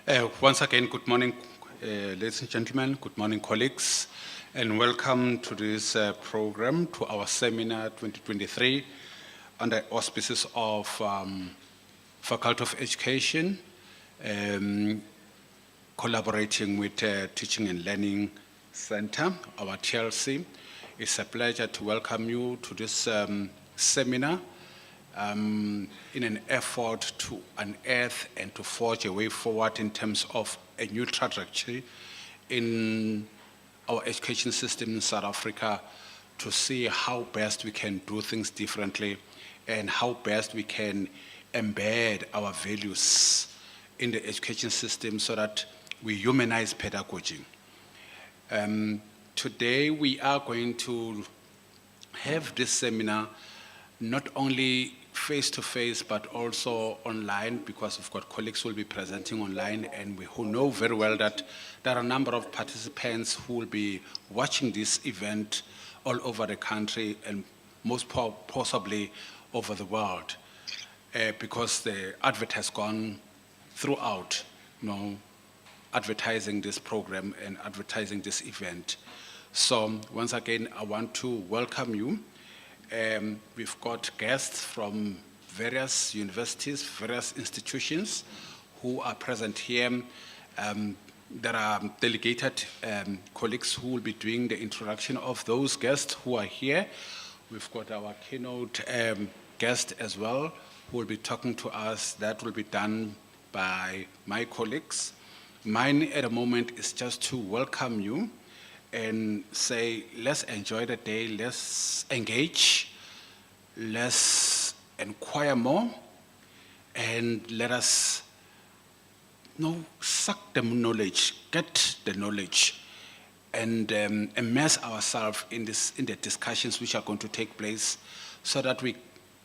Once again, good morning, ladies and gentlemen, good morning, colleagues, and welcome to this program, to our seminar 2023, under auspices of Faculty of Education, collaborating with Teaching and Learning Center, our TLC. It's a pleasure to welcome you to this seminar in an effort to unearth and to forge a way forward in terms of a new trajectory in our education system in South Africa, to see how best we can do things differently and how best we can embed our values in the education system so that we humanize pedagogy. Today we are going to have this seminar not only face-to-face, but also online, because we've got colleagues who will be presenting online, and who know very well that there are a number of participants who will be watching this event all over the country and most possibly over the world, because the advert has gone throughout, advertising this program and advertising this event. So once again, I want to welcome you. We've got guests from various universities, various institutions who are present here. There are delegated colleagues who will be doing the introduction of those guests who are here. We've got our keynote guest as well, who will be talking to us. That will be done by my colleagues. Mine at the moment is just to welcome you and say, let's enjoy the day, let's engage, let's inquire more, and let us suck the knowledge, get the knowledge, and immerse ourselves in the discussions which are going to take place, so that we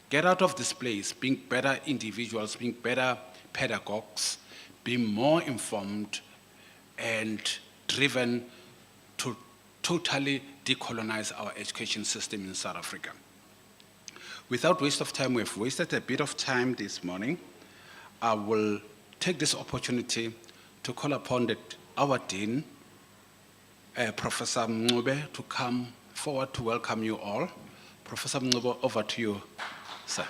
get out of this place being better individuals, being better pedagogues, being more informed and driven to totally decolonize our education system in South Africa. Without waste of time, we've wasted a bit of time this morning. I will take this opportunity to call upon our Dean, Professor Mncube, to come forward to welcome you all. Professor Mncube, over to you, sir.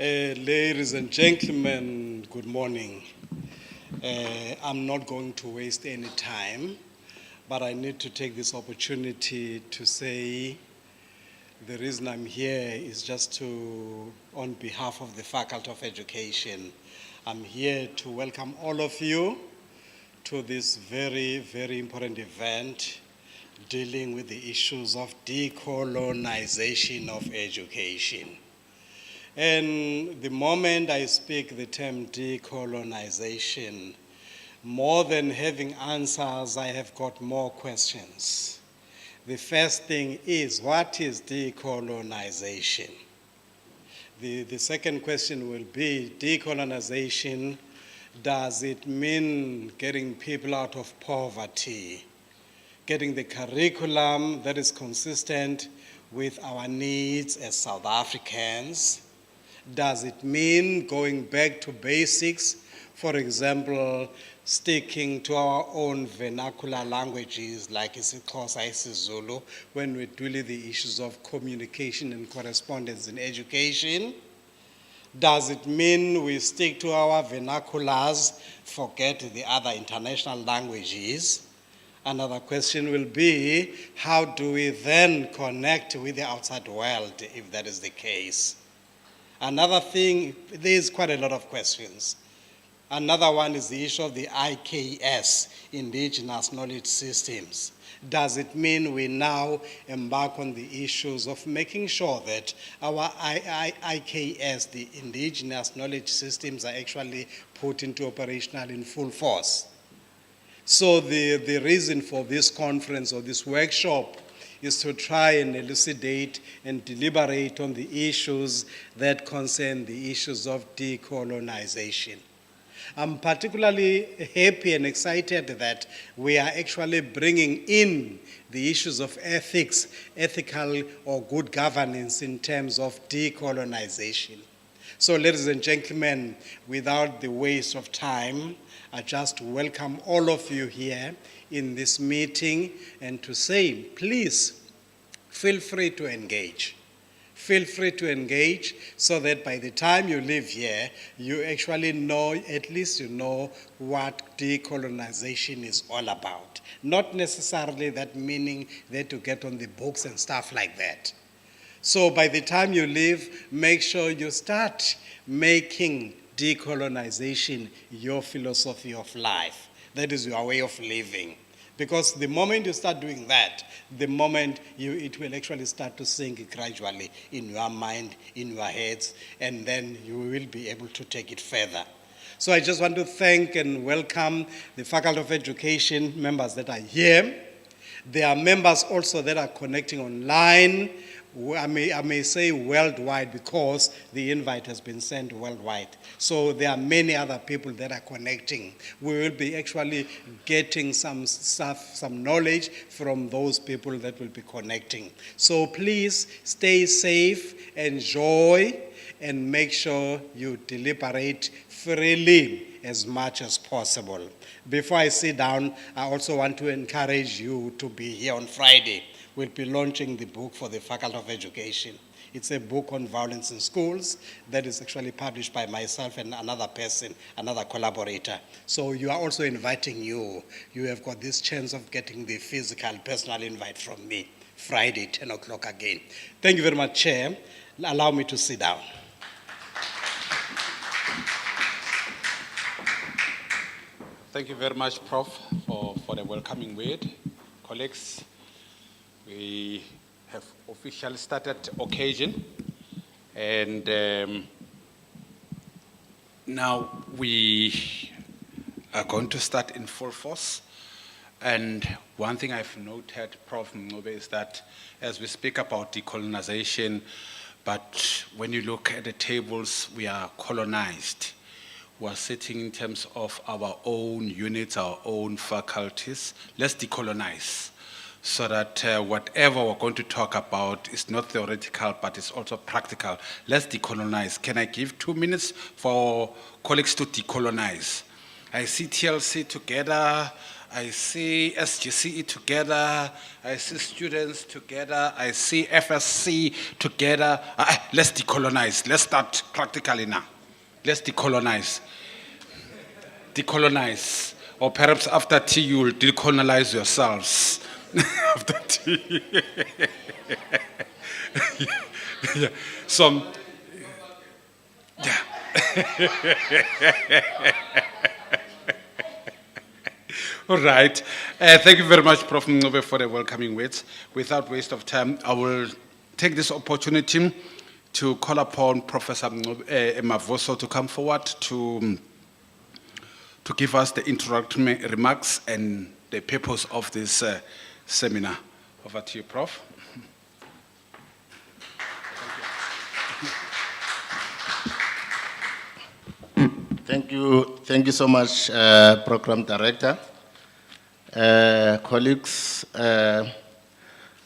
Ladies and gentlemen, good morning. I'm not going to waste any time, but I need to take this opportunity to say the reason I'm here is just to, on behalf of the Faculty of Education, I'm here to welcome all of you to this very, very important event dealing with the issues of decolonization of education. And the moment I speak the term decolonization, more than having answers, I have got more questions. The first thing is, what is decolonization? The second question will be, decolonization, does it mean getting people out of poverty, getting the curriculum that is consistent with our needs as South Africans? Does it mean going back to basics, for example, sticking to our own vernacular languages like isiXhosa, isiZulu, when we deal with the issues of communication and correspondence in education? Does it mean we stick to our vernaculars, forget the other international languages? Another question will be, how do we then connect with the outside world if that is the case? Another thing, there's quite a lot of questions. Another one is the issue of the IKS, Indigenous Knowledge Systems. Does it mean we now embark on the issues of making sure that our IKS, the Indigenous Knowledge Systems, are actually put into operational in full force? So the reason for this conference or this workshop is to try and elucidate and deliberate on the issues that concern the issues of decolonization. I'm particularly happy and excited that we are actually bringing in the issues of ethics, ethical or good governance in terms of decolonization. So, ladies and gentlemen, without the waste of time, I just welcome all of you here in this meeting and to say, please, feel free to engage. Feel free to engage so that by the time you leave here, you actually know, at least you know what decolonization is all about. Not necessarily that meaning that you get on the books and stuff like that. So by the time you leave, make sure you start making decolonization your philosophy of life. That is your way of living. Because the moment you start doing that, the moment it will actually start to sink gradually in your mind, in your heads, and then you will be able to take it further. So I just want to thank and welcome the Faculty of Education members that are here. There are members also that are connecting online. I may say worldwide because the invite has been sent worldwide. So there are many other people that are connecting. We will be actually getting some stuff, some knowledge from those people that will be connecting. So please stay safe, enjoy, and make sure you deliberate freely as much as possible. Before I sit down, I also want to encourage you to be here on Friday. We'll be launching the book for the Faculty of Education. It's a book on violence in schools that is actually published by myself and another person, another collaborator. So you are also inviting you. You have got this chance of getting the physical, personal invite from me, Friday, 10 o'clock again. Thank you very much, Chair. Allow me to sit down. Thank you very much, Prof, for the welcoming word. Colleagues, we have officially started occasion, and now we are going to start in full force. And one thing I've noted, Prof Mncube, is that as we speak about decolonization, but when you look at the tables, we are colonized. We are sitting in terms of our own units, our own faculties. Let's decolonize so that whatever we're going to talk about is not theoretical, but it's also practical. Let's decolonize. Can I give 2 minutes for colleagues to decolonize? I see TLC together. I see SGCE together. I see students together. I see FSC together. Let's decolonize. Let's start practically now. Let's decolonize. Decolonize. Or perhaps after tea, you will decolonize yourselves. After tea. Yeah. So, yeah. All right. Thank you very much, Prof Mncube, for the welcoming words. Without waste of time, I will take this opportunity to call upon Professor Mavoso to come forward to give us the introductory remarks and the purpose of this seminar. Over to you, Prof. Thank you so much, Program Director. Colleagues,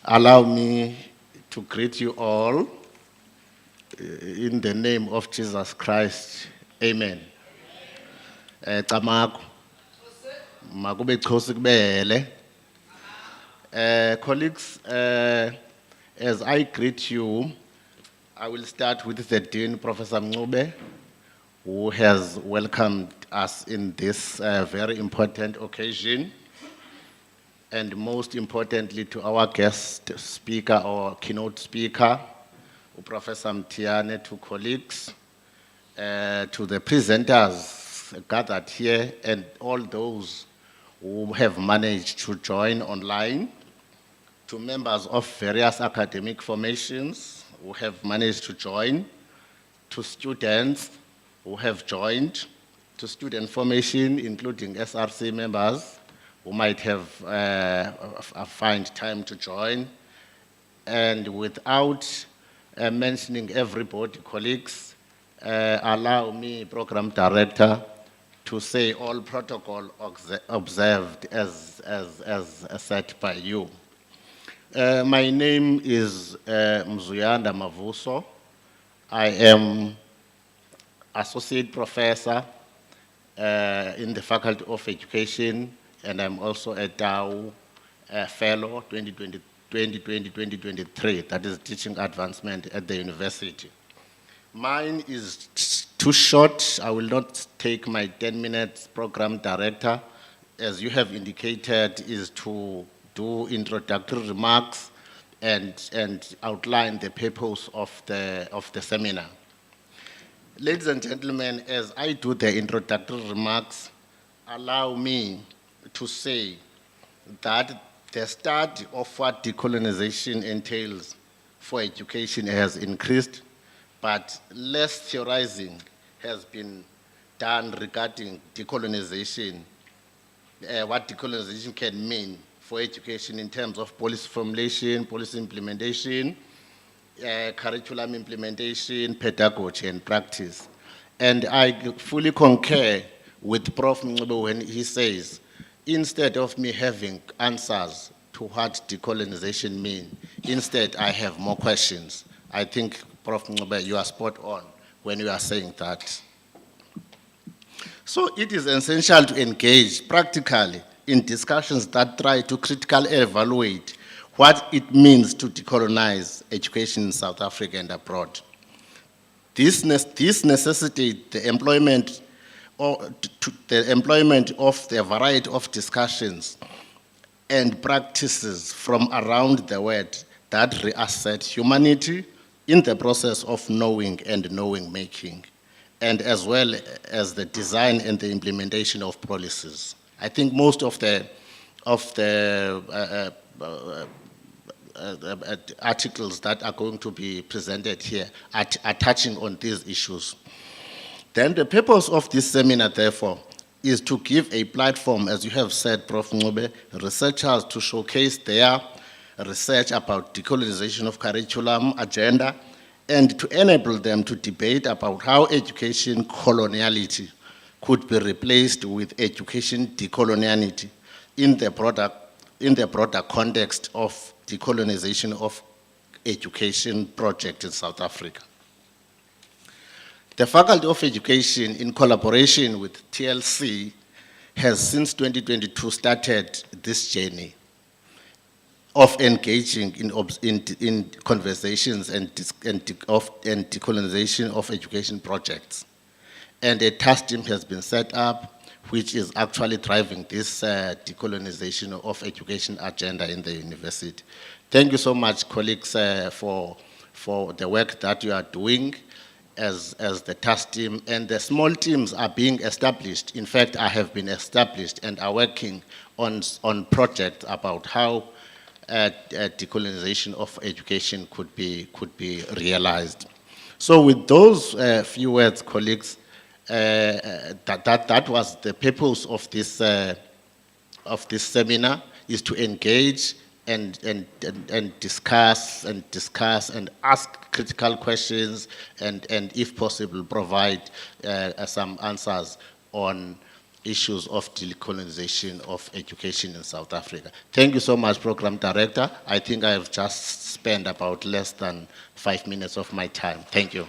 allow me to greet you all in the name of Jesus Christ. Amen. Colleagues, as I greet you, I will start with the Dean, Professor Mncube, who has welcomed us in this very important occasion, and most importantly to our guest speaker or keynote speaker, Professor Mthiyane, to colleagues, to the presenters gathered here, and all those who have managed to join online, to members of various academic formations who have managed to join, to students who have joined, to student formation, including SRC members who might have find time to join, and without mentioning everybody, colleagues, allow me, Program Director, to say all protocol observed as set by you. My name is Mthiyane Mavuso. I am Associate Professor in the Faculty of Education, and I'm also a Dow Fellow 2020-2023, that is Teaching Advancement at the university. Mine is too short. I will not take my 10 minutes. Program director, as you have indicated, is to do introductory remarks and outline the purpose of the seminar. Ladies and gentlemen, as I do the introductory remarks, allow me to say that the study of what decolonization entails for education has increased, but less theorizing has been done regarding decolonization, what decolonization can mean for education in terms of policy formulation, policy implementation, curriculum implementation, pedagogy, and practice. And I fully concur with Prof Mncube when he says, instead of me having answers to what decolonization means, instead I have more questions. I think, Prof Mncube, you are spot on when you are saying that. So it is essential to engage practically in discussions that try to critically evaluate what it means to decolonize education in South Africa and abroad. This necessitates the employment of the variety of discussions and practices from around the world that reassert humanity in the process of knowing and knowing making, and as well as the design and the implementation of policies. I think most of the articles that are going to be presented here are touching on these issues. Then the purpose of this seminar, therefore, is to give a platform, as you have said, Prof Mncube, researchers to showcase their research about decolonization of curriculum agenda, and to enable them to debate about how education coloniality could be replaced with education decoloniality in the broader context of decolonization of education project in South Africa. The Faculty of Education, in collaboration with TLC, has since 2022 started this journey of engaging in conversations and decolonization of education projects. And a task team has been set up, which is actually driving this decolonization of education agenda in the university. Thank you so much, colleagues, for the work that you are doing as the task team. And the small teams are being established. In fact, I have been established and are working on projects about how decolonization of education could be realized. So with those few words, colleagues, that was the purpose of this seminar, is to engage and discuss and ask critical questions and if possible provide some answers on issues of decolonization of education in South Africa. Thank you so much, Program Director. I think I have just spent about less than 5 minutes of my time. Thank you.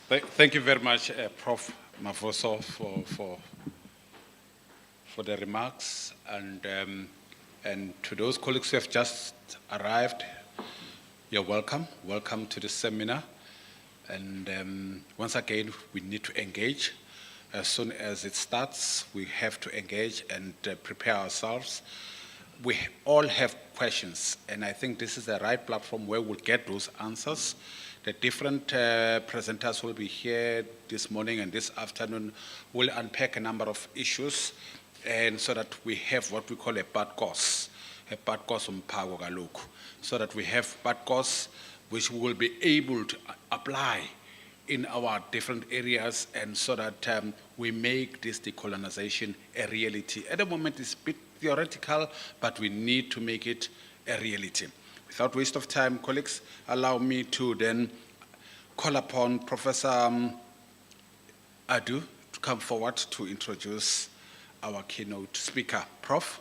Thank you very much, Prof Mavuso, for the remarks, and to those colleagues who have just arrived, you're welcome. Welcome to the seminar. And once again, we need to engage. As soon as it starts, we have to engage and prepare ourselves. We all have questions, and I think this is the right platform where we'll get those answers. The different presenters will be here this morning and this afternoon. Will unpack a number of issues, and so that we have what we call a bad course umphago kaloku, so that we have bad course which we will be able to apply in our different areas, and so that we make this decolonization a reality. At the moment, it's a bit theoretical, but we need to make it a reality. Without waste of time, colleagues, allow me to then call upon Professor Adu to come forward to introduce our keynote speaker. Prof.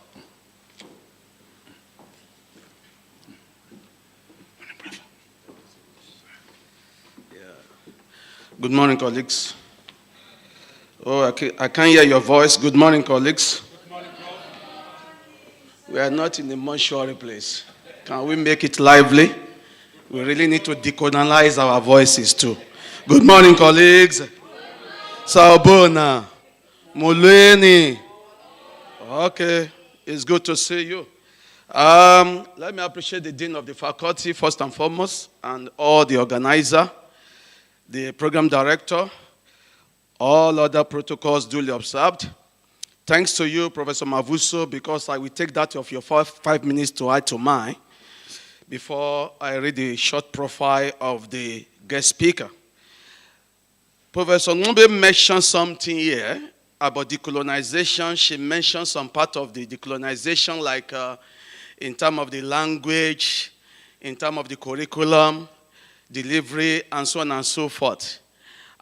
Good morning, colleagues. Oh, I can't hear your voice. Good morning, colleagues. Good morning, Prof. We are not in a mortuary place. Can we make it lively? We really need to decolonize our voices too. Good morning, colleagues. Saubona. Muleni. Okay, it's good to see you. Let me appreciate the Dean of the Faculty first and foremost, and all the organizer, the program director, all other protocols duly observed. Thanks to you, Professor Mavuso, because I will take that of your 5 minutes to add to mine before I read the short profile of the guest speaker. Professor Ngube mentioned something here about decolonization. She mentioned some part of the decolonization, like in terms of the language, in terms of the curriculum, delivery, and so on and so forth.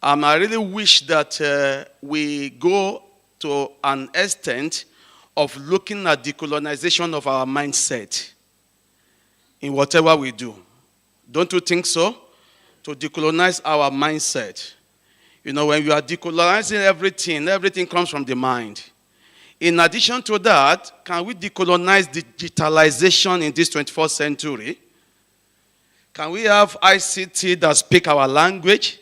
I really wish that we go to an extent of looking at decolonization of our mindset in whatever we do. Don't you think so? To decolonize our mindset. You know, when you are decolonizing everything comes from the mind. In addition to that, can we decolonize digitalization in this 21st century? Can we have ICT that speak our language?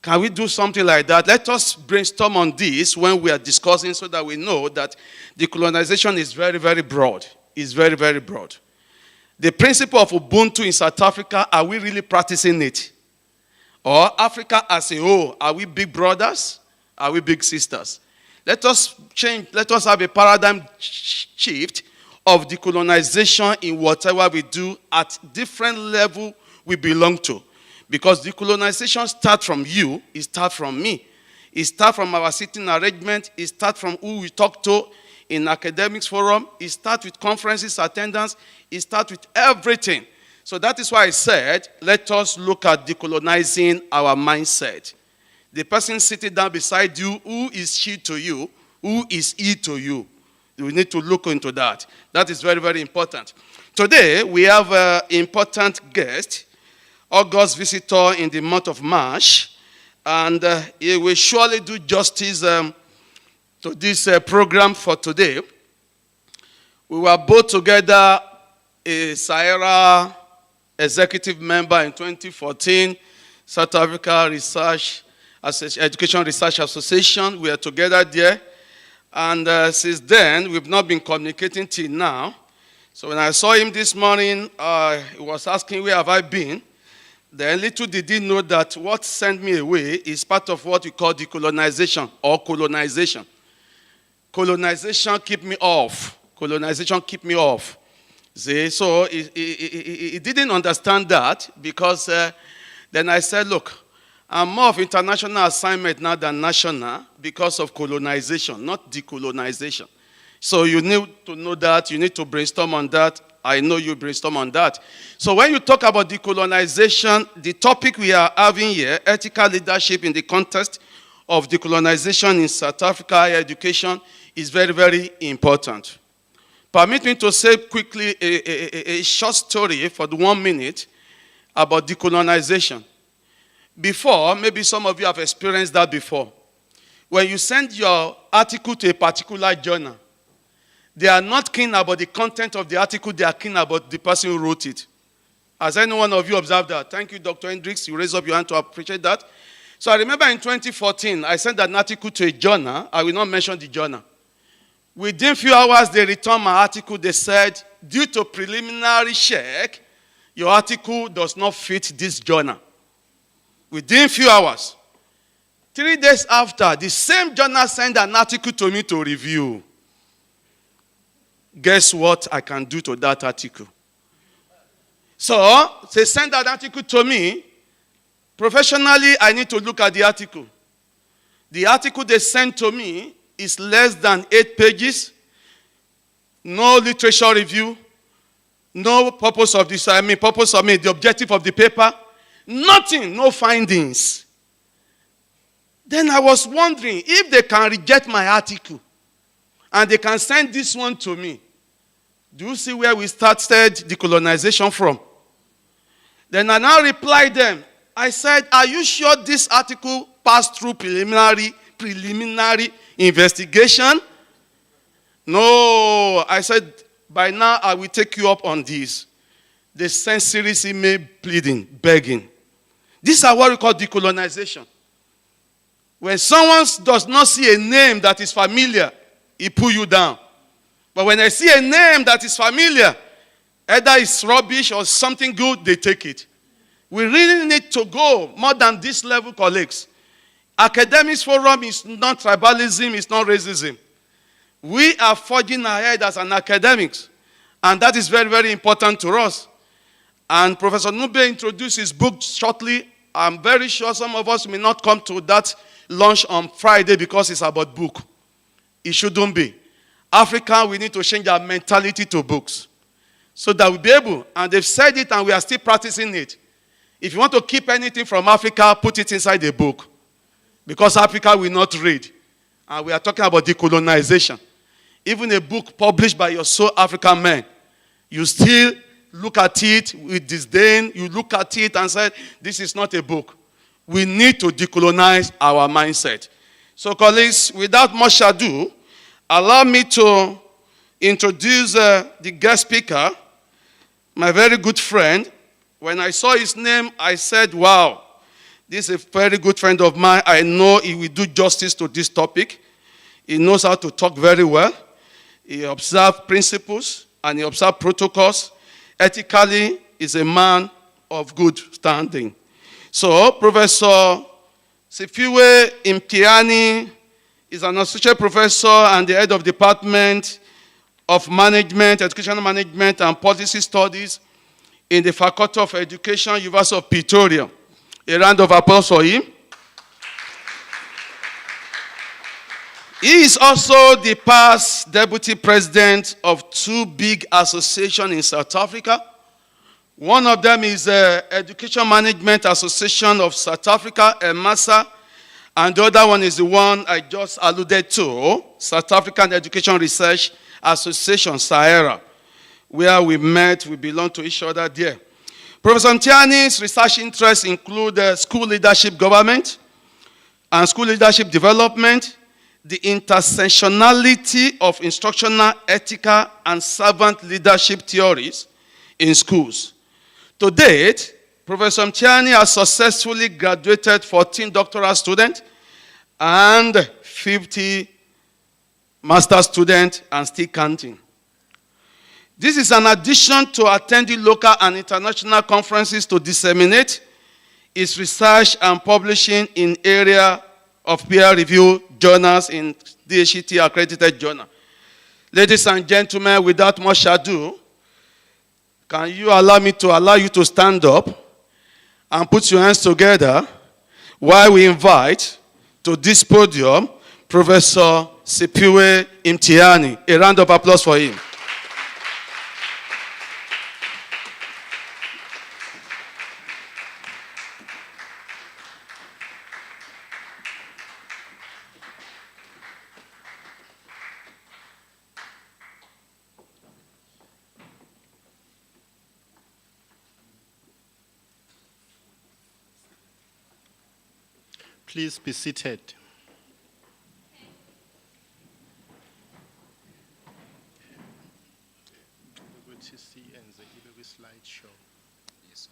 Can we do something like that? Let us brainstorm on this when we are discussing so that we know that decolonization is very, very broad. It's very, very broad. The principle of Ubuntu in South Africa, are we really practicing it? Or Africa as a whole, are we big brothers? Are we big sisters? Let us change, let us have a paradigm shift of decolonization in whatever we do at different level we belong to. Because decolonization starts from you, it starts from me. It starts from our sitting arrangement, it starts from who we talk to in academics forum, it starts with conferences attendance, it starts with everything. So that is why I said, let us look at decolonizing our mindset. The person sitting down beside you, who is she to you? Who is he to you? We need to look into that. That is very, very important. Today, we have an important guest, August visitor in the month of March, and he will surely do justice to this program for today. We were both together a Sahara executive member in 2014, South Africa Education Research Association. We are together there. And since then, we've not been communicating till now. So when I saw him this morning, he was asking, where have I been? Then little did he know that what sent me away is part of what we call decolonization or colonization. Colonization keep me off. Colonization keep me off. See, so he didn't understand that because then I said, look, I'm more of international assignment now than national because of colonization, not decolonization. So you need to know that. You need to brainstorm on that. I know you brainstorm on that. So when you talk about decolonization, the topic we are having here, ethical leadership in the context of decolonization in South Africa higher education, is very, very important. Permit me to say quickly a short story for the 1 minute about decolonization. Before, maybe some of you have experienced that before. When you send your article to a particular journal, they are not keen about the content of the article, they are keen about the person who wrote it. Has any one of you observed that? Thank you, Dr. Hendricks. You raised up your hand to appreciate that. So I remember in 2014, I sent an article to a journal. I will not mention the journal. Within a few hours, they returned my article. They said, due to preliminary check, your article does not fit this journal. Within a few hours. 3 days after, the same journal sent an article to me to review. Guess what I can do to that article? So, they sent that article to me. Professionally, I need to look at the article. The article they sent to me is less than 8 pages. No literature review. No purpose of this, the objective of the paper. Nothing, no findings. Then I was wondering if they can reject my article and they can send this one to me. Do you see where we started decolonization from? Then I now replied them. I said, are you sure this article passed through preliminary investigation? No. I said, by now I will take you up on this. They sent series email pleading, begging. These are what we call decolonization. When someone does not see a name that is familiar, he pull you down. But when I see a name that is familiar, either it's rubbish or something good, they take it. We really need to go more than this level, colleagues. Academics Forum is not tribalism, it's not racism. We are forging ahead as an academics. And that is very, very important to us. And Professor Nube introduced his book shortly. I'm very sure some of us may not come to that launch on Friday because it's about book. It shouldn't be. Africa, we need to change our mentality to books so that we'll be able, and they've said it and we are still practicing it. If you want to keep anything from Africa, put it inside a book because Africa will not read. And we are talking about decolonization. Even a book published by your so African men, you still look at it with disdain. You look at it and say, this is not a book. We need to decolonize our mindset. So colleagues, without much ado, allow me to introduce the guest speaker, my very good friend. When I saw his name, I said, wow, this is a very good friend of mine. I know he will do justice to this topic. He knows how to talk very well. He observes principles and he observes protocols. Ethically, he's a man of good standing. So, Professor SE Mthiyane is an associate professor and the head of Department of Management, Educational Management and Policy Studies in the Faculty of Education, University of Pretoria. A round of applause for him. He is also the past deputy president of two big associations in South Africa. One of them is the Education Management Association of South Africa, EMASA, and the other one is the one I just alluded to, South African Education Research Association, SAHERA, where we met, we belong to each other there. Professor Mthiyane's research interests include school leadership government and school leadership development, the intersectionality of instructional, ethical, and servant leadership theories in schools. To date, Professor Mthiyane has successfully graduated 14 doctoral students and 50 master's students and still counting. This is an addition to attending local and international conferences to disseminate its research and publishing in area of peer-reviewed journals in DHET accredited journal. Ladies and gentlemen, without much ado, can you allow me to allow you to stand up and put your hands together while we invite to this podium Professor SE Mthiyane. A round of applause for him. Please be seated. Slideshow. Yes, sir.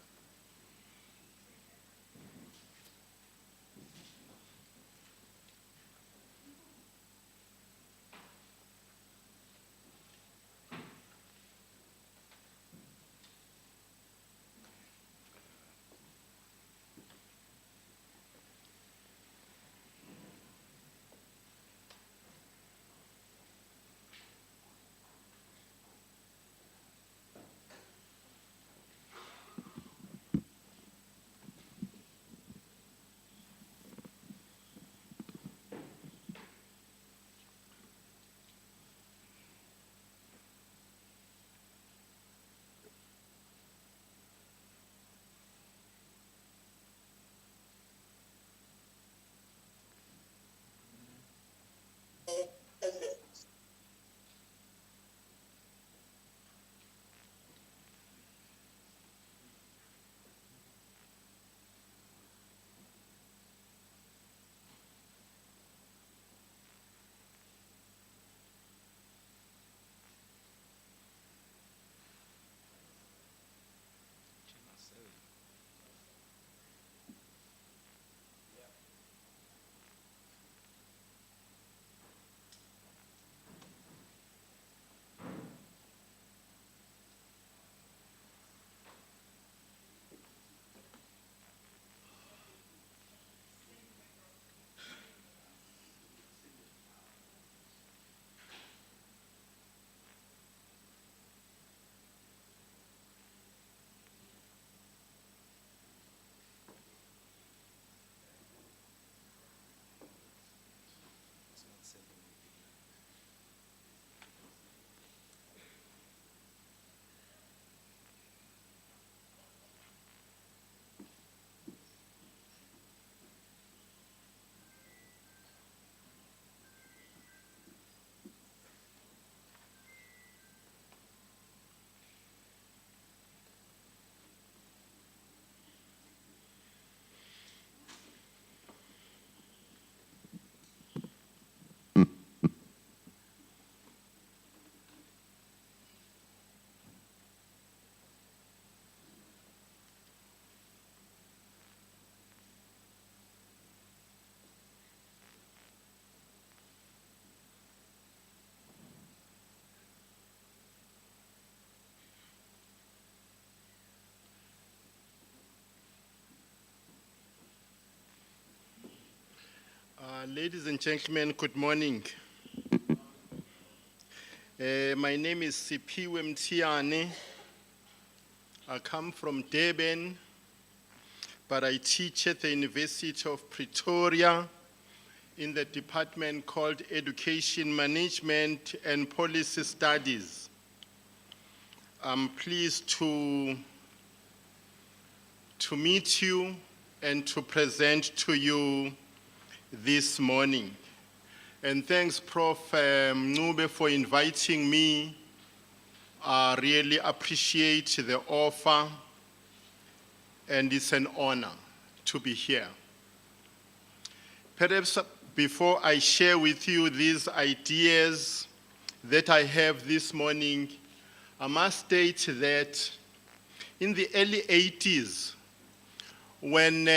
Ladies and gentlemen, good morning. My name is Prof SE Mthiyane. I come from Durban, but I teach at the University of Pretoria in the department called Education Management and Policy Studies. I'm pleased to meet you and to present to you this morning. And thanks, Prof Mncube, for inviting me. I really appreciate the offer, and it's an honor to be here. Perhaps before I share with you these ideas that I have this morning, I must state that in the early 80s, when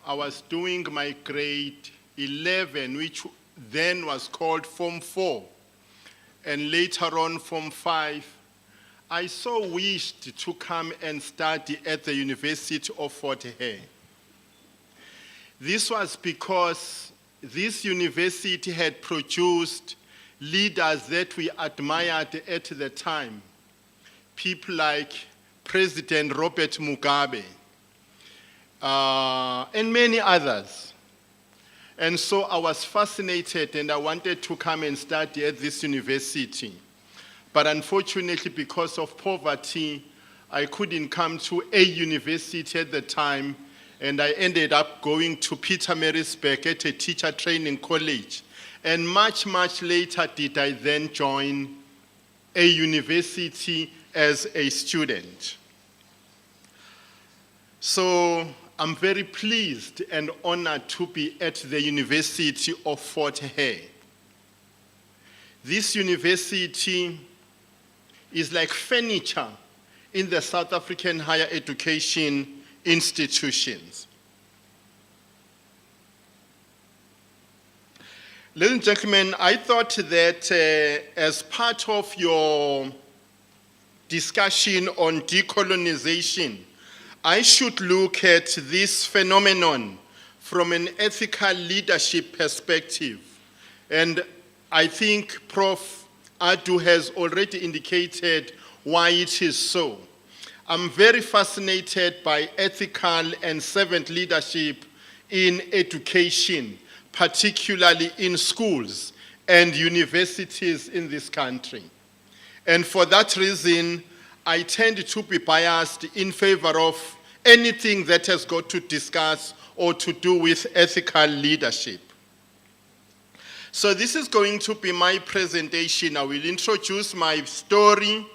I was doing my grade 11, which then was called Form 4, and later on Form 5, I so wished to come and study at the University of Fort Hare. This was because this university had produced leaders that we admired at the time, people like President Robert Mugabe, and many others. And so I was fascinated and I wanted to come and study at this university. But unfortunately, because of poverty, I couldn't come to a university at the time, and I ended up going to Pietermaritzburg at a teacher training college. And much, much later did I then join a university as a student. So I'm very pleased and honored to be at the University of Fort Hare. This university is like furniture in the South African higher education institutions. Ladies and gentlemen, I thought that as part of your discussion on decolonization, I should look at this phenomenon from an ethical leadership perspective. And I think Prof Adu has already indicated why it is so. I'm very fascinated by ethical and servant leadership in education, particularly in schools and universities in this country. And for that reason, I tend to be biased in favor of anything that has got to discuss or to do with ethical leadership. So this is going to be my presentation. I will introduce my story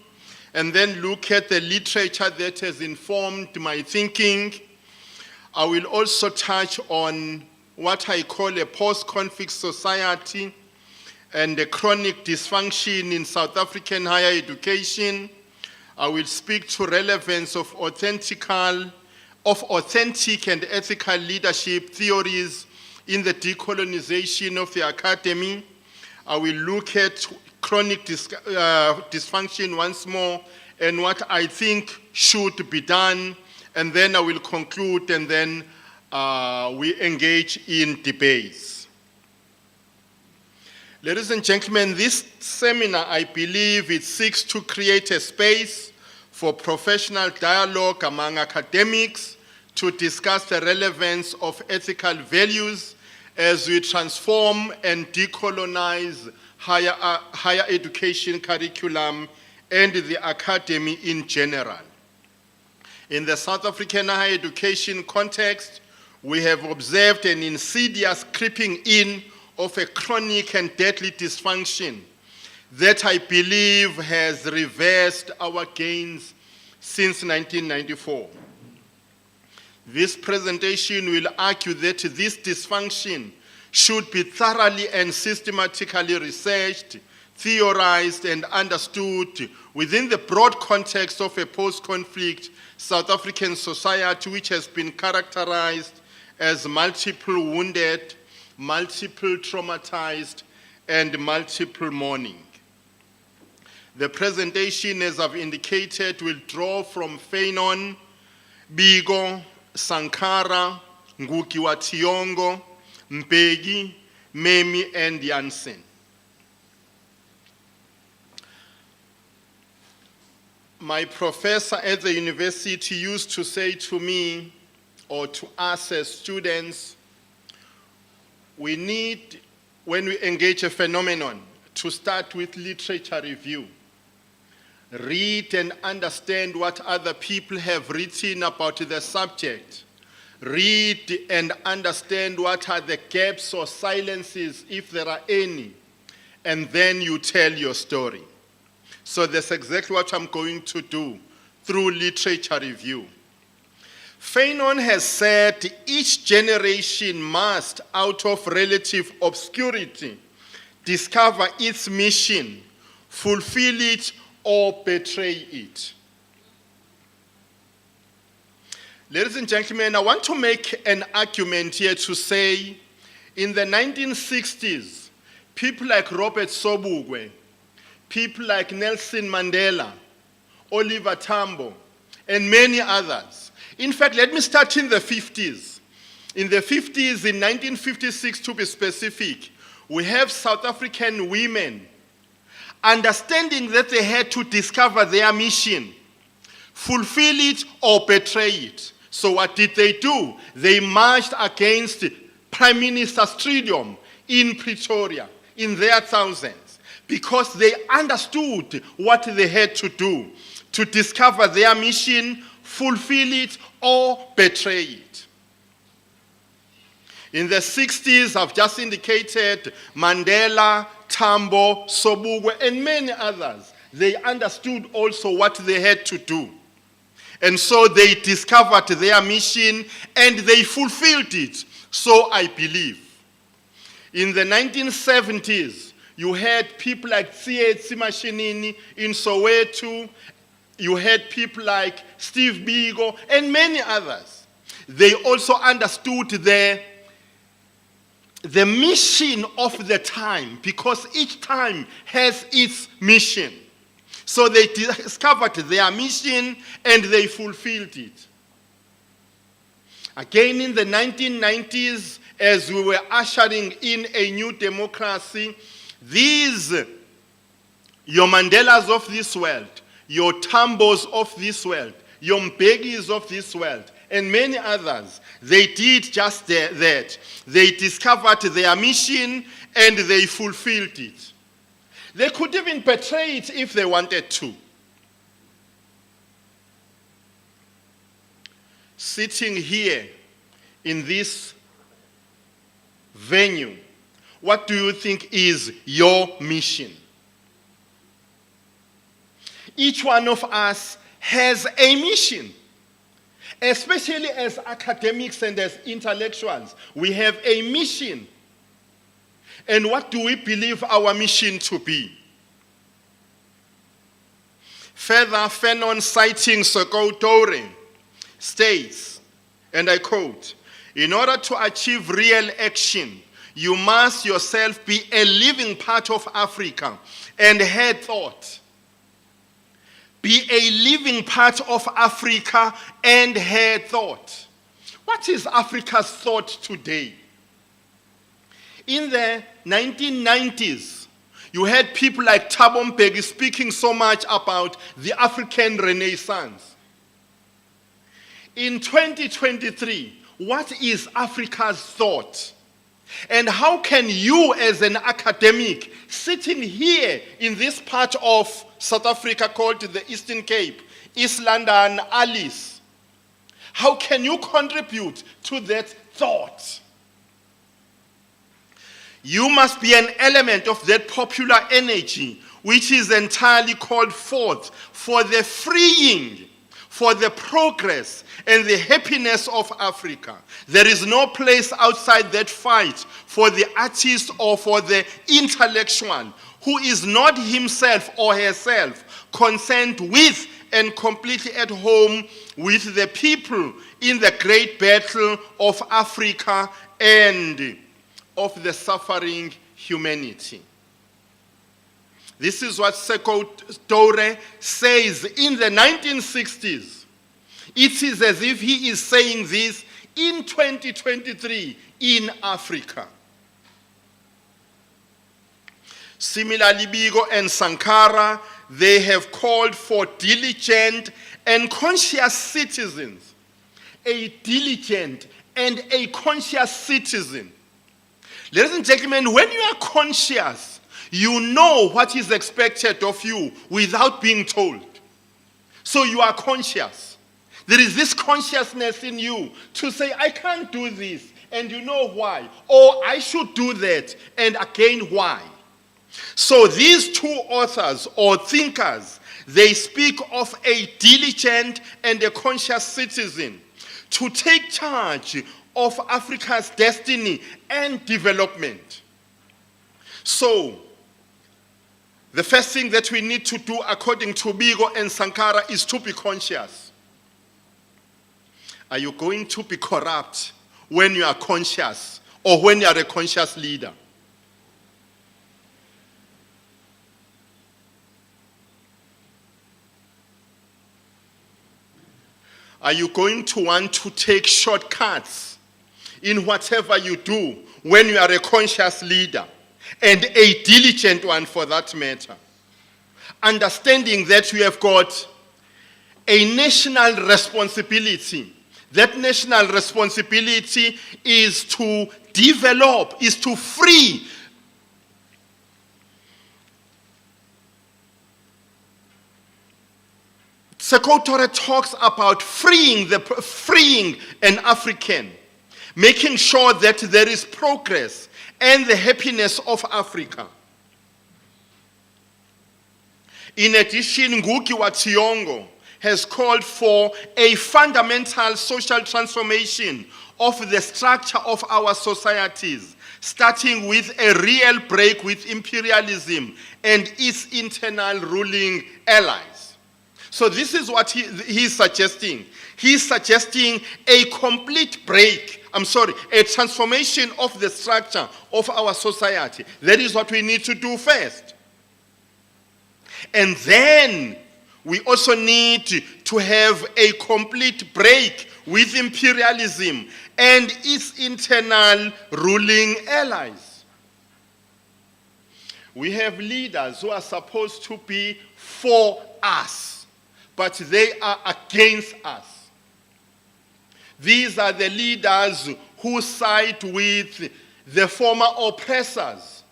and then look at the literature that has informed my thinking. I will also touch on what I call a post-conflict society and the chronic dysfunction in South African higher education. I will speak to relevance of authentic and ethical leadership theories in the decolonization of the academy. I will look at chronic dysfunction once more and what I think should be done, and then I will conclude, and then we engage in debates. Ladies and gentlemen, this seminar, I believe, it seeks to create a space for professional dialogue among academics to discuss the relevance of ethical values as we transform and decolonize higher education curriculum and the academy in general. In the South African higher education context, we have observed an insidious creeping in of a chronic and deadly dysfunction that I believe has reversed our gains since 1994. This presentation will argue that this dysfunction should be thoroughly and systematically researched, theorized, and understood within the broad context of a post-conflict South African society which has been characterized as multiple wounded, multiple traumatized, and multiple mourning. The presentation, as I've indicated, will draw from Fanon, Bigo, Sankara, Ngugi wa Thiong'o, Mbeki, Memi, and Jansen. My professor at the university used to say to me, or to us as students, we need, when we engage a phenomenon, to start with literature review. Read and understand what other people have written about the subject. Read and understand what are the gaps or silences, if there are any, and then you tell your story. So that's exactly what I'm going to do through literature review. Fanon has said each generation must, out of relative obscurity, discover its mission, fulfill it, or betray it. Ladies and gentlemen, I want to make an argument here to say, in the 1960s, people like Robert Sobukwe, people like Nelson Mandela, Oliver Tambo, and many others. In fact, let me start in the 50s. In the 50s, in 1956 to be specific, we have South African women understanding that they had to discover their mission, fulfill it or betray it. So what did they do? They marched against Prime Minister Stridium in Pretoria in their thousands because they understood what they had to do to discover their mission, fulfill it, or betray it. In the 60s, I've just indicated Mandela, Tambo, Sobukwe, and many others. They understood also what they had to do. And so they discovered their mission and they fulfilled it. So I believe. In the 1970s, you had people like Tsietsi Mashinini in Soweto. You had people like Steve Biko and many others. They also understood the mission of the time, because each time has its mission. So they discovered their mission and they fulfilled it. Again, in the 1990s, as we were ushering in a new democracy, these, your Mandelas of this world, your Tambos of this world, your Mbekis of this world, and many others, they did just that. They discovered their mission and they fulfilled it. They could even betray it if they wanted to. Sitting here in this venue, what do you think is your mission? Each one of us has a mission. Especially as academics and as intellectuals, we have a mission. And what do we believe our mission to be? Further, Fanon, citing Sekou Toure, states, and I quote, "In order to achieve real action, you must yourself be a living part of Africa and had thought. Be a living part of Africa and her thought." What is Africa's thought today? In the 1990s, you had people like Thabo Mbeki speaking so much about the African Renaissance. In 2023, what is Africa's thought? And how can you, as an academic, sitting here in this part of South Africa called the Eastern Cape, East London, Alice, how can you contribute to that thought? You must be an element of that popular energy which is entirely called forth for the freeing, for the progress and the happiness of Africa. There is no place outside that fight for the artist or for the intellectual who is not himself or herself concerned with and completely at home with the people in the great battle of Africa and of the suffering humanity. This is what Sekou Toure says in the 1960s. It is as if he is saying this in 2023 in Africa. Similarly, Biko and Sankara, they have called for diligent and conscious citizens. A diligent and a conscious citizen. Ladies and gentlemen, when you are conscious, you know what is expected of you without being told. So you are conscious. There is this consciousness in you to say, I can't do this, and you know why. Or I should do that, and again, why. So these two authors or thinkers, they speak of a diligent and a conscious citizen to take charge of Africa's destiny and development. So, the first thing that we need to do, according to Biko and Sankara, is to be conscious. Are you going to be corrupt when you are conscious or when you are a conscious leader? Are you going to want to take shortcuts in whatever you do when you are a conscious leader and a diligent one for that matter? Understanding that you have got a national responsibility. That national responsibility is to develop, is to free Sekotore talks about freeing an African, making sure that there is progress and the happiness of Africa. In addition, Ngugi wa Thiong'o has called for a fundamental social transformation of the structure of our societies, starting with a real break with imperialism and its internal ruling allies. So this is what he's suggesting. He's suggesting a complete break, a transformation of the structure of our society. That is what we need to do first. And then we also need to have a complete break with imperialism and its internal ruling allies. We have leaders who are supposed to be for us, but they are against us. These are the leaders who side with the former oppressors.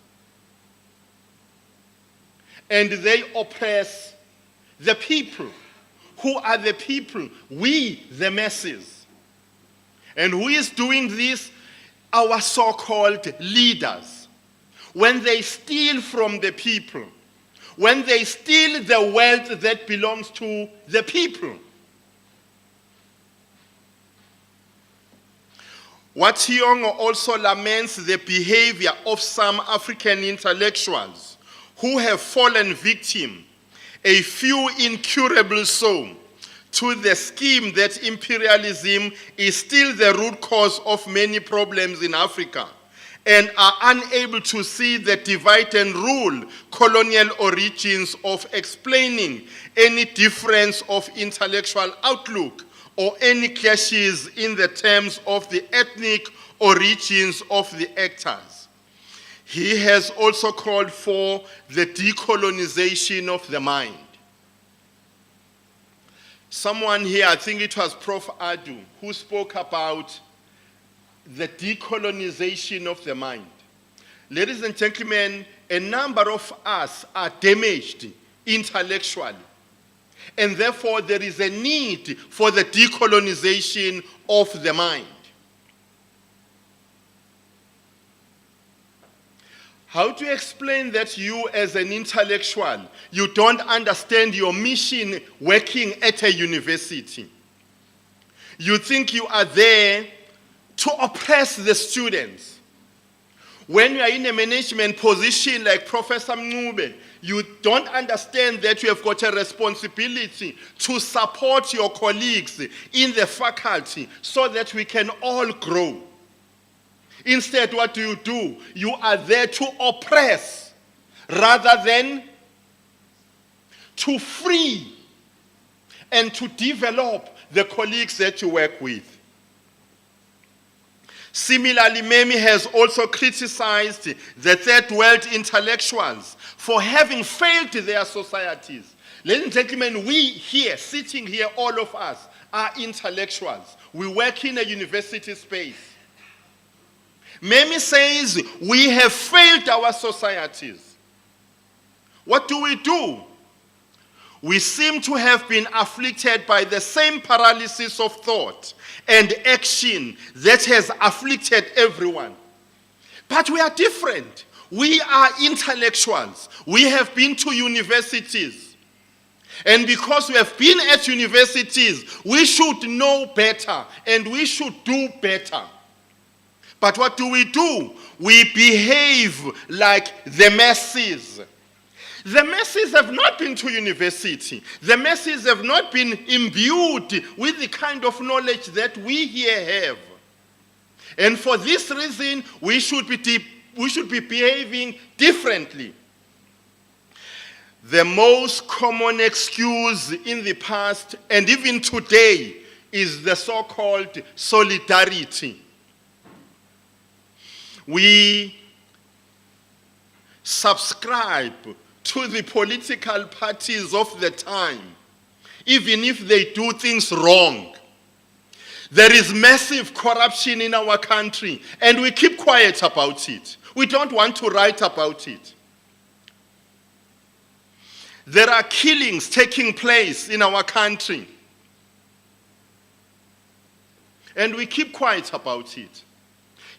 And they oppress the people. Who are the people? We, the masses. And who is doing this? Our so-called leaders. When they steal from the people, when they steal the wealth that belongs to the people. Wat Thiong'o also laments the behavior of some African intellectuals who have fallen victim, a few incurable so, to the scheme that imperialism is still the root cause of many problems in Africa, and are unable to see the divide and rule colonial origins of explaining any difference of intellectual outlook or any clashes in the terms of the ethnic origins of the actors. He has also called for the decolonization of the mind. Someone here, I think it was Prof Adu, who spoke about the decolonization of the mind. Ladies and gentlemen, a number of us are damaged intellectually. And therefore, there is a need for the decolonization of the mind. How do you explain that you as an intellectual, you don't understand your mission working at a university? You think you are there to oppress the students. When you are in a management position like Professor Mncube, you don't understand that you have got a responsibility to support your colleagues in the faculty so that we can all grow. Instead, what do? You are there to oppress rather than to free and to develop the colleagues that you work with. Similarly, Memi has also criticized the third world intellectuals for having failed their societies. Ladies and gentlemen, we here, sitting here, all of us, are intellectuals. We work in a university space. Memi says we have failed our societies. What do? We seem to have been afflicted by the same paralysis of thought and action that has afflicted everyone. But we are different. We are intellectuals. We have been to universities. And because we have been at universities, we should know better and we should do better. But what do? We behave like the masses. The masses have not been to university. The masses have not been imbued with the kind of knowledge that we here have. And for this reason, we should be behaving differently. The most common excuse in the past and even today is the so-called solidarity. We subscribe to the political parties of the time, even if they do things wrong. There is massive corruption in our country, and we keep quiet about it. We don't want to write about it. There are killings taking place in our country, and we keep quiet about it.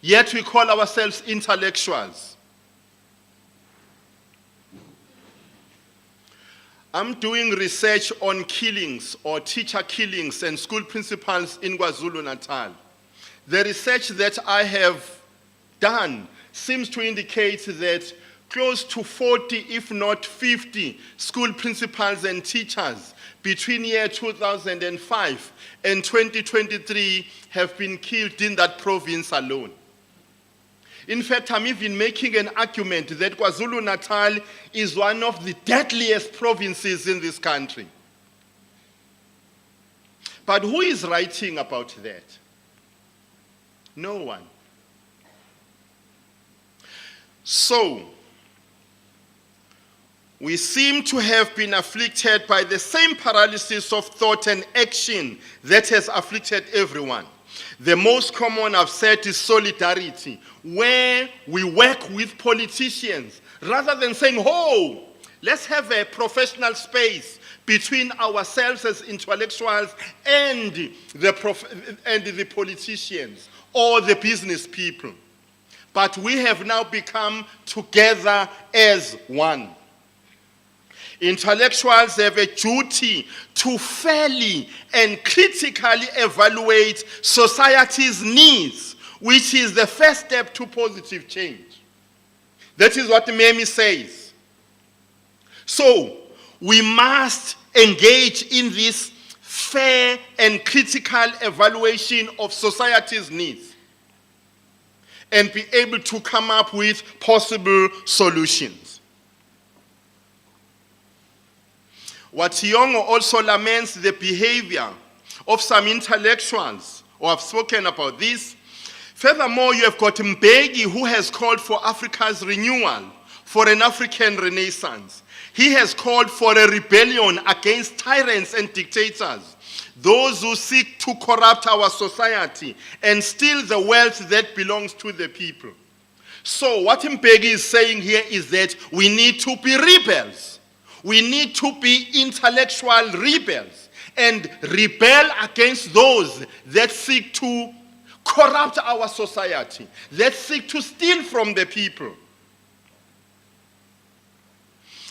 Yet we call ourselves intellectuals. I'm doing research on killings or teacher killings and school principals in KwaZulu-Natal. The research that I have done seems to indicate that close to 40, if not 50, school principals and teachers between year 2005 and 2023 have been killed in that province alone. In fact, I'm even making an argument that KwaZulu-Natal is one of the deadliest provinces in this country. But who is writing about that? No one. So, we seem to have been afflicted by the same paralysis of thought and action that has afflicted everyone. The most common, I've said, is solidarity, where we work with politicians rather than saying, oh, let's have a professional space between ourselves as intellectuals and the politicians or the business people. But we have now become together as one. Intellectuals have a duty to fairly and critically evaluate society's needs, which is the first step to positive change. That is what Memi says. So, we must engage in this fair and critical evaluation of society's needs and be able to come up with possible solutions. Wationgo also laments the behavior of some intellectuals, or I've spoken about this. Furthermore, you have got Mbeki, who has called for Africa's renewal, for an African renaissance. He has called for a rebellion against tyrants and dictators, those who seek to corrupt our society and steal the wealth that belongs to the people. So what Mbeki is saying here is that we need to be rebels. We need to be intellectual rebels and rebel against those that seek to corrupt our society, that seek to steal from the people.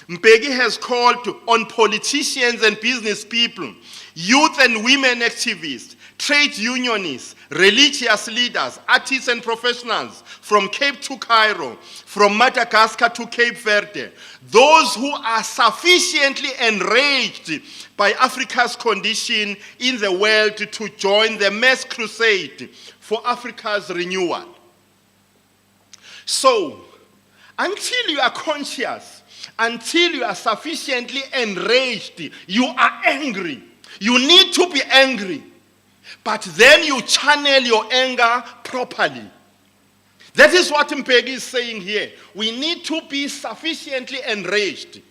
Mbeki has called on politicians and business people, youth and women activists, trade unionists, religious leaders, artists and professionals from Cape to Cairo, from Madagascar to Cape Verde, those who are sufficiently enraged by Africa's condition in the world to join the mass crusade for Africa's renewal. So, until you are conscious, until you are sufficiently enraged, you are angry. You need to be angry. But then you channel your anger properly. That is what Mpegi is saying here. We need to be sufficiently enraged.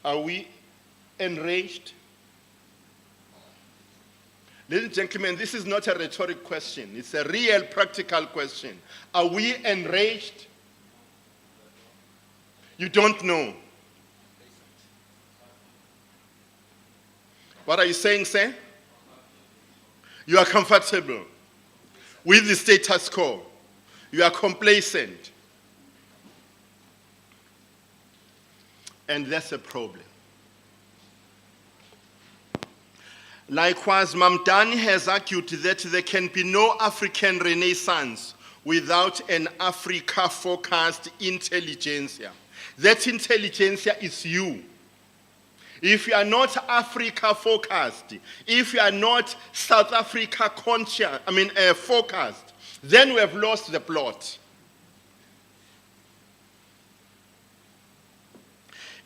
Are we enraged? Ladies and gentlemen, this is not a rhetoric question. It's a real practical question. Are we enraged? You don't know. What are you saying, sir? You are comfortable with the status quo. You are complacent. And that's a problem. Likewise, Mamdani has argued that there can be no African Renaissance without an Africa-focused intelligentsia. That intelligentsia is you. If you are not Africa-focused, if you are not South Africa focused, then we have lost the plot.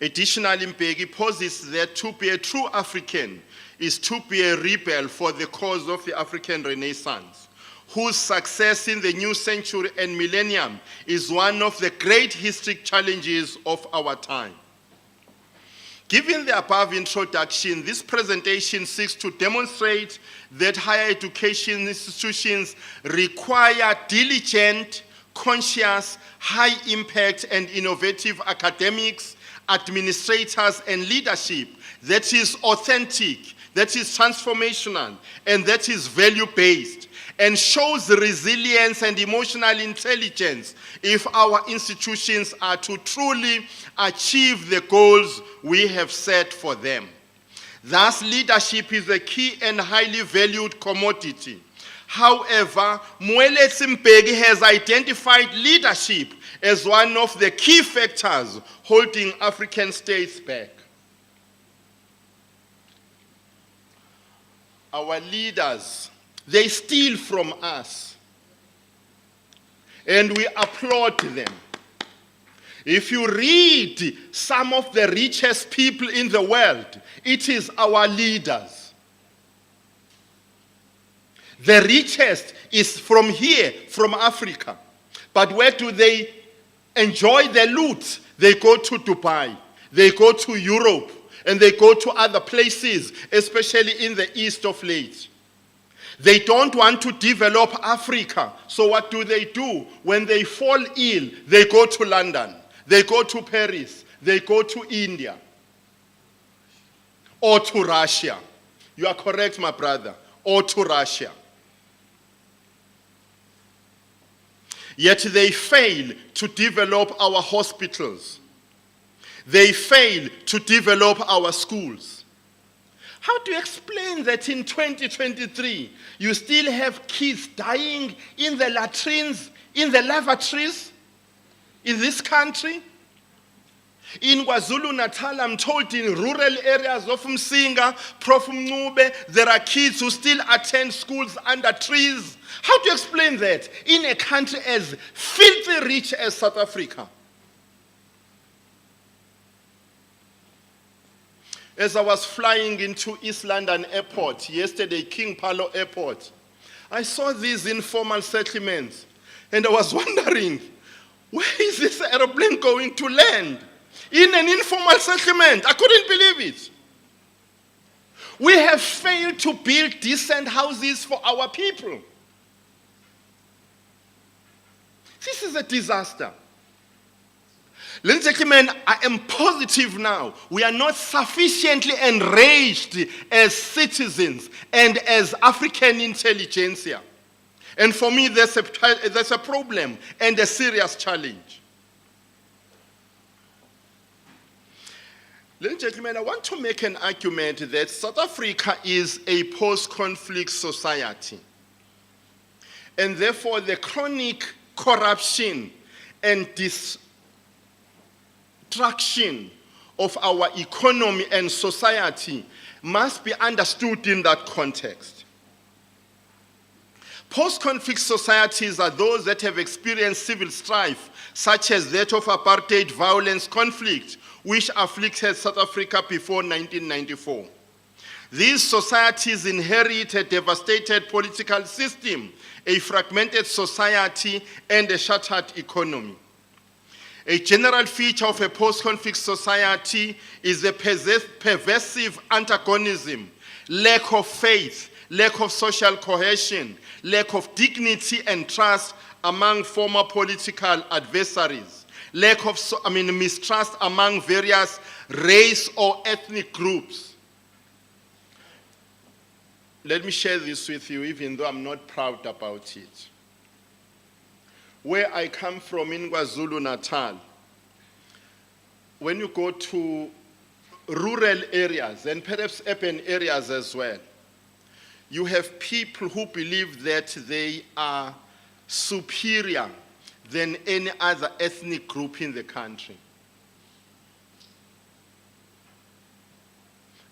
Additionally, Mpegi posits that to be a true African is to be a rebel for the cause of the African Renaissance, whose success in the new century and millennium is one of the great historic challenges of our time. Given the above introduction, this presentation seeks to demonstrate that higher education institutions require diligent, conscious, high-impact and innovative academics, administrators, and leadership that is authentic, that is transformational, and that is value-based, and shows resilience and emotional intelligence if our institutions are to truly achieve the goals we have set for them. Thus, leadership is a key and highly valued commodity. However, Moeletsi Mpegi has identified leadership as one of the key factors holding African states back. Our leaders, they steal from us, and we applaud them. If you read some of the richest people in the world, it is our leaders. The richest is from here, from Africa. But where do they enjoy their loot? They go to Dubai, they go to Europe, and they go to other places, especially in the east of late. They don't want to develop Africa. So what do? When they fall ill, they go to London, they go to Paris, they go to India, or to Russia. You are correct, my brother, or to Russia. Yet they fail to develop our hospitals. They fail to develop our schools. How do you explain that in 2023, you still have kids dying in the latrines, in the lavatories in this country? In KwaZulu-Natal, I'm told in rural areas of Msinga, Prof Mncube, there are kids who still attend schools under trees. How do you explain that in a country as filthy rich as South Africa? As I was flying into East London Airport yesterday, King Palo Airport, I saw these informal settlements, and I was wondering, where is this aeroplane going to land? In an informal settlement. I couldn't believe it. We have failed to build decent houses for our people. This is a disaster. Ladies and gentlemen, I am positive now. We are not sufficiently enraged as citizens and as African intelligentsia. And for me, that's a problem and a serious challenge. Ladies and gentlemen, I want to make an argument that South Africa is a post-conflict society. And therefore, the chronic corruption and destruction of our economy and society must be understood in that context. Post-conflict societies are those that have experienced civil strife, such as that of apartheid violence conflict, which afflicted South Africa before 1994. These societies inherit a devastated political system, a fragmented society, and a shattered economy. A general feature of a post-conflict society is a pervasive antagonism, lack of faith, lack of social cohesion, lack of dignity and trust among former political adversaries, lack of mistrust among various race or ethnic groups. Let me share this with you, even though I'm not proud about it. Where I come from in KwaZulu-Natal, when you go to rural areas and perhaps urban areas as well, you have people who believe that they are superior than any other ethnic group in the country.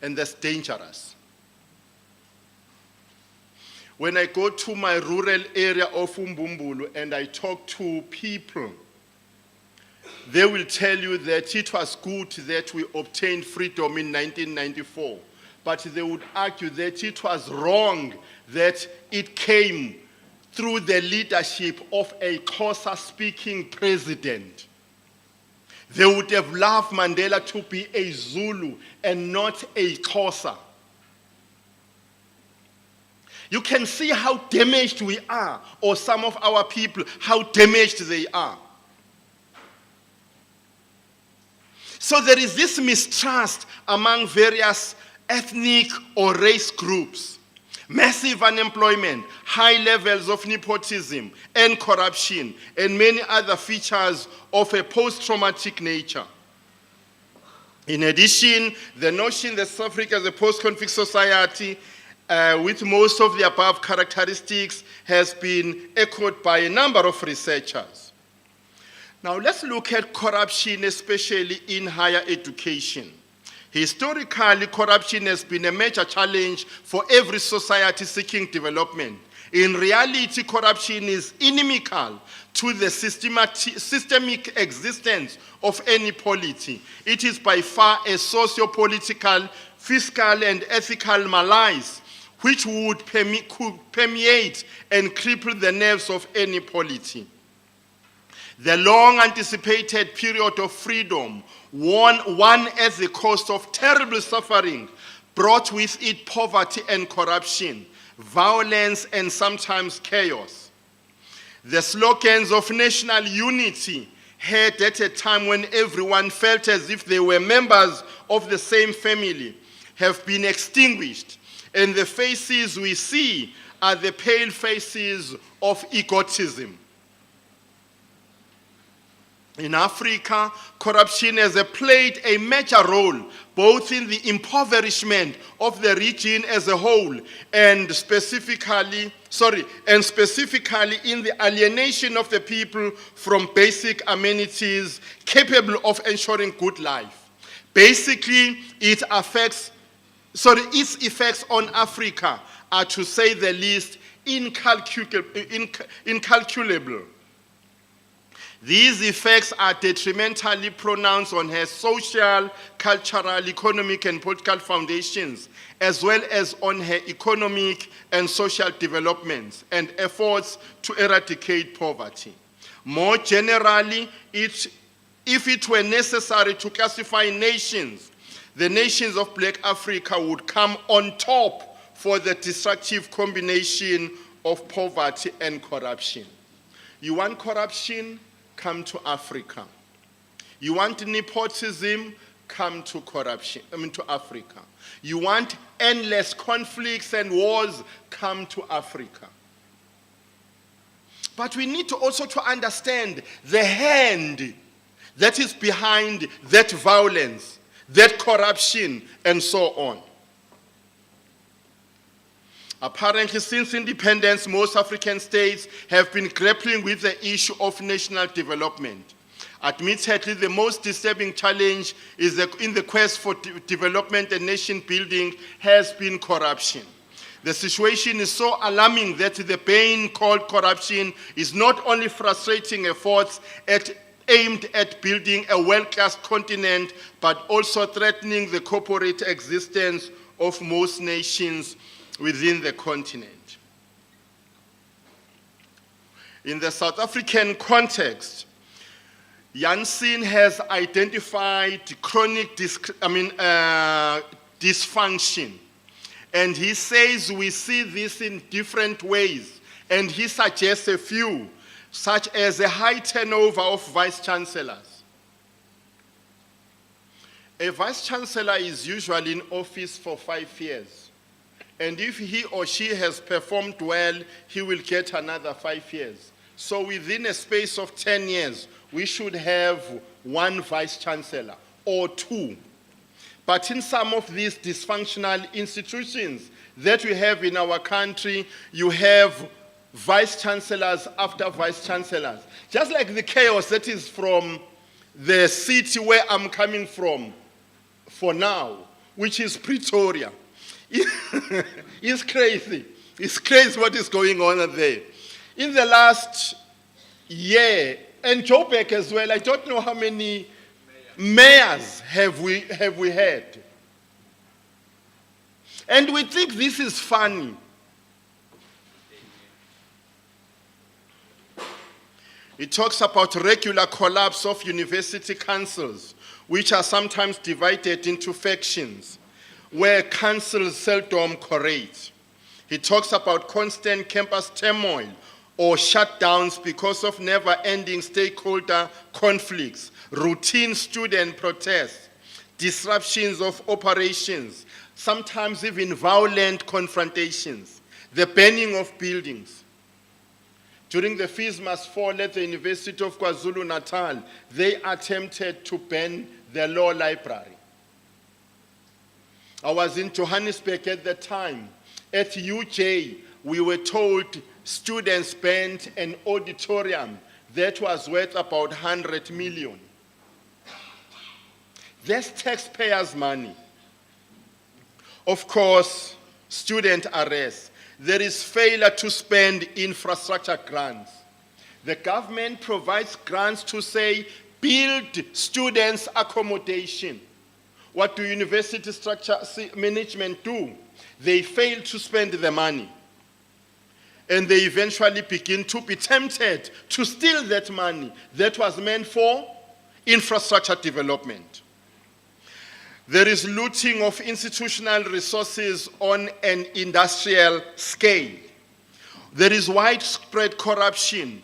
And that's dangerous. When I go to my rural area of Umbumbulu and I talk to people, they will tell you that it was good that we obtained freedom in 1994, but they would argue that it was wrong that it came through the leadership of a Xhosa-speaking president. They would have loved Mandela to be a Zulu and not a Xhosa. You can see how damaged we are, or some of our people, how damaged they are. So there is this mistrust among various ethnic or race groups, massive unemployment, high levels of nepotism and corruption, and many other features of a post-traumatic nature. In addition, the notion that South Africa is a post-conflict society with most of the above characteristics has been echoed by a number of researchers. Now let's look at corruption, especially in higher education. Historically, corruption has been a major challenge for every society seeking development. In reality, corruption is inimical to the systemic existence of any polity. It is by far a socio-political, fiscal, and ethical malaise which could permeate and cripple the nerves of any polity. The long-anticipated period of freedom, won at the cost of terrible suffering, brought with it poverty and corruption, violence, and sometimes chaos. The slogans of national unity, heard at a time when everyone felt as if they were members of the same family, have been extinguished, and the faces we see are the pale faces of egotism. In Africa, corruption has played a major role both in the impoverishment of the region as a whole and specifically in the alienation of the people from basic amenities capable of ensuring good life. Basically, its effects on Africa are, to say the least, incalculable. These effects are detrimentally pronounced on her social, cultural, economic, and political foundations, as well as on her economic and social developments and efforts to eradicate poverty. More generally, if it were necessary to classify nations, the nations of Black Africa would come on top for the destructive combination of poverty and corruption. You want corruption? Come to Africa. You want nepotism? Come to to Africa. You want endless conflicts and wars? Come to Africa. But we need to also to understand the hand that is behind that violence, that corruption, and so on. Apparently, since independence, most African states have been grappling with the issue of national development. Admittedly, the most disturbing challenge in the quest for development and nation building has been corruption. The situation is so alarming that the bane called corruption is not only frustrating efforts aimed at building a world-class continent, but also threatening the corporate existence of most nations within the continent. In the South African context, Janssen has identified chronic dysfunction. And he says we see this in different ways. And he suggests a few, such as a high turnover of vice-chancellors. A vice-chancellor is usually in office for 5 years. And if he or she has performed well, he will get another 5 years. So within a space of 10 years, we should have 1 vice-chancellor or 2. But in some of these dysfunctional institutions that we have in our country, you have vice-chancellors after vice-chancellors. Just like the chaos that is from the city where I'm coming from for now, which is Pretoria. It's crazy. It's crazy what is going on there. In the last year, and Joburg as well, I don't know how many mayors have we had. And we think this is funny. It talks about regular collapse of university councils, which are sometimes divided into factions, where councils seldom cooperate. He talks about constant campus turmoil or shutdowns because of never-ending stakeholder conflicts, routine student protests, disruptions of operations, sometimes even violent confrontations, the burning of buildings. During the Fees Must Fall at the University of KwaZulu-Natal, they attempted to burn the law library. I was in Johannesburg at the time. At UJ, we were told students burned an auditorium that was worth about 100 million. That's taxpayers' money. Of course, student arrest. There is failure to spend infrastructure grants. The government provides grants to say, build students' accommodation. What do university structure management do? They fail to spend the money. And they eventually begin to be tempted to steal that money that was meant for infrastructure development. There is looting of institutional resources on an industrial scale. There is widespread corruption,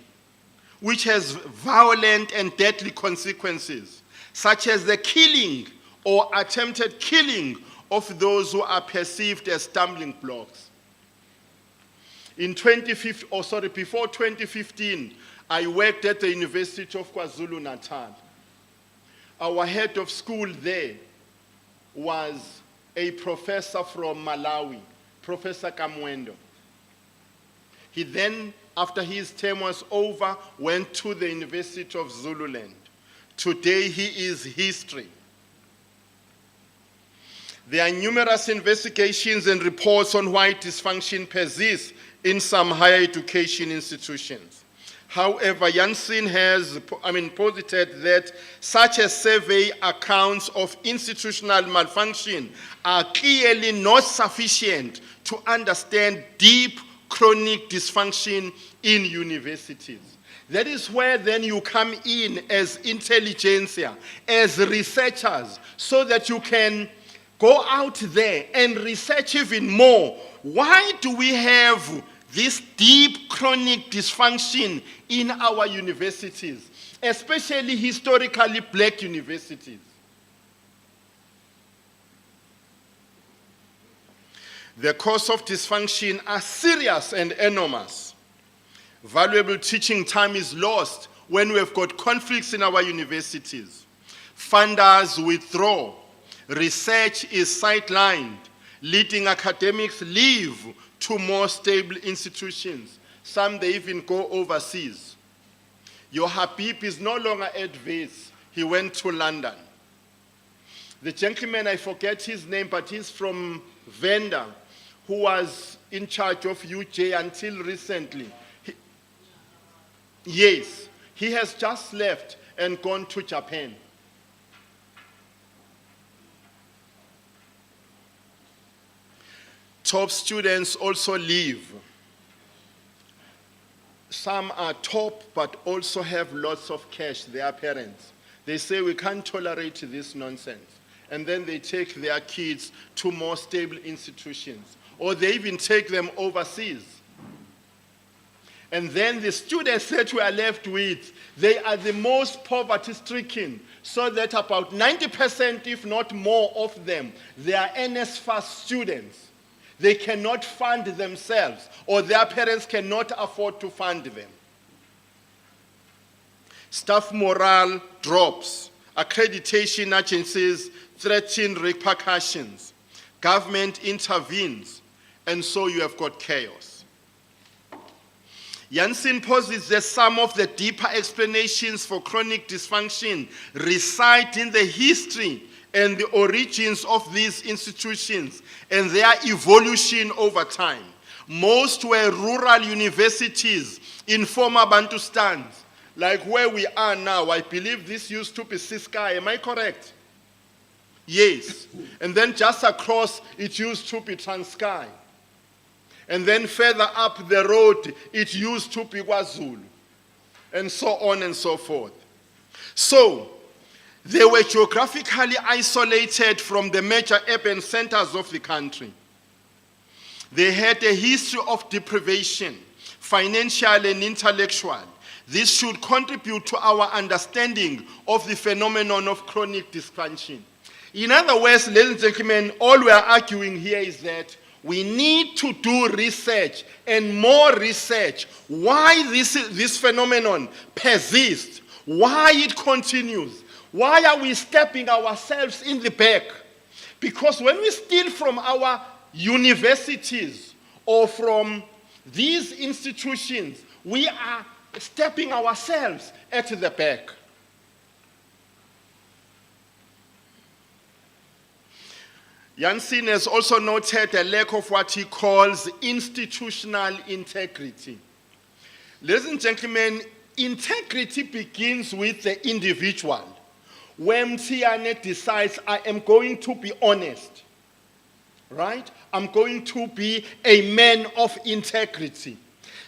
which has violent and deadly consequences, such as the killing or attempted killing of those who are perceived as stumbling blocks. Before 2015, I worked at the University of KwaZulu-Natal. Our head of school there was a professor from Malawi, Professor Kamwendo. He then, after his term was over, went to the University of Zululand. Today he is history. There are numerous investigations and reports on why dysfunction persists in some higher education institutions. However, Janssen has posited that such a survey accounts of institutional malfunction are clearly not sufficient to understand deep chronic dysfunction in universities. That is where then you come in as intelligentsia, as researchers, so that you can go out there and research even more. Why do we have this deep chronic dysfunction in our universities, especially historically black universities? The cause of dysfunction are serious and enormous. Valuable teaching time is lost when we've got conflicts in our universities. Funders withdraw. Research is sidelined. Leading academics leave to more stable institutions. Some, they even go overseas. Your Habib is no longer at Wits. He went to London. The gentleman, I forget his name, but he's from Venda, who was in charge of UJ until recently. Yes, he has just left and gone to Japan. Top students also leave. Some are top but also have lots of cash, their parents. They say we can't tolerate this nonsense. And then they take their kids to more stable institutions. Or they even take them overseas. And then the students that we are left with, they are the most poverty-stricken, so that about 90%, if not more of them, they are NSFAS students. They cannot fund themselves, or their parents cannot afford to fund them. Staff morale drops. Accreditation agencies threaten repercussions. Government intervenes, and so you have got chaos. Janssen posits that some of the deeper explanations for chronic dysfunction reside in the history and the origins of these institutions and their evolution over time. Most were rural universities in former Bantustans, like where we are now. I believe this used to be Siskai, am I correct? Yes. And then just across, it used to be Transkei. And then further up the road, it used to be KwaZulu, and so on and so forth. So, they were geographically isolated from the major urban centers of the country. They had a history of deprivation, financial and intellectual. This should contribute to our understanding of the phenomenon of chronic dysfunction. In other words, ladies and gentlemen, all we are arguing here is that we need to do research and more research. Why this phenomenon persists, why it continues, why are we stepping ourselves in the back? Because when we steal from our universities or from these institutions, we are stepping ourselves at the back. Janssen has also noted a lack of what he calls institutional integrity. Ladies and gentlemen, integrity begins with the individual. When Mthiyane decides, I am going to be honest, right? I'm going to be a man of integrity.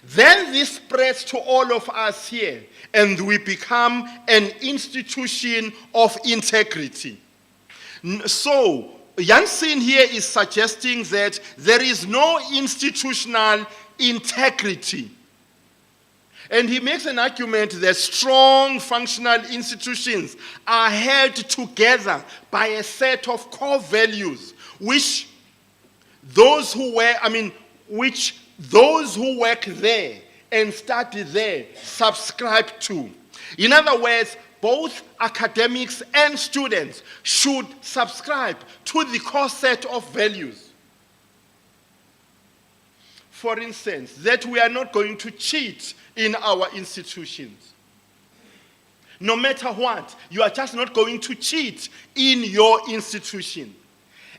Then this spreads to all of us here, and we become an institution of integrity. So, Janssen here is suggesting that there is no institutional integrity. And he makes an argument that strong functional institutions are held together by a set of core values which those who work there and study there subscribe to. In other words, both academics and students should subscribe to the core set of values. For instance, that we are not going to cheat in our institutions. No matter what, you are just not going to cheat in your institution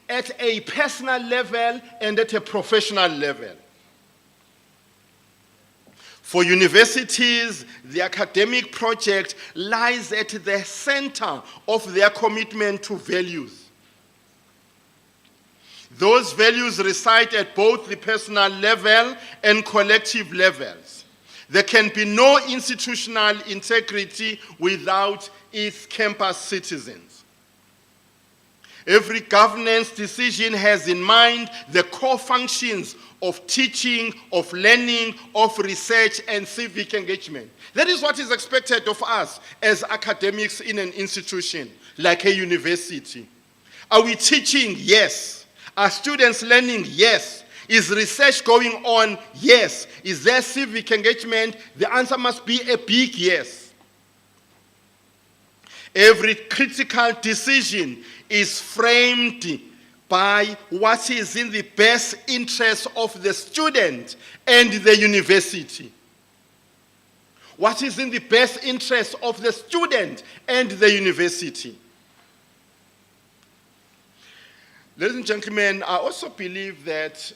at a personal level and at a professional level. For universities, the academic project lies at the center of their commitment to values. Those values reside at both the personal level and collective levels. There can be no institutional integrity without its campus citizens. Every governance decision has in mind the core functions of teaching, of learning, of research, and civic engagement. That is what is expected of us as academics in an institution like a university. Are we teaching? Yes. Are students learning? Yes. Is research going on? Yes. Is there civic engagement? The answer must be a big yes. Every critical decision is framed by what is in the best interest of the student and the university. What is in the best interest of the student and the university. Ladies and gentlemen, I also believe that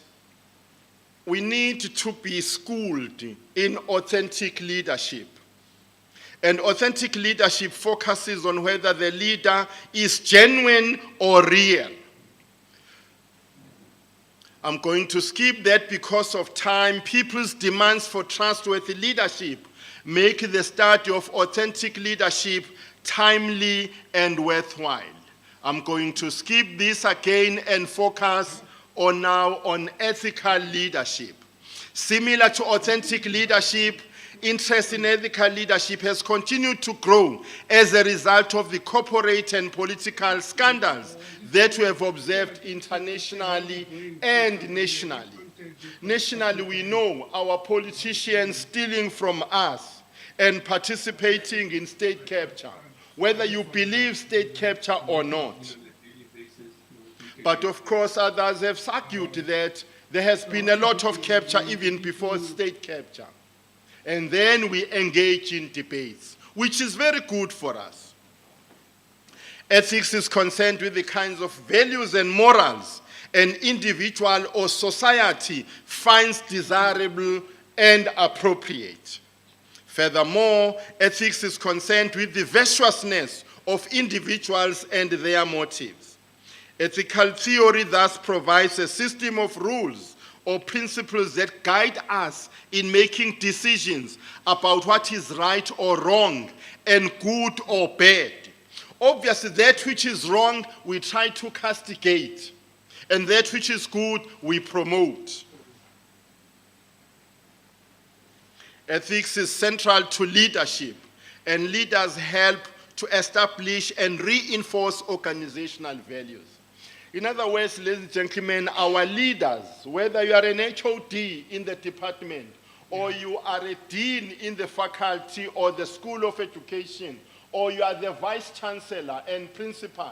we need to be schooled in authentic leadership. And authentic leadership focuses on whether the leader is genuine or real. I'm going to skip that because of time. People's demands for trustworthy leadership make the study of authentic leadership timely and worthwhile. I'm going to skip this again and focus on ethical leadership. Similar to authentic leadership, interest in ethical leadership has continued to grow as a result of the corporate and political scandals that we have observed internationally and nationally. Nationally, we know our politicians stealing from us and participating in state capture, whether you believe state capture or not. But of course, others have argued that there has been a lot of capture even before state capture. And then we engage in debates, which is very good for us. Ethics is concerned with the kinds of values and morals an individual or society finds desirable and appropriate. Furthermore, ethics is concerned with the virtuousness of individuals and their motives. Ethical theory thus provides a system of rules or principles that guide us in making decisions about what is right or wrong and good or bad. Obviously, that which is wrong, we try to castigate, and that which is good, we promote. Ethics is central to leadership, and leaders help to establish and reinforce organizational values. In other words, ladies and gentlemen, our leaders, whether you are an HOD in the department, or you are a dean in the faculty or the school of education, or you are the vice chancellor and principal,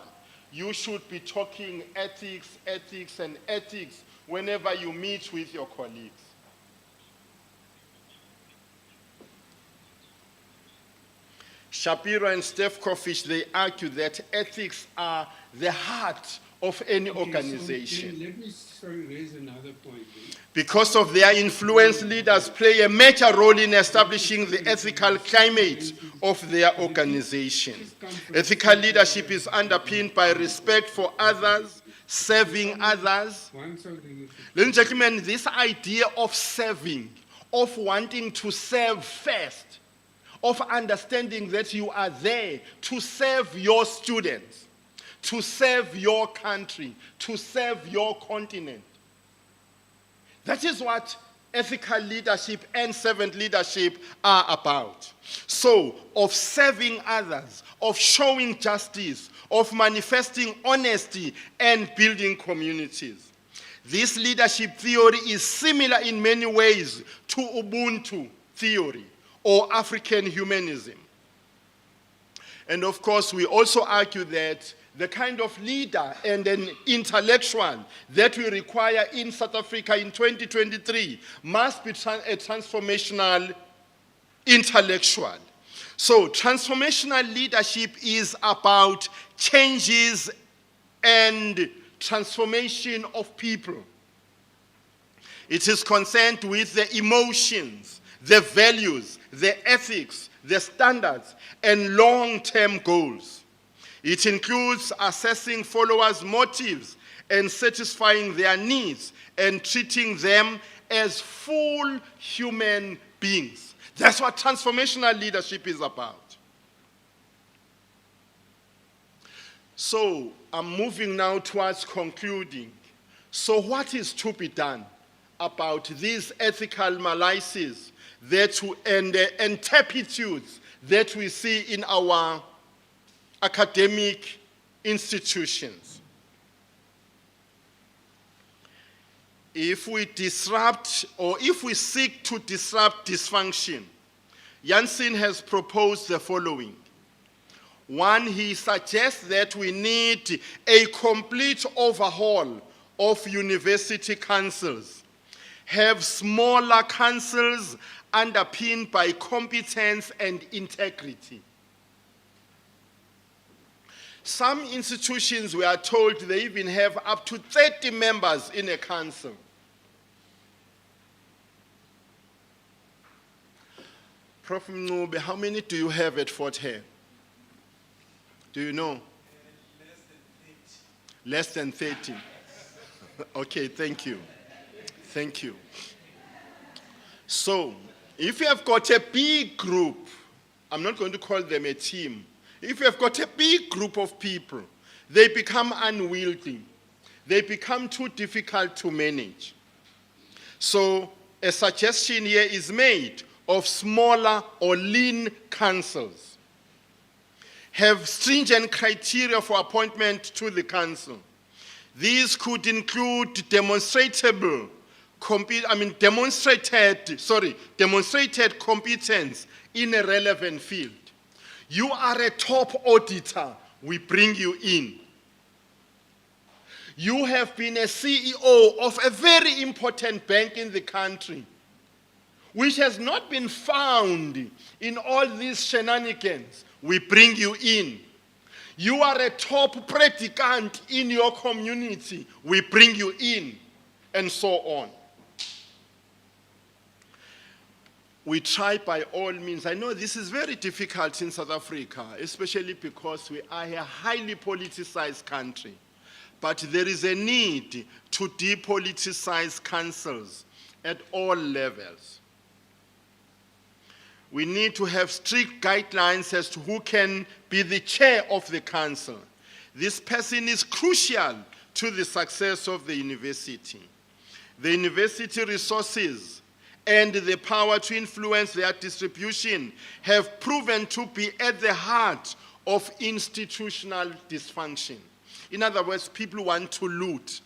you should be talking ethics, ethics, and ethics whenever you meet with your colleagues. Shapiro and Stefkovich, they argue that ethics are the heart of any organization. Let me raise another point. Because of their influence, leaders play a major role in establishing the ethical climate of their organization. Ethical leadership is underpinned by respect for others, serving others. Ladies and gentlemen, this idea of serving, of wanting to serve first, of understanding that you are there to serve your students, to serve your country, to serve your continent. That is what ethical leadership and servant leadership are about. So, of serving others, of showing justice, of manifesting honesty and building communities. This leadership theory is similar in many ways to Ubuntu theory or African humanism. And of course, we also argue that the kind of leader and an intellectual that we require in South Africa in 2023 must be a transformational intellectual. So transformational leadership is about changes and transformation of people. It is concerned with the emotions, the values, the ethics, the standards, and long-term goals. It includes assessing followers' motives and satisfying their needs and treating them as full human beings. That's what transformational leadership is about. So, I'm moving now towards concluding. So what is to be done about these ethical malaise and turpitudes that we see in our academic institutions? If we disrupt or if we seek to disrupt dysfunction, Janssen has proposed the following. One, he suggests that we need a complete overhaul of university councils, have smaller councils underpinned by competence and integrity. Some institutions, we are told, they even have up to 30 members in a council. Prof Mncube, how many do you have at Fort Hare? Do you know? Less than 30. Okay, thank you. Thank you. So, if you have got a big group, I'm not going to call them a team. If you have got a big group of people, they become unwieldy. They become too difficult to manage. So, a suggestion here is made of smaller or lean councils. Have stringent criteria for appointment to the council. These could include demonstrated competence in a relevant field. You are a top auditor, we bring you in. You have been a CEO of a very important bank in the country, which has not been found in all these shenanigans. We bring you in. You are a top predicant in your community. We bring you in, and so on. We try by all means. I know this is very difficult in South Africa, especially because we are a highly politicized country. But there is a need to depoliticize councils at all levels. We need to have strict guidelines as to who can be the chair of the council. This person is crucial to the success of the university. The university resources and the power to influence their distribution have proven to be at the heart of institutional dysfunction. In other words, people want to loot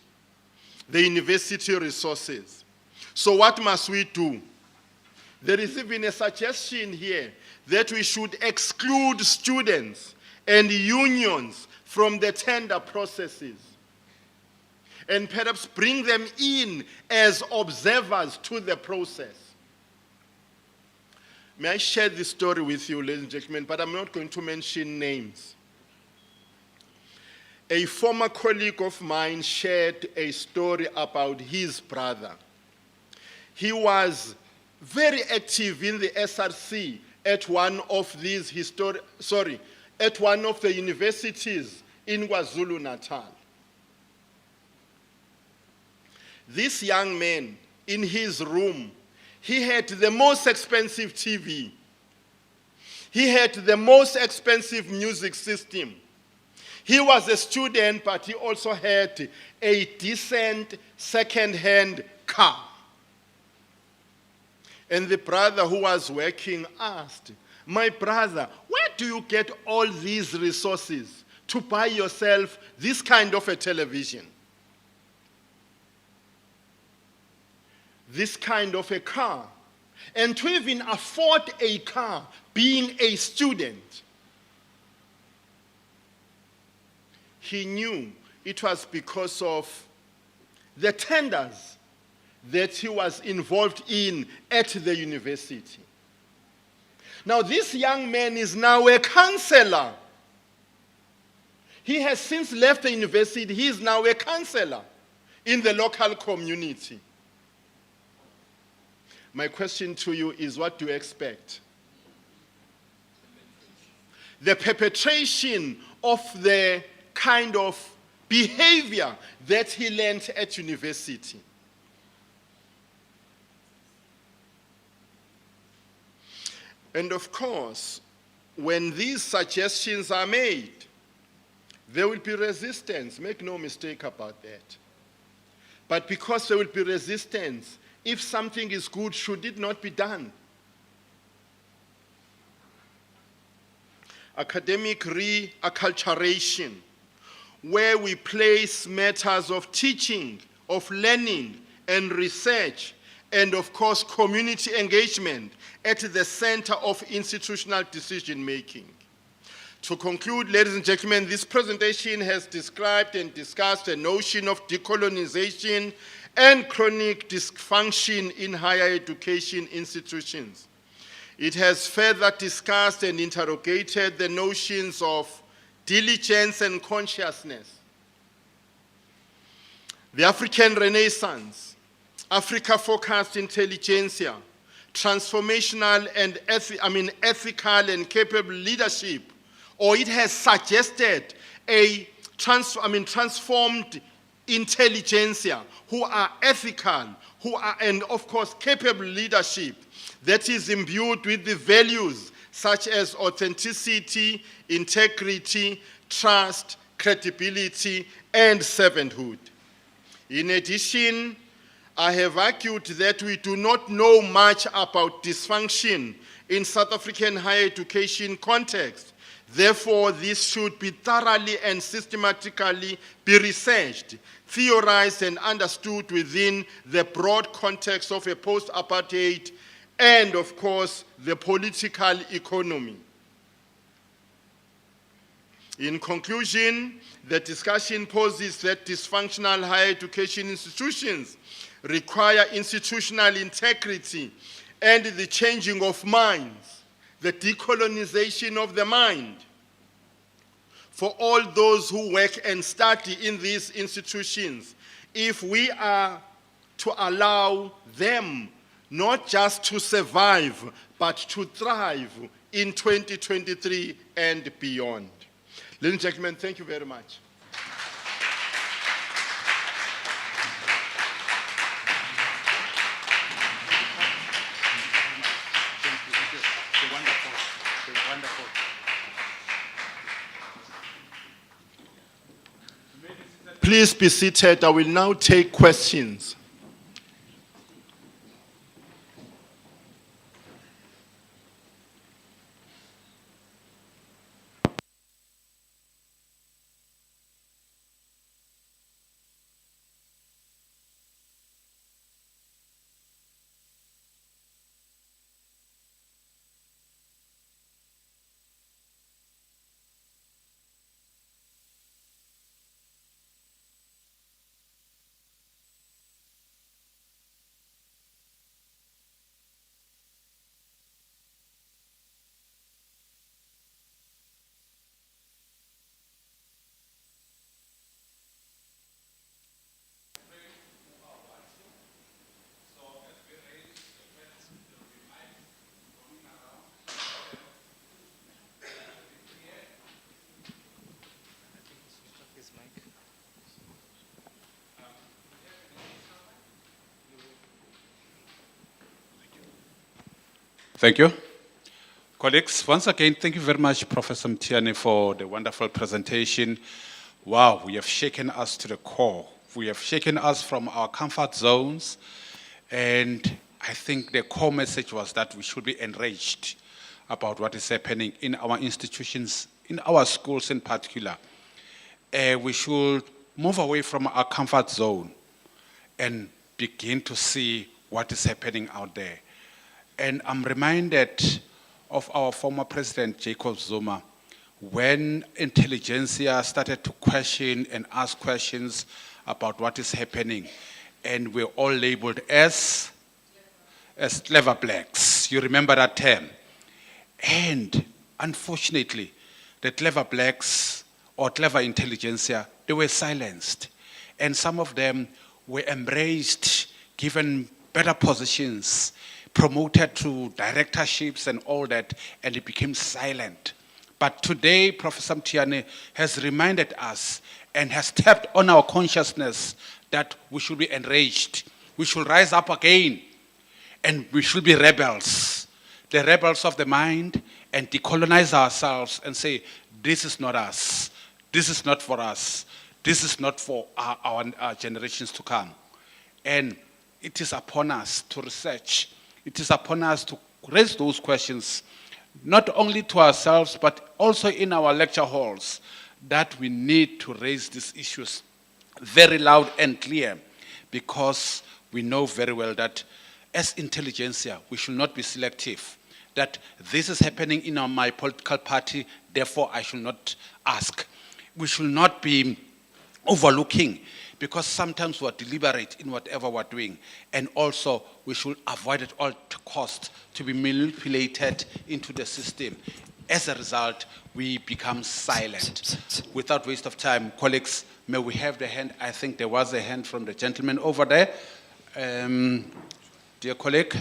the university resources. So what must we do? There is even a suggestion here that we should exclude students and unions from the tender processes and perhaps bring them in as observers to the process. May I share this story with you, ladies and gentlemen, but I'm not going to mention names. A former colleague of mine shared a story about his brother. He was very active in the SRC at one of these at one of the universities in KwaZulu-Natal. This young man, in his room, he had the most expensive TV. He had the most expensive music system. He was a student, but he also had a decent second-hand car. And the brother who was working asked, "My brother, where do you get all these resources to buy yourself this kind of a television? This kind of a car? And to even afford a car being a student?" He knew it was because of the tenders that he was involved in at the university. Now, this young man is now a counselor. He has since left the university. He is now a counselor in the local community. My question to you is, what do you expect? The perpetration of the kind of behavior that he learned at university. And of course, when these suggestions are made, there will be resistance. Make no mistake about that. But because there will be resistance, if something is good, should it not be done? Academic re-acculturation, where we place matters of teaching, of learning, and research, and of course community engagement at the center of institutional decision-making. To conclude, ladies and gentlemen, this presentation has described and discussed the notion of decolonization and chronic dysfunction in higher education institutions. It has further discussed and interrogated the notions of diligence and consciousness, the African Renaissance, Africa-focused intelligentsia, transformational and ethical and capable leadership, or it has suggested a transformed intelligentsia, who are ethical, and of course capable leadership that is imbued with the values such as authenticity, integrity, trust, credibility, and servanthood. In addition, I have argued that we do not know much about dysfunction in South African higher education context. Therefore, this should be thoroughly and systematically be researched, theorized, and understood within the broad context of a post-apartheid and, of course, the political economy. In conclusion, the discussion poses that dysfunctional higher education institutions require institutional integrity and the changing of minds, the decolonization of the mind. For all those who work and study in these institutions, if we are to allow them not just to survive, but to thrive in 2023 and beyond. Ladies and gentlemen, thank you very much. Please be seated. I will now take questions. Thank you. Colleagues, once again, thank you very much, Professor Mthiyane, for the wonderful presentation. Wow, we have shaken us to the core. We have shaken us from our comfort zones, and I think the core message was that we should be enraged about what is happening in our institutions, in our schools in particular. We should move away from our comfort zone and begin to see what is happening out there. And I'm reminded of our former president, Jacob Zuma, when intelligentsia started to question and ask questions about what is happening, and we're all labeled as clever blacks. You remember that term? And unfortunately, the clever blacks or clever intelligentsia, they were silenced. And some of them were embraced, given better positions, promoted to directorships and all that, and it became silent. But today, Professor Mthiyane has reminded us and has tapped on our consciousness that we should be enraged. We should rise up again, and we should be rebels, the rebels of the mind, and decolonize ourselves and say, this is not us. This is not for us. This is not for our generations to come. And it is upon us to research. It is upon us to raise those questions, not only to ourselves, but also in our lecture halls, that we need to raise these issues very loud and clear, because we know very well that as intelligentsia, we should not be selective, that this is happening in my political party, therefore I should not ask. We should not be overlooking, because sometimes we're deliberate in whatever we're doing. And also, we should avoid at all cost to be manipulated into the system. As a result, we become silent. Without waste of time, colleagues, may we have the hand? I think there was a hand from the gentleman over there. Dear colleague,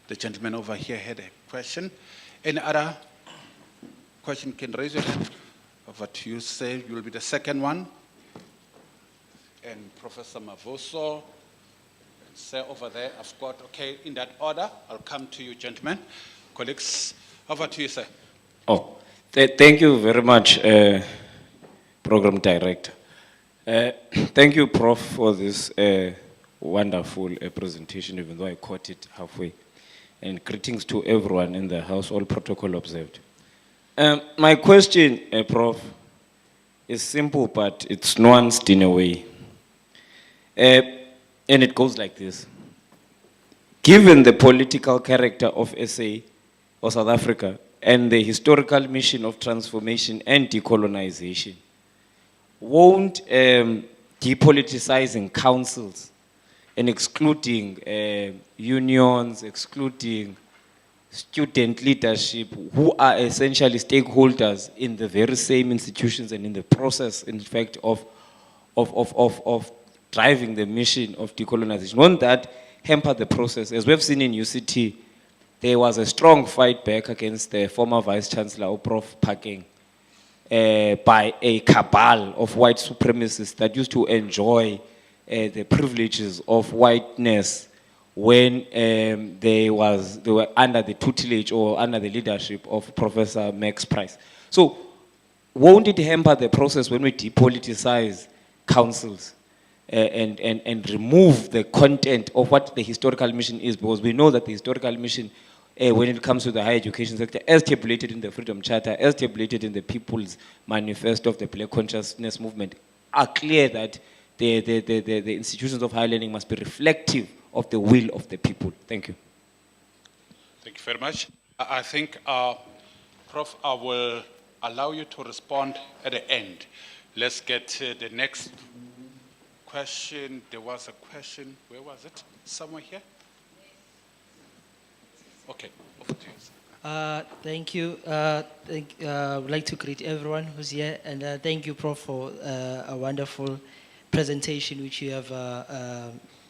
the gentleman over here had a question. Any other question? Can raise your hand. Over to you, say, you will be the second one. and Professor Mavoso, and Sir over there. I've got, okay, in that order, I'll come to you, gentlemen. Colleagues, over to you, sir. Oh, thank you very much, Program Director. Thank you, Prof, for this wonderful presentation, even though I caught it halfway. And greetings to everyone in the house, all protocol observed. My question, Prof, is simple, but it's nuanced in a way. And it goes like this. Given the political character of SA or South Africa and the historical mission of transformation and decolonization, won't depoliticizing councils and excluding unions, excluding student leadership, who are essentially stakeholders in the very same institutions and in the process, in fact, of driving the mission of decolonization, won't that hamper the process? As we've seen in UCT, there was a strong fight back against the former Vice Chancellor, Prof Phakeng, by a cabal of white supremacists that used to enjoy the privileges of whiteness when they were under the tutelage or under the leadership of Professor Max Price. So won't it hamper the process when we depoliticize councils and remove the content of what the historical mission is? Because we know that the historical mission, when it comes to the higher education sector, as stipulated in the Freedom Charter, as stipulated in the People's Manifesto of the Black Consciousness Movement, are clear that the institutions of higher learning must be reflective of the will of the people. Thank you. Thank you very much. I think, Prof, I will allow you to respond at the end. Let's get the next question. There was a question. Where was it? Somewhere here? Okay, over to you. Thank you. I would like to greet everyone who's here, and thank you, Prof, for a wonderful presentation which you have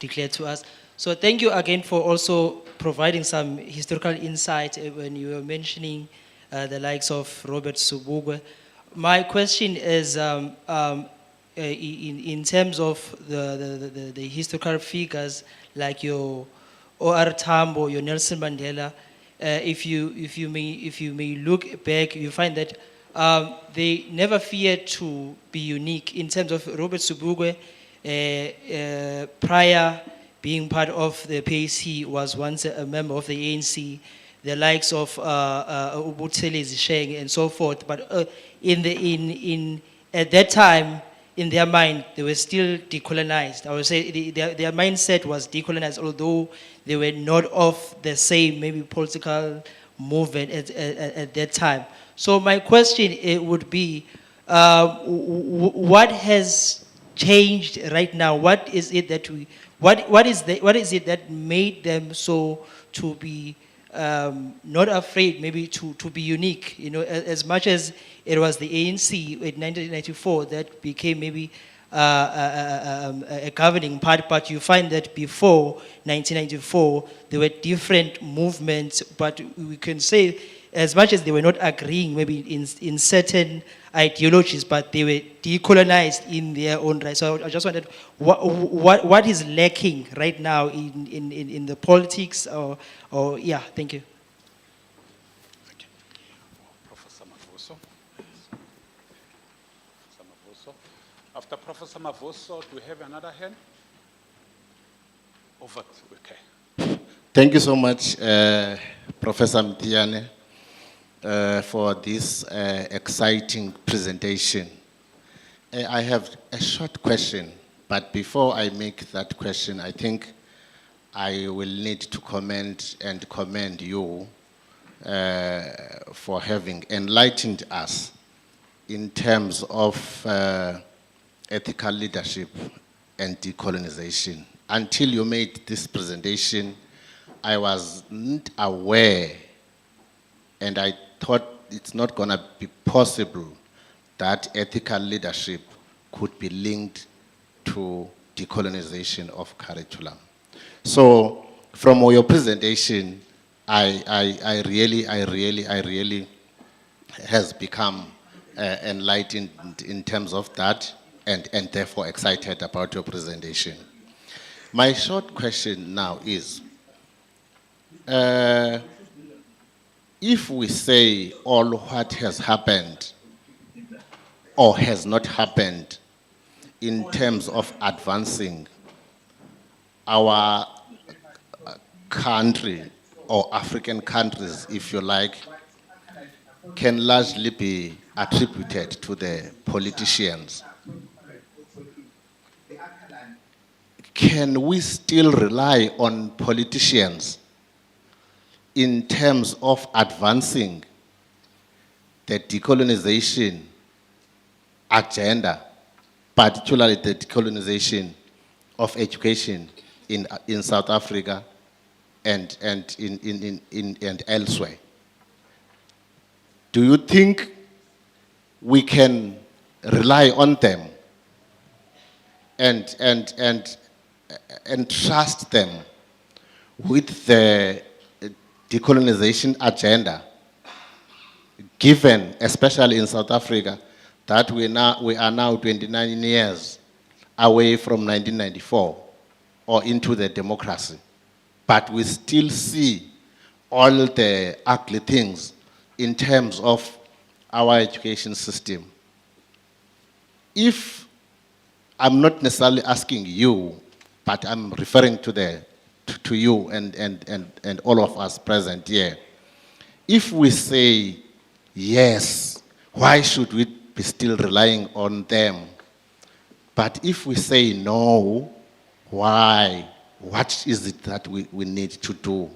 declared to us. So thank you again for also providing some historical insight when you were mentioning the likes of Robert Sobukwe. My question is, in terms of the historical figures like your O.R. Tambo, your Nelson Mandela, if you may look back, you find that they never feared to be unique. In terms of Robert Sobukwe, prior being part of the PAC, was once a member of the ANC, the likes of Ubutele Zisheng and so forth. But at that time, in their mind, they were still decolonized. I would say their mindset was decolonized, although they were not of the same maybe political movement at that time. So my question would be, what has changed right now? What is it that what is it that made them so to be not afraid maybe to be unique? You know, as much as it was the ANC in 1994 that became maybe a governing party, but you find that before 1994 there were different movements, but we can say as much as they were not agreeing maybe in certain ideologies, but they were decolonized in their own right. So I just wondered what is lacking right now in the politics or yeah, thank you. Thank you. Professor Mavoso. After Professor Mavoso, do we have another hand? Over, okay. Thank you so much, Professor Mthiyane, for this exciting presentation. I have a short question, but before I make that question, I think I will need to commend you for having enlightened us in terms of ethical leadership and decolonization. Until you made this presentation, I wasn't aware, and I thought it's not going to be possible that ethical leadership could be linked to decolonization of curriculum. So from your presentation, I really has become enlightened in terms of that, and therefore excited about your presentation. My short question now is, if we say all what has happened or has not happened in terms of advancing our country or African countries, if you like, can largely be attributed to the politicians. Can we still rely on politicians in terms of advancing the decolonization agenda, particularly the decolonization of education in South Africa and elsewhere? Do you think we can rely on them and trust them with the decolonization agenda, given, especially in South Africa, that we are now 29 years away from 1994 or into the democracy, but we still see all the ugly things in terms of our education system? If, I'm not necessarily asking you, but I'm referring to you and all of us present here. If we say yes, why should we be still relying on them? But if we say no, why? What is it that we need to do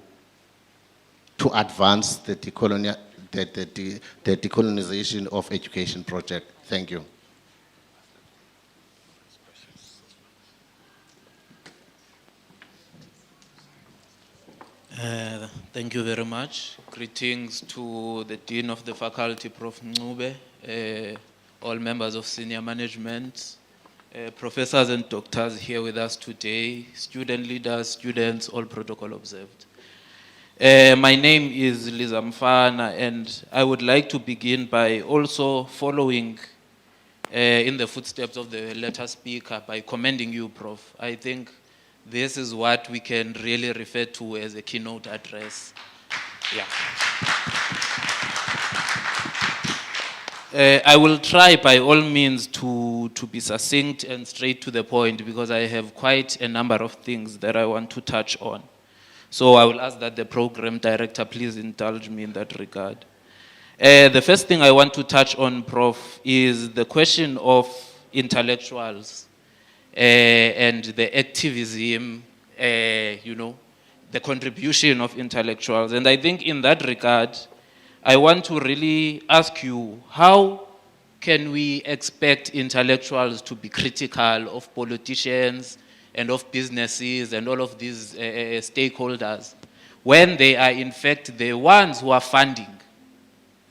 to advance the decolonization of education project? Thank you. Thank you very much. Greetings to the Dean of the Faculty, Prof Mncube, all members of senior management, professors and doctors here with us today, student leaders, students, all protocol observed. My name is Liza Mfana, and I would like to begin by also following in the footsteps of the latter speaker by commending you, Prof. I think this is what we can really refer to as a keynote address. Yeah. I will try by all means to be succinct and straight to the point, because I have quite a number of things that I want to touch on. So I will ask that the program director please indulge me in that regard. The first thing I want to touch on, Prof, is the question of intellectuals and the activism, the contribution of intellectuals. And I think in that regard, I want to really ask you, how can we expect intellectuals to be critical of politicians and of businesses and all of these stakeholders when they are in fact the ones who are funding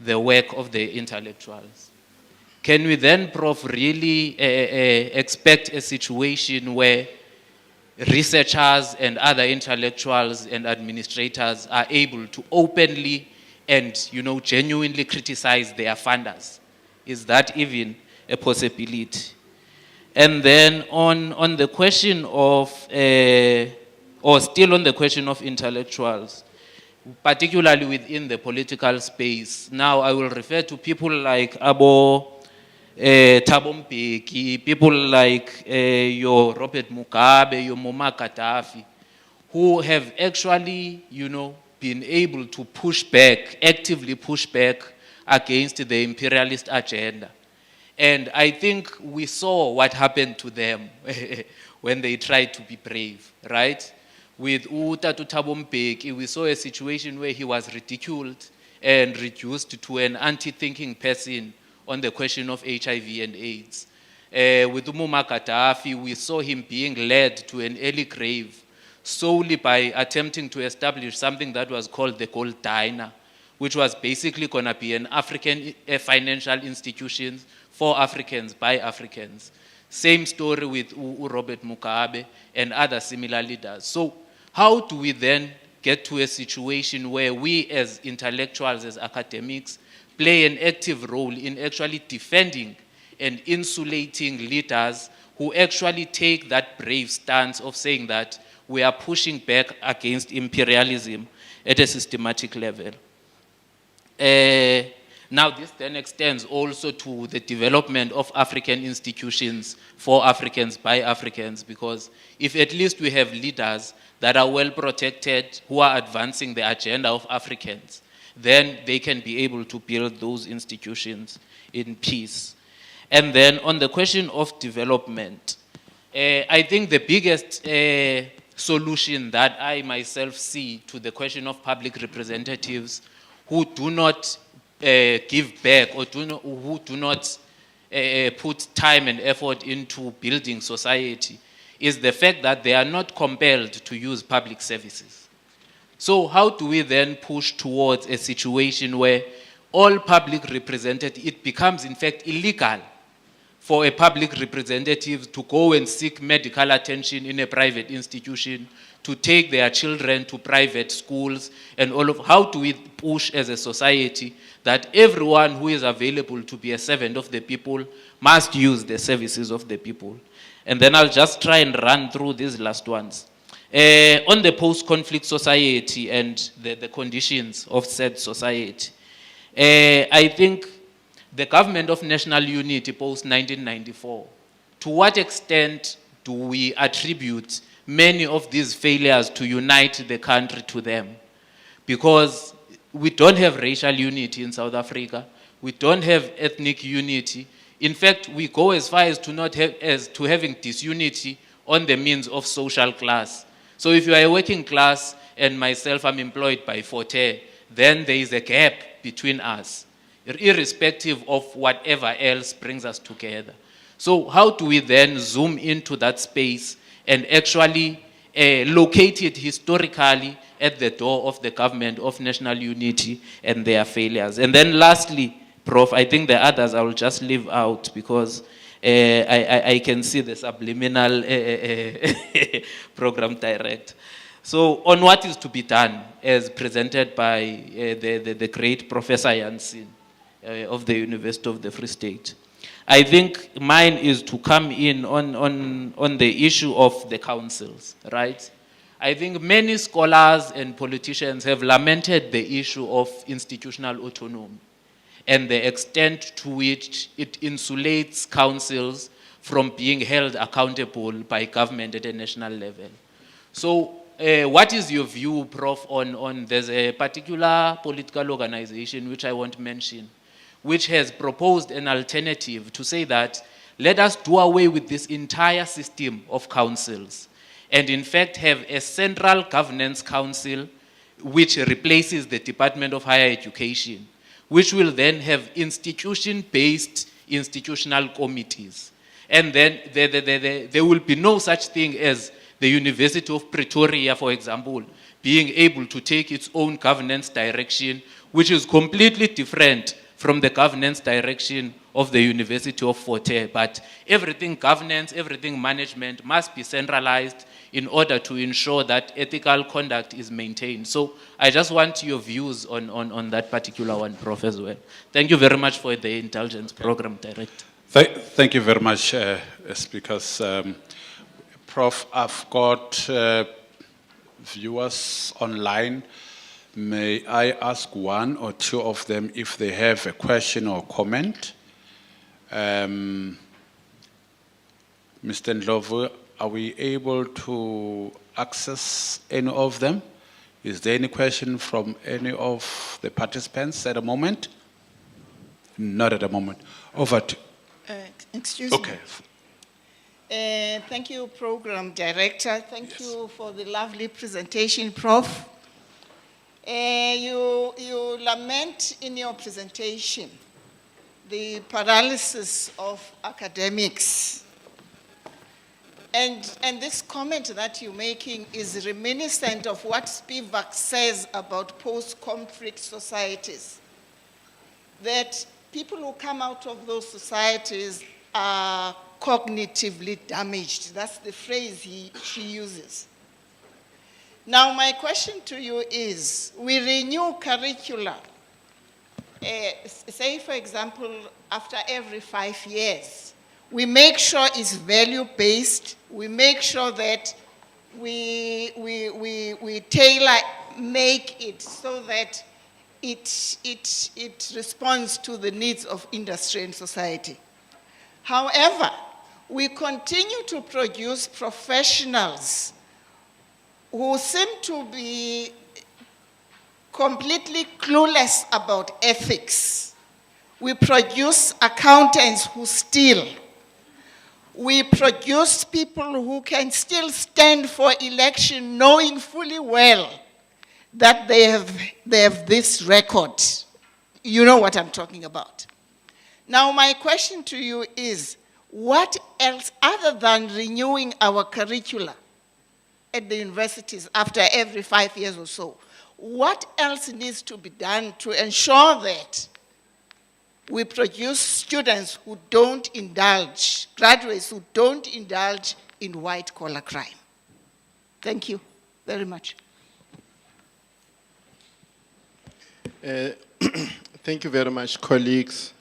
the work of the intellectuals? Can we then, Prof, really expect a situation where researchers and other intellectuals and administrators are able to openly and genuinely criticize their funders? Is that even a possibility? And then on the question of, or still on the question of intellectuals, particularly within the political space, now I will refer to people like Thabo Mbeki, people like your Robert Mugabe, your Muammar Gaddafi, who have actually, been able to push back, actively push back against the imperialist agenda. And I think we saw what happened to them when they tried to be brave, right? With Tatu Thabo Mbeki, we saw a situation where he was ridiculed and reduced to an anti-thinking person on the question of HIV and AIDS. With Muammar Gaddafi, we saw him being led to an early grave solely by attempting to establish something that was called the Gold Diner, which was basically going to be an African financial institution for Africans, by Africans. Same story with Robert Mugabe and other similar leaders. So how do we then get to a situation where we as intellectuals, as academics, play an active role in actually defending and insulating leaders who actually take that brave stance of saying that we are pushing back against imperialism at a systematic level. Now, this then extends also to the development of African institutions for Africans by Africans, because if at least we have leaders that are well protected, who are advancing the agenda of Africans, then they can be able to build those institutions in peace. And then on the question of development, I think the biggest solution that I myself see to the question of public representatives who do not give back or who do not put time and effort into building society is the fact that they are not compelled to use public services. So how do we then push towards a situation where all public representatives, it becomes in fact illegal for a public representative to go and seek medical attention in a private institution, to take their children to private schools, and all of, how do we push as a society that everyone who is available to be a servant of the people must use the services of the people? And then I'll just try and run through these last ones. On the post-conflict society and the conditions of said society, I think the government of national unity post-1994, to what extent do we attribute many of these failures to unite the country to them? Because we don't have racial unity in South Africa. We don't have ethnic unity. In fact, we go as far as to not have, as to having disunity on the means of social class. So if you are a working class and myself, I'm employed by Forte, then there is a gap between us, irrespective of whatever else brings us together. So how do we then zoom into that space and actually locate it historically at the door of the government of national unity and their failures? And then lastly, Prof, I think the others I will just leave out because I can see the subliminal program direct. So on what is to be done as presented by the great Professor Jansen of the University of the Free State, I think mine is to come in on the issue of the councils, right? I think many scholars and politicians have lamented the issue of institutional autonomy and the extent to which it insulates councils from being held accountable by government at a national level. So what is your view, Prof, on there's a particular political organization which I won't mention, which has proposed an alternative to say that let us do away with this entire system of councils and in fact have a central governance council which replaces the Department of Higher Education, which will then have institution-based institutional committees. And then there will be no such thing as the University of Pretoria, for example, being able to take its own governance direction, which is completely different from the governance direction of the University of Forte. But everything governance, everything management must be centralized in order to ensure that ethical conduct is maintained. So I just want your views on that particular one, Prof, as well. Thank you very much for the Intelligence Program Director. Thank you very much, speakers. Prof, I've got viewers online. May I ask one or two of them if they have a question or comment? Mr. Ndlovu, are we able to access any of them? Is there any question from any of the participants at the moment? Not at the moment. Over to... Excuse Okay. me. Thank you, Program Director. Thank you for the lovely presentation, Prof. You lament in your presentation the paralysis of academics. And this comment that you're making is reminiscent of what Spivak says about post-conflict societies. That people who come out of those societies are cognitively damaged. That's the phrase she uses. Now, my question to you is, we renew curricula. Say, for example, after every 5 years. We make sure it's value-based. We make sure that we tailor-make it so that it responds to the needs of industry and society. However, we continue to produce professionals who seem to be completely clueless about ethics. We produce accountants who steal. We produce people who can still stand for election knowing fully well that they have this record. You know what I'm talking about. Now, my question to you is, what else, other than renewing our curricula at the universities after every 5 years or so, what else needs to be done to ensure that we produce students who don't indulge, graduates who don't indulge in white-collar crime? Thank you very much. Thank you very much, colleagues.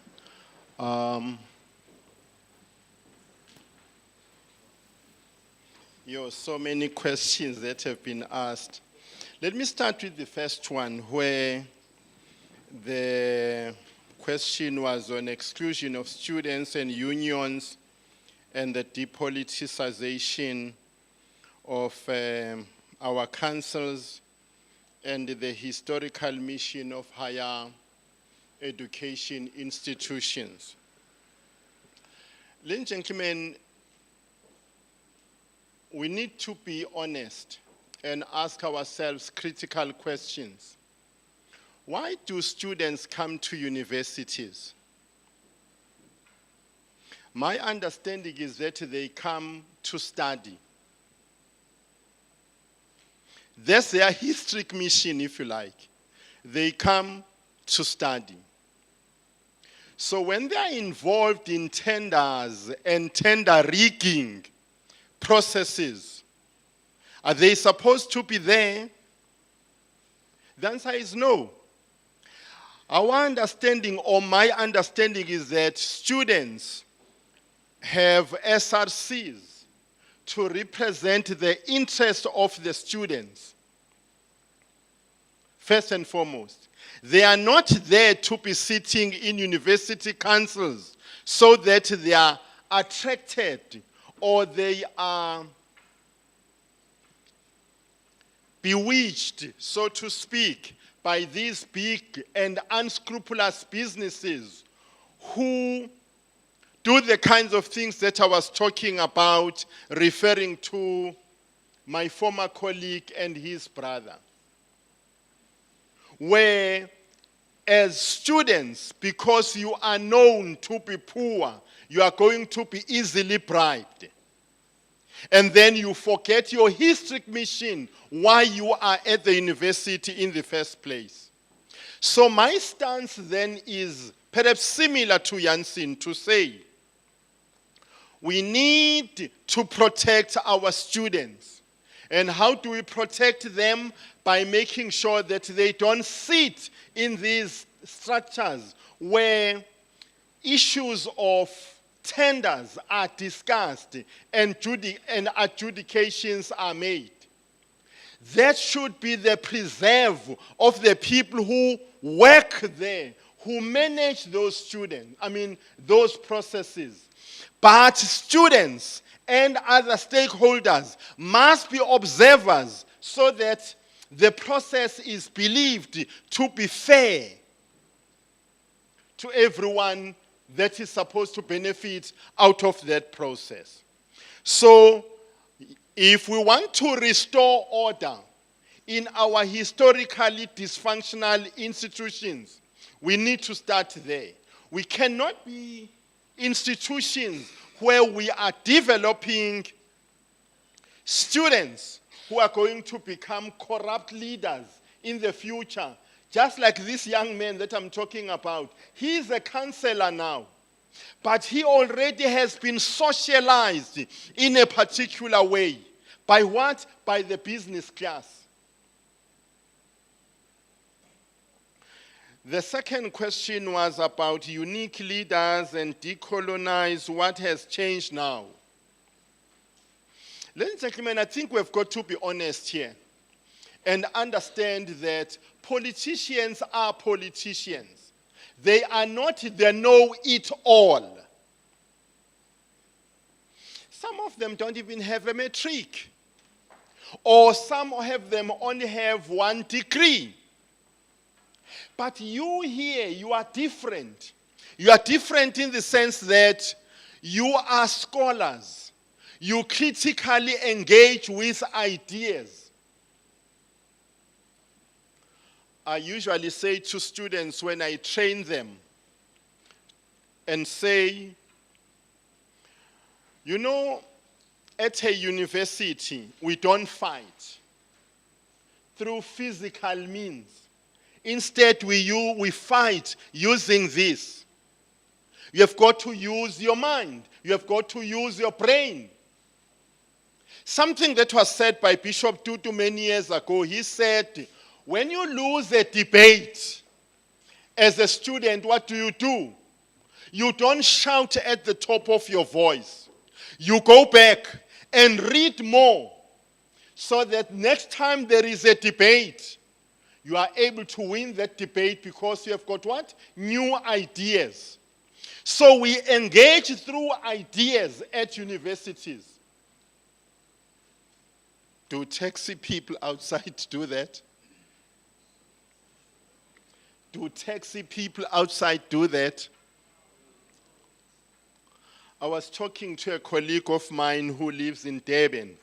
So many questions that have been asked. Let me start with the first one, where the question was on exclusion of students and unions and the depoliticization of our councils and the historical mission of higher education institutions. Ladies and gentlemen, we need to be honest and ask ourselves critical questions. Why do students come to universities? My understanding is that they come to study. That's their historic mission, if you like. They come to study. So when they are involved in tenders and tender rigging processes, are they supposed to be there? The answer is no. Our understanding, or my understanding, is that students have SRCs to represent the interest of the students. First and foremost, they are not there to be sitting in university councils so that they are attracted or they are bewitched, so to speak, by these big and unscrupulous businesses who do the kinds of things that I was talking about, referring to my former colleague and his brother. Where, as students, because you are known to be poor, you are going to be easily bribed. And then you forget your historic mission, why you are at the university in the first place. So my stance then is perhaps similar to Janssen, to say, we need to protect our students. And how do we protect them? By making sure that they don't sit in these structures where issues of tenders are discussed and adjudications are made. That should be the preserve of the people who work there, who manage those students, those processes. But students and other stakeholders must be observers so that the process is believed to be fair to everyone that is supposed to benefit out of that process. So, if we want to restore order in our historically dysfunctional institutions, we need to start there. We cannot be institutions where we are developing students who are going to become corrupt leaders in the future. Just like this young man that I'm talking about. He is a counselor now. But he already has been socialized in a particular way. By what? By the business class. The second question was about unique leaders and decolonize. What has changed now? Ladies and gentlemen, I think we've got to be honest here and understand that politicians are politicians. They are not the know-it-all. Some of them don't even have a matric. Or some of them only have 1 degree. But you here, you are different. You are different in the sense that you are scholars. You critically engage with ideas. I usually say to students when I train them and say, you know, at a university, we don't fight through physical means. Instead, we fight using this. You have got to use your mind. You have got to use your brain. Something that was said by Bishop Tutu many years ago, he said, when you lose a debate as a student, what do? You don't shout at the top of your voice. You go back and read more so that next time there is a debate, you are able to win that debate because you have got what? New ideas. So we engage through ideas at universities. Do taxi people outside do that? Do taxi people outside do that? I was talking to a colleague of mine who lives in Durban,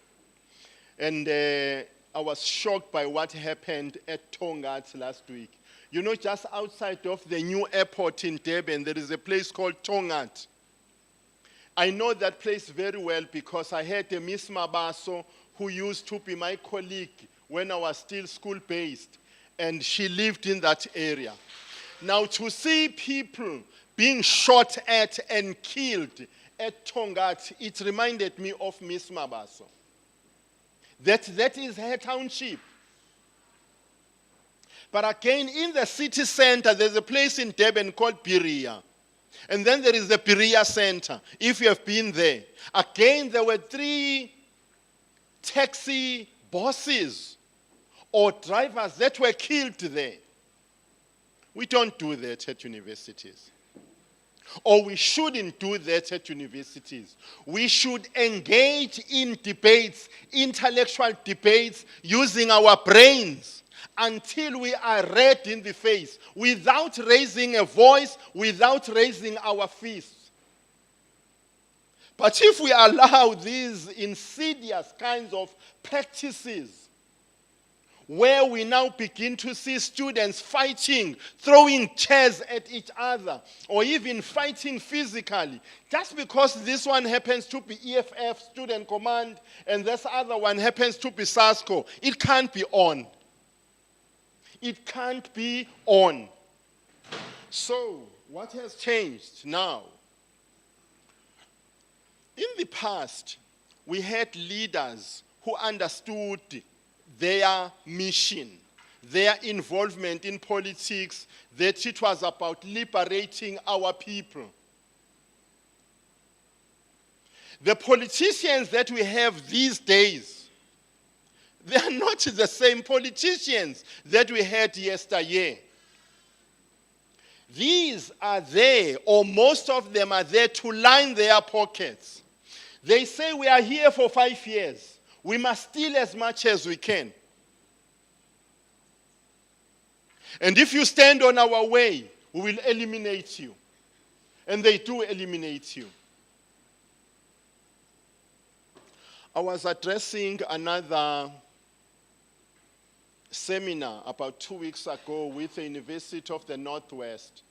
and I was shocked by what happened at Tongaat last week. You know, just outside of the new airport in Durban, there is a place called Tongaat. I know that place very well because I had a Miss Mabaso who used to be my colleague when I was still school-based, and she lived in that area. Now, to see people being shot at and killed at Tongaat, it reminded me of Miss Mabaso. That is her township. But again, in the city center, there's a place in Durban called Piria. And then there is the Piria Center, if you have been there. Again, there were 3 taxi bosses or drivers that were killed there. We don't do that at universities. Or we shouldn't do that at universities. We should engage in debates, intellectual debates, using our brains until we are red in the face, without raising a voice, without raising our fists. But if we allow these insidious kinds of practices, where we now begin to see students fighting, throwing chairs at each other, or even fighting physically, just because this one happens to be EFF, Student Command, and this other one happens to be SASCO, it can't be on. It can't be on. So, what has changed now? In the past, we had leaders who understood their mission, their involvement in politics, that it was about liberating our people. The politicians that we have these days, they are not the same politicians that we had yesteryear. These are there, or most of them are there to line their pockets. They say we are here for 5 years. We must steal as much as we can. And if you stand on our way, we will eliminate you. And they do eliminate you. I was addressing another seminar about 2 weeks ago with the University of the Northwest.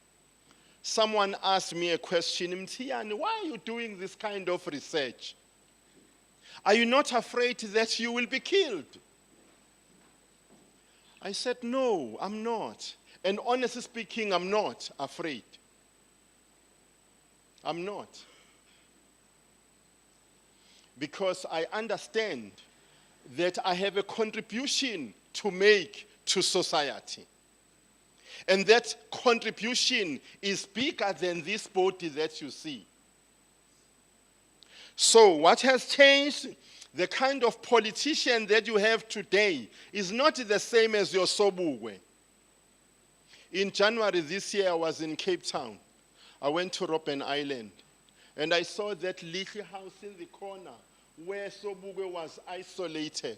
Someone asked me a question, Mthiyane, why are you doing this kind of research? Are you not afraid that you will be killed? I said, no, I'm not. And honestly speaking, I'm not afraid. I'm not. Because I understand that I have a contribution to make to society. And that contribution is bigger than this body that you see. So what has changed? The kind of politician that you have today is not the same as your Sobukwe. In January this year, I was in Cape Town. I went to Robben Island, and I saw that little house in the corner where Sobukwe was isolated.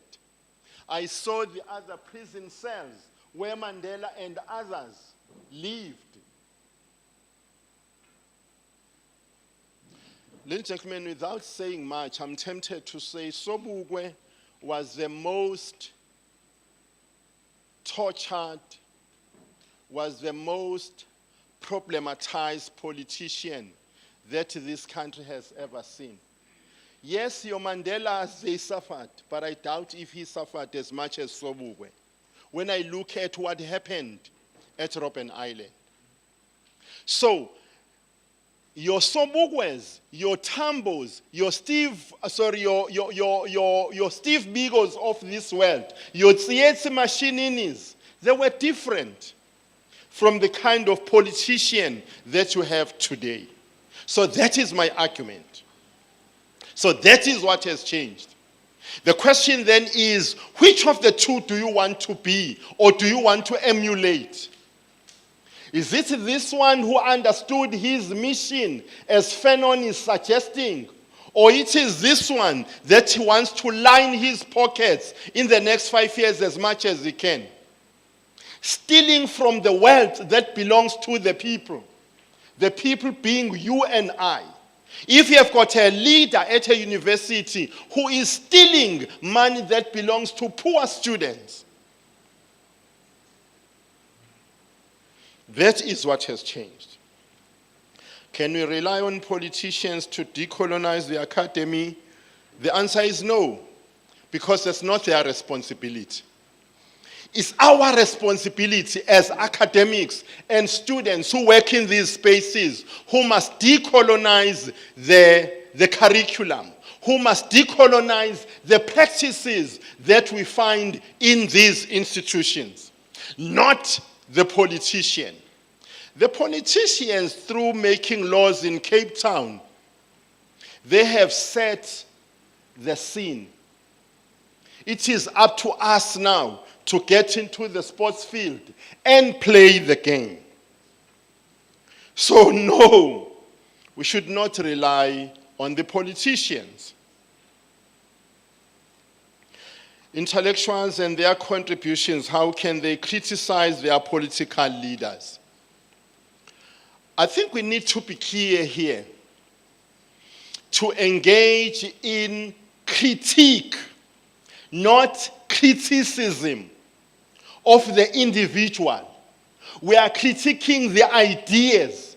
I saw the other prison cells where Mandela and others lived. Ladies and gentlemen, without saying much, I'm tempted to say Sobukwe was the most tortured, was the most problematized politician that this country has ever seen. Yes, your Mandelas, they suffered, but I doubt if he suffered as much as Sobukwe. When I look at what happened at Robben Island. So, your Sobukwes, your Tambos, your Steve Bigos of this world, your Tsietsi Machininis, they were different from the kind of politician that you have today. So that is my argument. So that is what has changed. The question then is, which of the two do you want to be, or do you want to emulate? Is it this one who understood his mission, as Fanon is suggesting, or it is this one that he wants to line his pockets in the next 5 years as much as he can, stealing from the wealth that belongs to the people being you and I? If you have got a leader at a university who is stealing money that belongs to poor students, that is what has changed. Can we rely on politicians to decolonize the academy? The answer is no, because that's not their responsibility. It's our responsibility as academics and students who work in these spaces who must decolonize the curriculum, who must decolonize the practices that we find in these institutions, not the politician. The politicians, through making laws in Cape Town, they have set the scene. It is up to us now to get into the sports field and play the game. So no, we should not rely on the politicians. Intellectuals and their contributions, how can they criticize their political leaders? I think we need to be clear here. To engage in critique, not criticism of the individual. We are critiquing the ideas.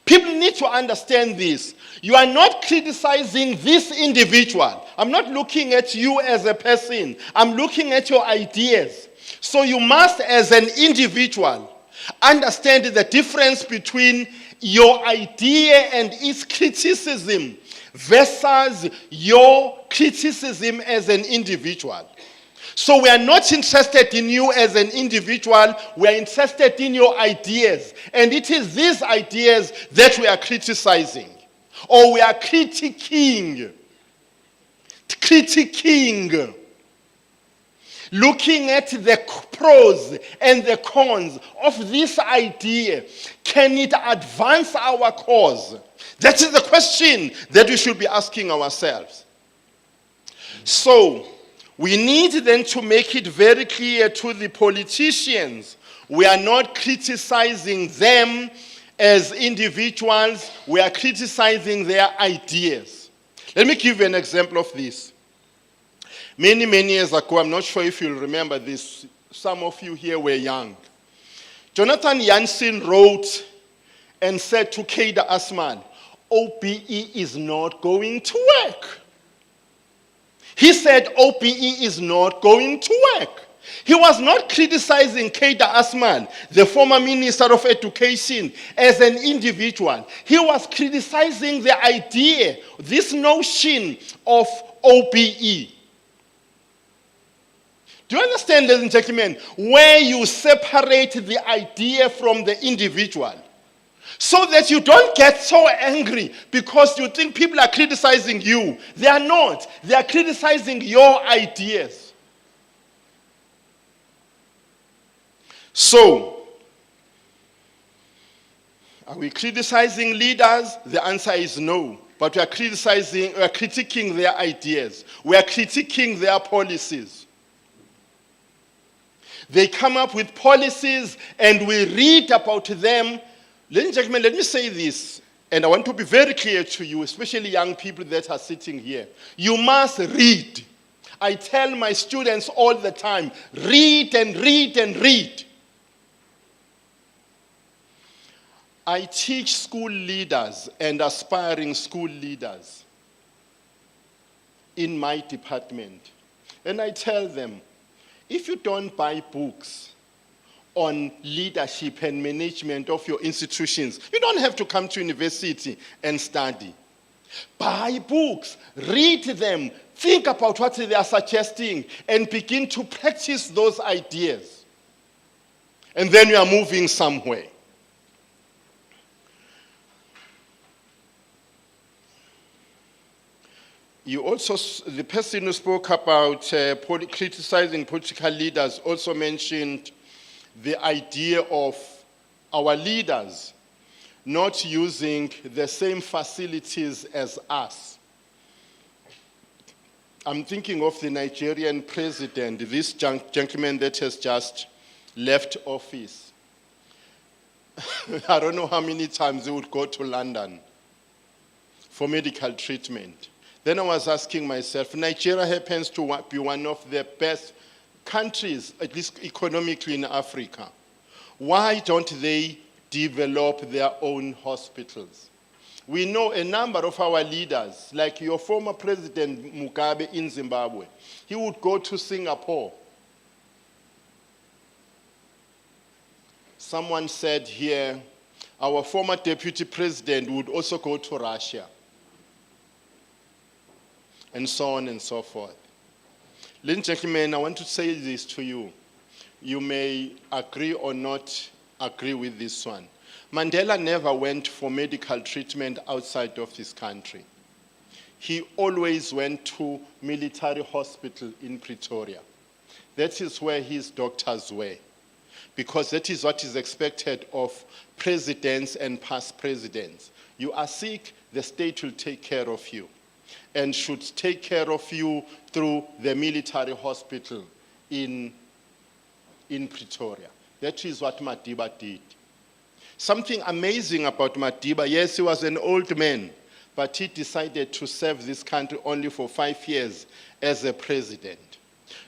People need to understand this. You are not criticizing this individual. I'm not looking at you as a person. I'm looking at your ideas. So you must, as an individual, understand the difference between your idea and its criticism versus your criticism as an individual. So we are not interested in you as an individual, we are interested in your ideas. And it is these ideas that we are criticizing, or we are critiquing. Looking at the pros and the cons of this idea. Can it advance our cause? That is the question that we should be asking ourselves. So, we need then to make it very clear to the politicians, we are not criticizing them as individuals, we are criticizing their ideas. Let me give you an example of this. Many years ago, I'm not sure if you'll remember this, some of you here were young. Jonathan Jansen wrote and said to Keida Asman, OBE is not going to work. He said OBE is not going to work. He was not criticizing Keida Asman, the former Minister of Education, as an individual. He was criticizing the idea, this notion of OBE. Do you understand, ladies and gentlemen, where you separate the idea from the individual? So that you don't get so angry because you think people are criticizing you. They are not. They are criticizing your ideas. So, are we criticizing leaders? The answer is no. But we are critiquing their ideas. We are critiquing their policies. They come up with policies and we read about them. Ladies and gentlemen, let me say this, and I want to be very clear to you, especially young people that are sitting here. You must read. I tell my students all the time, read and read and read. I teach school leaders and aspiring school leaders in my department. And I tell them, if you don't buy books on leadership and management of your institutions, you don't have to come to university and study. Buy books, read them, think about what they are suggesting, and begin to practice those ideas. And then you are moving somewhere. You also, the person who spoke about criticizing political leaders also mentioned the idea of our leaders not using the same facilities as us. I'm thinking of the Nigerian president, this gentleman that has just left office. I don't know how many times he would go to London for medical treatment. Then I was asking myself, Nigeria happens to be one of the best countries, at least economically, in Africa. Why don't they develop their own hospitals? We know a number of our leaders, like your former president Mugabe in Zimbabwe. He would go to Singapore. Someone said here, our former deputy president would also go to Russia. And so on and so forth. Ladies and gentlemen, I want to say this to you. You may agree or not agree with this one. Mandela never went for medical treatment outside of this country. He always went to military hospital in Pretoria. That is where his doctors were, because that is what is expected of presidents and past presidents. You are sick, the state will take care of you, and should take care of you through the military hospital in Pretoria. That is what Madiba did. Something amazing about Madiba, yes, he was an old man, but he decided to serve this country only for 5 years as a president.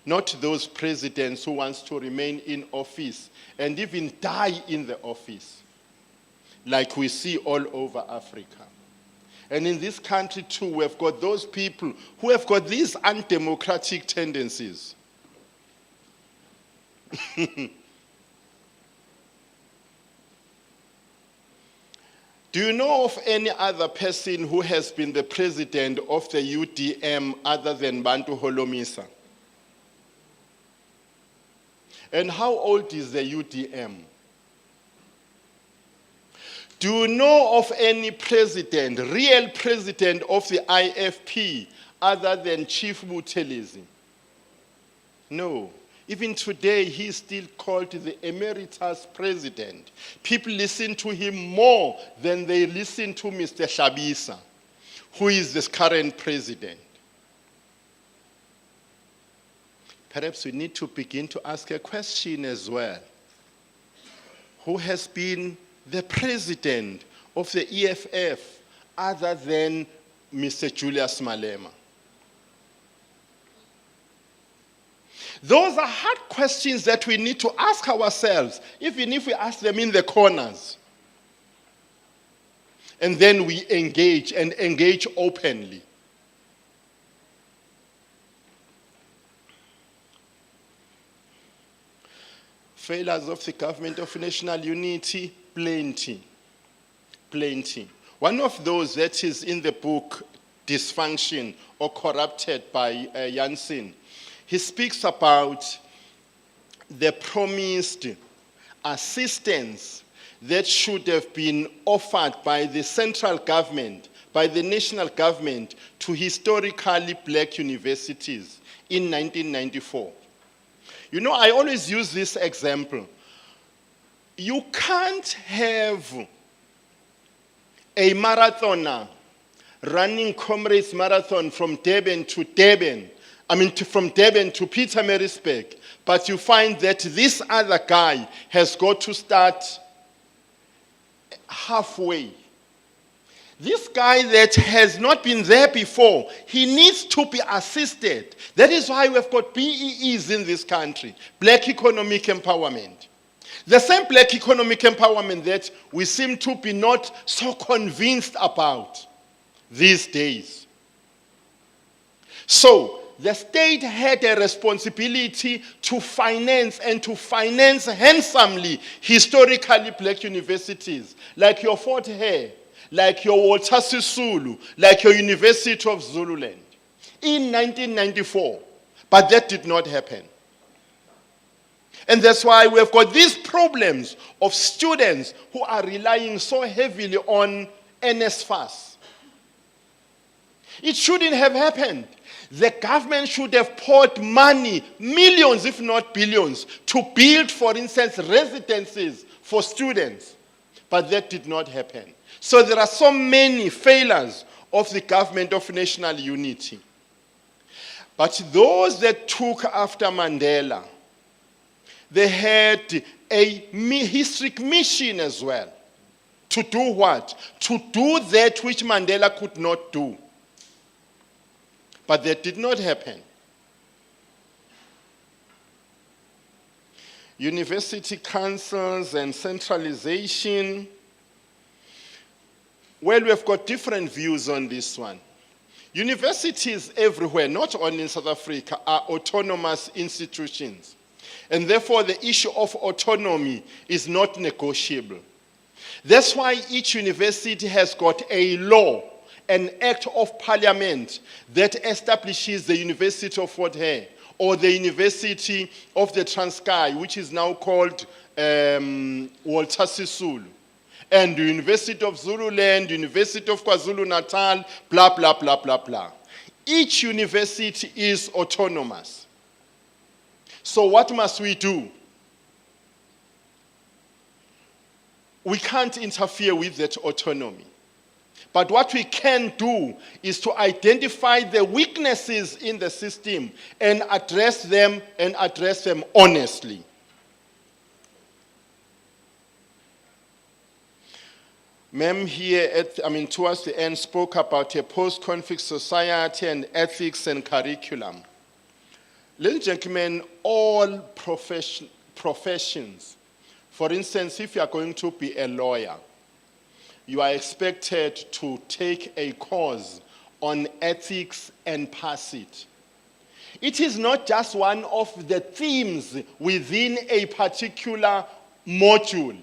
Not those presidents who wants to remain in office and even die in the office, like we see all over Africa. And in this country too, we've got those people who have got these undemocratic tendencies. Do you know of any other person who has been the president of the UDM other than Bantu Holomisa? And how old is the UDM? Do you know of any president, real president of the IFP, other than Chief Buthelezi? No. Even today, he is still called the emeritus president. People listen to him more than they listen to Mr. Shabisa, who is the current president. Perhaps we need to begin to ask a question as well. Who has been the president of the EFF other than Mr. Julius Malema? Those are hard questions that we need to ask ourselves, even if we ask them in the corners. And then we engage, and engage openly. Failures of the government of national unity, plenty. Plenty. One of those that is in the book, Dysfunction or Corrupted by Janssen, he speaks about the promised assistance that should have been offered by the central government, by the national government, to historically black universities in 1994. You know, I always use this example. You can't have a marathoner running Comrades Marathon from Durban to Durban, from Durban to Pietermaritzburg, but you find that this other guy has got to start halfway. This guy that has not been there before, he needs to be assisted. That is why we've got BEEs in this country, Black Economic Empowerment. The same black economic empowerment that we seem to be not so convinced about these days. So, the state had a responsibility to finance and to finance handsomely historically black universities, like your Fort Hare, like your Walter Sisulu, like your University of Zululand, in 1994. But that did not happen. And that's why we've got these problems of students who are relying so heavily on NSFAS. It shouldn't have happened. The government should have poured money, millions if not billions, to build, for instance, residences for students. But that did not happen. So there are so many failures of the government of national unity. But those that took after Mandela, they had a historic mission as well. To do what? To do that which Mandela could not do. But that did not happen. University councils and centralization. Well, we've got different views on this one. Universities everywhere, not only in South Africa, are autonomous institutions. And therefore, the issue of autonomy is not negotiable. That's why each university has got a law, an act of parliament that establishes the University of Fort Hare or the University of the Transkei, which is now called Walter Sisulu, and the University of Zululand, University of KwaZulu-Natal, blah, blah, blah, blah, blah. Each university is autonomous. So what must we do? We can't interfere with that autonomy. But what we can do is to identify the weaknesses in the system and address them honestly. Ma'am here, towards the end, spoke about a post-conflict society and ethics and curriculum. Ladies and gentlemen, all professions, for instance, if you are going to be a lawyer, you are expected to take a course on ethics and pass it. It is not just one of the themes within a particular module,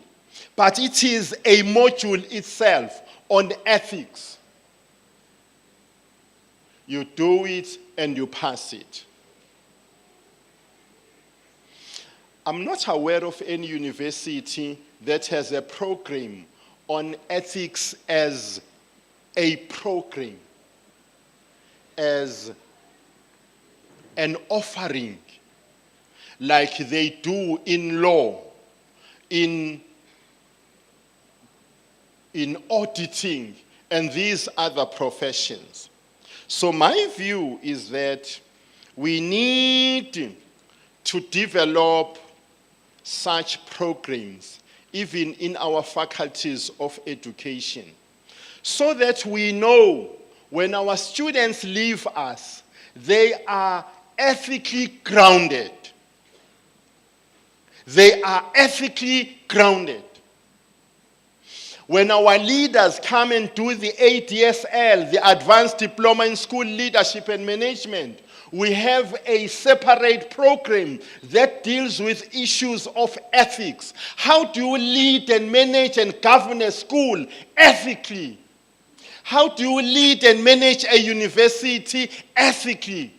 but it is a module itself on ethics. You do it and you pass it. I'm not aware of any university that has a program on ethics as a program, as an offering, like they do in law, in auditing, and these other professions. So my view is that we need to develop such programs, even in our faculties of education, so that we know when our students leave us, they are ethically grounded. They are ethically grounded. When our leaders come and do the ADSL, the Advanced Diploma in School Leadership and Management, we have a separate program that deals with issues of ethics. How do you lead and manage and govern a school ethically? How do you lead and manage a university ethically?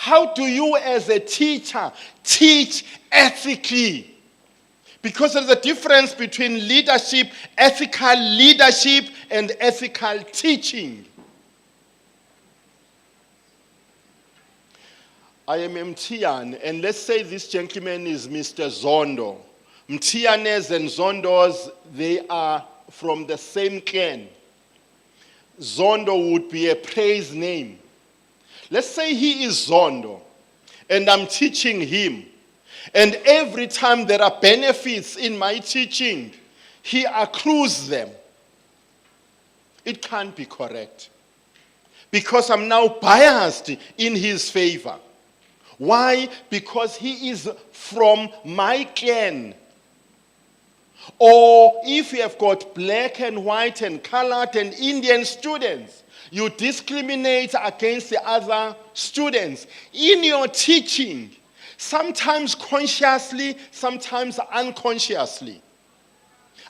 How do you as a teacher teach ethically? Because there's a difference between leadership, ethical leadership, and ethical teaching. I am Mthiyane, and let's say this gentleman is Mr. Zondo. Mthiyanes and Zondos, they are from the same clan. Zondo would be a praise name. Let's say he is Zondo, and I'm teaching him. And every time there are benefits in my teaching, he accrues them. It can't be correct. Because I'm now biased in his favor. Why? Because he is from my clan. Or if you have got black and white and colored and Indian students, you discriminate against the other students in your teaching, sometimes consciously, sometimes unconsciously.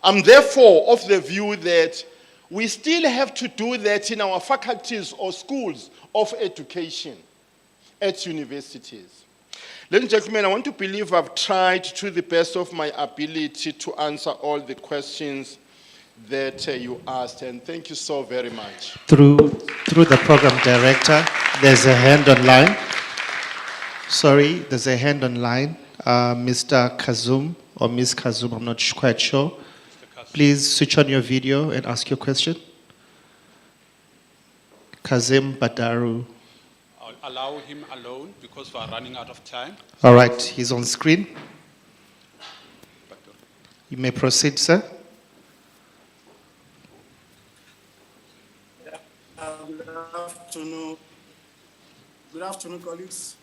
I'm therefore of the view that we still have to do that in our faculties or schools of education at universities. Ladies and gentlemen, I want to believe I've tried to the best of my ability to answer all the questions that you asked, and thank you so very much. Through the program director, there's a hand online. Sorry, there's a hand online. Mr. Kazum or Ms. Kazum, I'm not quite sure. Please switch on your video and ask your question. Kazim Badaru. I'll allow him alone because we are running out of time. All right, he's on screen. You may proceed, sir. Good afternoon. Good afternoon, colleagues.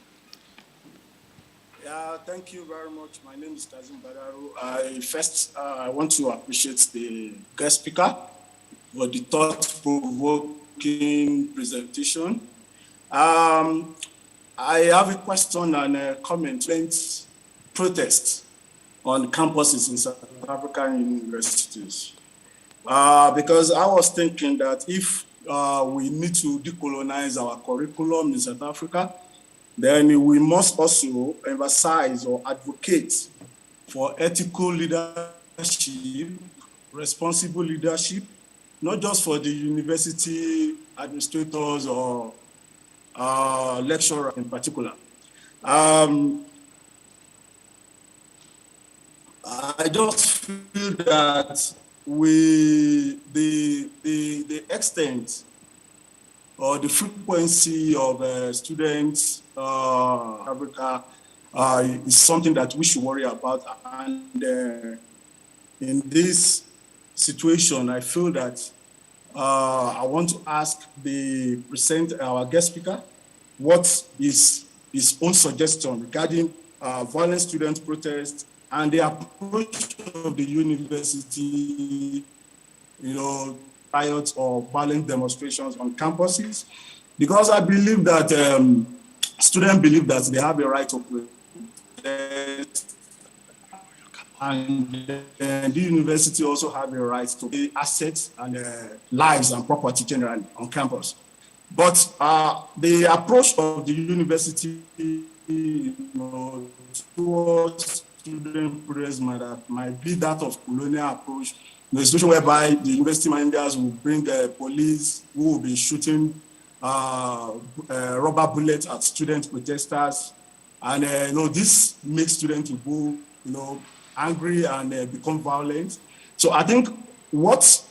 Yeah, thank you very much. My name is Kazim Badaru. I want to appreciate the guest speaker for the thought-provoking presentation. I have a question and a comment. Protests on campuses in South African universities. Because I was thinking that if we need to decolonize our curriculum in South Africa, then we must also emphasize or advocate for ethical leadership, responsible leadership, not just for the university administrators or lecturers in particular. I just feel that the extent or the frequency of students Africa is something that we should worry about. And in this situation, I feel that I want to ask our guest speaker, what is his own suggestion regarding violent student protests and the approach of the university, riots or violent demonstrations on campuses, because I believe that students believe that they have a right to protest, and the university also have a right to pay assets and lives and property generally on campus. But the approach of the university towards student protest might be that of colonial approach, a situation whereby the university managers will bring the police who will be shooting rubber bullets at student protesters, and this makes students to go angry and become violent. So I think what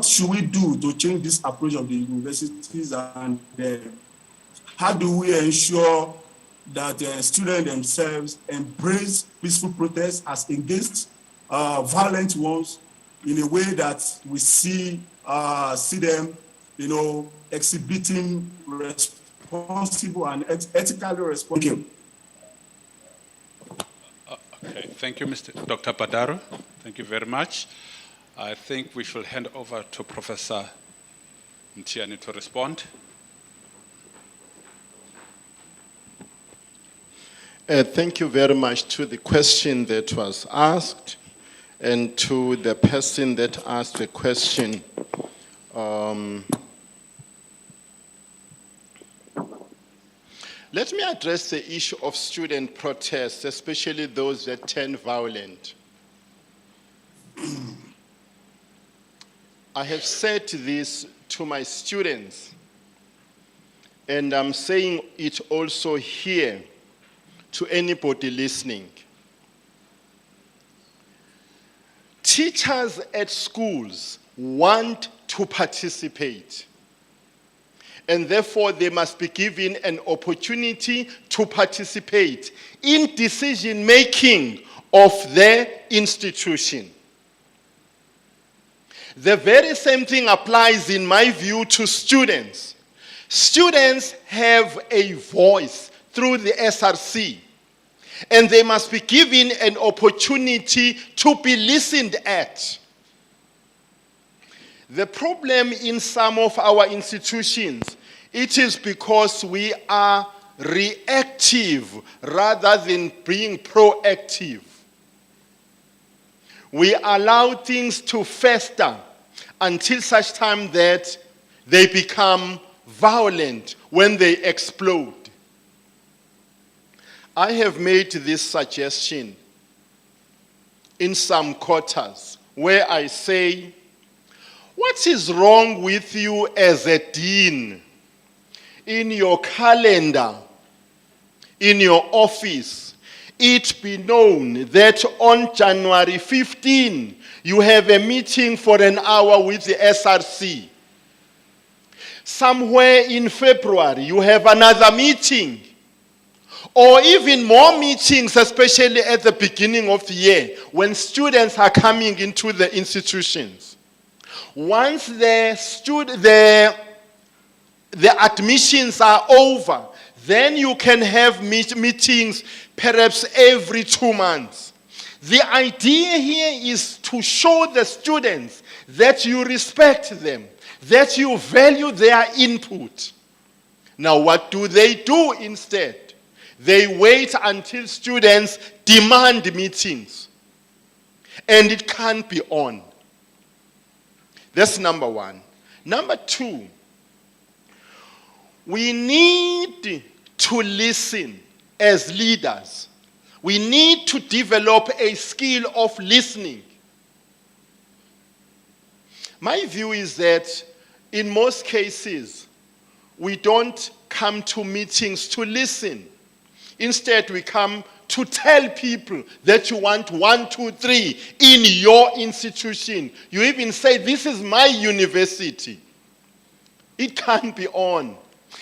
should we do to change this approach of the universities, and how do we ensure that students themselves embrace peaceful protests as against violent ones, in a way that we see them, exhibiting responsible and ethically responsible. Okay, thank you, Dr. Badaru. Thank you very much. I think we should hand over to Professor Mthiyane to respond. Thank you very much to the question that was asked and to the person that asked the question. Let me address the issue of student protests, especially those that turn violent. I have said this to my students, and I'm saying it also here to anybody listening. Teachers at schools want to participate, and therefore they must be given an opportunity to participate in decision-making of their institution. The very same thing applies, in my view, to students. Students have a voice through the SRC, and they must be given an opportunity to be listened at. The problem in some of our institutions, it is because we are reactive rather than being proactive. We allow things to fester until such time that they become violent when they explode. I have made this suggestion in some quarters where I say, what is wrong with you as a dean? In your calendar, in your office, it be known that on January 15, you have a meeting for an hour with the SRC. Somewhere in February, you have another meeting. Or even more meetings, especially at the beginning of the year, when students are coming into the institutions. Once the admissions are over, then you can have meetings perhaps every 2 months. The idea here is to show the students that you respect them, that you value their input. Now, what do they do instead? They wait until students demand meetings, and it can't be on. That's number one. Number two, we need to listen as leaders. We need to develop a skill of listening. My view is that in most cases, we don't come to meetings to listen. Instead, we come to tell people that you want 1, 2, 3 in your institution. You even say, this is my university. It can't be on.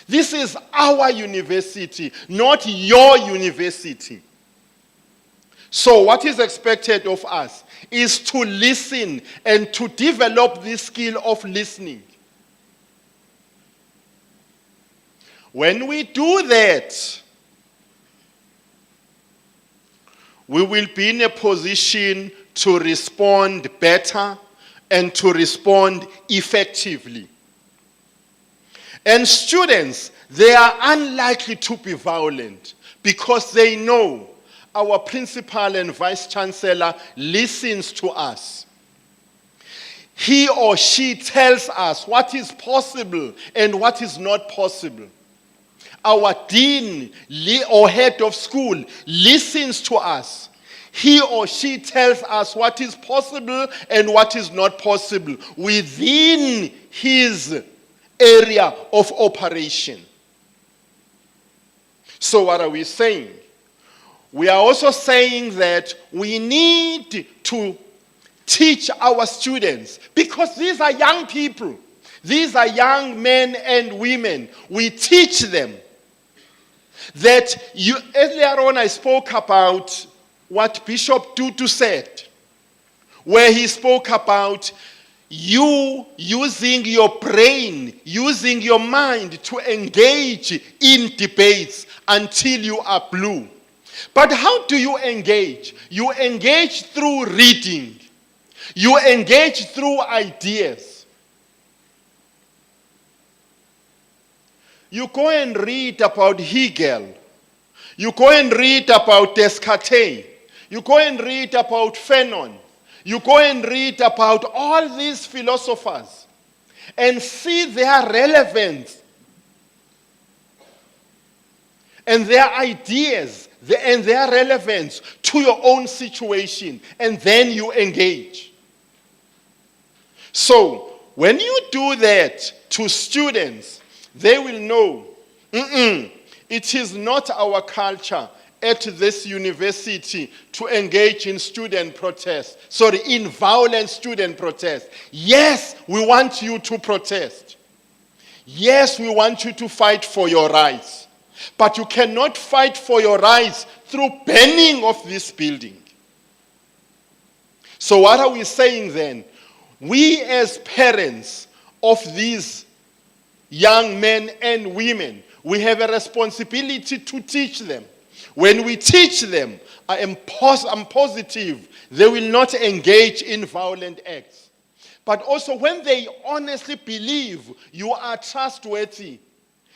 This is our university, not your university. So what is expected of us is to listen and to develop this skill of listening. When we do that, we will be in a position to respond better and to respond effectively. And students, they are unlikely to be violent because they know our principal and vice chancellor listens to us. He or she tells us what is possible and what is not possible. Our dean or head of school listens to us. He or she tells us what is possible and what is not possible within his area of operation. So what are we saying? We are also saying that we need to teach our students, because these are young people. These are young men and women. We teach them that earlier on I spoke about what Bishop Tutu said, where he spoke about you using your brain, using your mind to engage in debates until you are blue. But how do you engage? You engage through reading. You engage through ideas. You go and read about Hegel. You go and read about Descartes. You go and read about Fanon. You go and read about all these philosophers and see their relevance. and their ideas and their relevance to your own situation, and then you engage. So, when you do that to students, they will know, it is not our culture at this university to engage in student protest. Sorry, in violent student protest. Yes, we want you to protest. Yes, we want you to fight for your rights. But you cannot fight for your rights through banning of this building. So what are we saying then? We as parents of these young men and women, we have a responsibility to teach them. When we teach them, I'm positive they will not engage in violent acts. But also when they honestly believe you are trustworthy,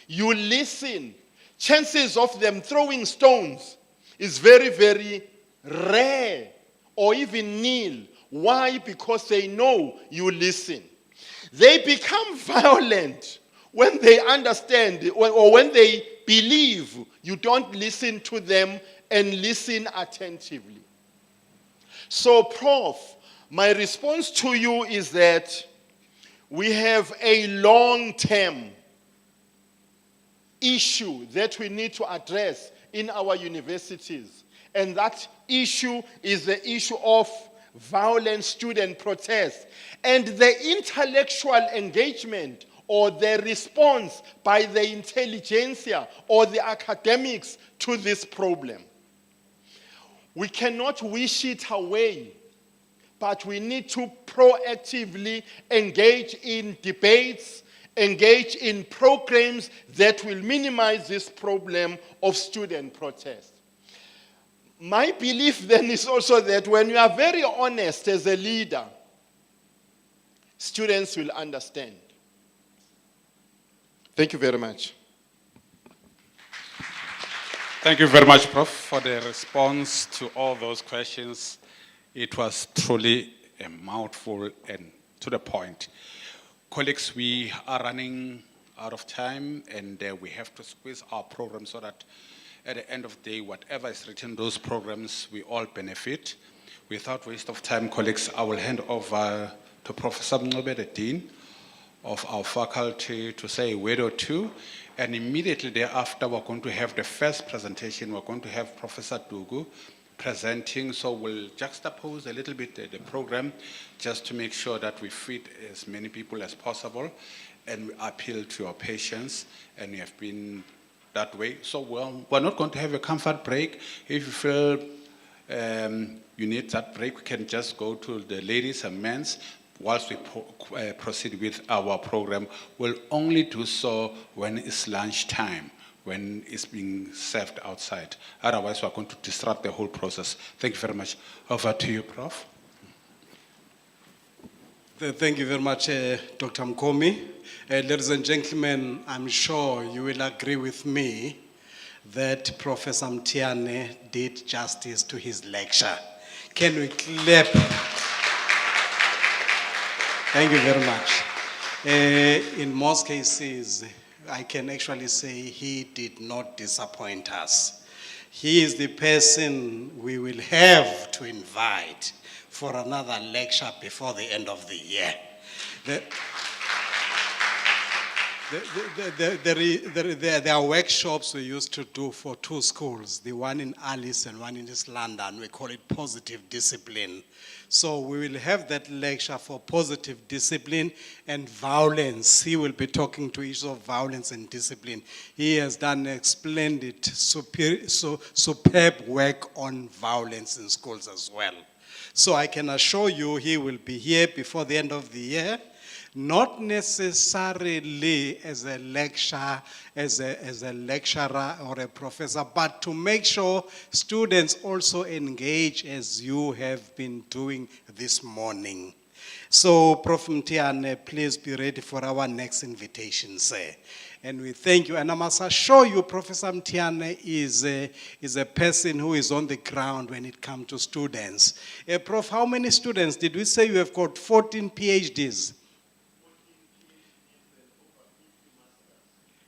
you listen, chances of them throwing stones is very, very rare or even nil. Why? Because they know you listen. They become violent when they understand or when they believe you don't listen to them and listen attentively. So, Prof, my response to you is that we have a long-term issue that we need to address in our universities. And that issue is the issue of violent student protest and the intellectual engagement or the response by the intelligentsia or the academics to this problem. We cannot wish it away, but we need to proactively engage in debates, engage in programs that will minimize this problem of student protest. My belief then is also that when you are very honest as a leader, students will understand. Thank you very much. Thank you very much, Prof, for the response to all those questions. It was truly a mouthful and to the point. Colleagues, we are running out of time, and we have to squeeze our program so that at the end of the day, whatever is written in those programs, we all benefit. Without waste of time, colleagues, I will hand over to Professor Mthiyane, the Dean of our faculty, to say a word or two. And immediately thereafter, we're going to have the first presentation. We're going to have Professor Dugu presenting. So we'll juxtapose a little bit the program just to make sure that we fit as many people as possible. And we appeal to your patience. And we have been that way. So we're not going to have a comfort break. If you feel you need that break, we can just go to the ladies and men's whilst we proceed with our program. We'll only do so when it's lunchtime, when it's being served outside. Otherwise, we're going to disrupt the whole process. Thank you very much. Over to you, Prof. Thank you very much, Dr. Mkomi. Ladies and gentlemen, I'm sure you will agree with me that Professor Mthiyane did justice to his lecture. Can we clap? Thank you very much. In most cases, I can actually say he did not disappoint us. He is the person we will have to invite for another lecture before the end of the year. There are workshops we used to do for two schools, the one in Alice and one in East London. We call it positive discipline. So we will have that lecture for positive discipline and violence. He will be talking to issues of violence and discipline. He has done splendid, superb work on violence in schools as well. So I can assure you he will be here before the end of the year. Not necessarily as a lecturer, as a lecturer or a professor, but to make sure students also engage as you have been doing this morning. So, Prof Mthiyane, please be ready for our next invitation, sir. And we thank you. And I must assure you, Professor Mthiyane is a person who is on the ground when it comes to students. Prof, how many students did we say you have got? 14 PhDs?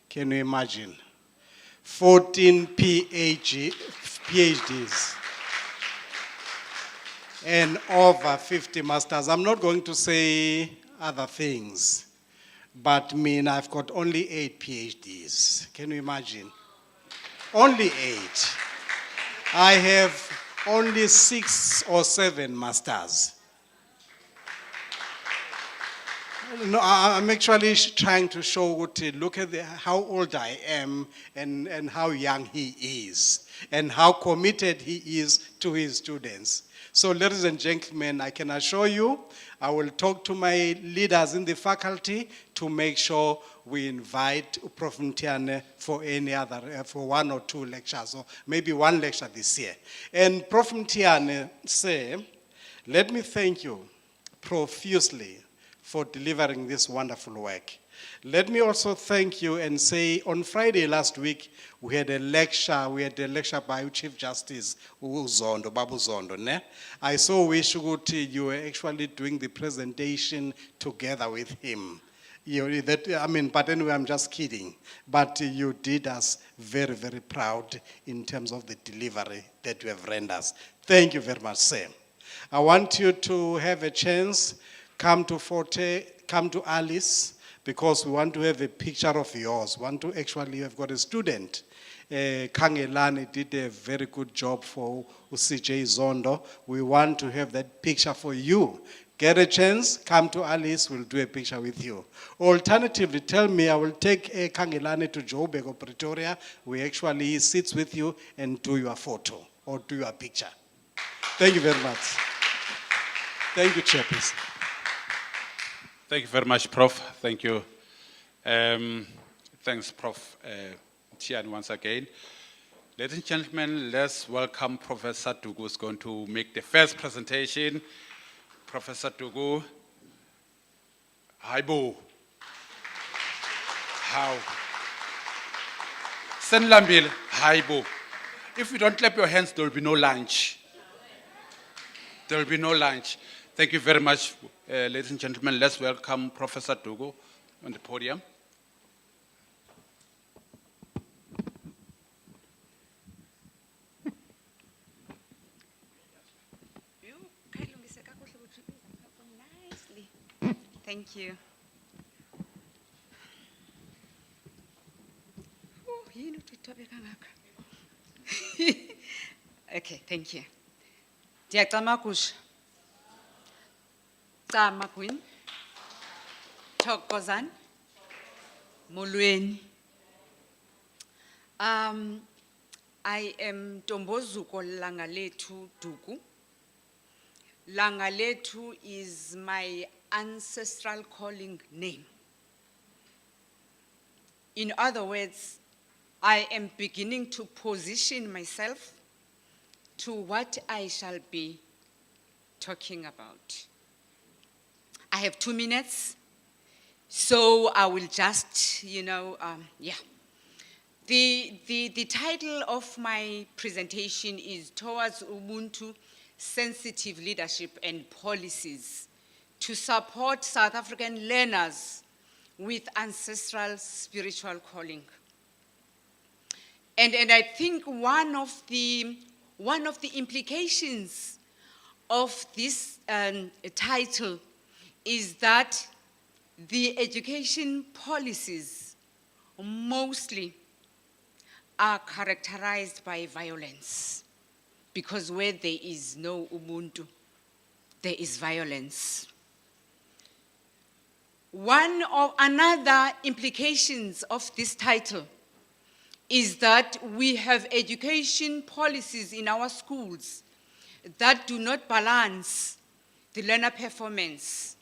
Can you imagine? 14 PhDs, and over 50 masters. I'm not going to say other things, but I've got only 8 PhDs. Can you imagine? Only 8. I have only 6 or 7 masters. No, I'm actually trying to show, look at how old I am and how young he is and how committed he is to his students. So ladies and gentlemen, I can assure you, I will talk to my leaders in the faculty to make sure we invite Prof Mthiyane for any other, for 1 or 2 lectures, or maybe 1 lecture this year. And Prof Mthiyane, say, let me thank you profusely for delivering this wonderful work. Let me also thank you and say, on Friday last week, we had a lecture by Chief Justice Zondo, Babu Zondo. Ne? I saw Wishuguti, you were actually doing the presentation together with him. But anyway, I'm just kidding. But you did us very, very proud in terms of the delivery that you have rendered us. Thank you very much, sir. I want you to have a chance, come to Forte, come to Alice, because we want to have a picture of yours. We want to actually, have got a student. Kangelani did a very good job for CJ Zondo. We want to have that picture for you. Get a chance, come to Alice, we'll do a picture with you. Alternatively, tell me, I will take Kangelani to Joburg or Pretoria. We actually sits with you and do your photo or do your picture. Thank you very much. Thank you, Chairperson. Thank you very much, Prof. Thank you. Thanks, Prof Mthiyane, once again. Ladies and gentlemen, let's welcome Professor Dugu, who's going to make the first presentation. Professor Dugu, Haibo. How? Senlambil, Haibo. If you don't clap your hands, there will be no lunch. There will be no lunch. Thank you very much, ladies and gentlemen. Let's welcome Professor Dugu on the podium. Thank you. Okay, thank you. Diakamakush. Tamakwin. Chokozan. Mulweni. I am Tombozuko Langaletu Dugu. Langaletu is my ancestral calling name. In other words, I am beginning to position myself to what I shall be talking about. I have 2 minutes, so I will just, The title of my presentation is Towards Ubuntu, Sensitive Leadership and Policies to Support South African Learners with Ancestral Spiritual Calling. And I think one of the implications of this title is that the education policies mostly are characterized by violence, because where there is no Ubuntu, there is violence. One of another implications of this title is that we have education policies in our schools that do not balance the learner performance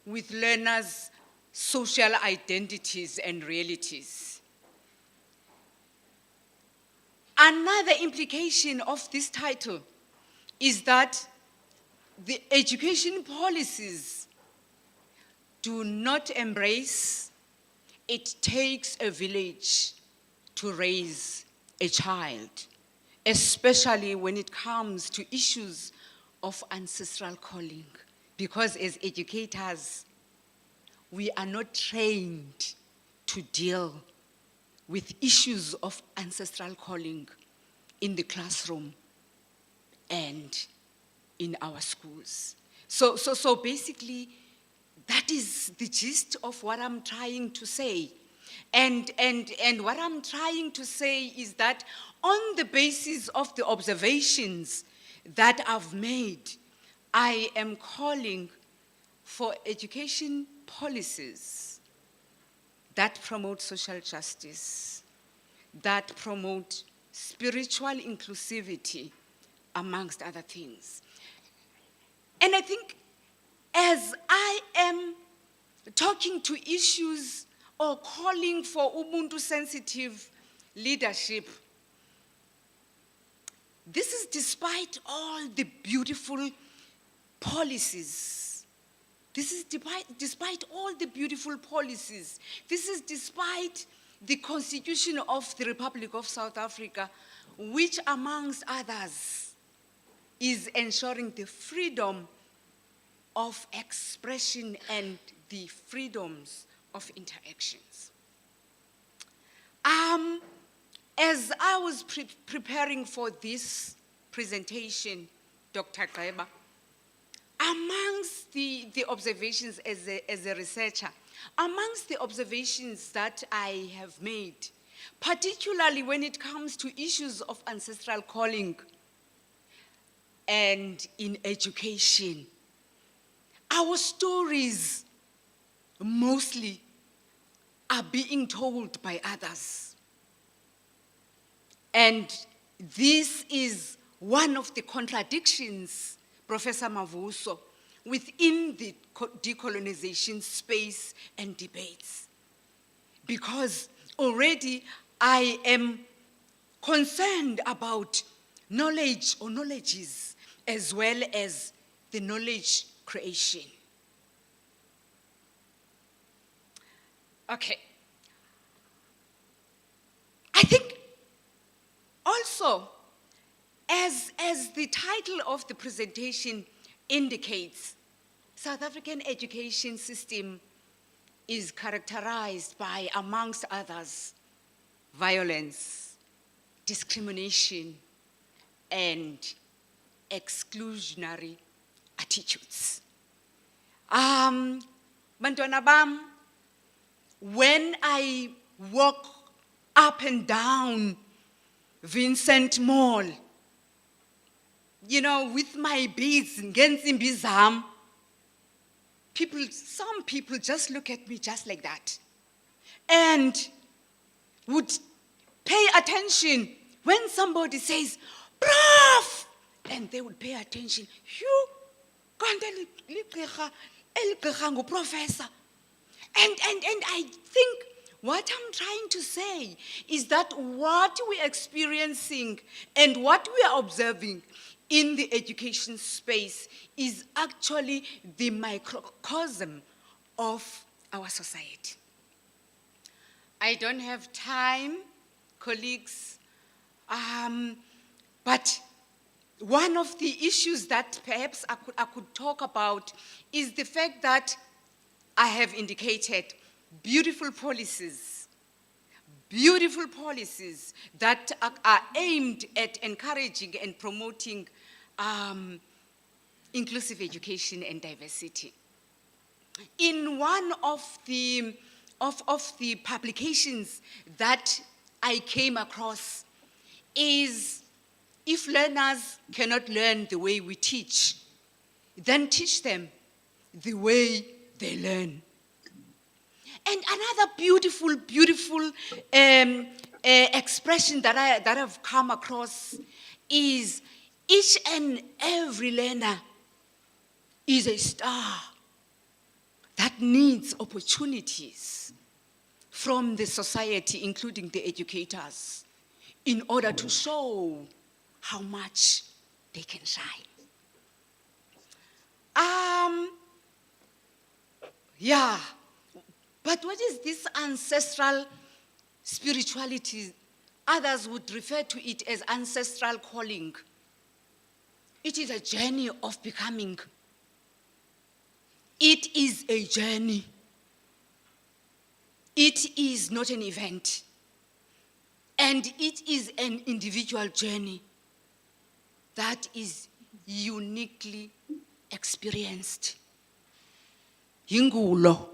with learners' social identities and realities. Another implication of this title is that the education policies do not embrace it takes a village to raise a child, especially when it comes to issues of ancestral calling. Because as educators, we are not trained to deal with issues of ancestral calling in the classroom and in our schools. So basically, that is the gist of what I'm trying to say. And what I'm trying to say is that on the basis of the observations that I've made, I am calling for education policies that promote social justice, that promote spiritual inclusivity, amongst other things. And I think as I am talking to issues or calling for Ubuntu-sensitive leadership, this is despite all the beautiful policies. This is despite all the beautiful policies. This is despite the Constitution of the Republic of South Africa, which amongst others is ensuring the freedom of expression and the freedoms of interactions. As I was preparing for this presentation, Dr. Gaiba, amongst the observations as a researcher, amongst the observations that I have made, particularly when it comes to issues of ancestral calling and in education, our stories mostly are being told by others. And this is one of the contradictions, Professor Mavuso, within the decolonization space and debates. Because already I am concerned about knowledge or knowledges as well as the knowledge creation. Okay. I think also, as the title of the presentation indicates, South African education system is characterized by, amongst others, violence, discrimination, and exclusionary attitudes. Bantwana bam, when I walk up and down Vincent Mall, you know, with my beads, ngensimbi zam, some people just look at me just like that and would pay attention when somebody says, Prof! And they would pay attention. You, Professor. And I think what I'm trying to say is that what we're experiencing and what we are observing in the education space is actually the microcosm of our society. I don't have time, colleagues, but one of the issues that perhaps I could talk about is the fact that I have indicated beautiful policies that are aimed at encouraging and promoting inclusive education and diversity. In one of the publications that I came across is, if learners cannot learn the way we teach, then teach them the way they learn. And another beautiful expression that I've come across is, each and every learner is a star that needs opportunities from the society, including the educators, in order to show how much they can shine. Yeah, but what is this ancestral spirituality? Others would refer to it as ancestral calling. It is a journey of becoming. It is a journey. It is not an event. And it is an individual journey that is uniquely experienced. Yingulo,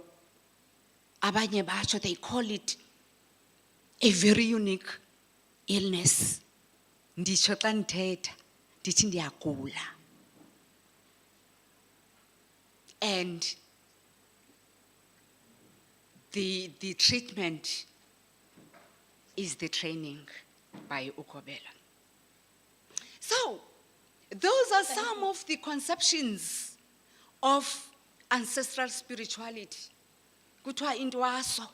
abanye basho, they call it a very unique illness. Nditsho xa ndithetha, ndithi ndiyagula. And the treatment is the training by Ukobela. So, those are some of the conceptions of ancestral spirituality. Kuthiwa intwaso,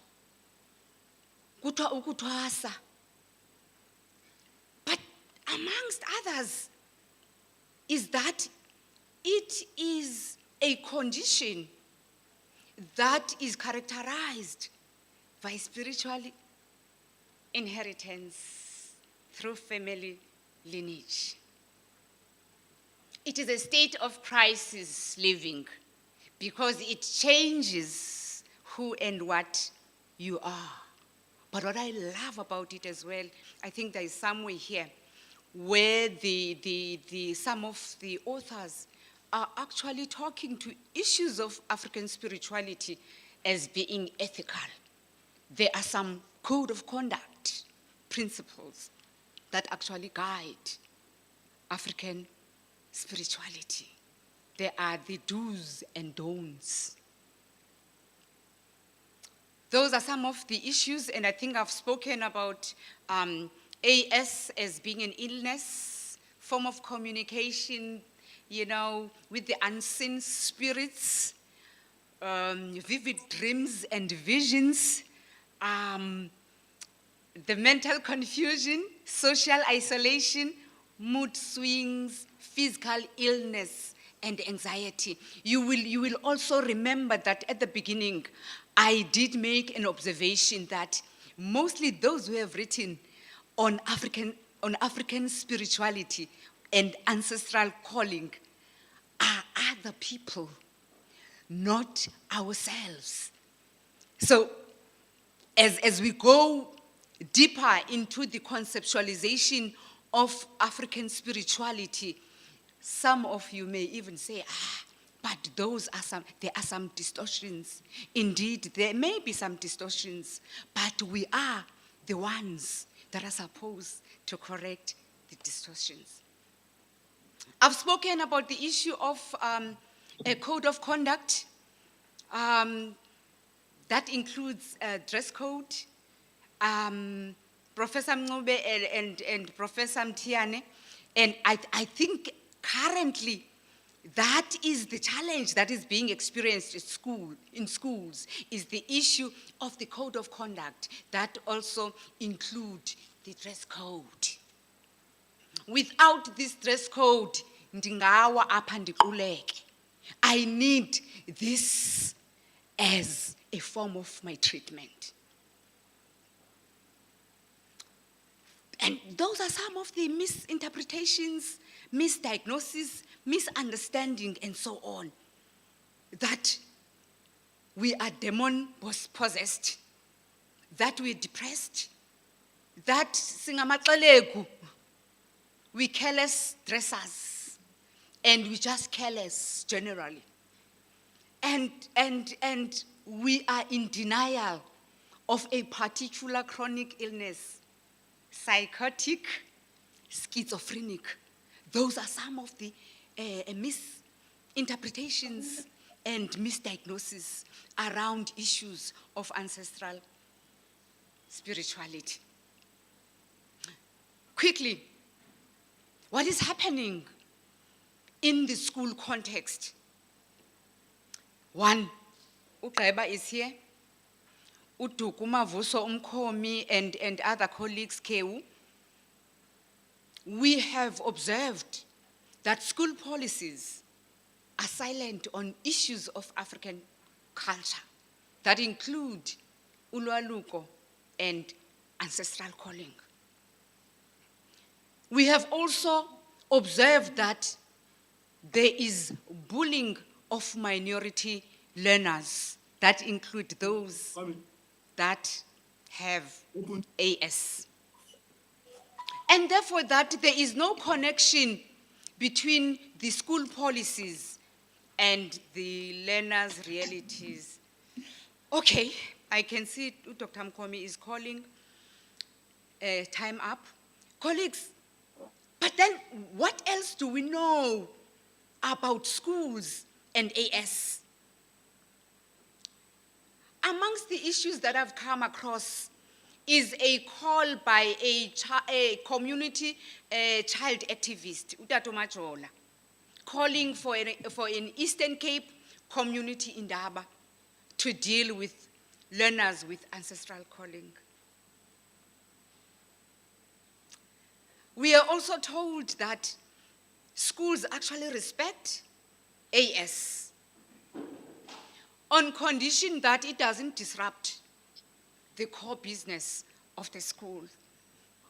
kuthiwa ukuthwasa. But amongst others is that it is a condition that is characterized by spiritual inheritance through family lineage. It is a state of crisis living because it changes who and what you are. But what I love about it as well, I think there is somewhere here where some of the authors are actually talking to issues of African spirituality as being ethical. There are some code of conduct principles that actually guide African spirituality. There are the do's and don'ts. Those are some of the issues, and I think I've spoken about AS as being an illness, form of communication, with the unseen spirits, vivid dreams and visions, the mental confusion, social isolation, mood swings, physical illness, and anxiety. You will also remember that at the beginning, I did make an observation that mostly those who have written on African spirituality and ancestral calling are other people, not ourselves. So as we go deeper into the conceptualization of African spirituality, some of you may even say, but there are some distortions. Indeed, there may be some distortions, but we are the ones that are supposed to correct the distortions. I've spoken about the issue of a code of conduct that includes a dress code. Professor Mncube and Professor Mthiyane, and I think currently that is the challenge that is being experienced in schools, is the issue of the code of conduct that also include the dress code. Without this dress code, ndingawa apha ndiquleke. I need this as a form of my treatment. And those are some of the misinterpretations, misdiagnoses, misunderstanding, and so on. That we are demon-possessed, that we're depressed, that singamaxelegu, we careless dressers, and we just careless generally. And we are in denial of a particular chronic illness, psychotic, schizophrenic. Those are some of the misinterpretations and misdiagnoses around issues of ancestral spirituality. Quickly, what is happening in the school context? One, Uqeba is here. Udukuma Vuso Umkomi and other colleagues, Kewu. We have observed that school policies are silent on issues of African culture that include ulwaluko and ancestral calling. We have also observed that there is bullying of minority learners that include those that have AS. And therefore that there is no connection between the school policies and the learners' realities. Okay, I can see Dr. Mkomi is calling time up. Colleagues, but then what else do we know about schools and AS? Amongst the issues that I've come across is a call by a community child activist, Utato Majola, calling for an Eastern Cape community in Daba to deal with learners with ancestral calling. We are also told that schools actually respect AS on condition that it doesn't disrupt the core business of the school.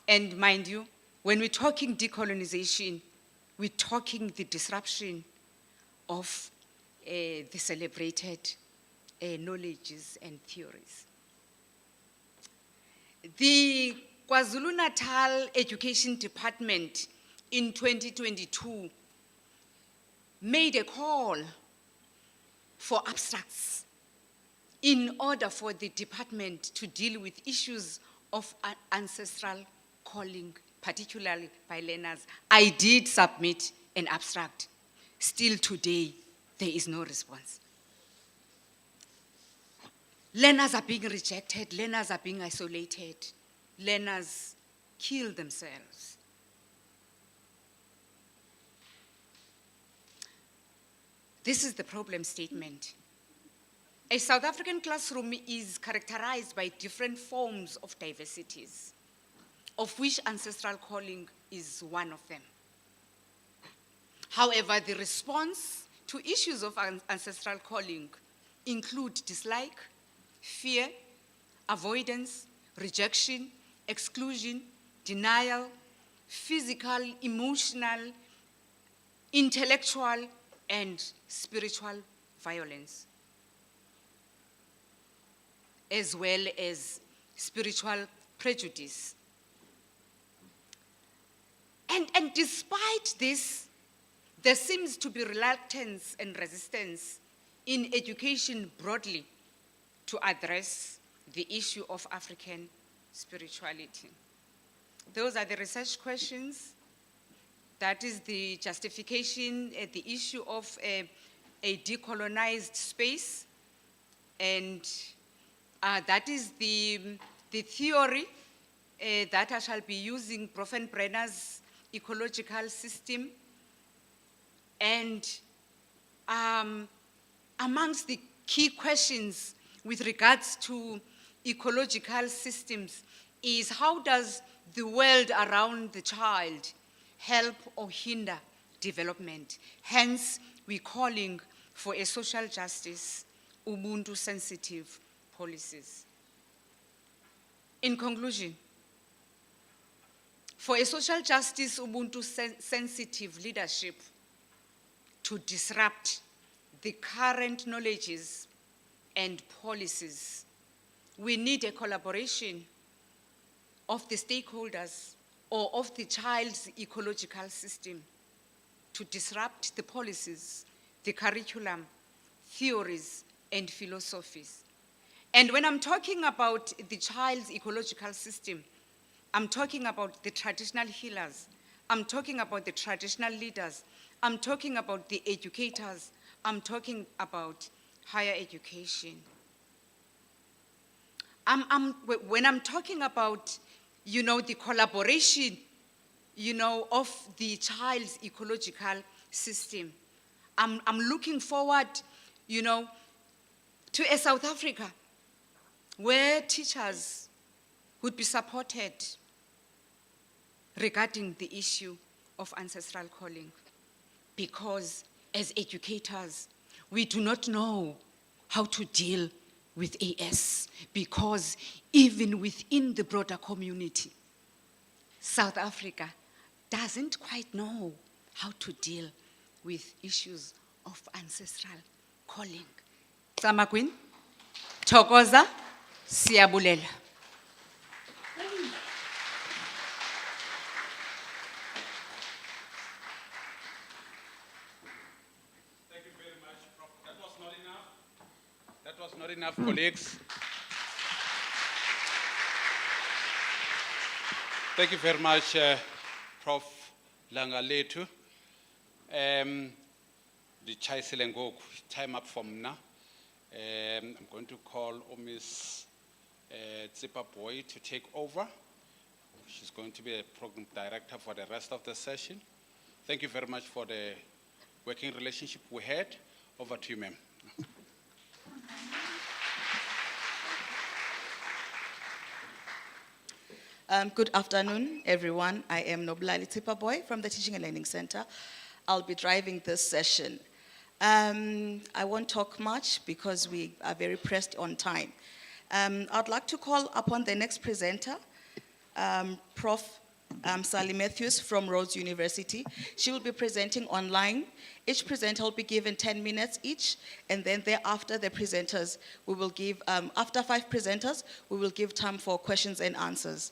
And mind you, when we're talking decolonization, we're talking the disruption of the celebrated knowledges and theories. The KwaZulu-Natal Education Department in 2022 made a call for abstracts in order for the department to deal with issues of ancestral calling, particularly by learners. I did submit an abstract. Still today, there is no response. Learners are being rejected, learners are being isolated, learners kill themselves. This is the problem statement. A South African classroom is characterized by different forms of diversities, of which ancestral calling is one of them. However, the response to issues of ancestral calling include dislike, fear, avoidance, rejection, exclusion, denial, physical, emotional, intellectual, and spiritual violence, as well as spiritual prejudice. And despite this, there seems to be reluctance and resistance in education broadly to address the issue of African spirituality. Those are the research questions. That is the justification, the issue of a decolonized space. And that is the theory that I shall be using, Prof Brenner's ecological system. And amongst the key questions with regards to ecological systems is how does the world around the child help or hinder development? Hence, we're calling for a social justice, Ubuntu-sensitive policies. In conclusion, for a social justice, Ubuntu-sensitive leadership to disrupt the current knowledges and policies, we need a collaboration of the stakeholders or of the child's ecological system to disrupt the policies, the curriculum, theories, and philosophies. And when I'm talking about the child's ecological system, I'm talking about the traditional healers, I'm talking about the traditional leaders, I'm talking about the educators, I'm talking about higher education. When I'm talking about, the collaboration, of the child's ecological system, I'm looking forward, to a South Africa where teachers would be supported regarding the issue of ancestral calling. Because as educators, we do not know how to deal with AS, because even within the broader community, South Africa doesn't quite know how to deal with issues of ancestral calling. Samakwin, Thokoza, Siyabulela. Not enough colleagues. Thank you very much, Prof Langaletu. The Chaisilengoku, time up from now. I'm going to call Miss Tsipa Boy to take over. She's going to be a program director for the rest of the session. Thank you very much for the working relationship we had. Over to you, ma'am. Good afternoon, everyone. I am Nobulali Tsipaboy from the Teaching and Learning Center. I'll be driving this session. I won't talk much because we are very pressed on time. I'd like to call upon the next presenter, Prof Sally Matthews from Rhodes University. She will be presenting online. Each presenter will be given 10 minutes each, and then thereafter the presenters, we will give, after 5 presenters, we will give time for questions and answers.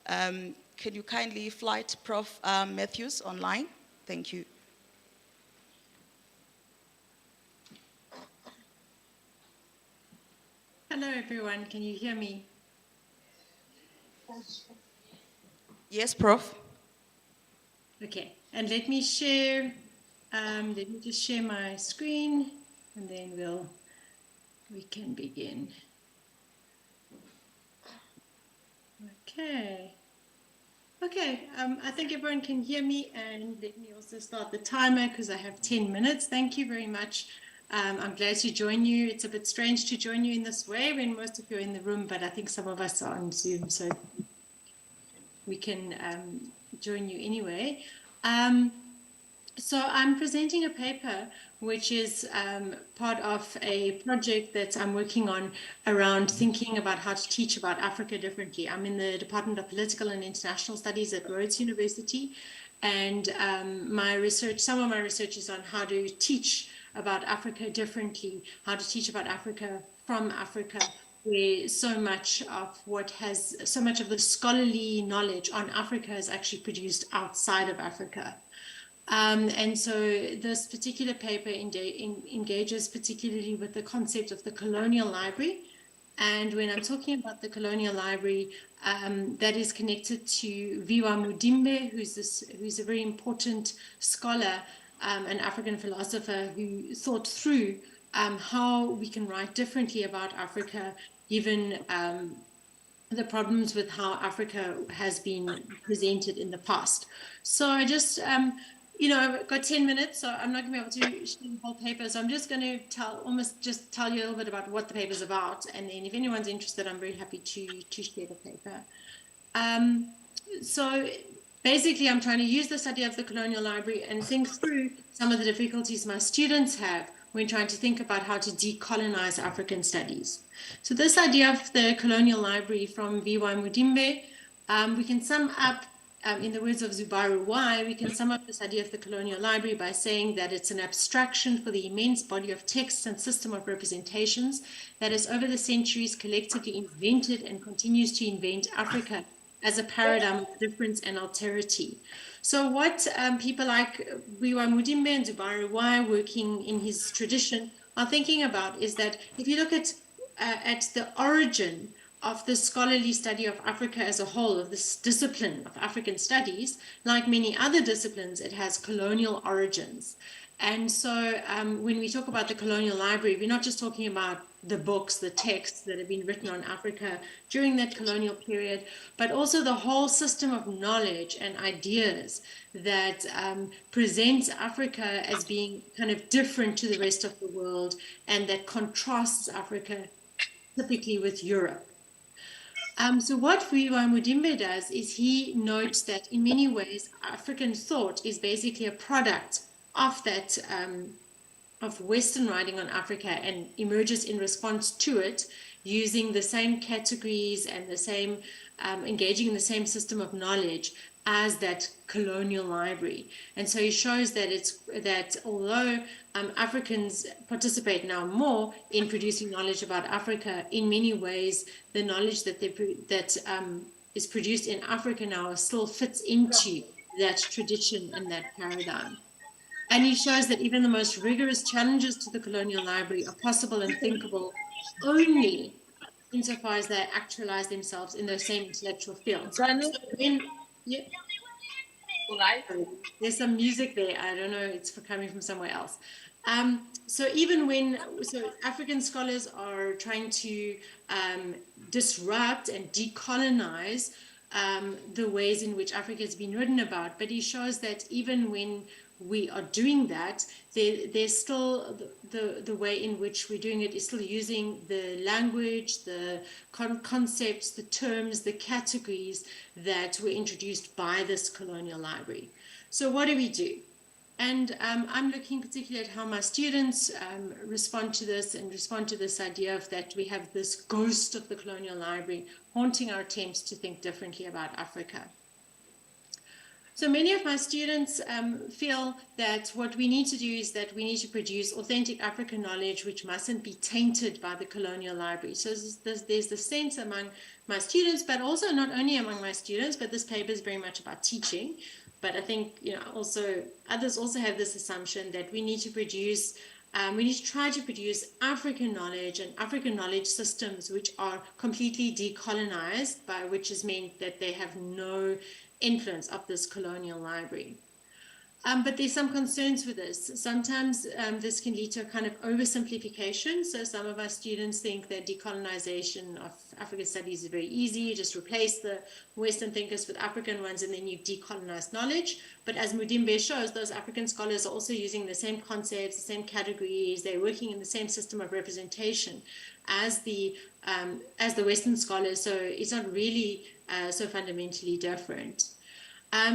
Can you kindly flight Prof Matthews online? Thank you. Hello everyone, can you hear me? Yes, Prof. Okay, and let me just share my screen and then we can begin. Okay. Okay, I think everyone can hear me, and let me also start the timer because I have 10 minutes. Thank you very much. I'm glad to join you. It's a bit strange to join you in this way when most of you are in the room, but I think some of us are on Zoom, so we can join you anyway. So I'm presenting a paper which is part of a project that I'm working on around thinking about how to teach about Africa differently. I'm in the Department of Political and International Studies at Rhodes University, and some of my research is on how to teach about Africa differently, how to teach about Africa from Africa, where so much of the scholarly knowledge on Africa is actually produced outside of Africa. And so this particular paper engages particularly with the concept of the colonial library. And when I'm talking about the colonial library, that is connected to Viwa Mudimbe, who's a very important scholar, an African philosopher who thought through how we can write differently about Africa, given the problems with how Africa has been presented in the past. So I just, I've got 10 minutes, so I'm not going to be able to share the whole paper. So I'm just going to tell you a little bit about what the paper is about. And then if anyone's interested, I'm very happy to share the paper. So basically, I'm trying to use this idea of the colonial library and think through some of the difficulties my students have when trying to think about how to decolonize African studies. So this idea of the colonial library from V.Y. Mudimbe, we can sum up, in the words of Zubaru Y, we can sum up this idea of the colonial library by saying that it's an abstraction for the immense body of texts and system of representations that has over the centuries collectively invented and continues to invent Africa as a paradigm of difference and alterity. So what people like Viwa Mudimbe and Zubaru Y, working in his tradition, are thinking about is that if you look at the origin of the scholarly study of Africa as a whole, of this discipline of African studies, like many other disciplines, it has colonial origins. And so when we talk about the colonial library, we're not just talking about the books, the texts that have been written on Africa during that colonial period, but also the whole system of knowledge and ideas that presents Africa as being kind of different to the rest of the world, and that contrasts Africa typically with Europe. So what Viwa Mudimbe does is he notes that in many ways, African thought is basically a product of that of Western writing on Africa, and emerges in response to it, using the same categories and the same engaging in the same system of knowledge as that colonial library. And so he shows that although Africans participate now more in producing knowledge about Africa, in many ways the knowledge that is produced in Africa now still fits into that tradition and that paradigm. And he shows that even the most rigorous challenges to the colonial library are possible and thinkable only insofar as they actualize themselves in those same intellectual fields. So there's some music there. I don't know, it's coming from somewhere else. So African scholars are trying to disrupt and decolonize the ways in which Africa has been written about, but he shows that even when we are doing that, there's still the way in which we're doing it is still using the language, the concepts, the terms, the categories that were introduced by this colonial library. So what do we do? And I'm looking particularly at how my students respond to this and respond to this idea of that we have this ghost of the colonial library haunting our attempts to think differently about Africa. So many of my students feel that what we need to do is that we need to produce authentic African knowledge which mustn't be tainted by the colonial library. So there's the sense among my students, but also not only among my students, but this paper is very much about teaching. But I think also others also have this assumption that we need to produce, we need to try to produce African knowledge and African knowledge systems which are completely decolonized, by which is meant that they have no influence of this colonial library. But there's some concerns with this. Sometimes this can lead to a kind of oversimplification. So some of our students think that decolonization of African studies is very easy. You just replace the Western thinkers with African ones and then you decolonize knowledge. But as Mudimbe shows, those African scholars are also using the same concepts, the same categories. They're working in the same system of representation as the Western scholars. So it's not really so fundamentally different.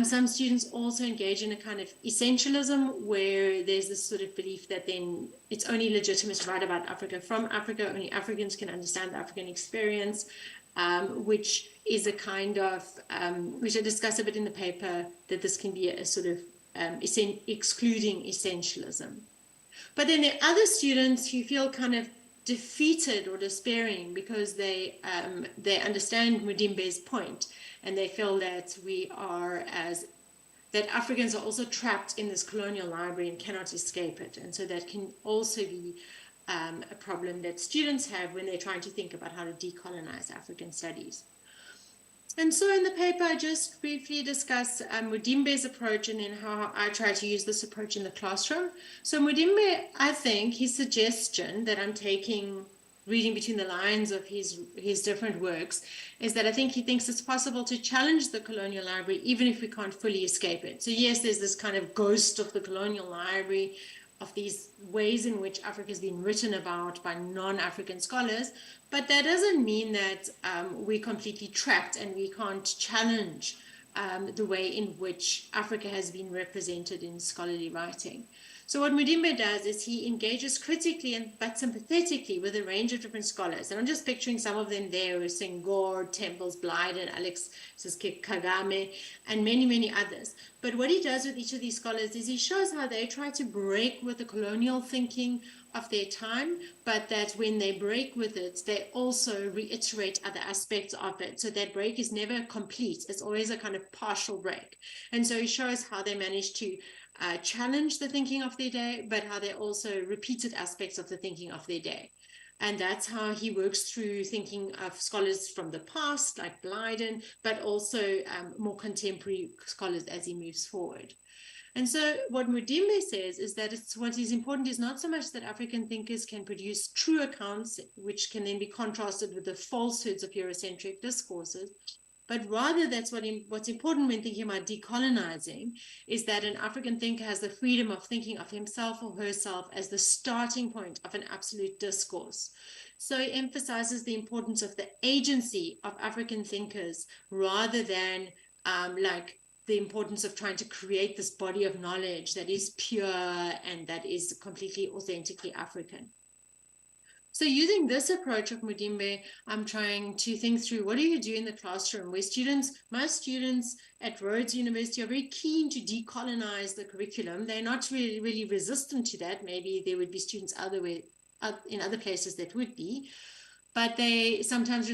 Some students also engage in a kind of essentialism where there's this sort of belief that then it's only legitimate to write about Africa from Africa, only Africans can understand the African experience, which is a kind of, which I discuss a bit in the paper, that this can be a sort of excluding essentialism. But then there are other students who feel kind of defeated or despairing because they understand Mudimbe's point, and they feel that that Africans are also trapped in this colonial library and cannot escape it. And so that can also be a problem that students have when they're trying to think about how to decolonize African studies. And so in the paper, I just briefly discuss Mudimbe's approach and then how I try to use this approach in the classroom. So Mudimbe, I think his suggestion that I'm taking, reading between the lines of his different works, is that I think he thinks it's possible to challenge the colonial library even if we can't fully escape it. So yes, there's this kind of ghost of the colonial library, of these ways in which Africa has been written about by non-African scholars, but that doesn't mean that we're completely trapped and we can't challenge the way in which Africa has been represented in scholarly writing. So what Mudimbe does is he engages critically but sympathetically with a range of different scholars. And I'm just picturing some of them there, Senghor, Temples, Blyden, Alex Kagame, and many, many others. But what he does with each of these scholars is he shows how they try to break with the colonial thinking of their time, but that when they break with it, they also reiterate other aspects of it. So that break is never complete. It's always a kind of partial break. And so he shows how they manage to challenge the thinking of their day, but how they also repeated aspects of the thinking of their day. And that's how he works through thinking of scholars from the past, like Blyden, but also more contemporary scholars as he moves forward. And so what Mudimbe says is that what is important is not so much that African thinkers can produce true accounts, which can then be contrasted with the falsehoods of Eurocentric discourses, but rather that's what's important when thinking about decolonizing is that an African thinker has the freedom of thinking of himself or herself as the starting point of an absolute discourse. So he emphasizes the importance of the agency of African thinkers rather than like the importance of trying to create this body of knowledge that is pure and that is completely authentically African. So using this approach of Mudimbe, I'm trying to think through what do you do in the classroom where my students at Rhodes University are very keen to decolonize the curriculum. They're not really resistant to that. Maybe there would be students in other places that would be, but they sometimes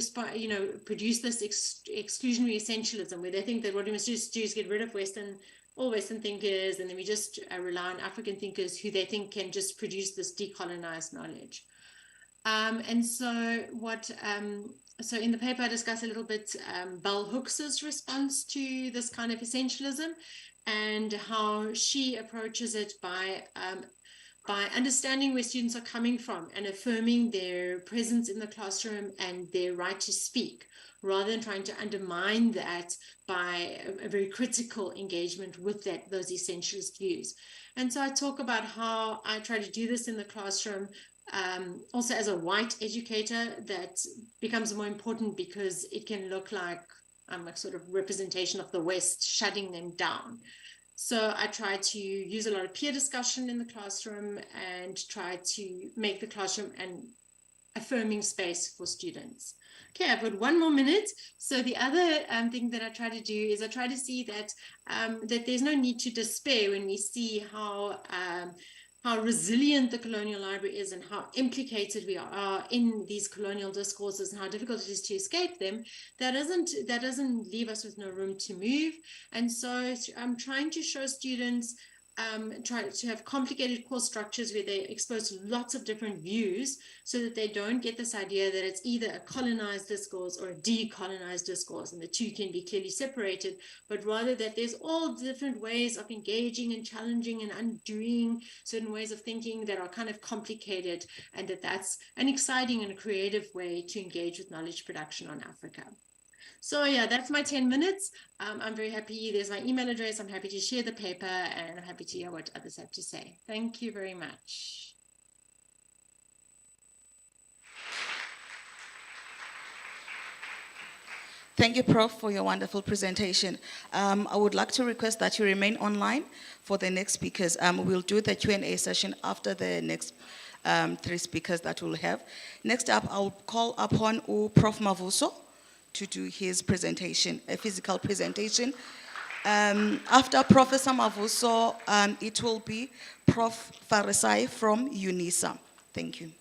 produce this exclusionary essentialism where they think that what we must just do is get rid of all Western thinkers, and then we just rely on African thinkers who they think can just produce this decolonized knowledge. And so so in the paper, I discuss a little bit Bell Hooks's response to this kind of essentialism and how she approaches it by understanding where students are coming from and affirming their presence in the classroom and their right to speak, rather than trying to undermine that by a very critical engagement with those essentialist views. And so I talk about how I try to do this in the classroom, also as a white educator, that becomes more important because it can look like I'm a sort of representation of the West shutting them down. So I try to use a lot of peer discussion in the classroom and try to make the classroom an affirming space for students. Okay, I've got 1 more minute. So the other thing that I try to do is I try to see that that there's no need to despair when we see how resilient the colonial library is and how implicated we are in these colonial discourses and how difficult it is to escape them. That doesn't leave us with no room to move. And so I'm trying to show students, try to have complicated course structures where they expose to lots of different views so that they don't get this idea that it's either a colonized discourse or a decolonized discourse and the two can be clearly separated, but rather that there's all different ways of engaging and challenging and undoing certain ways of thinking that are kind of complicated, and that's an exciting and a creative way to engage with knowledge production on Africa. So yeah, that's my 10 minutes. I'm very happy. There's my email address. I'm happy to share the paper and I'm happy to hear what others have to say. Thank you very much. Thank you, Prof, for your wonderful presentation. I would like to request that you remain online for the next speakers. We'll do the Q&A session after the next 3 speakers that we'll have. Next up, I'll call upon Prof Mavuso to do his presentation, a physical presentation. After Professor Mavuso, it will be Prof Farisai from UNISA. Thank you.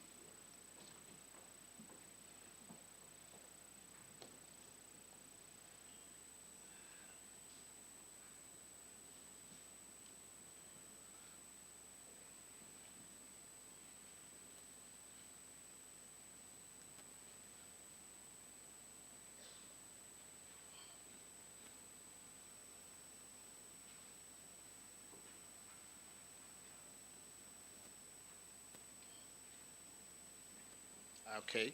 Okay.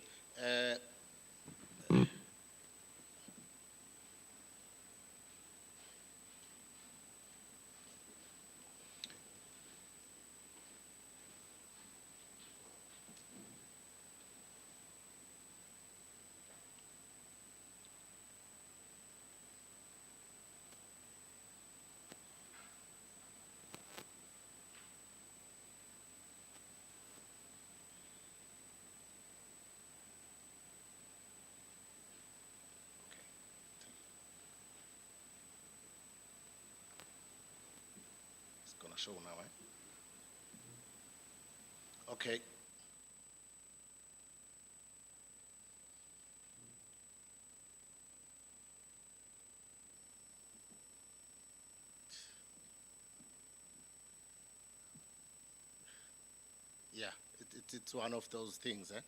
It's gonna show now, eh? Okay. Yeah, it's one of those things, eh?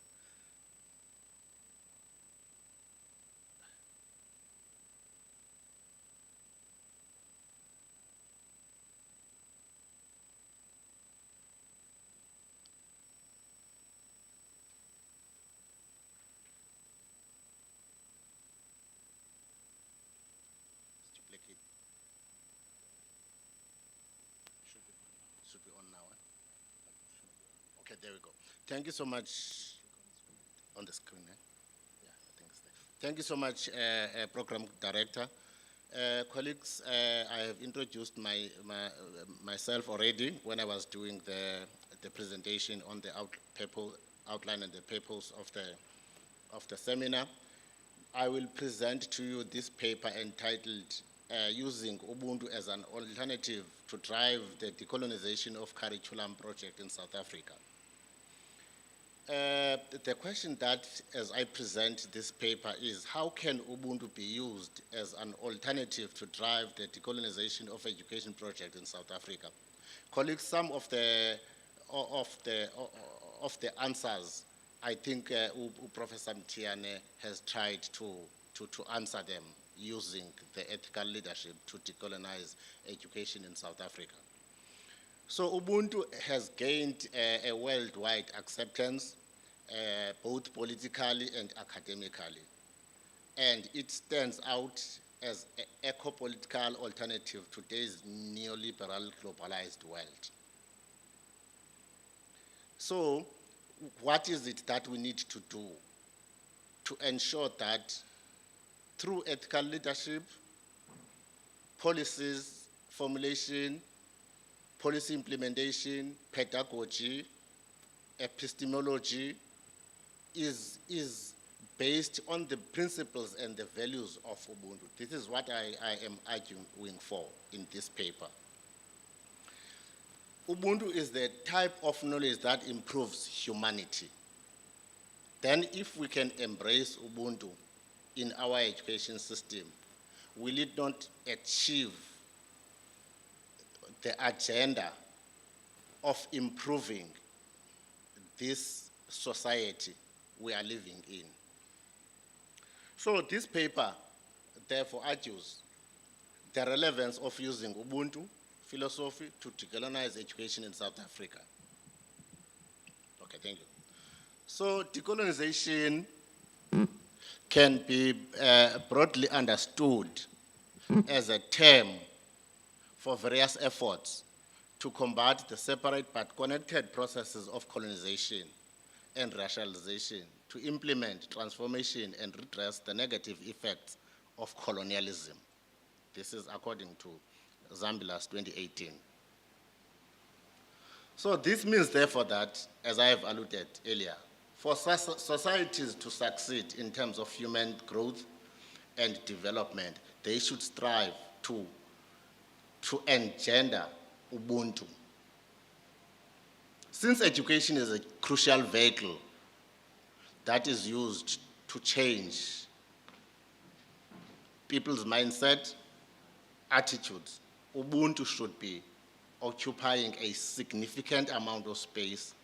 Duplicate. Should be on now, eh? Okay, there we go. Thank you so much. On the screen, eh? Yeah, I think it's there. Thank you so much, Program Director. Colleagues, I have introduced myself already when I was doing the presentation on the outline and the purpose of the seminar. I will present to you this paper entitled Using Ubuntu as an Alternative to Drive the Decolonization of Curriculum Project in South Africa. The question that, as I present this paper, is how can Ubuntu be used as an alternative to drive the decolonization of education project in South Africa? Colleagues, some of the answers I think Professor Mthiyane has tried to answer them using the ethical leadership to decolonize education in South Africa. So Ubuntu has gained a worldwide acceptance, both politically and academically. And it stands out as an eco-political alternative to today's neoliberal globalized world. So what is it that we need to do to ensure that through ethical leadership, policies formulation, policy implementation, pedagogy, epistemology is based on the principles and the values of Ubuntu. This is what I am arguing for in this paper. Ubuntu is the type of knowledge that improves humanity. Then if we can embrace Ubuntu in our education system, will it not achieve the agenda of improving this society we are living in? So this paper, therefore, argues the relevance of using Ubuntu philosophy to decolonize education in South Africa. Okay, thank you. So decolonization can be broadly understood as a term for various efforts to combat the separate but connected processes of colonization and racialization, to implement transformation and redress the negative effects of colonialism. This is according to Zambilas 2018. So this means, therefore, that, as I have alluded earlier, for societies to succeed in terms of human growth and development, they should strive to engender Ubuntu. Since education is a crucial vehicle that is used to change people's mindset, attitudes, Ubuntu should be occupying a significant amount of space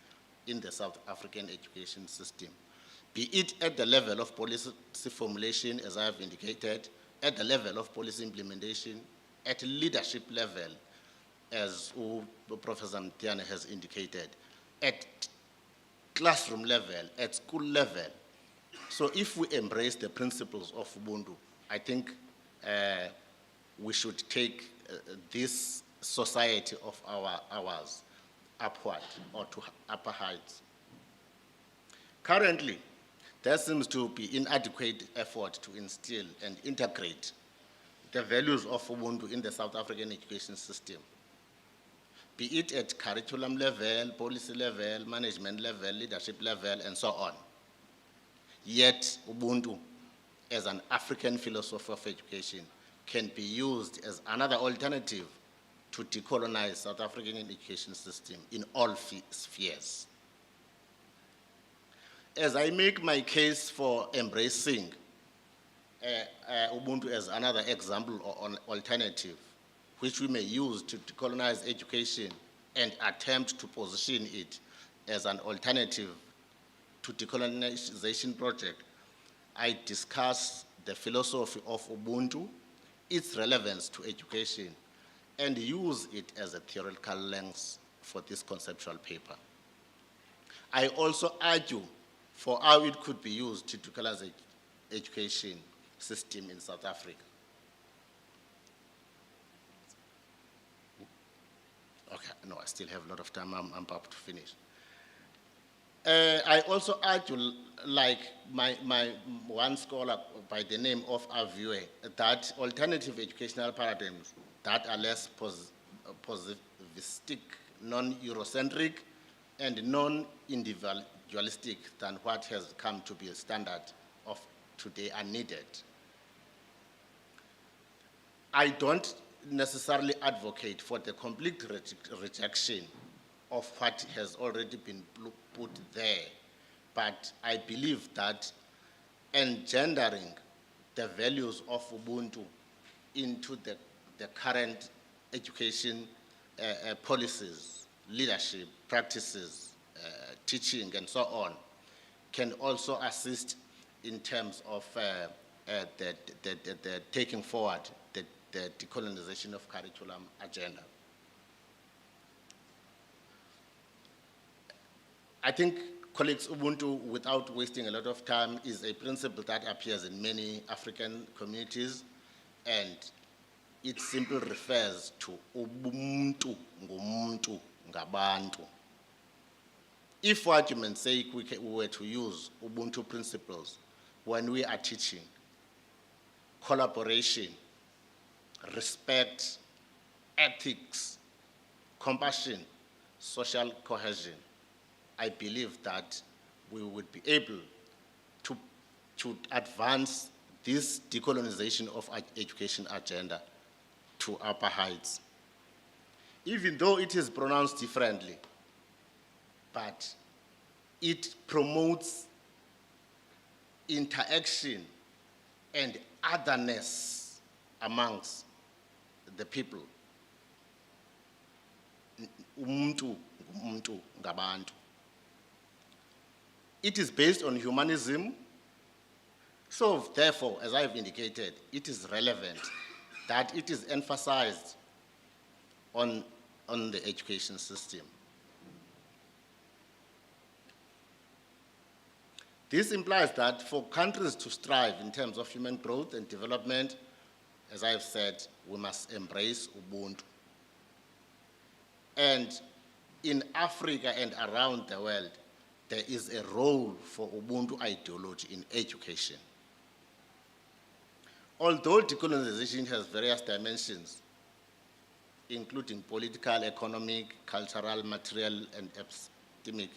in the South African education system, be it at the level of policy formulation, as I have indicated, at the level of policy implementation, at leadership level, as Professor Mthiyane has indicated, at classroom level, at school level. So if we embrace the principles of Ubuntu, I think we should take this society of ours upward or to upper heights. Currently, there seems to be inadequate effort to instill and integrate the values of Ubuntu in the South African education system, be it at curriculum level, policy level, management level, leadership level, and so on. Yet, Ubuntu, as an African philosophy of education, can be used as another alternative to decolonize South African education system in all spheres. As I make my case for embracing Ubuntu as another example or alternative, which we may use to decolonize education and attempt to position it as an alternative to decolonization project, I discuss the philosophy of Ubuntu, its relevance to education, and use it as a theoretical lens for this conceptual paper. I also argue for how it could be used to decolonize the education system in South Africa. Okay, no, I still have a lot of time. I'm about to finish. I also argue, like my one scholar by the name of Aviwe, that alternative educational paradigms that are less positivistic, non-Eurocentric, and non-individualistic than what has come to be a standard of today are needed. I don't necessarily advocate for the complete rejection of what has already been put there, but I believe that engendering the values of Ubuntu into the current education policies, leadership, practices, teaching, and so on, can also assist in terms of the taking forward the decolonization of curriculum agenda. I think, colleagues, Ubuntu, without wasting a lot of time, is a principle that appears in many African communities, and it simply refers to Ubuntu, ngumuntu, ngabantu. If, for argument's sake, we were to use Ubuntu principles when we are teaching collaboration, respect, ethics, compassion, social cohesion, I believe that we would be able to advance this decolonization of education agenda to upper heights. Even though it is pronounced differently, but it promotes interaction and otherness amongst the people. Umuntu, umuntu, ngabantu. It is based on humanism, so therefore, as I've indicated, it is relevant that it is emphasized on the education system. This implies that for countries to strive in terms of human growth and development, as I've said, we must embrace Ubuntu. And in Africa and around the world, there is a role for Ubuntu ideology in education. Although decolonization has various dimensions, including political, economic, cultural, material, and epistemic,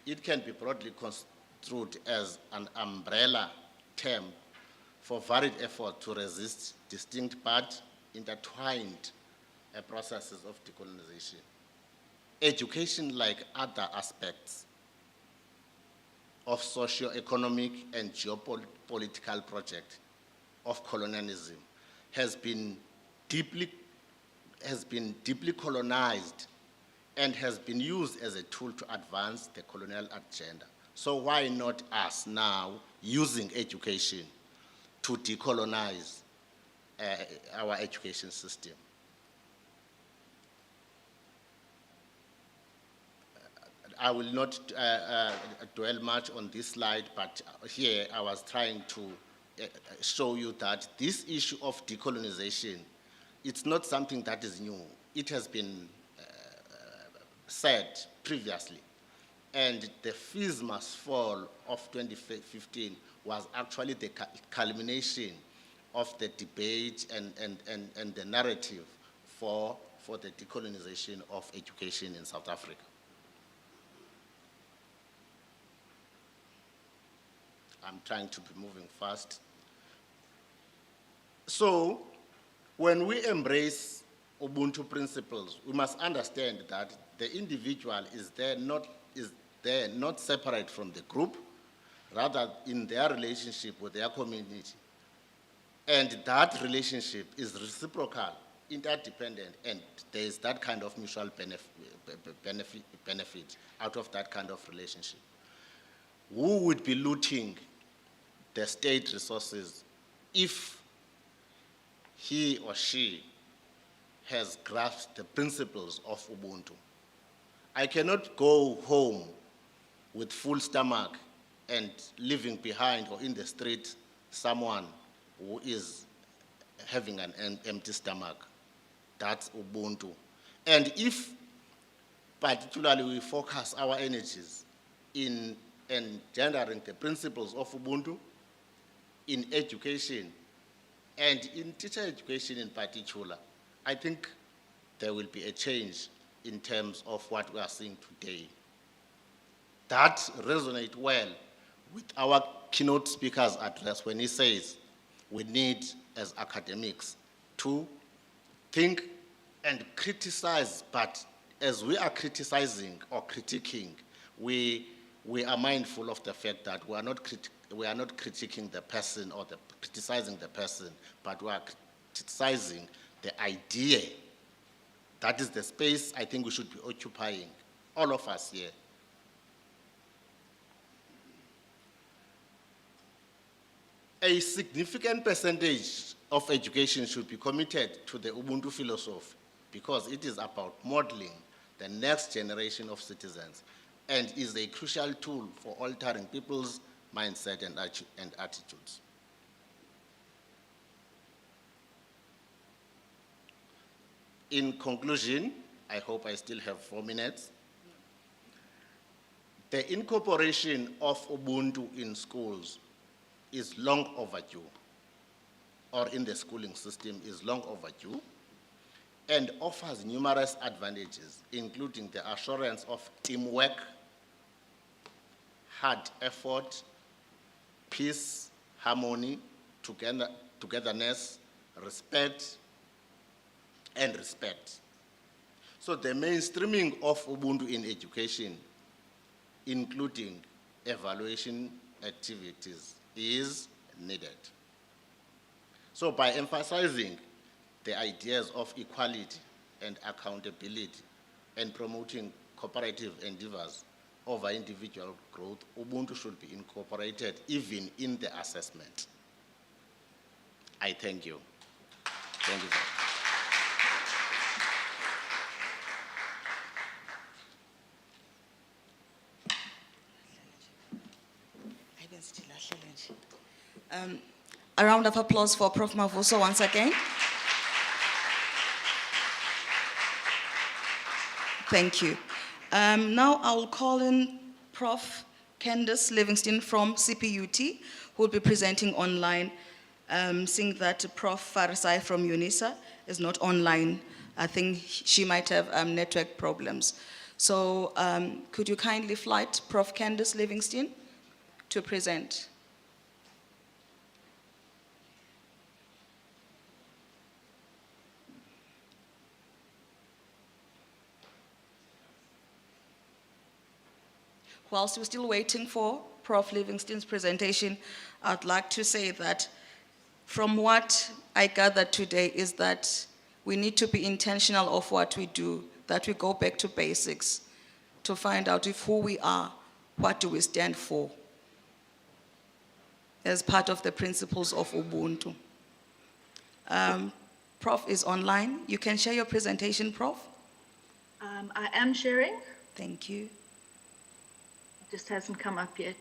it can be broadly construed as an umbrella term for varied effort to resist distinct but intertwined processes of decolonization. Education, like other aspects of socio-economic and geopolitical project of colonialism, has been deeply colonized and has been used as a tool to advance the colonial agenda. So why not us now using education to decolonize our education system? I will not dwell much on this slide, but here I was trying to show you that this issue of decolonization, it's not something that is new. It has been said previously. And the fees must fall of 2015 was actually the culmination of the debate and the narrative for the decolonization of education in South Africa. I'm trying to be moving fast. So, when we embrace Ubuntu principles, we must understand that the individual is there not separate from the group, rather in their relationship with their community. And that relationship is reciprocal, interdependent, and there is that kind of mutual benefit out of that kind of relationship. Who would be looting the state resources if he or she has grasped the principles of Ubuntu? I cannot go home with full stomach and leaving behind or in the street someone who is having an empty stomach. That's Ubuntu. And if particularly we focus our energies in engendering the principles of Ubuntu in education and in teacher education in particular, I think there will be a change in terms of what we are seeing today. That resonates well with our keynote speaker's address when he says we need, as academics, to think and criticize, but as we are criticizing or critiquing, we are mindful of the fact that we are not critiquing the person or criticizing the person, but we are criticizing the idea. That is the space I think we should be occupying, all of us here. a significant percentage of education should be committed to the Ubuntu philosophy because it is about modeling the next generation of citizens and is a crucial tool for altering people's mindset and attitudes. In conclusion, I hope I still have 4 minutes. The incorporation of Ubuntu in schools is long overdue, or in the schooling system is long overdue, and offers numerous advantages, including the assurance of teamwork, hard effort, peace, harmony, togetherness, respect, and respect. So the mainstreaming of Ubuntu in education, including evaluation activities, is needed. So by emphasizing the ideas of equality and accountability and promoting cooperative endeavors over individual growth, Ubuntu should be incorporated even in the assessment. I thank you. Thank you, sir. A round of applause for Prof Mavuso once again. Thank you. Now I'll call in Prof Candace Livingston from CPUT, who will be presenting online, seeing that Prof Farisai from UNISA is not online. I think she might have network problems. So could you kindly flight Prof Candace Livingston to present? Whilst we're still waiting for Prof Livingston's presentation, I'd like to say that from what I gathered today is that we need to be intentional of what we do, that we go back to basics to find out if who we are, what do we stand for, as part of the principles of Ubuntu. Prof is online. You can share your presentation, Prof. I am sharing. Thank you. Just hasn't come up yet.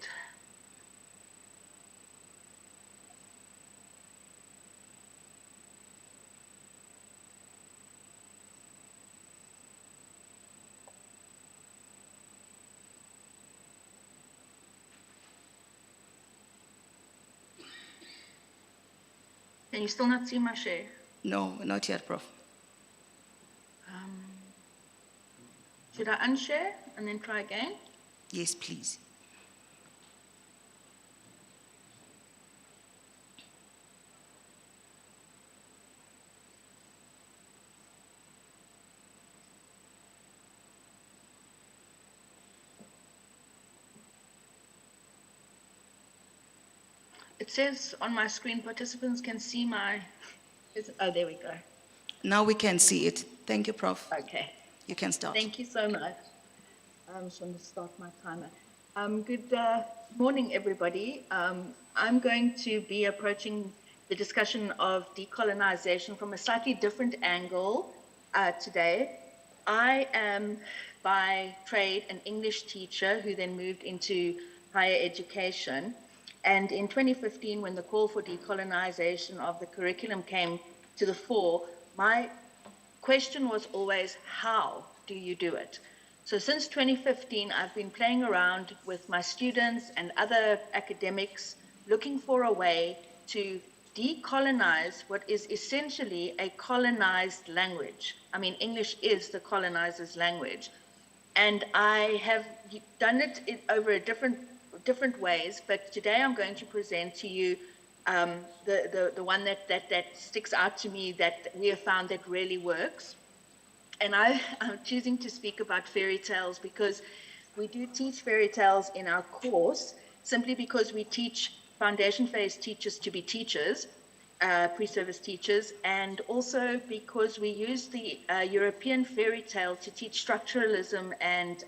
Can you still not see my share? No, not yet, Prof. Should I unshare and then try again? Yes, please. It says on my screen, participants can see my, oh, there we go. Now we can see it. Thank you, Prof. Okay. You can start. Thank you so much. I'm just going to start my timer. Good morning, everybody. I'm going to be approaching the discussion of decolonization from a slightly different angle today. I am by trade an English teacher who then moved into higher education. And in 2015, when the call for decolonization of the curriculum came to the fore, my question was always, how do you do it? So since 2015, I've been playing around with my students and other academics, looking for a way to decolonize what is essentially a colonized language. I mean, English is the colonizer's language. And I have done it over different ways, but today I'm going to present to you the one that sticks out to me that we have found that really works. And I'm choosing to speak about fairy tales because we do teach fairy tales in our course simply because we teach foundation phase teachers to be teachers, pre-service teachers, and also because we use the European fairy tale to teach structuralism and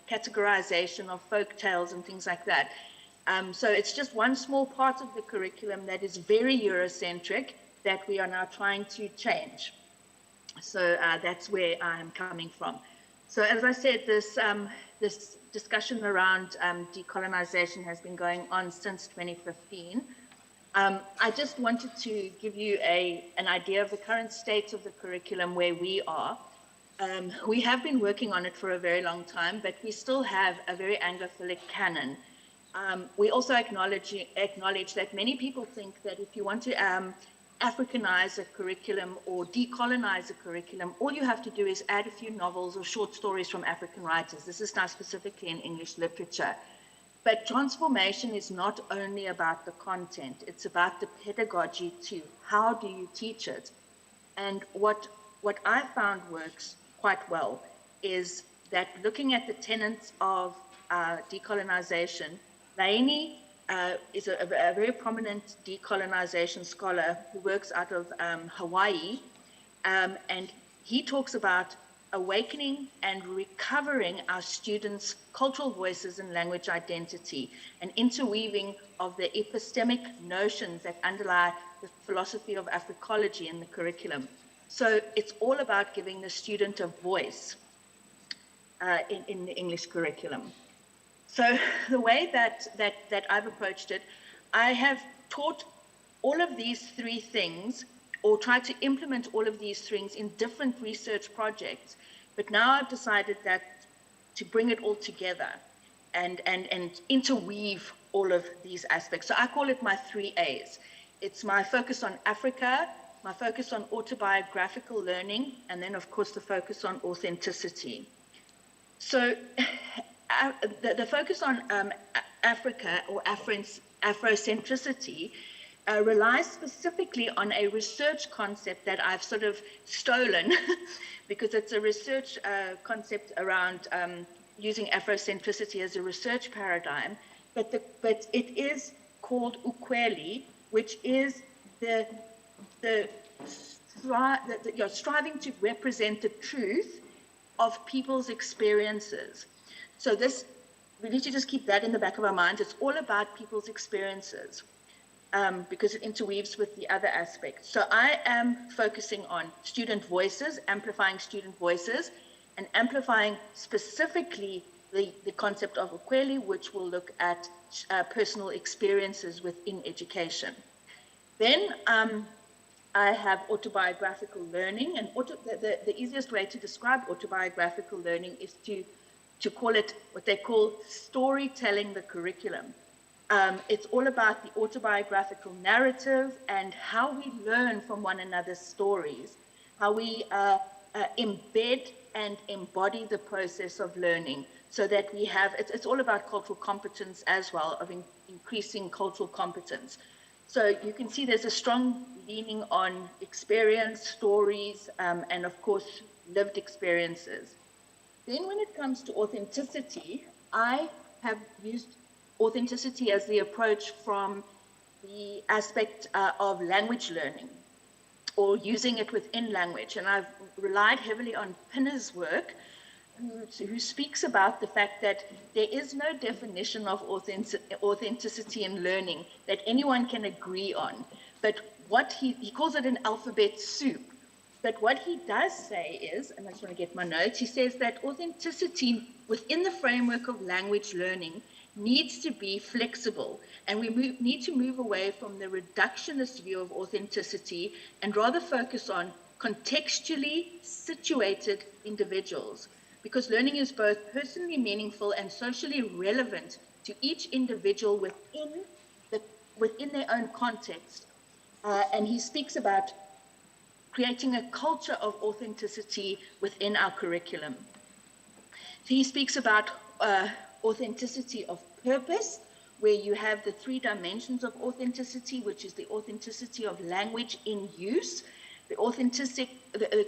categorization of folk tales and things like that. So it's just one small part of the curriculum that is very Eurocentric that we are now trying to change. So that's where I'm coming from. So as I said, this discussion around decolonization has been going on since 2015. I just wanted to give you an idea of the current state of the curriculum where we are. We have been working on it for a very long time, but we still have a very Anglophilic canon. We also acknowledge that many people think that if you want to Africanize a curriculum or decolonize a curriculum, all you have to do is add a few novels or short stories from African writers. This is now specifically in English literature. But transformation is not only about the content, it's about the pedagogy too. How do you teach it? And what I found works quite well is that looking at the tenets of decolonization, Laini is a very prominent decolonization scholar who works out of Hawaii, and he talks about awakening and recovering our students' cultural voices and language identity, and interweaving of the epistemic notions that underlie the philosophy of Africology in the curriculum. So it's all about giving the student a voice in the English curriculum. So the way that I've approached it, I have taught all of these three things, or tried to implement all of these things in different research projects. But now I've decided that to bring it all together and interweave all of these aspects. So I call it my 3 A's. It's my focus on Africa, my focus on autobiographical learning, and then of course the focus on authenticity. So the focus on Africa or Afrocentricity relies specifically on a research concept that I've sort of stolen because it's a research concept around using Afrocentricity as a research paradigm, but it is called Ukweli, which is you're striving to represent the truth of people's experiences. So this, we need to just keep that in the back of our minds. It's all about people's experiences. Because it interweaves with the other aspects. So I am focusing on student voices, amplifying student voices, and amplifying specifically the concept of Ukweli, which will look at personal experiences within education. Then I have autobiographical learning, and the easiest way to describe autobiographical learning is to call it what they call storytelling the curriculum. It's all about the autobiographical narrative and how we learn from one another's stories, how we embed and embody the process of learning so that we have, it's all about cultural competence as well, of increasing cultural competence. So you can see there's a strong leaning on experience, stories, and of course, lived experiences. Then when it comes to authenticity, I have used authenticity as the approach from the aspect of language learning or using it within language. And I've relied heavily on Pinner's work, who speaks about the fact that there is no definition of authenticity in learning that anyone can agree on. But what he calls it an alphabet soup. But what he does say is, and I just want to get my notes, he says that authenticity within the framework of language learning needs to be flexible, and we need to move away from the reductionist view of authenticity and rather focus on contextually situated individuals, because learning is both personally meaningful and socially relevant to each individual within their own context. And he speaks about creating a culture of authenticity within our curriculum. He speaks about authenticity of purpose, where you have the 3 dimensions of authenticity, which is the authenticity of language in use, the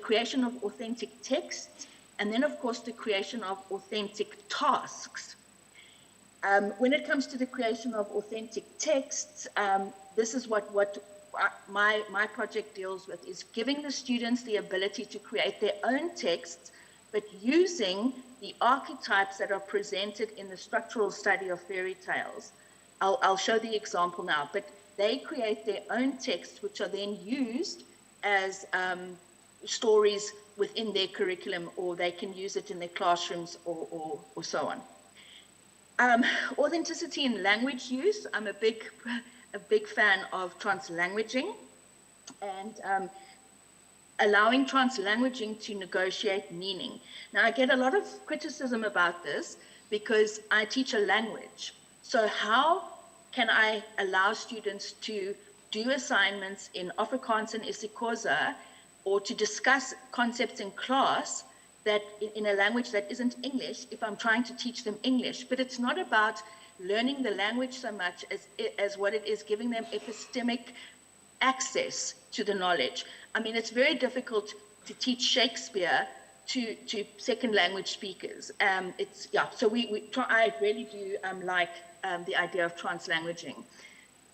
creation of authentic texts, and then of course the creation of authentic tasks. When it comes to the creation of authentic texts, this is what my project deals with, is giving the students the ability to create their own texts, but using the archetypes that are presented in the structural study of fairy tales. I'll show the example now, but they create their own texts, which are then used as stories within their curriculum, or they can use it in their classrooms or so on. Authenticity in language use. I'm a big fan of translanguaging and allowing translanguaging to negotiate meaning. Now, I get a lot of criticism about this because I teach a language. So how can I allow students to do assignments in Afrikaans and isiXhosa, or to discuss concepts in class that in a language that isn't English if I'm trying to teach them English? But it's not about learning the language so much as what it is giving them epistemic access to the knowledge. I mean, it's very difficult to teach Shakespeare to second language speakers. So we try, I really do like the idea of translanguaging.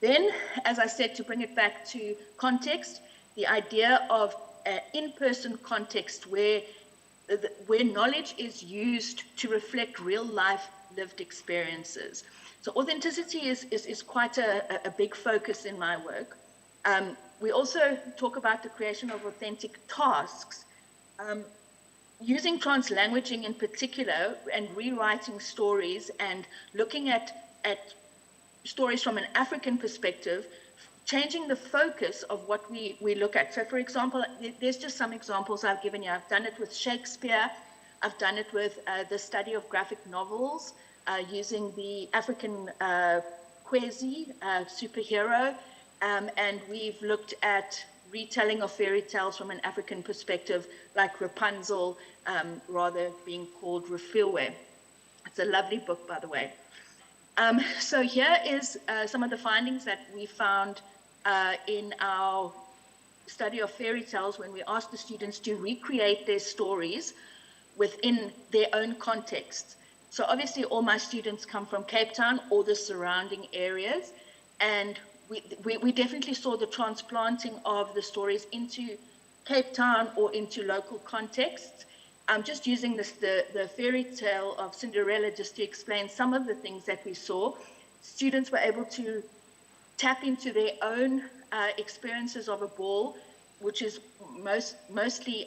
Then, as I said, to bring it back to context, the idea of in-person context where knowledge is used to reflect real life lived experiences. So authenticity is quite a big focus in my work. We also talk about the creation of authentic tasks. Using translanguaging in particular and rewriting stories and looking at stories from an African perspective, changing the focus of what we look at. So for example, there's just some examples I've given you. I've done it with Shakespeare. I've done it with the study of graphic novels using the African Kwezi superhero. And we've looked at retelling of fairy tales from an African perspective, like Rapunzel, rather being called Refilwe. It's a lovely book, by the way. So here is some of the findings that we found in our study of fairy tales when we asked the students to recreate their stories within their own context. So obviously all my students come from Cape Town or the surrounding areas, and we definitely saw the transplanting of the stories into Cape Town or into local contexts. I'm just using the fairy tale of Cinderella just to explain some of the things that we saw. Students were able to tap into their own experiences of a ball, which is mostly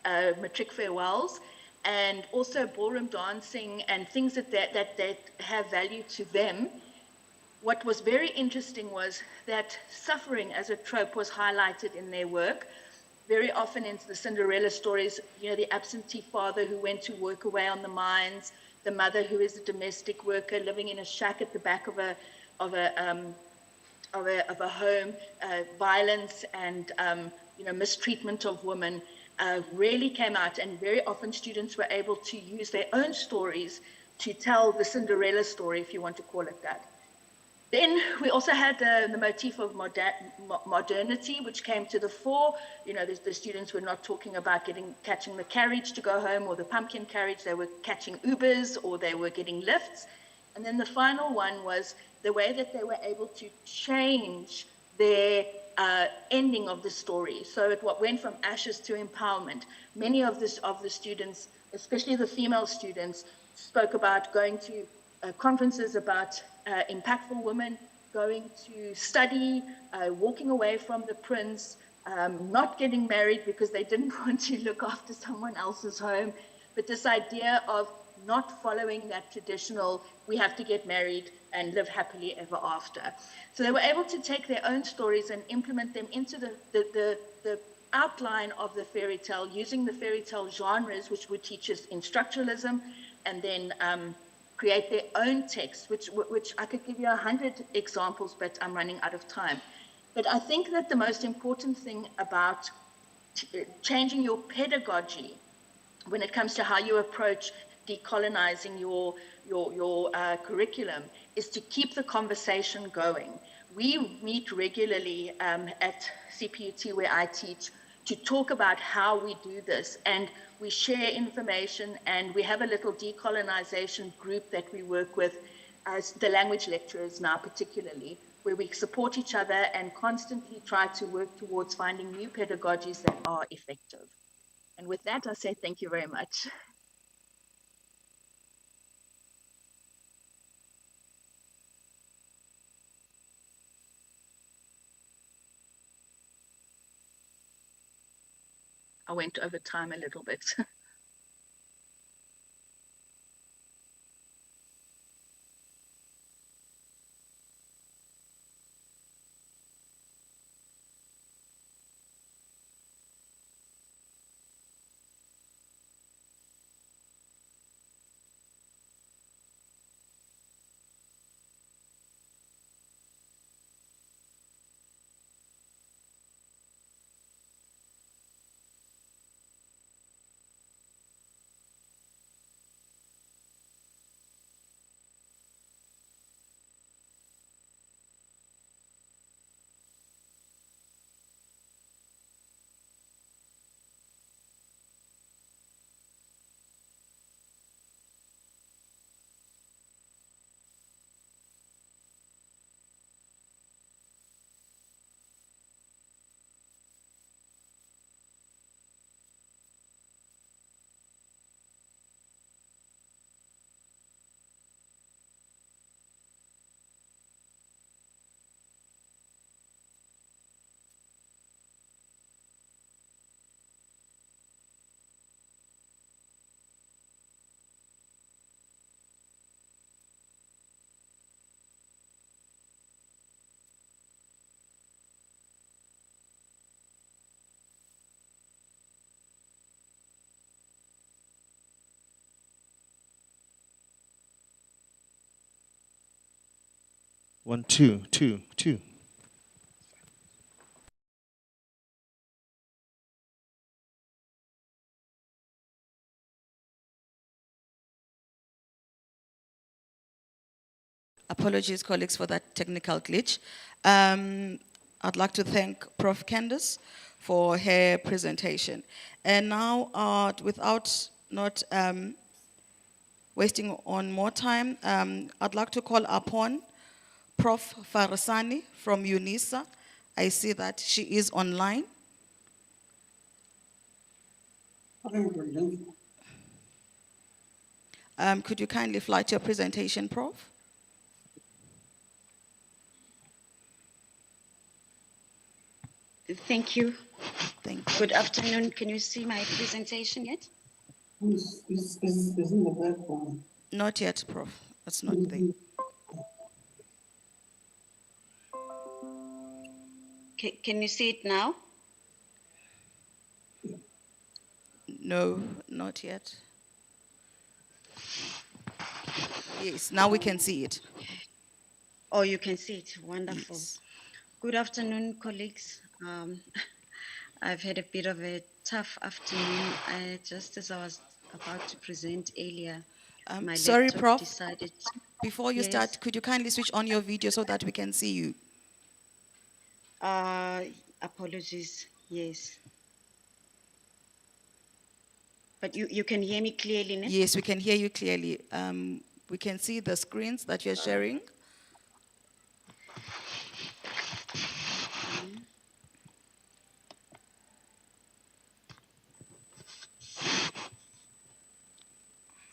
matric farewells, and also ballroom dancing and things that have value to them. What was very interesting was that suffering as a trope was highlighted in their work. Very often in the Cinderella stories, you know, the absentee father who went to work away on the mines, the mother who is a domestic worker living in a shack at the back of a home, violence and mistreatment of women really came out, and very often students were able to use their own stories to tell the Cinderella story, if you want to call it that. Then we also had the motif of modernity, which came to the fore. You know, the students were not talking about catching the carriage to go home or the pumpkin carriage. They were catching Ubers or they were getting lifts. And then the final one was the way that they were able to change their ending of the story. So it went from ashes to empowerment. Many of the students, especially the female students, spoke about going to conferences about impactful women, going to study, walking away from the prince, not getting married because they didn't want to look after someone else's home, but this idea of not following that traditional, we have to get married and live happily ever after. So they were able to take their own stories and implement them into the outline of the fairy tale, using the fairy tale genres, which would teach us in structuralism, and then create their own text, which I could give you 100 examples, but I'm running out of time. But I think that the most important thing about changing your pedagogy when it comes to how you approach decolonizing your curriculum is to keep the conversation going. We meet regularly at CPUT, where I teach, to talk about how we do this, and we share information, and we have a little decolonization group that we work with, as the language lecturers now particularly, where we support each other and constantly try to work towards finding new pedagogies that are effective. And with that, I say thank you very much. went over time a little bit. One, two, two, two. Apologies, colleagues, for that technical glitch. I'd like to thank Prof. Candace for her presentation. And now, without not wasting on more time, I'd like to call upon Prof. Farasani from UNISA. I see that she is online. Could you kindly flight your presentation, Prof? Thank you. Thank you. Good afternoon. Can you see my presentation yet? Is in the background. Not yet, Prof. It's not there. Can you see it now? No, not yet. Yes, now we can see it. Oh, you can see it. Wonderful. Yes. Good afternoon, colleagues. I've had a bit of a tough afternoon. Just as I was about to present earlier, my Sorry, laptop Prof. decided. Before you Yes. start, could you kindly switch on your video so that we can see you? Apologies. Yes. But you can hear me clearly, no? Yes, we can hear you clearly. We can see the screens that you're sharing.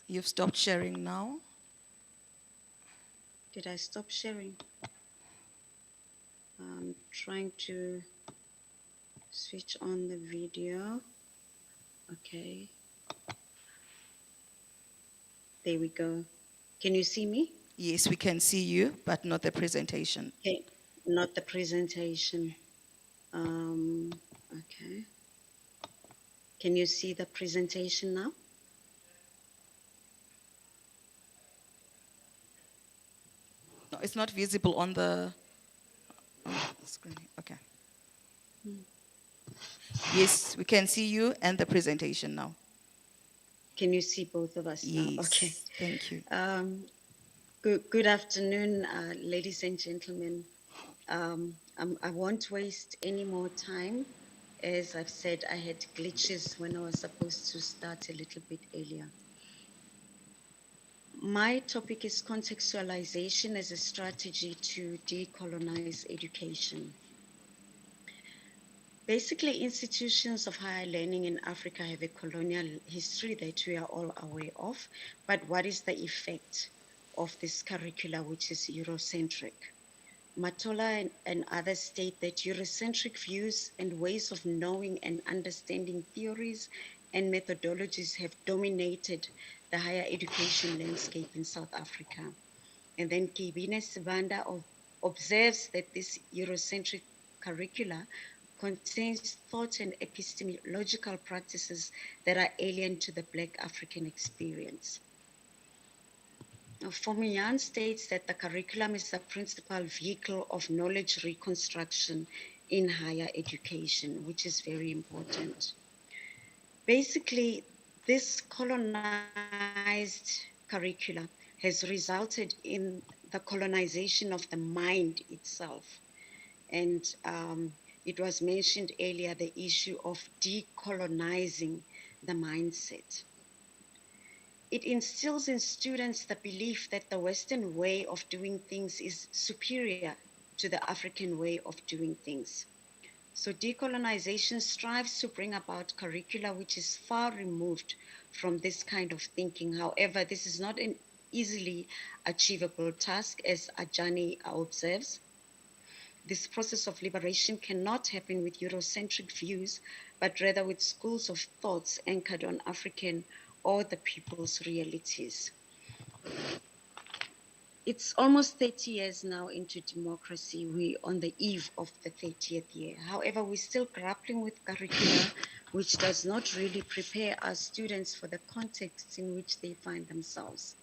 You've stopped sharing now. Did I stop sharing? I'm trying to switch on the video. Okay. There we go. Can you see me? Yes, we can see you, but not the presentation. Okay. Not the presentation. Okay. Can you see the presentation now? No, it's not visible on the screen. Okay. Yes, we can see you and the presentation now. Can you see both of us Yes. now? Okay. Thank you. Good afternoon, ladies and gentlemen. I won't waste any more time. As I've said, I had glitches when I was supposed to start a little bit earlier. My topic is contextualization as a strategy to decolonize education. Basically, institutions of higher learning in Africa have a colonial history that we are all aware of, but what is the effect of this curricula, which is Eurocentric? Matola and others state that Eurocentric views and ways of knowing and understanding theories and methodologies have dominated the higher education landscape in South Africa. And then Kebine Sibanda observes that this Eurocentric curricula contains thought and epistemological practices that are alien to the Black African experience. Mthiyane states that the curriculum is the principal vehicle of knowledge reconstruction in higher education, which is very important. Basically, this colonized curricula has resulted in the colonization of the mind itself. And it was mentioned earlier, the issue of decolonizing the mindset. It instills in students the belief that the Western way of doing things is superior to the African way of doing things. So decolonization strives to bring about curricula which is far removed from this kind of thinking. However, this is not an easily achievable task, as Ajani observes. This process of liberation cannot happen with Eurocentric views, but rather with schools of thoughts anchored on African or the people's realities. It's almost 30 years now into democracy. We're on the eve of the 30th year. However, we're still grappling with curricula which does not really prepare our students for the context in which they find themselves.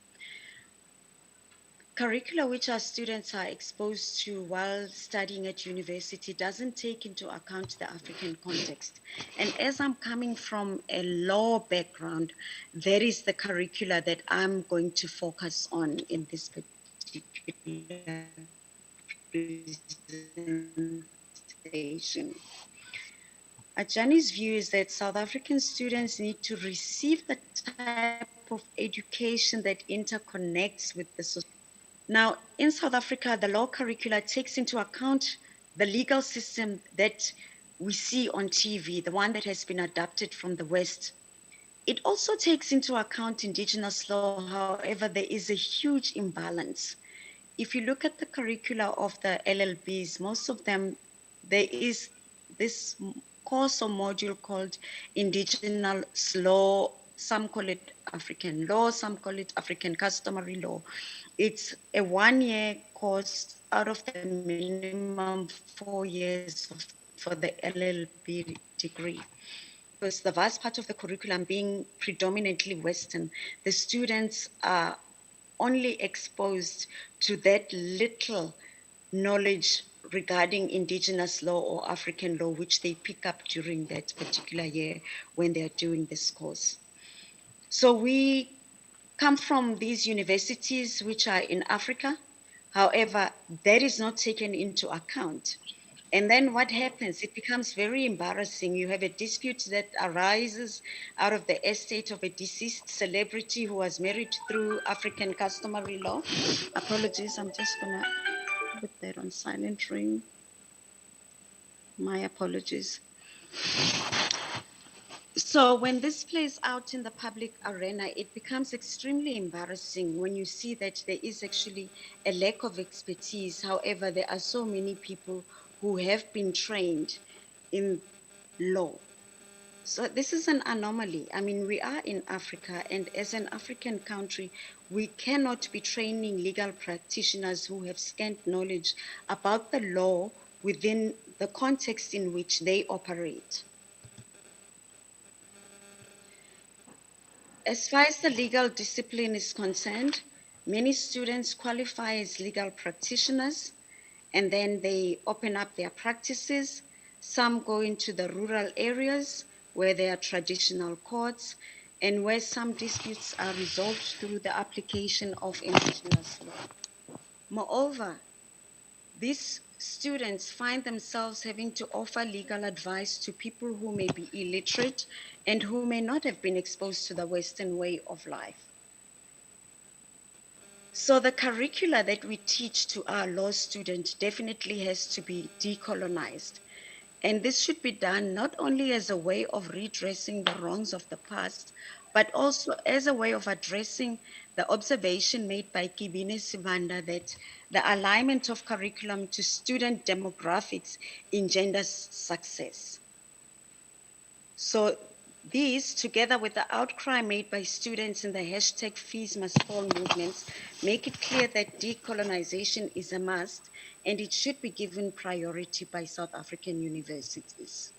Curricula which our students are exposed to while studying at university doesn't take into account the African context. And as I'm coming from a law background, that is the curricula that I'm going to focus on in this particular presentation. Ajani's view is that South African students need to receive the type of education that interconnects with the society. Now, in South Africa, the law curricula takes into account the legal system that we see on TV, the one that has been adapted from the West. It also takes into account indigenous law. However, there is a huge imbalance. If you look at the curricula of the LLBs, most of them, there is this course or module called indigenous law. Some call it African law, some call it African customary law. It's a 1-year course out of the minimum 4 years for the LLB degree. Because the vast part of the curriculum being predominantly Western, the students are only exposed to that little knowledge regarding indigenous law or African law, which they pick up during that particular year when they're doing this course. So we come from these universities which are in Africa. However, that is not taken into account. And then what happens? It becomes very embarrassing. You have a dispute that arises out of the estate of a deceased celebrity who was married through African customary law. Apologies, I'm just gonna put that on silent ring. My apologies. So when this plays out in the public arena, it becomes extremely embarrassing when you see that there is actually a lack of expertise. However, there are so many people who have been trained in law. So this is an anomaly. I mean, we are in Africa, and as an African country, we cannot be training legal practitioners who have scant knowledge about the law within the context in which they operate. As far as the legal discipline is concerned, many students qualify as legal practitioners, and then they open up their practices. Some go into the rural areas where there are traditional courts and where some disputes are resolved through the application of indigenous law. Moreover, these students find themselves having to offer legal advice to people who may be illiterate and who may not have been exposed to the Western way of life. So the curricula that we teach to our law students definitely has to be decolonized. And this should be done not only as a way of redressing the wrongs of the past, but also as a way of addressing the the observation made by Kibine Sivanda that the alignment of curriculum to student demographics engenders success. So these, together with the outcry made by students in the hashtag Fees Must Fall movements, make it clear that decolonization is a must and it should be given priority by South African universities.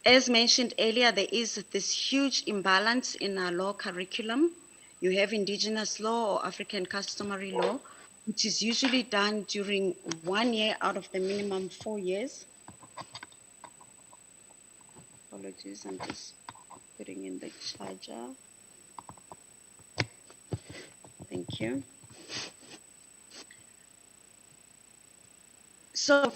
As mentioned earlier, there is this huge imbalance in our law curriculum. You have indigenous law or African customary law, which is usually done during 1 year out of the minimum 4 years. Apologies, I'm just putting in the charger. Thank you. So,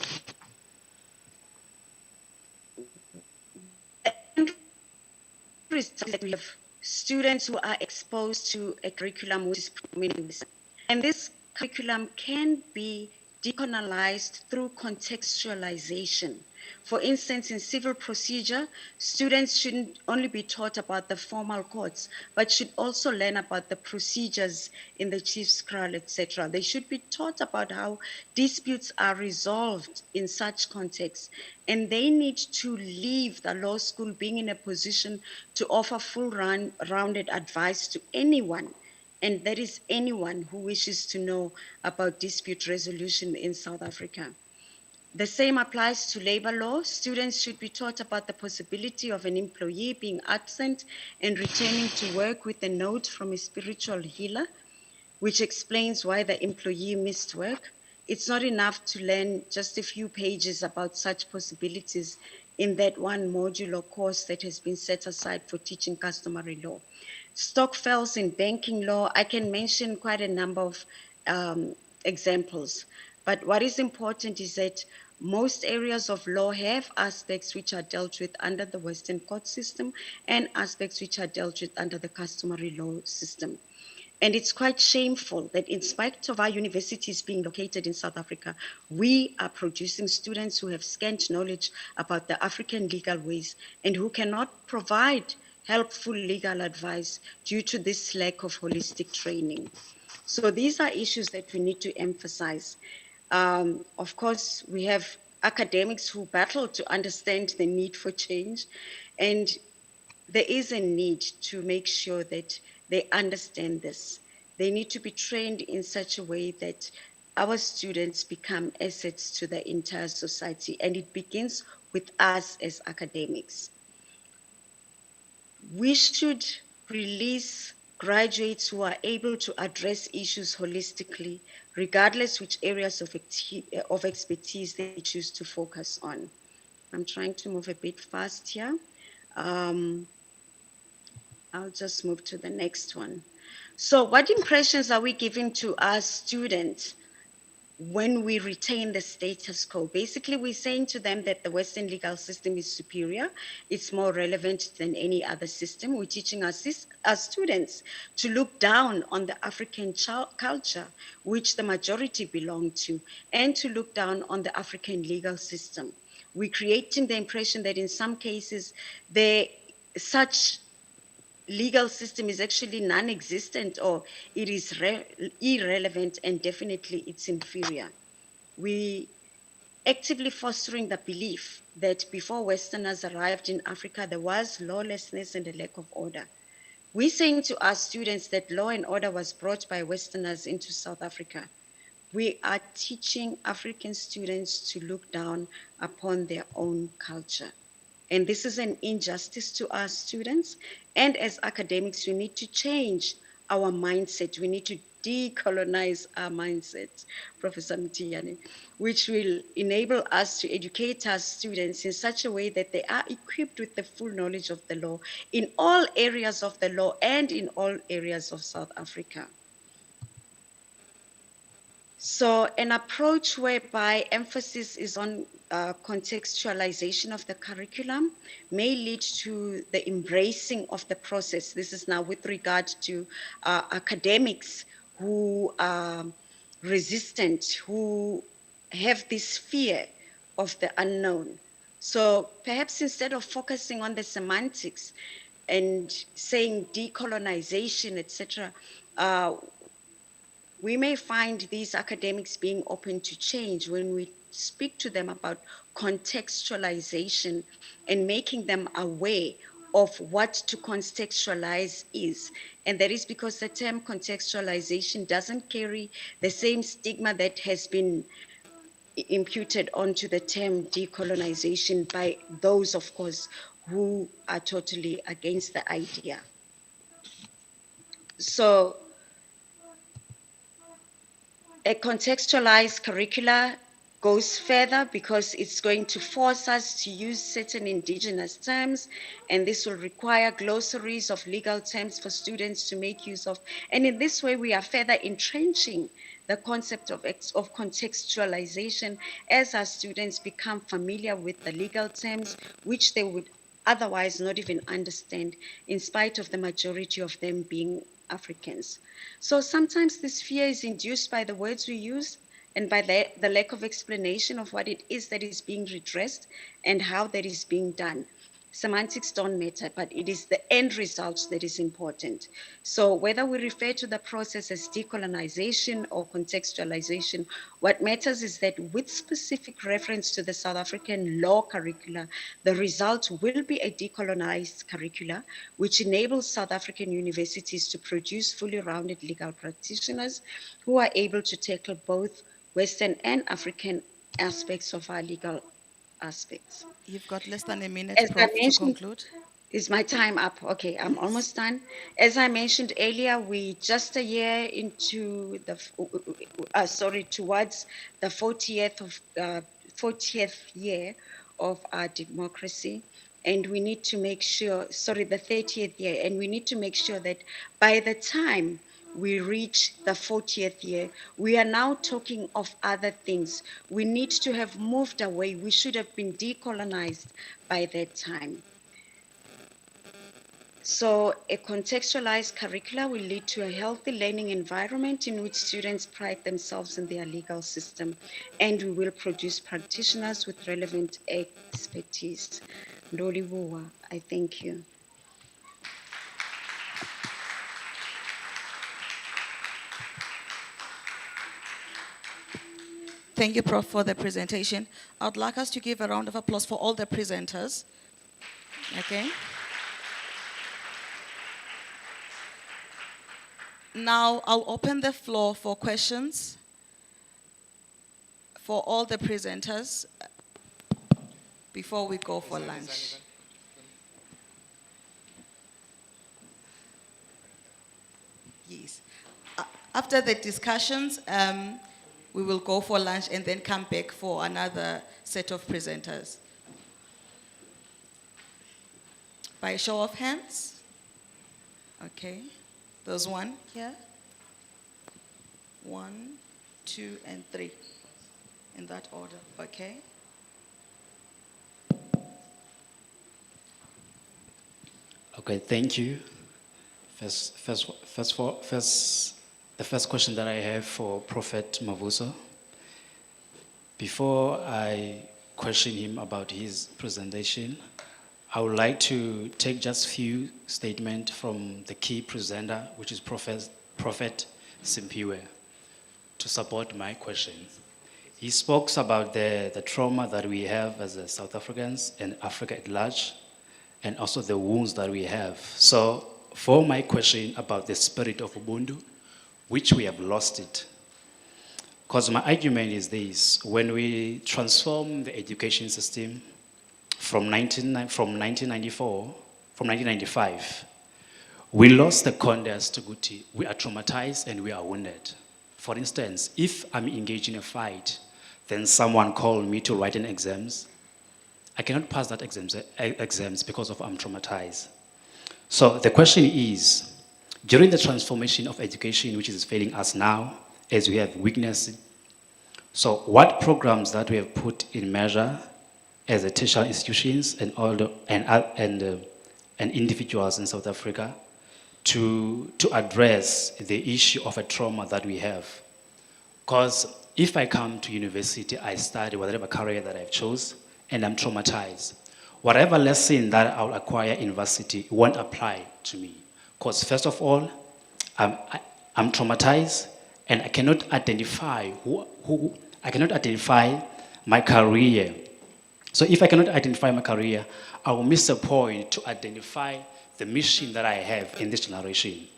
that we have students who are exposed to a curriculum which is prominent, and this curriculum can be decolonized through contextualization. For instance, in civil procedure, students shouldn't only be taught about the formal courts, but should also learn about the procedures in the chief's kraal, etc. They should be taught about how disputes are resolved in such contexts, and they need to leave the law school being in a position to offer full-rounded advice to anyone, and that is anyone who wishes to know about dispute resolution in South Africa. The same applies to labor law. Students should be taught about the possibility of an employee being absent and returning to work with a note from a spiritual healer, which explains why the employee missed work. It's not enough to learn just a few pages about such possibilities in that one module or course that has been set aside for teaching customary law. Stockfells in banking law, I can mention quite a number of examples. But what is important is that most areas of law have aspects which are dealt with under the Western court system and aspects which are dealt with under the customary law system. And it's quite shameful that in spite of our universities being located in South Africa, we are producing students who have scant knowledge about the African legal ways and who cannot provide helpful legal advice due to this lack of holistic training. So these are issues that we need to emphasize. Of course, we have academics who battle to understand the need for change, and there is a need to make sure that they understand this. They need to be trained in such a way that our students become assets to the entire society, and it begins with us as academics. We should release graduates who are able to address issues holistically, regardless which areas of expertise they choose to focus on. I'm trying to move a bit fast here. I'll just move to the next one. So what impressions are we giving to our students when we retain the status quo? Basically, we're saying to them that the Western legal system is superior. It's more relevant than any other system. We're teaching our students to look down on the African culture, which the majority belong to, and to look down on the African legal system. We're creating the impression that in some cases, such legal system is actually non-existent, or it is irrelevant, and definitely it's inferior. We actively fostering the belief that before Westerners arrived in Africa, there was lawlessness and a lack of order. We're saying to our students that law and order was brought by Westerners into South Africa. We are teaching African students to look down upon their own culture. And this is an injustice to our students. And as academics, we need to change our mindset. We need to decolonize our mindset, Professor Mthiyane, which will enable us to educate our students in such a way that they are equipped with the full knowledge of the law in all areas of the law and in all areas of South Africa. So an approach whereby emphasis is on contextualization of the curriculum may lead to the embracing of the process. This is now with regard to academics who are resistant, who have this fear of the unknown. So perhaps instead of focusing on the semantics, and saying decolonization, etc., we may find these academics being open to change when we speak to them about contextualization and making them aware of what to contextualize is. And that is because the term contextualization doesn't carry the same stigma that has been imputed onto the term decolonization by those, of course, who are totally against the idea. So a contextualized curricula goes further because it's going to force us to use certain indigenous terms, and this will require glossaries of legal terms for students to make use of. And in this way, we are further entrenching the concept of contextualization as our students become familiar with the legal terms, which they would otherwise not even understand, in spite of the majority of them being Africans. So sometimes this fear is induced by the words we use and by the lack of explanation of what it is that is being redressed and how that is being done. Semantics don't matter, but it is the end result that is important. So whether we refer to the process as decolonization or contextualization, what matters is that with specific reference to the South African law curricula, the result will be a decolonized curricula, which enables South African universities to produce fully rounded legal practitioners who are able to tackle both Western and African aspects of our legal aspects. You've got less than a minute, As I Prof, to mentioned, conclude. is my time up? Okay, I'm almost done. As I mentioned earlier, we just a year into the, towards the 40th year of our democracy. And we need to make sure, the 30th year, and we need to make sure that by the time we reach the 40th year, we are now talking of other things. We need to have moved away. We should have been decolonized by that time. So a contextualized curricula will lead to a healthy learning environment in which students pride themselves in their legal system, and we will produce practitioners with relevant expertise. Ndolibuwa, I thank you. Thank you, Prof, for the presentation. I'd like us to give a round of applause for all the presenters. Okay. Now, I'll open the floor for questions for all the presenters before we go for lunch. Yes. After the discussions, we will go for lunch and then come back for another set of presenters. By a show of hands. Okay. There's one here. 1, 2, and 3. In that order. Okay. Okay, thank you. The first question that I have for Prophet Mavuso. Before I question him about his presentation, I would like to take just a few statements from the key presenter, which is Prof SE Mthiyane, to support my question. He spoke about the trauma that we have as South Africans and Africa at large, and also the wounds that we have. So for my question about the spirit of Ubuntu, which we have lost it. Because my argument is this: when we transform the education system from 1995, we lost the context to Guti. We are traumatized and we are wounded. For instance, if I'm engaged in a fight, then someone called me to write an exams, I cannot pass that exams because of I'm traumatized. So the question is, during the transformation of education, which is failing us now, as we have witnessed, so what programs that we have put in measure as a tertiary institutions and all the, and individuals in South Africa to address the issue of a trauma that we have? Because if I come to university, I study whatever career that I've chose, and I'm traumatized. whatever lesson that I'll acquire in university won't apply to me. Because first of all, I'm traumatized and I cannot identify I cannot identify my career. So if I cannot identify my career, I will miss the point to identify the mission that I have in this generation.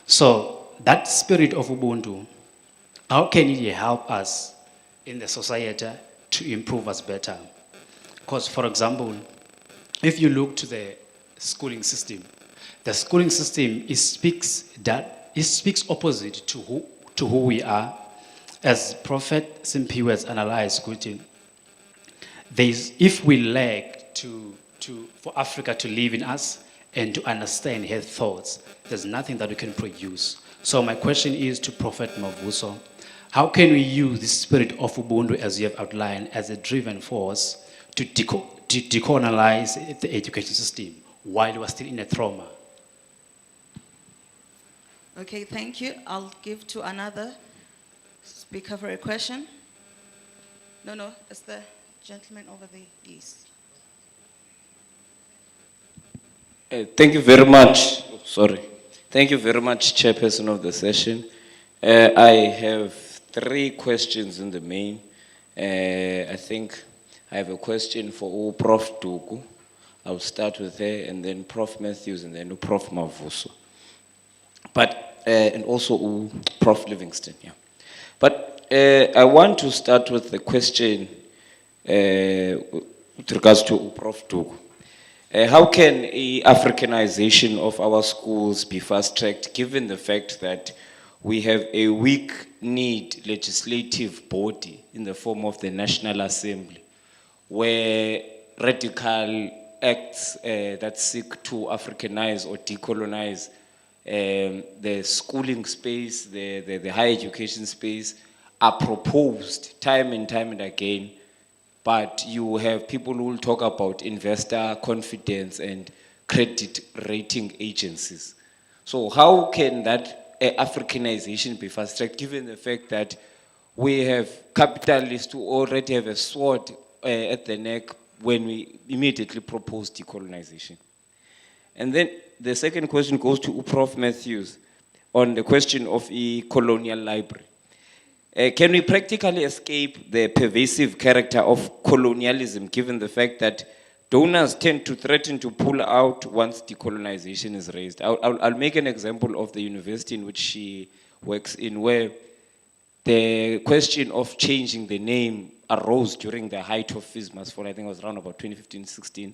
So that spirit of Ubuntu, how can it help us in the society to improve us better? Because, for example, if you look to the schooling system, the schooling system speaks opposite to who we are. As Prophet SE Mthiyane has analyzed, if we lack for Africa to live in us and to understand her thoughts, there's nothing that we can produce. So my question is to Prophet Mavuso, how can we use the spirit of Ubuntu, as you have outlined, as a driven force to decolonize the education system while we're still in a trauma? Okay, thank you. I'll give to another speaker for a question. No, it's the gentleman over there, please. Thank you very much. Sorry. Thank you very much, Chairperson of the session. I have 3 questions in the main. I think I have a question for Prof Duku. I'll start with her, and then Prof Matthews, and then Prof Mavuso. But, and also Prof Livingston, yeah. But I want to start with the question with regards to Prof Duku. How can Africanization of our schools be fast-tracked, given the fact that we have a weak-kneed legislative body in the form of the National Assembly, where radical acts that seek to Africanize or decolonize the schooling space, the higher education space, are proposed time and time and again, but you have people who will talk about investor confidence and credit rating agencies. So how can that Africanization be fast-tracked, given the fact that we have capitalists who already have a sword at the neck when we immediately propose decolonization? And then the second question goes to Prof Matthews on the question of a colonial library. Can we practically escape the pervasive character of colonialism, given the fact that donors tend to threaten to pull out once decolonization is raised? I'll make an example of the university in which she works in, where the question of changing the name arose during the height of FISMA's fall. I think it was around about 2015-16.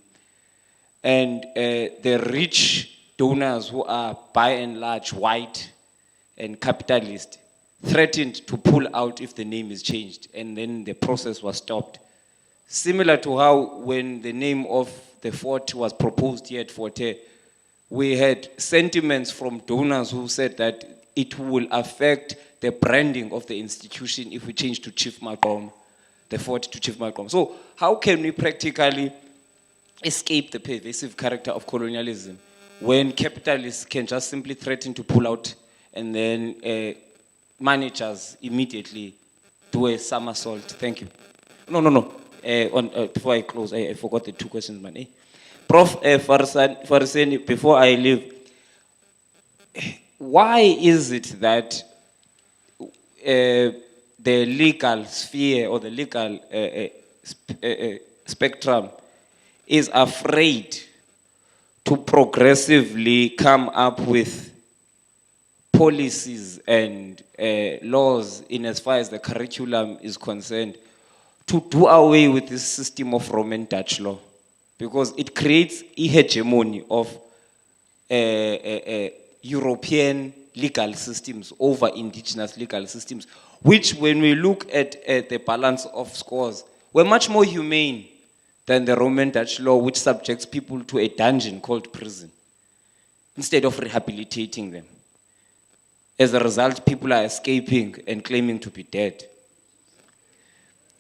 And the rich donors, who are by and large white and capitalist, threatened to pull out if the name is changed, and then the process was stopped. Similar to how when the name of the fort was proposed here at Forte, we had sentiments from donors who said that it will affect the branding of the institution if we change to Chief Maqom, the fort to Chief Maqom. So how can we practically escape the pervasive character of colonialism when capitalists can just simply threaten to pull out, and then managers immediately do a somersault? Thank you. No. Before I close, I forgot the 2 questions, man. Prof Fariseni, before I leave, why is it that the legal sphere or the legal spectrum is afraid to progressively come up with policies and laws in as far as the curriculum is concerned to do away with this system of Roman Dutch law? Because it creates a hegemony of European legal systems over indigenous legal systems, which when we look at the balance of scores, were much more humane than the Roman Dutch law, which subjects people to a dungeon called prison, instead of rehabilitating them. As a result, people are escaping and claiming to be dead.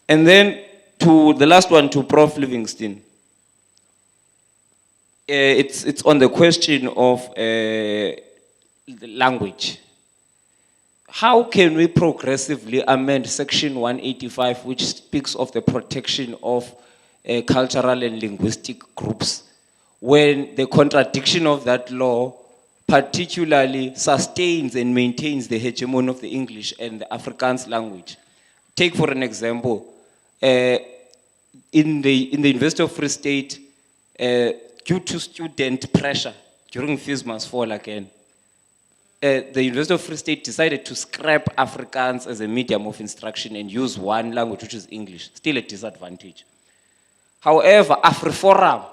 And then to the last one, to Prof Livingston. It's on the question of the language. How can we progressively amend Section 185, which speaks of the protection of cultural and linguistic groups, when the contradiction of that law particularly sustains and maintains the hegemony of the English and the Afrikaans language. Take for an example, in the University of Free State, due to student pressure during fees must fall again, the University of Free State decided to scrap Afrikaans as a medium of instruction and use one language, which is English, still a disadvantage. However, AfriForum,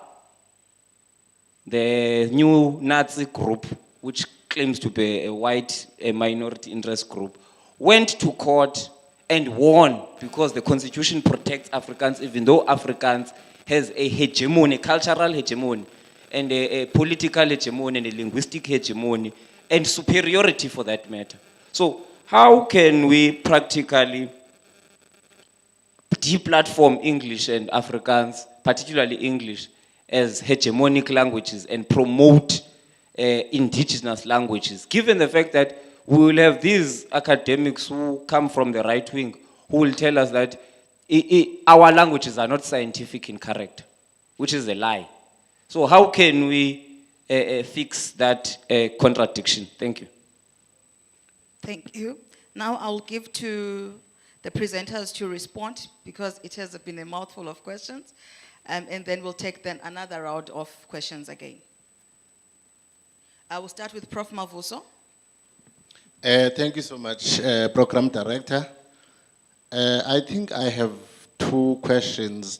the new Nazi group, which claims to be a white minority interest group, went to court and won because the constitution protects Afrikaans, even though Afrikaans has a hegemony, a cultural hegemony, and a political hegemony, and a linguistic hegemony, and superiority for that matter. So how can we practically deplatform English and Afrikaans, particularly English, as hegemonic languages and promote indigenous languages, given the fact that we will have these academics who come from the right wing who will tell us that our languages are not scientific in character, which is a lie. So how can we fix that contradiction? Thank you. Thank you. Now I'll give to the presenters to respond because it has been a mouthful of questions. And then we'll take then another round of questions again. I will start with Prof Mavuso. Thank you so much, Program Director. I think I have two questions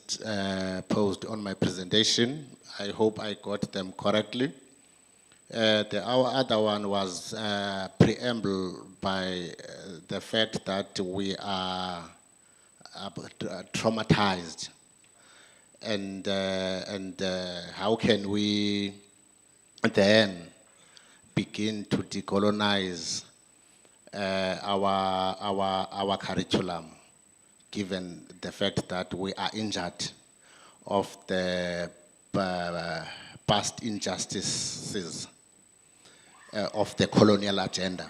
posed on my presentation. I hope I got them correctly. Our other one was preamble by the fact that we are traumatized. And how can we then begin to decolonize our curriculum, given the fact that we are injured of the past injustices of the colonial agenda.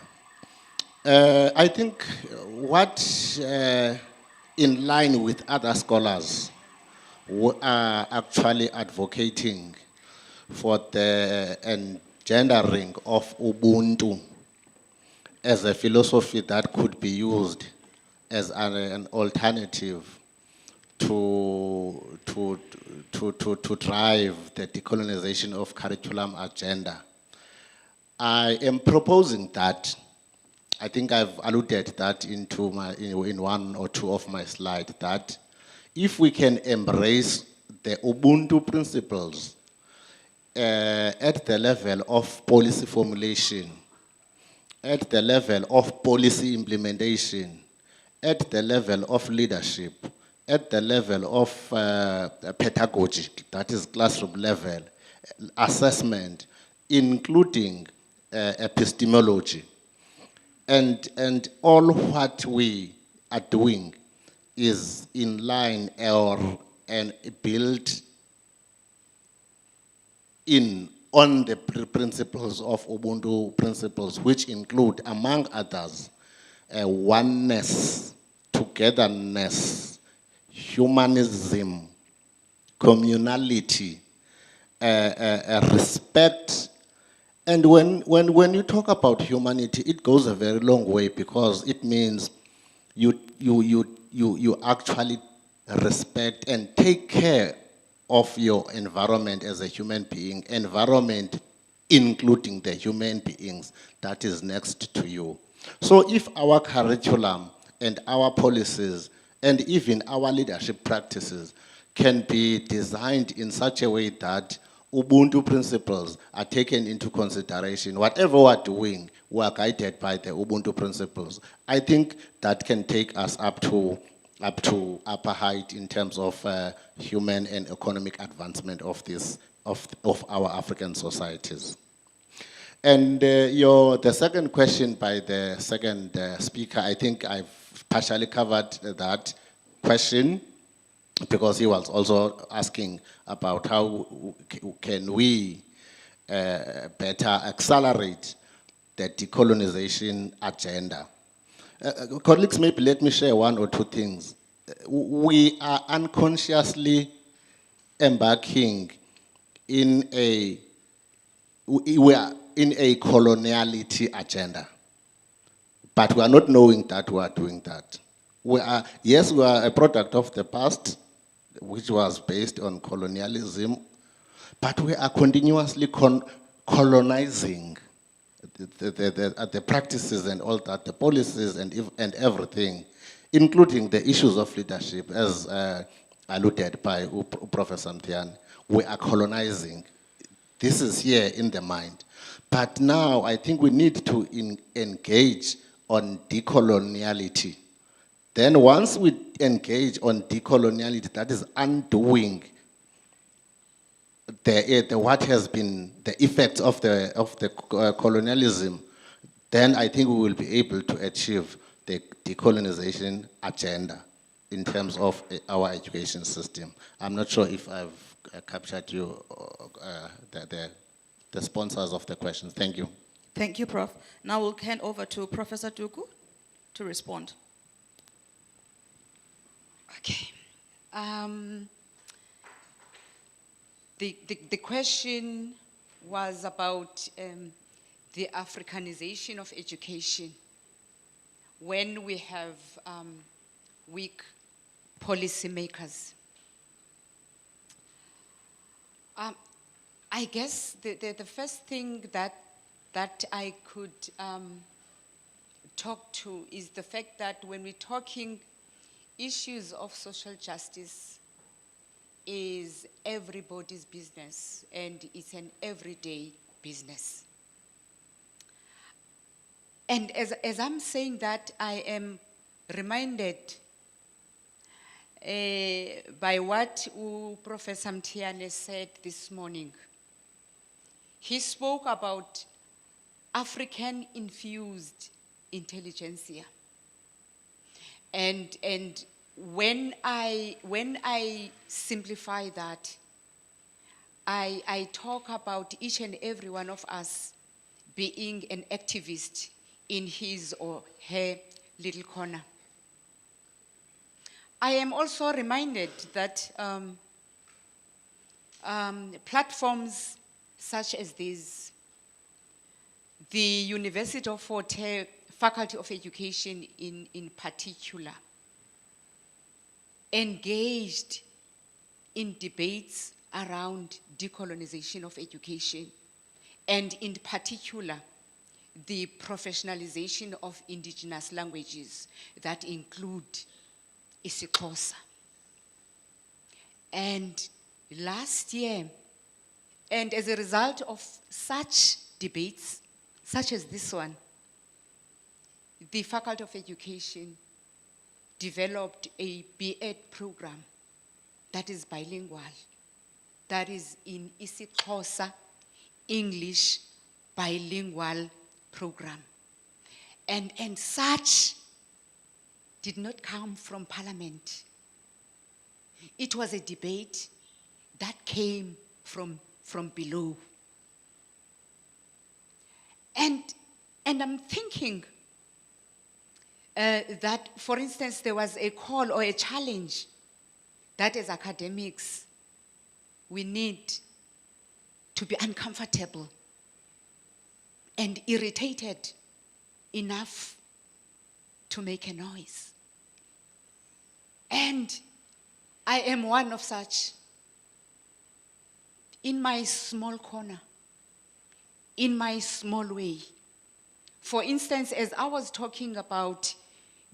I think what, in line with other scholars, who are actually advocating for the engendering of Ubuntu as a philosophy that could be used as an alternative to drive the decolonization of curriculum agenda. I am proposing that, I think I've alluded that in one or two of my slides, that if we can embrace the Ubuntu principles at the level of policy formulation, at the level of policy implementation, at the level of leadership, at the level of pedagogy, that is classroom level, assessment, including epistemology, and all what we are doing is in line and built on the principles of Ubuntu principles, which include, among others, oneness, togetherness, humanism, communality, respect. And when you talk about humanity, it goes a very long way, because it means you actually respect and take care of your environment as a human being, environment including the human beings that is next to you. So if our curriculum and our policies and even our leadership practices can be designed in such a way that Ubuntu principles are taken into consideration, whatever we're doing, we are guided by the Ubuntu principles, I think that can take us up to upper height in terms of human and economic advancement of our African societies. And the second question by the second speaker, I think I've partially covered that question, because he was also asking about how can we better accelerate the decolonization agenda. Colleagues, maybe let me share one or two things. We are unconsciously embarking in we are in a coloniality agenda. But we are not knowing that we are doing that. Yes, we are a product of the past, which was based on colonialism, but we are continuously colonizing the practices and all that, the policies and everything, including the issues of leadership, as alluded by Professor Mthiyane. We are colonizing. This is here in the mind. But now I think we need to engage on decoloniality. Then once we engage on decoloniality, that is undoing what has been the effects of the colonialism, then I think we will be able to achieve the decolonization agenda in terms of our education system. I'm not sure if I've captured you, the sponsors of the questions. Thank you. Thank you, Prof. Now we'll hand over to Professor Duku to respond. Okay. The question was about the Africanization of education when we have weak policymakers. I guess the first thing that I could talk to is the fact that when we're talking issues of social justice is everybody's business, and it's an everyday business. And as I'm saying that, I am reminded by what Professor Mthiyane said this morning. He spoke about African-infused intelligentsia. And when I simplify that, I talk about each and every one of us being an activist in his or her little corner. I am also reminded that platforms such as these, the University of Fort Hare Faculty of Education in particular, engaged in debates around decolonization of education, and in particular, the professionalization of indigenous languages that include isiXhosa. And last year, and as a result of such debates, such as this one, the Faculty of Education developed a B.Ed program that is bilingual, that is in isiXhosa, English, bilingual program. And such did not come from Parliament. It was a debate that came from below. And I'm thinking that, for instance, there was a call or a challenge that as academics, we need to be uncomfortable and irritated enough to make a noise. And I am one of such. In my small corner, in my small way. For instance, as I was talking about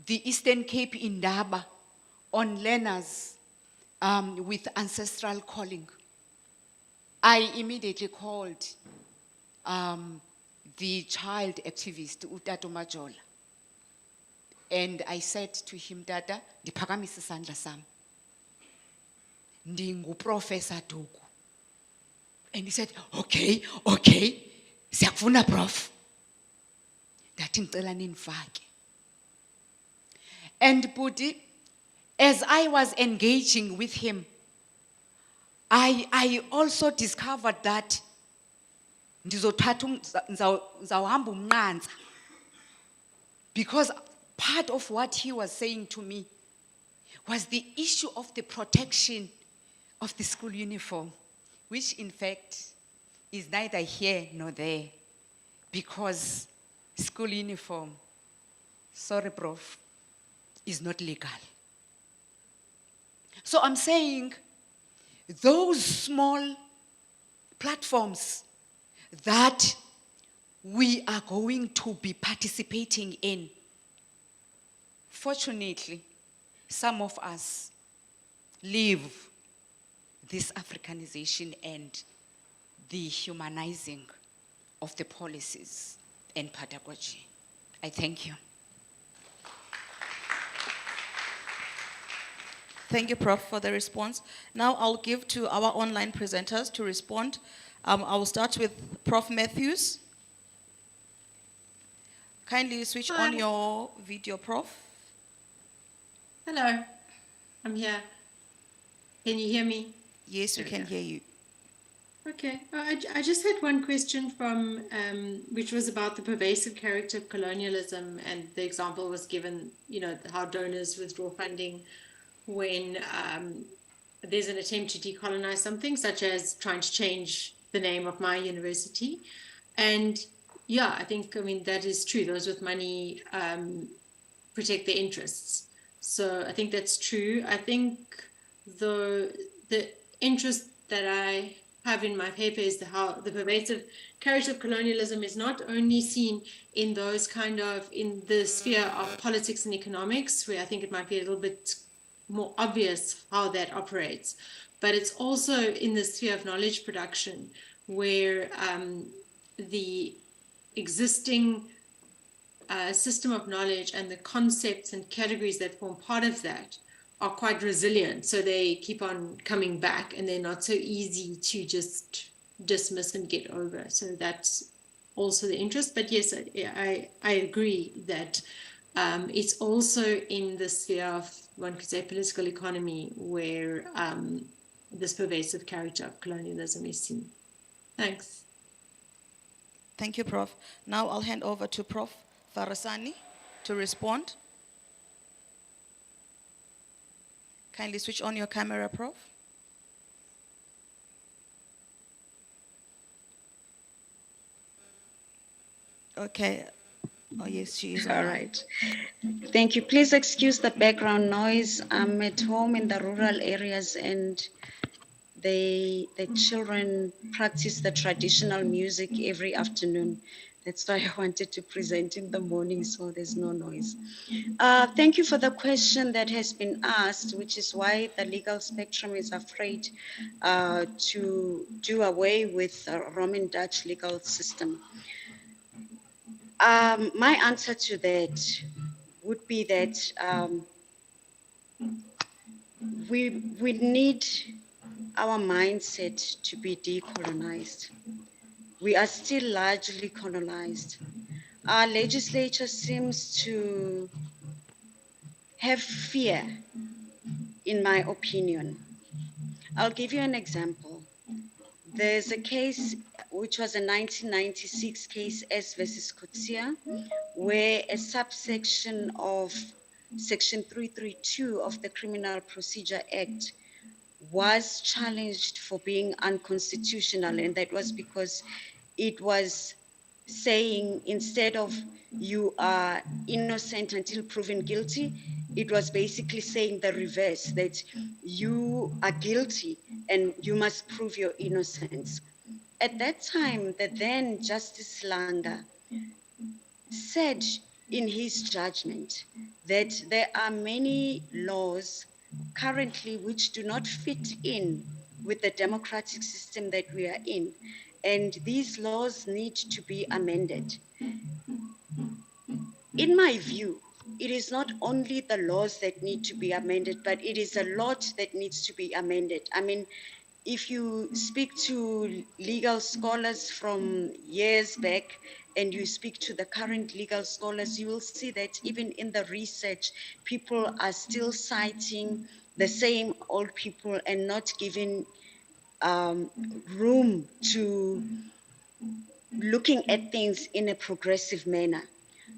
the Eastern Cape Indaba on learners with ancestral calling, I immediately called the child activist, Utato Majola. And I said to him, Dada, ndiphakamise isandla sami. Ndingu-Professor Duku. And he said, okay, siyakufuna Prof. Ndathi ngicela nindifake. And Budi, as I was engaging with him, I also discovered that ngizawuhamba umnqantsa, because part of what he was saying to me was the issue of the protection of the school uniform, which in fact is neither here nor there, because school uniform, sorry, Prof, is not legal. So I'm saying those small platforms that we are going to be participating in, fortunately, some of us live this Africanization and the humanizing of the policies and pedagogy. I thank you. Thank you, Prof, for the response. Now I'll give to our online presenters to respond. I will start with Prof Matthews. Kindly switch on your video, Prof. Hello, I'm here. Can you hear me? Yes, we can hear you. Okay, I just had one question from, which was about the pervasive character of colonialism, and the example was given, you know, how donors withdraw funding when there's an attempt to decolonize something, such as trying to change the name of my university. And yeah, I think, I mean, that is true. Those with money protect their interests. So I think that's true. I think the interest that I have in my paper is how the pervasive character of colonialism is not only seen in those kind of, in the sphere of politics and economics, where I think it might be a little bit more obvious how that operates, but it's also in the sphere of knowledge production, where the existing system of knowledge and the concepts and categories that form part of that are quite resilient. So they keep on coming back, and they're not so easy to just dismiss and get over. So that's also the interest. But yes, I agree that it's also in the sphere of, one could say, political economy, where this pervasive character of colonialism is seen. Thanks. Thank you, Prof. Now I'll hand over to Prof Farasani to respond. Kindly switch on your camera, Prof. Okay. Oh, yes, she is. All right. Thank you. Please excuse the background noise. I'm at home in the rural areas, and the children practice the traditional music every afternoon. That's why I wanted to present in the morning, so there's no noise. Thank you for the question that has been asked, which is why the legal spectrum is afraid to do away with the Roman Dutch legal system. My answer to that would be that we need our mindset to be decolonized. We are still largely colonized. Our legislature seems to have fear, in my opinion. I'll give you an example. There's a case which was a 1996 case, S versus Kutsia, where a subsection of Section 332 of the Criminal Procedure Act was challenged for being unconstitutional, and that was because it was saying, instead of you are innocent until proven guilty, it was basically saying the reverse, that you are guilty and you must prove your innocence. At that time, the then Justice Langa said in his judgment that there are many laws currently which do not fit in with the democratic system that we are in, and these laws need to be amended. In my view, it is not only the laws that need to be amended, but it is a lot that needs to be amended. I mean, if you speak to legal scholars from years back and you speak to the current legal scholars, you will see that even in the research, people are still citing the same old people and not giving room to looking at things in a progressive manner.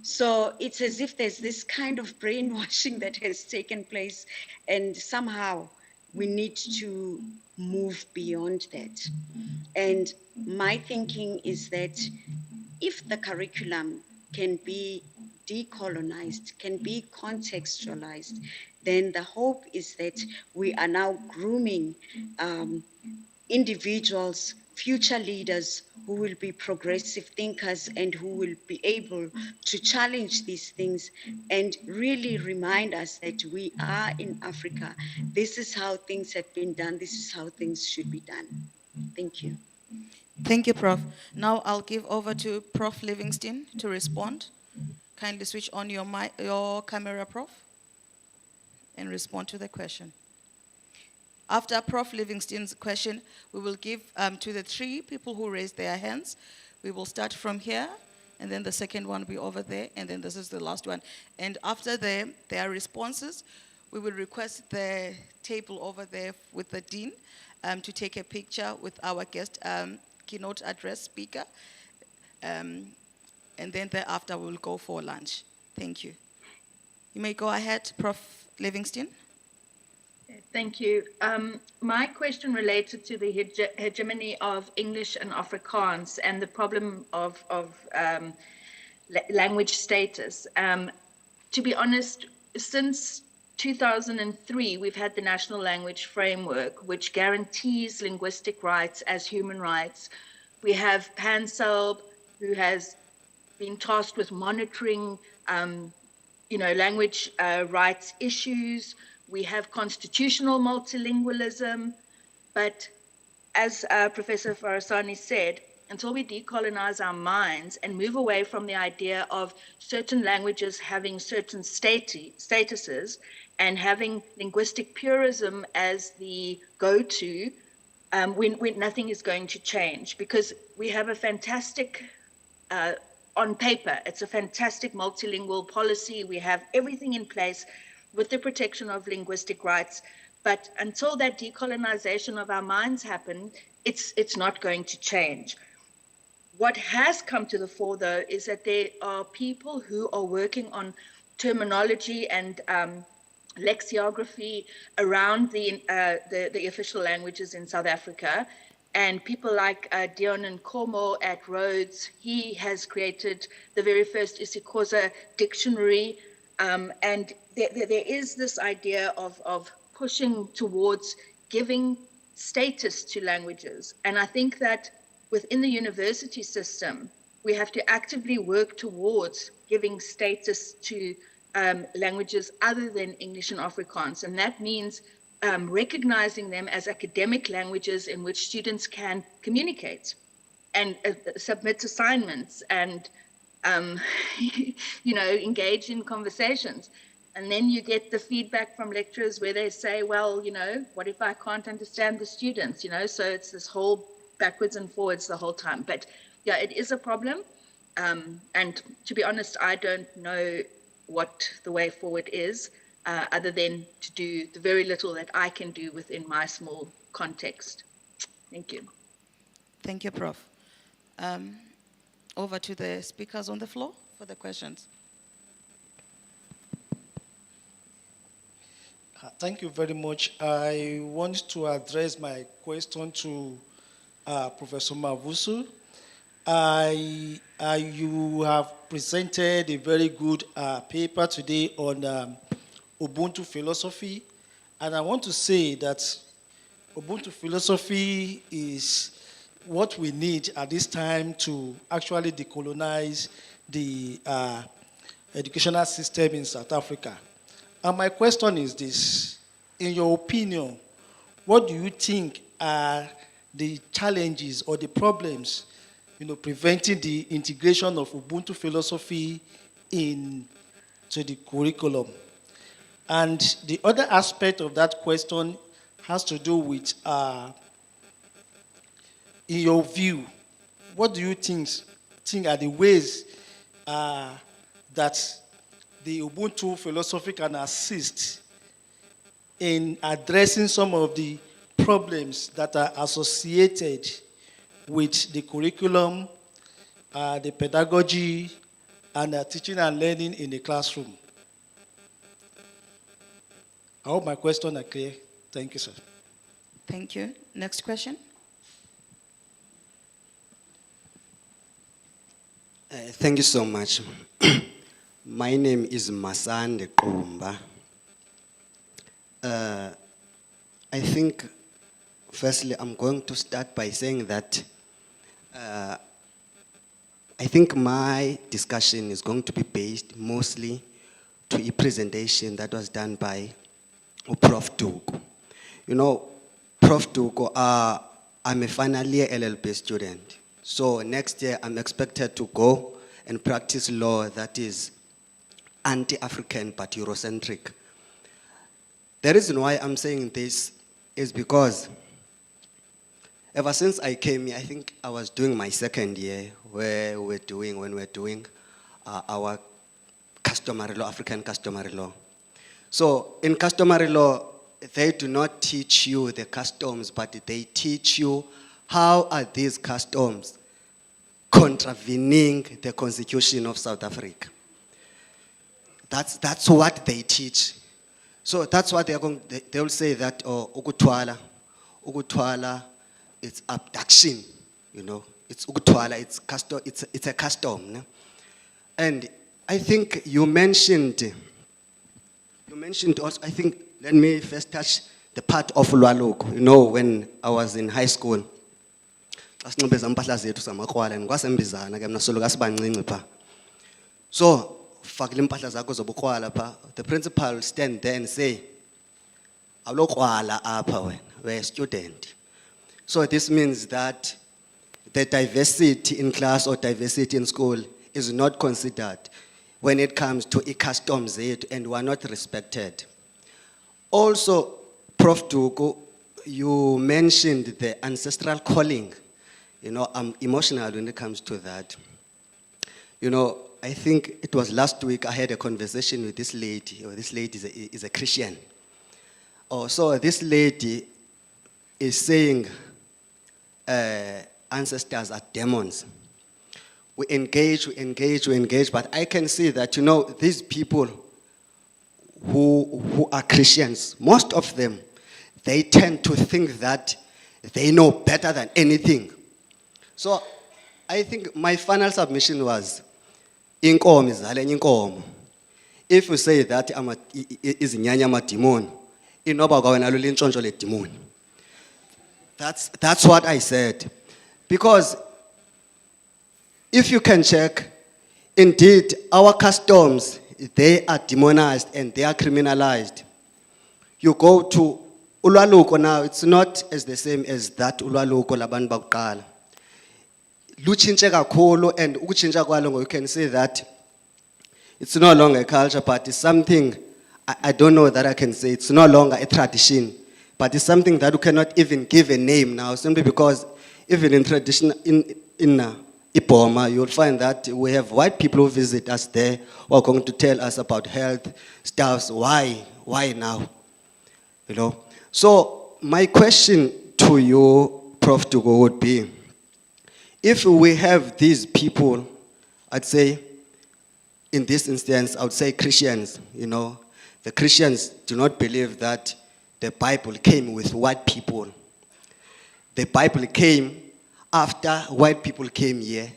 So it's as if there's this kind of brainwashing that has taken place, and somehow we need to move beyond that. And my thinking is that if the curriculum can be decolonized, can be contextualized, then the hope is that we are now grooming individuals, future leaders who will be progressive thinkers and who will be able to challenge these things and really remind us that we are in Africa. This is how things have been done. This is how things should be done. Thank you. Thank you, Prof. Now I'll give over to Prof Livingston to respond. Kindly switch on your camera, Prof, and respond to the question. After Prof Livingston's question, we will give to the 3 people who raised their hands. We will start from here, and then the second one will be over there, and then this is the last one. And after their responses, we will request the table over there with the Dean to take a picture with our guest keynote address speaker. And then thereafter, we will go for lunch. Thank you. You may go ahead, Prof Livingston. Thank you. My question related to the hegemony of English and Afrikaans and the problem of language status. To be honest, since 2003, we've had the National Language Framework, which guarantees linguistic rights as human rights. We have Hansel, who has been tasked with monitoring, language rights issues. We have constitutional multilingualism, but as Professor Farasani said, until we decolonize our minds and move away from the idea of certain languages having certain statuses and having linguistic purism as the go-to, nothing is going to change, because we have a fantastic, on paper, it's a fantastic multilingual policy. We have everything in place with the protection of linguistic rights. But until that decolonization of our minds happen, it's not going to change. What has come to the fore, though, is that there are people who are working on terminology and lexicography around the official languages in South Africa. And people like Dion Nkomo at Rhodes, he has created the very first isiXhosa dictionary. And there is this idea of pushing towards giving status to languages. And I think that within the university system, we have to actively work towards giving status to languages other than English and Afrikaans. And that means recognizing them as academic languages in which students can communicate and submit assignments and engage in conversations. And then you get the feedback from lecturers where they say, well, what if I can't understand the students, so it's this whole backwards and forwards the whole time. But yeah, it is a problem. And to be honest, I don't know what the way forward is, other than to do the very little that I can do within my small context. Thank you. Thank you, Prof. Over to the speakers on the floor for the questions. Thank you very much. I want to address my question to Professor Mavusu. You have presented a very good paper today on Ubuntu philosophy, and I want to say that Ubuntu philosophy is what we need at this time to actually decolonize the educational system in South Africa. And my question is this: in your opinion, what do you think are the challenges or the problems, preventing the integration of Ubuntu philosophy into the curriculum? And the other aspect of that question has to do with, in your view, what do you think are the ways that the Ubuntu philosophy can assist in addressing some of the problems that are associated with the curriculum, the pedagogy, and teaching and learning in the classroom? I hope my questions are clear. Thank you, sir. Thank you. Next question. Thank you so much. My name is Masande Kumba. I think, firstly, I'm going to start by saying that I think my discussion is going to be based mostly to a presentation that was done by Prof Duku. You know, Prof Duku, I'm a final year LLB student. So next year I'm expected to go and practice law that is anti-African but Eurocentric. The reason why I'm saying this is because ever since I came here, I think I was doing my second year when we're doing our customary law, African customary law. So in customary law, they do not teach you the customs, but they teach you how are these customs contravening the Constitution of South Africa. That's what they teach. So that's what they will say that ukutwala, it's abduction, you know. It's ukutwala, it's a custom. No? And I think you mentioned also, I think, let me first touch the part of ulwaluko. You know, when I was in high school, so the principal stand there and say, we're a student. So this means that the diversity in class or diversity in school is not considered when it comes to customs and we are not respected. Also, Prof Duku, you mentioned the ancestral calling. You know, I'm emotional when it comes to that. You know, I think it was last week I had a conversation with this lady, or this lady is a Christian. So this lady is saying ancestors are demons. We engage, but I can see that, you know, these people who are Christians, most of them, they tend to think that they know better than anything. So I think my final submission was, inkomo izale enye inkomo. If you say that izinyanya amademon, inoba kwawena lo lintshontsho le demon. That's what I said. Because if you can check, indeed, our customs, they are demonized and they are criminalized. You go to ulwaluko now, it's not as the same as that ulwaluko labantu bakuqala. Lutshintshe kakhulu, and ukutshintsha kwalo, you can say that it's no longer a culture, but it's something, I don't know that I can say, it's no longer a tradition, but it's something that you cannot even give a name now, simply because even in tradition, in Iboma, you'll find that we have white people who visit us there who are going to tell us about health stuffs. Why now? You know. So my question to you, Prof Duku, would be, if we have these people, I'd say, in this instance, I would say Christians, you know, the Christians do not believe that the Bible came with white people. The Bible came after white people came here.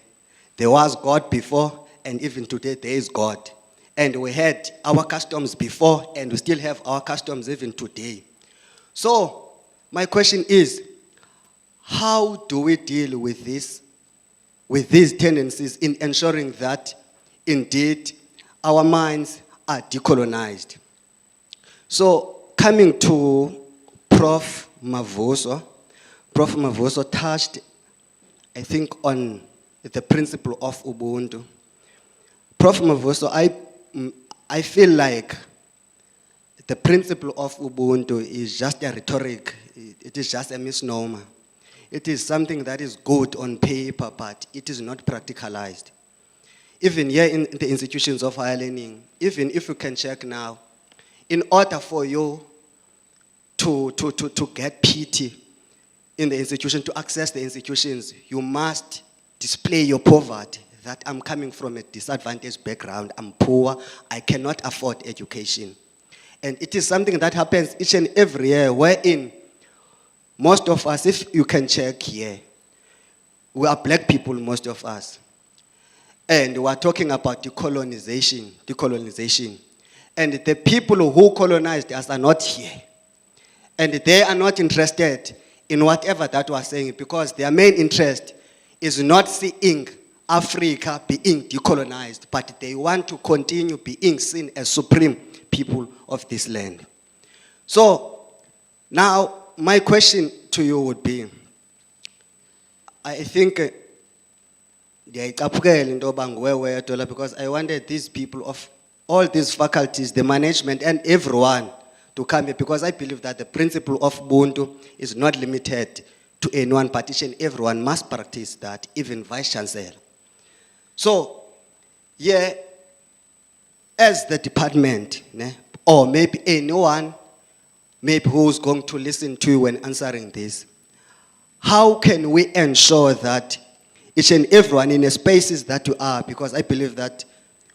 There was God before, and even today there is God. And we had our customs before, and we still have our customs even today. So my question is, how do we deal with this, with these tendencies in ensuring that indeed our minds are decolonized? So coming to Prof Mavuso, Prof Mavuso touched, I think, on the principle of Ubuntu. Prof Mavuso, I feel like the principle of Ubuntu is just a rhetoric. It is just a misnomer. It is something that is good on paper, but it is not practicalized. Even here in the institutions of higher learning, even if you can check now, in order for you to get PT in the institution, to access the institutions, you must display your poverty, that I'm coming from a disadvantaged background, I'm poor, I cannot afford education. And it is something that happens each and every year, wherein most of us, if you can check here, we are black people, most of us. And we are talking about decolonization. And the people who colonized us are not here. And they are not interested in whatever that we are saying, because their main interest is not seeing Africa being decolonized, but they want to continue being seen as supreme people of this land. So now my question to you would be, I think because I wanted these people of all these faculties, the management and everyone to come here, because I believe that the principle of Ubuntu is not limited to any one partition. Everyone must practice that, even Vice Chancellor. So, yeah, as the department, or maybe anyone, maybe who's going to listen to you when answering this, how can we ensure that each and everyone in the spaces that you are, because I believe that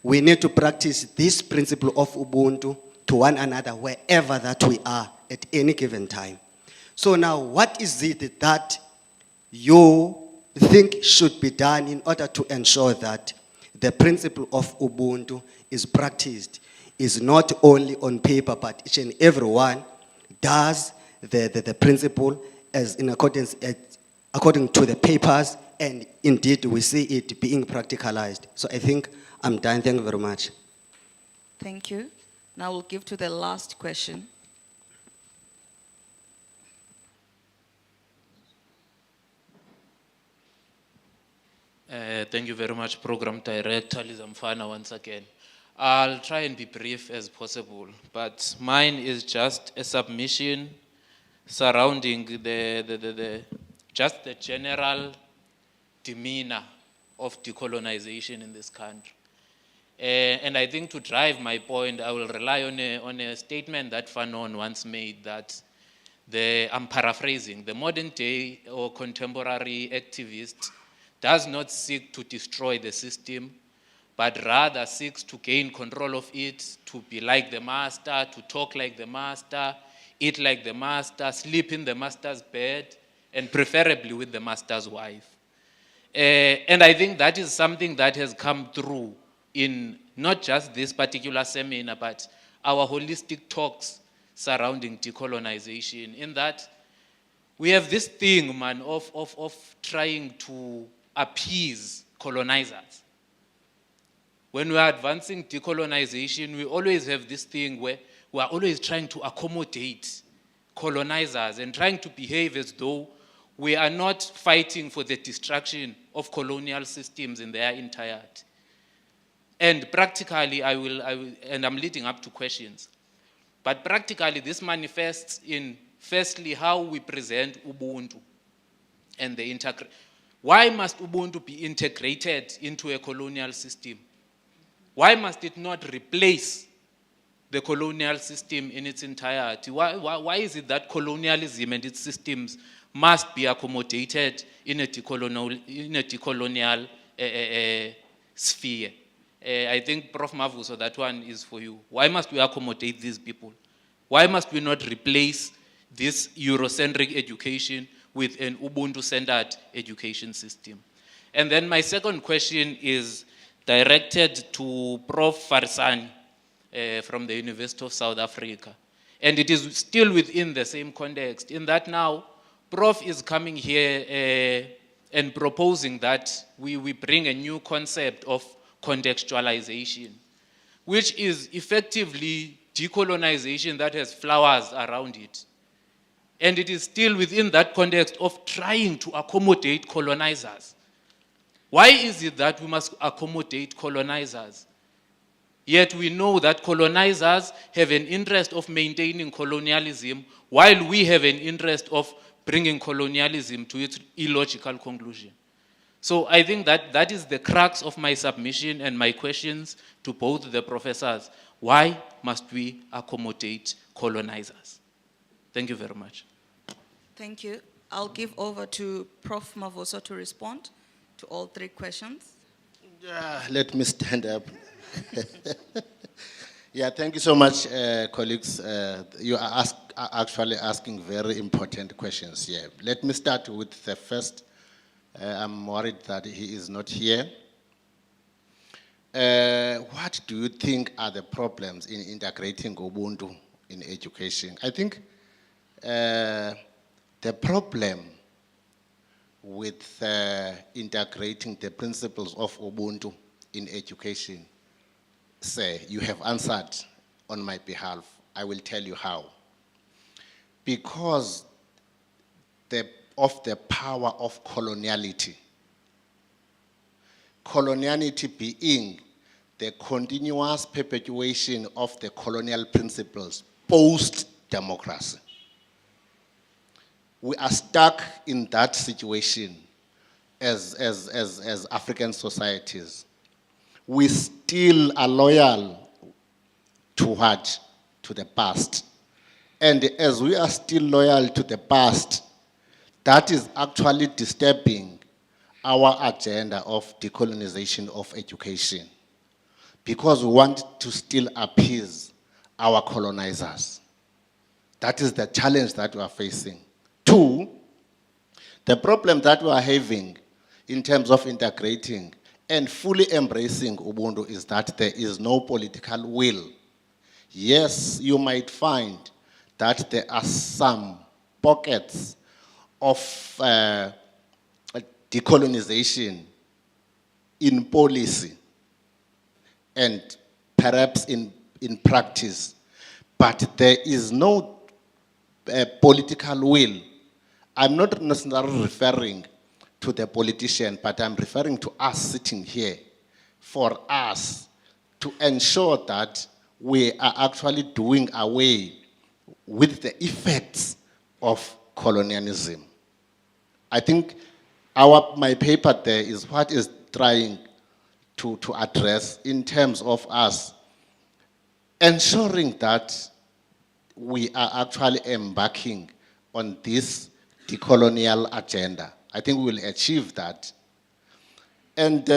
we need to practice this principle of Ubuntu to one another wherever that we are at any given time. So now, what is it that you think should be done in order to ensure that the principle of Ubuntu is practiced, is not only on paper, but each and everyone does the principle as in accordance, according to the papers, and indeed we see it being practicalized. So I think I'm done. Thank you very much. Thank you. Now we'll give to the last question. Thank you very much, Program Director Liza Mfana, once again. I'll try and be brief as possible, but mine is just a submission surrounding just the general demeanor of decolonization in this country. And I think to drive my point, I will rely on a statement that Fanon once made, that I'm paraphrasing, the modern day or contemporary activist does not seek to destroy the system, but rather seeks to gain control of it, to be like the master, to talk like the master, eat like the master, sleep in the master's bed, and preferably with the master's wife. And I think that is something that has come through in not just this particular seminar, but our holistic talks surrounding decolonization, in that we have this thing, man, of trying to appease colonizers. When we are advancing decolonization, we always have this thing where we are always trying to accommodate colonizers and trying to behave as though we are not fighting for the destruction of colonial systems in their entirety. And practically, I will, and I'm leading up to questions, but practically this manifests in, firstly, how we present Ubuntu and the why must Ubuntu be integrated into a colonial system? Why must it not replace the colonial system in its entirety? Why is it that colonialism and its systems must be accommodated in a decolonial sphere? I think Prof Mavuso, that one is for you. Why must we accommodate these people? Why must we not replace this Eurocentric education with an Ubuntu-centered education system? And then my second question is directed to Prof Farsani from the University of South Africa. And it is still within the same context, in that now Prof is coming here and proposing that we bring a new concept of contextualization, which is effectively decolonization that has flowers around it. And it is still within that context of trying to accommodate colonizers. Why is it that we must accommodate colonizers? Yet we know that colonizers have an interest of maintaining colonialism, while we have an interest of bringing colonialism to its illogical conclusion. So I think that is the crux of my submission and my questions to both the professors. Why must we accommodate colonizers? Thank you very much. Thank you. I'll give over to Prof Mavuso to respond to all three questions. Let me stand up. Yeah, thank you so much, colleagues. You are actually asking very important questions here. Let me start with the first. I'm worried that he is not here. What do you think are the problems in integrating Ubuntu in education? I think the problem with integrating the principles of Ubuntu in education, say, you have answered on my behalf. I will tell you how. Because of the power of coloniality. Coloniality being the continuous perpetuation of the colonial principles post-democracy. We are stuck in that situation as African societies. We still are loyal to what? To the past. And as we are still loyal to the past, that is actually disturbing our agenda of decolonization of education, because we want to still appease our colonizers. That is the challenge that we are facing. Two, the problem that we are having in terms of integrating and fully embracing Ubuntu is that there is no political will. Yes, you might find that there are some pockets of decolonization in policy and perhaps in practice, but there is no political will. I'm not necessarily referring to the politician, but I'm referring to us sitting here, for us to ensure that we are actually doing away with the effects of colonialism. I think my paper there is what is trying to address in terms of us ensuring that we are actually embarking on this decolonial agenda. I think we will achieve that. And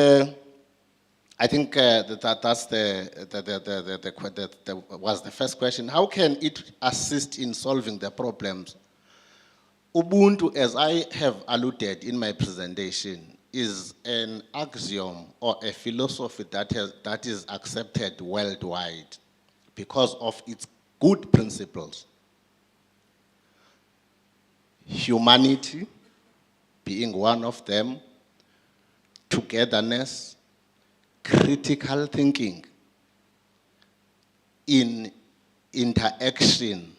I think that's was the first question. How can it assist in solving the problems? Ubuntu, as I have alluded in my presentation, is an axiom or a philosophy that is accepted worldwide because of its good principles. Humanity being one of them, togetherness, critical thinking in interaction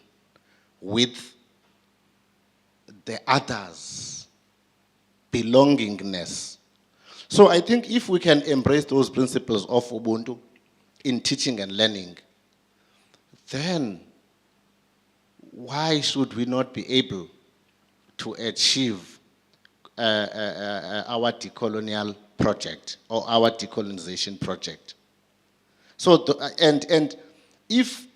with the others, belongingness. So I think if we can embrace those principles of Ubuntu in teaching and learning, then why should we not be able to achieve our decolonial project or our decolonization project? So, and if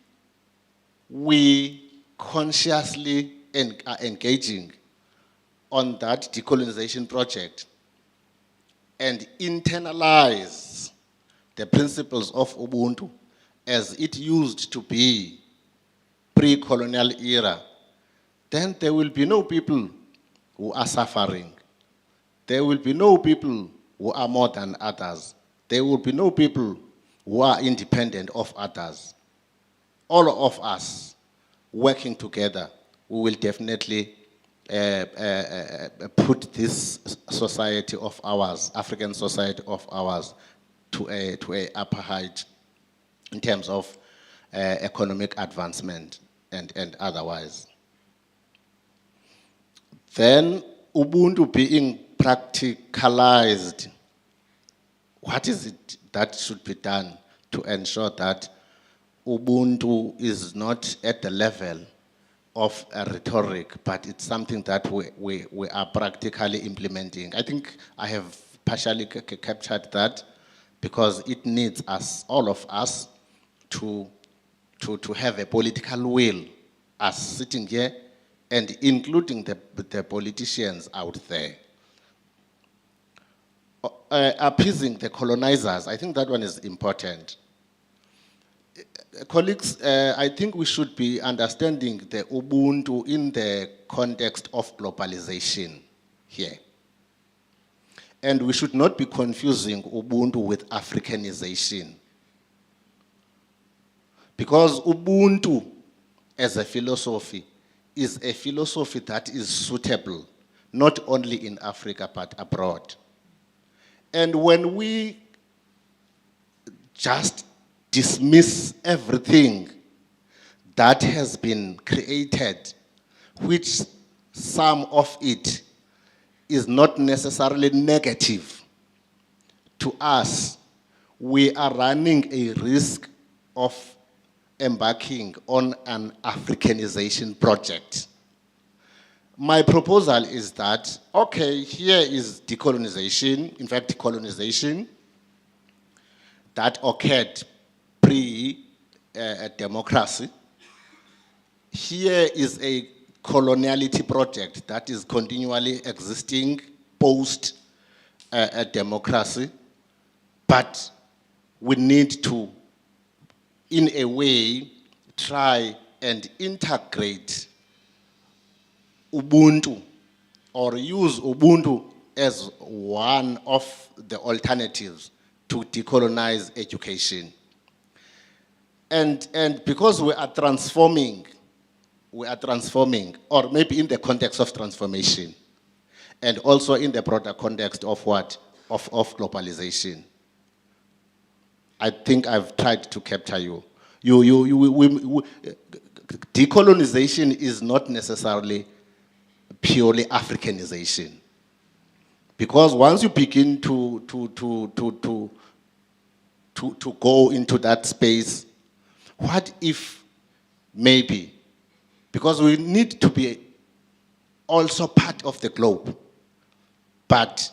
we consciously are engaging on that decolonization project and internalize the principles of Ubuntu as it used to be pre-colonial era, then there will be no people who are suffering. There will be no people who are more than others. There will be no people who are independent of others. All of us working together, we will definitely put this society of ours, African society of ours, to a upper height in terms of economic advancement and otherwise. Then Ubuntu being practicalized, what is it that should be done to ensure that Ubuntu is not at the level of a rhetoric, but it's something that we are practically implementing? I think I have partially captured that, because it needs us, all of us, to have a political will, us sitting here, and including the politicians out there. Appeasing the colonizers, I think that one is important. Colleagues, I think we should be understanding the Ubuntu in the context of globalization here. And we should not be confusing Ubuntu with Africanization. Because Ubuntu as a philosophy is a philosophy that is suitable not only in Africa but abroad. And when we just dismiss everything that has been created, which some of it is not necessarily negative to us, we are running a risk of embarking on an Africanization project. My proposal is that, okay, here is decolonization, in fact, colonization that occurred pre-democracy. Here is a coloniality project that is continually existing post-democracy, but we need to, in a way, try and integrate Ubuntu or use Ubuntu as one of the alternatives to decolonize education. And because we are transforming, or maybe in the context of transformation, and also in the broader context of what? Of globalization. I think I've tried to capture you. Decolonization is not necessarily purely Africanization. Because once you begin to go into that space, what if maybe, because we need to be also part of the globe, but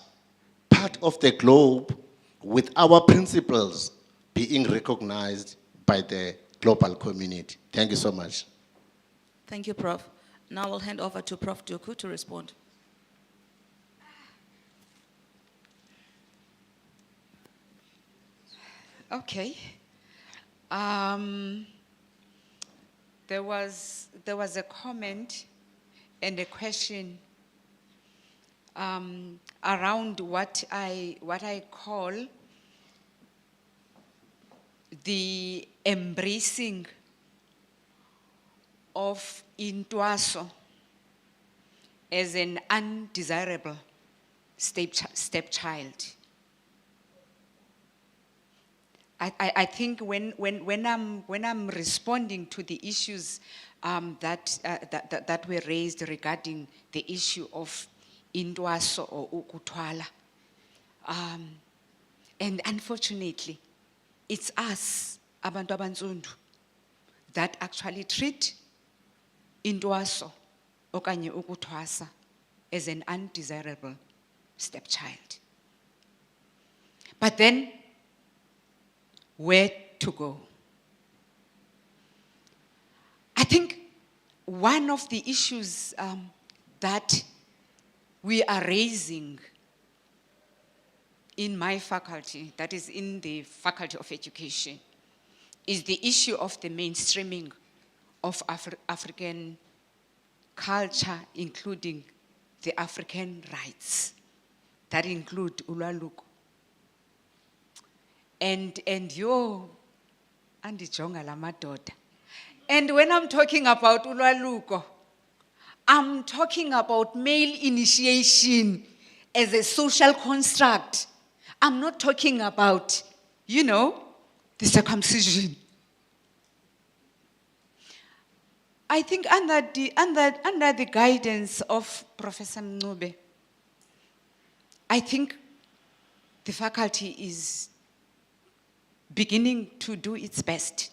part of the globe with our principles being recognized by the global community. Thank you so much. Thank you, Prof. Now I'll hand over to Prof Duku to respond. Okay. There was a comment and a question around what I call the embracing of Intwaso as an undesirable stepchild. I think when I'm responding to the issues that were raised regarding the issue of Intwaso or Ukutwala, and unfortunately, it's us, abantu abansundu, that actually treat Intwaso okanye ukuthwasa as an undesirable stepchild. But then, where to go? I think one of the issues that we are raising in my faculty, that is in the Faculty of Education, is the issue of the mainstreaming of African culture, including the African rights that include ulwaluko. And yo, andijonga la madoda. And when I'm talking about ulwaluko, I'm talking about male initiation as a social construct. I'm not talking about, the circumcision. I think under the guidance of Professor Mncube, I think the faculty is beginning to do its best.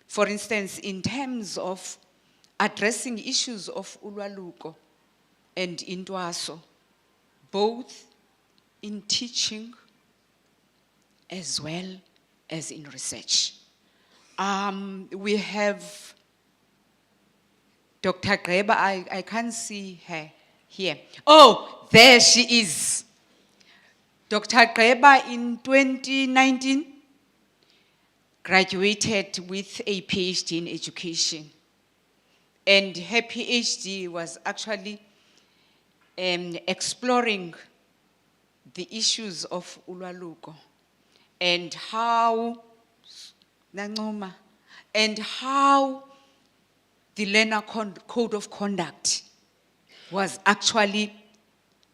For instance, in terms of addressing issues of ulwaluko and intwaso, both in teaching as well as in research. We have Dr. Greba, I can't see her here. Oh, there she is. Dr. Greba in 2019 graduated with a PhD in education. And her PhD was actually exploring the issues of ulwaluko and how Nancoma, and how the learner code of conduct was actually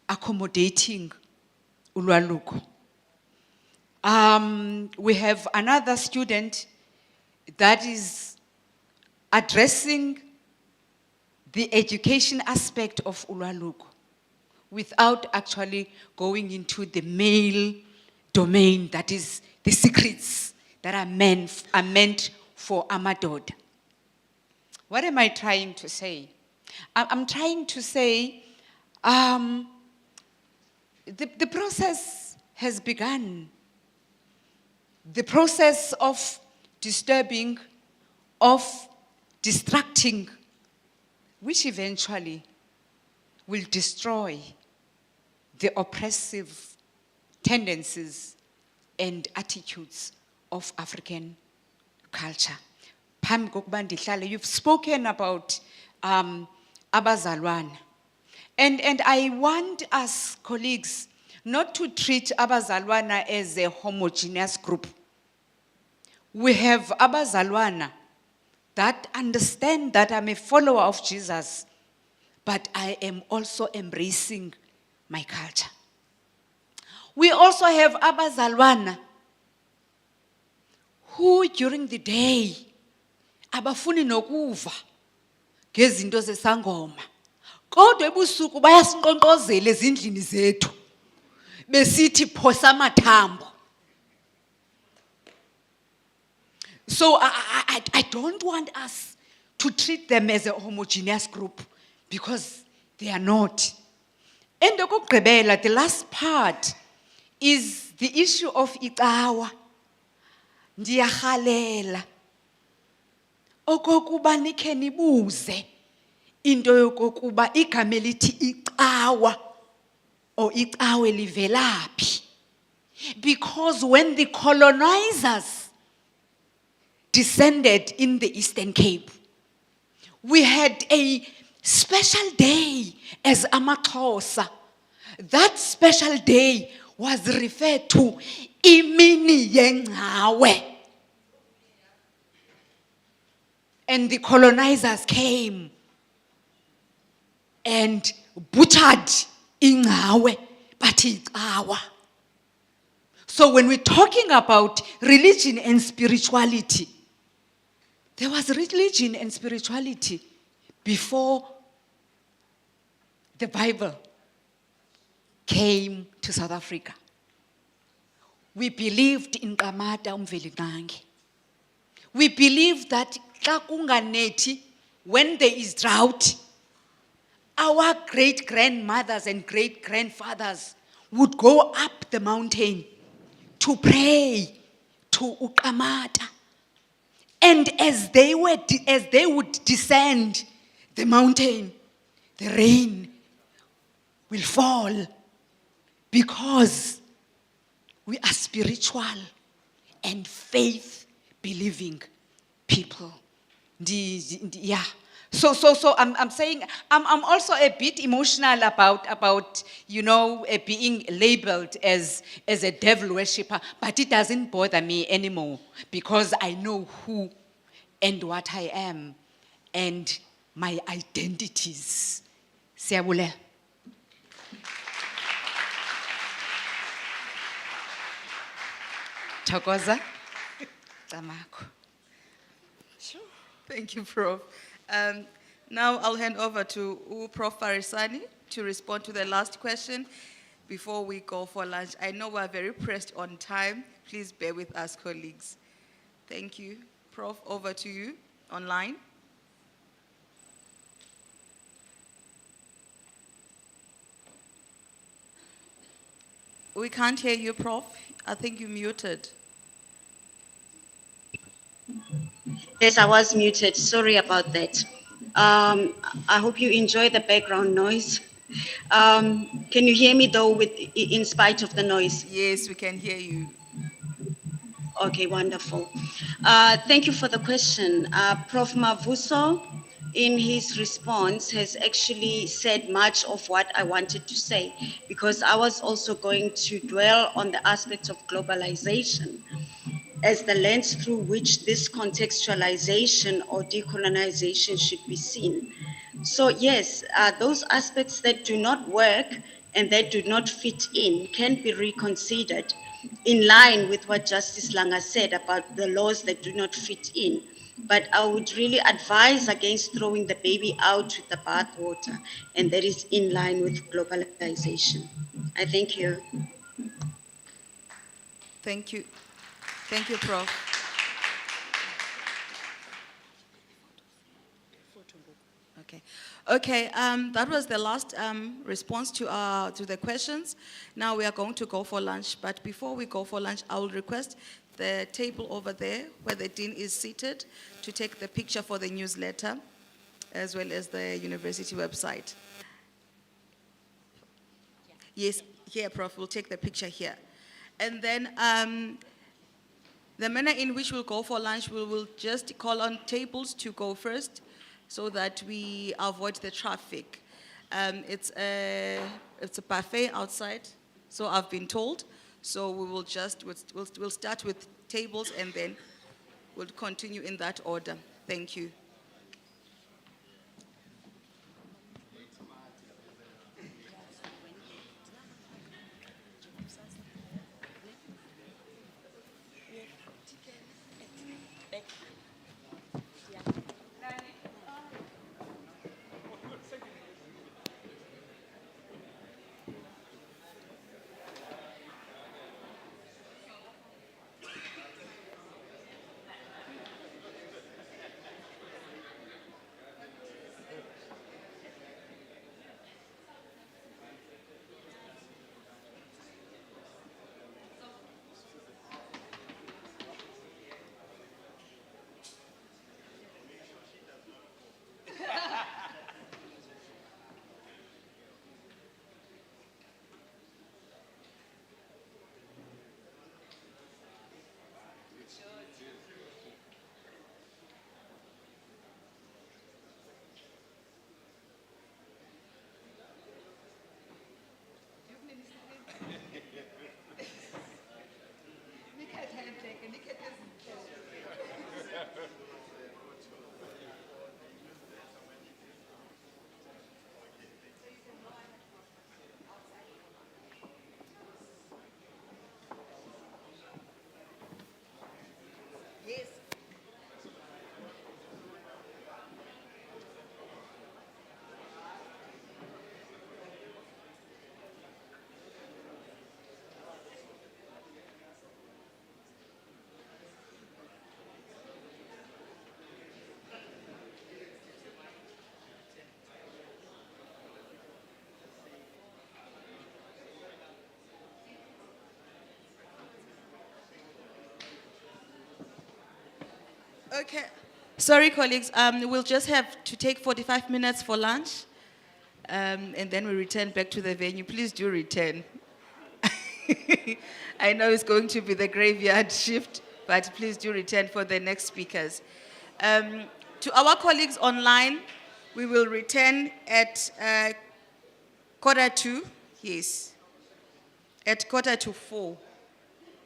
accommodating ulwaluko. We have another student that is addressing the education aspect of ulwaluko without actually going into the male domain, that is the secrets that are meant for amadoda. What am I trying to say? I'm trying to say the process has begun. The process of disturbing, of distracting, which eventually will destroy the oppressive tendencies and attitudes of African culture. Phambi kokuba ndihlale, you've spoken about abazalwana. And I want us, colleagues, not to treat abazalwana as a homogeneous group. We have abazalwana that understand that I'm a follower of Jesus, but I am also embracing my culture. We also have abazalwana who during the day abafuni nokuva ngezinto zesangoma, kodwa ebusuku bayasinqonqozela ezindlini zethu besithi phosa amathambo. So I don't want us to treat them as a homogeneous group, because they are not. And the last part is the issue of icawa. Ndiyakhalela okokuba nikhe nibuze into yokokuba igama elithi icawa or icawe livelaphi. Because when the colonizers descended in the Eastern Cape, we had a special day as amaXhosa. That special day was referred to imini yengcawe. And the colonizers came and butchered ingcawe, but icawa. So when we're talking about religion and spirituality, there was religion and spirituality before the Bible came to South Africa. We believed in Kamata Umvelingangi. We believed that xa kunganethi, when there is drought, our great-grandmothers and great-grandfathers would go up the mountain to pray to Ukamata. And as they would descend the mountain, the rain will fall, because we are spiritual and faith-believing people. Yeah. So I'm saying I'm also a bit emotional about being labeled as a devil worshipper, but it doesn't bother me anymore, because I know who and what I am and my identities. Siyabule. Thokoza. Tamako. Sure. Thank you, Prof. Now I'll hand over to Prof Farisani to respond to the last question before we go for lunch. I know we're very pressed on time. Please bear with us, colleagues. Thank you. Prof, over to you online. We can't hear you, Prof. I think you're muted. Yes, I was muted. Sorry about that. I hope you enjoy the background noise. Can you hear me though, in spite of the noise? Yes, we can hear you. Okay, wonderful. Thank you for the question. Prof. Mavuso, in his response, has actually said much of what I wanted to say, because I was also going to dwell on the aspects of globalization as the lens through which this contextualization or decolonization should be seen. So yes, those aspects that do not work and that do not fit in can be reconsidered in line with what Justice Langa said about the laws that do not fit in. But I would really advise against throwing the baby out with the bathwater, and that is in line with globalization. I thank you. Thank you. Thank you, Prof. Okay. Okay, that was the last response to the questions. Now we are going to go for lunch, but before we go for lunch, I will request the table over there where the dean is seated to take the picture for the newsletter, as well as the university website. Yes, here, Prof, we'll take the picture here. And then the manner in which we'll go for lunch, we will just call on tables to go first so that we avoid the traffic. It's a buffet outside, so I've been told. So we will just, we'll start with tables and then we'll continue in that order. Thank you. Okay. Sorry, colleagues. We'll just have to take 45 minutes for lunch, and then we return back to the venue. Please do return. I know it's going to be the graveyard shift, but please do return for the next speakers. To our colleagues online, we will return at 3:45. Yes. At 3:45.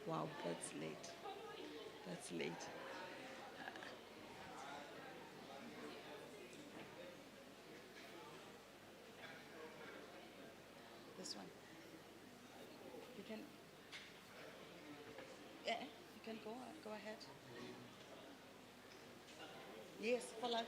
Wow, that's late. That's late. This one. You can, yeah, you can go ahead. Yes, for lunch.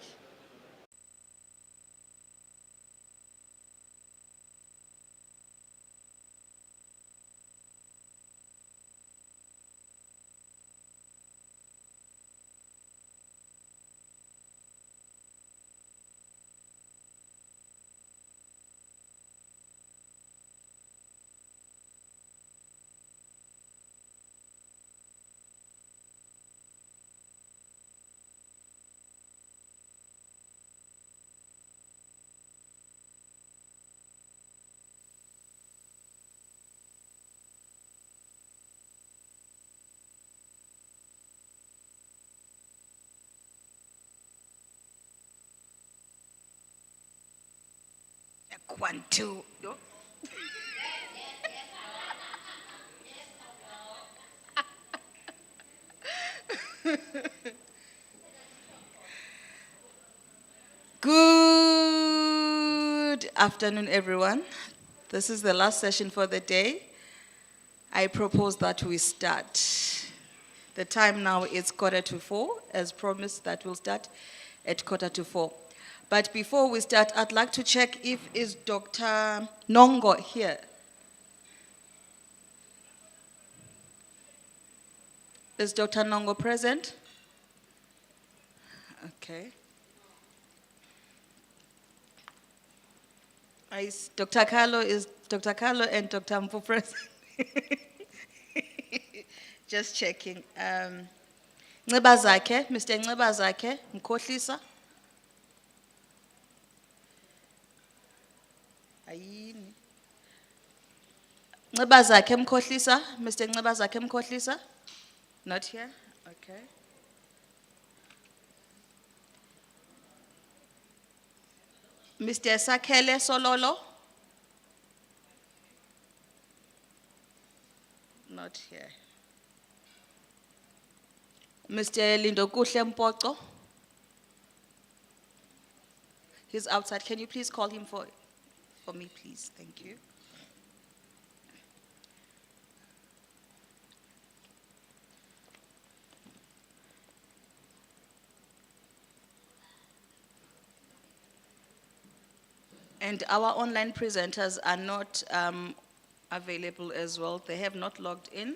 1, 2. Good afternoon, everyone. This is the last session for the day. I propose that we start. The time now is 3:45. As promised, that we'll start at 4:45. But before we start, I'd like to check if is Dr. Nongo here. Is Dr. Nongo present? Okay. Dr. Carlo and Dr. Mpu present? Just checking. Nceba zakhe, Mr. Nceba zakhe, Mkhohlisa. Ayini. Nceba zakhe Mkhohlisa, Mr. Nceba zakhe Mkhohlisa. Not here? Okay. Mr. Sakhele Sololo? Not here. Mr. Lindokuhle Mpoco? He's outside. Can you please call him for me, please? Thank you. And our online presenters are not available as well. They have not logged in.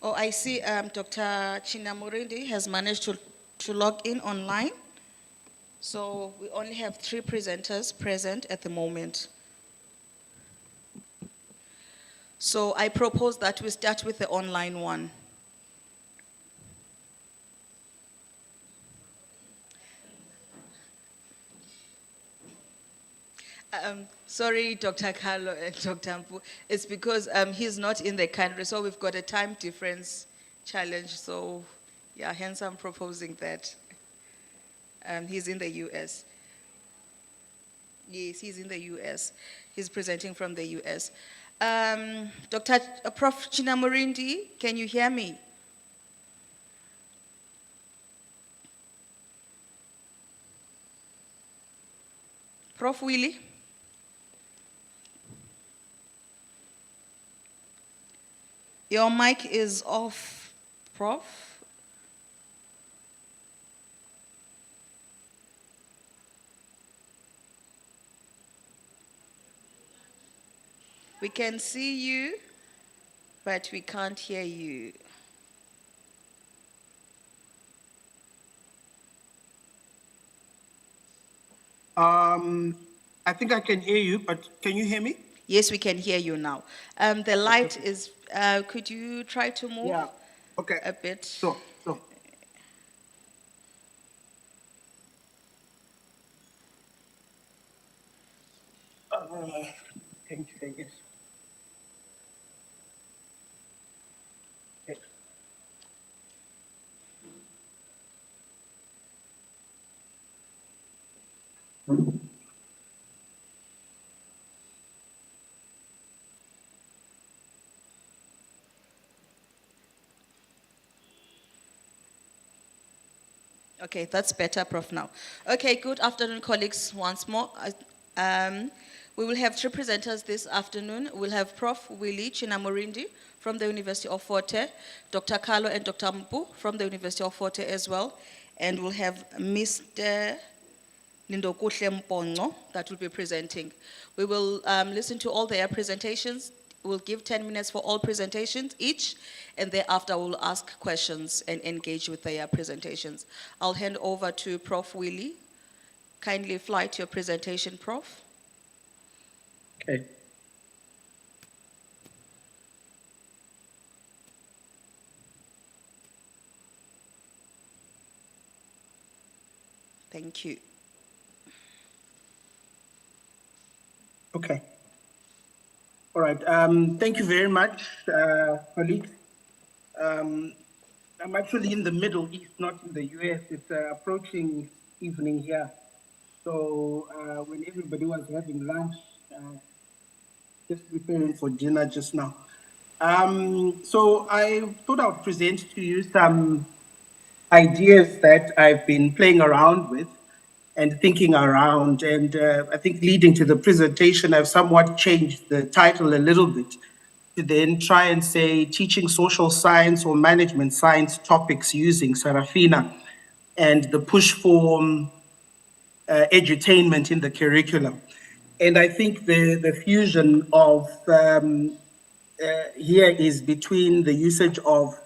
Oh, I see Dr. Chinamurindi has managed to log in online. So we only have 3 presenters present at the moment. So I propose that we start with the online one. Sorry, Dr. Carlo and Dr. Mpu. It's because he's not in the country, so we've got a time difference challenge. So, yeah, hence I'm proposing that. He's in the US. Yes, he's in the US. He's presenting from the US. Prof Chinamurindi, can you hear me? Prof Willie? Your mic is off, Prof. We can see you, but we can't hear you. I think I can hear you, but can you hear me? Yes, we can hear you now. The light is, could you try to move a bit? Sure. Thank you. Okay, that's better, Prof, now. Okay, good afternoon, colleagues, once more. We will have three presenters this afternoon. We'll have Prof. Willie Chinamorindi from the University of Forte, Dr. Carlo and Dr. Mpu from the University of Forte as well, and we'll have Mr. Lindokuhle Mpongo that will be presenting. We will listen to all their presentations. We'll give 10 minutes for all presentations each, and thereafter we'll ask questions and engage with their presentations. I'll hand over to Prof. Willie. Kindly fly to your presentation, Prof. Okay. Thank you. Okay. All right. Thank you very much, colleagues. I'm actually in the Middle East, not in the US. It's approaching evening here. So when everybody was having lunch, just preparing for dinner just now. So I thought I would present to you some ideas that I've been playing around with and thinking around. And I think leading to the presentation, I've somewhat changed the title a little bit to then try and say teaching social science or management science topics using Serafina and the push for edutainment in the curriculum. And I think the fusion of here is between the usage of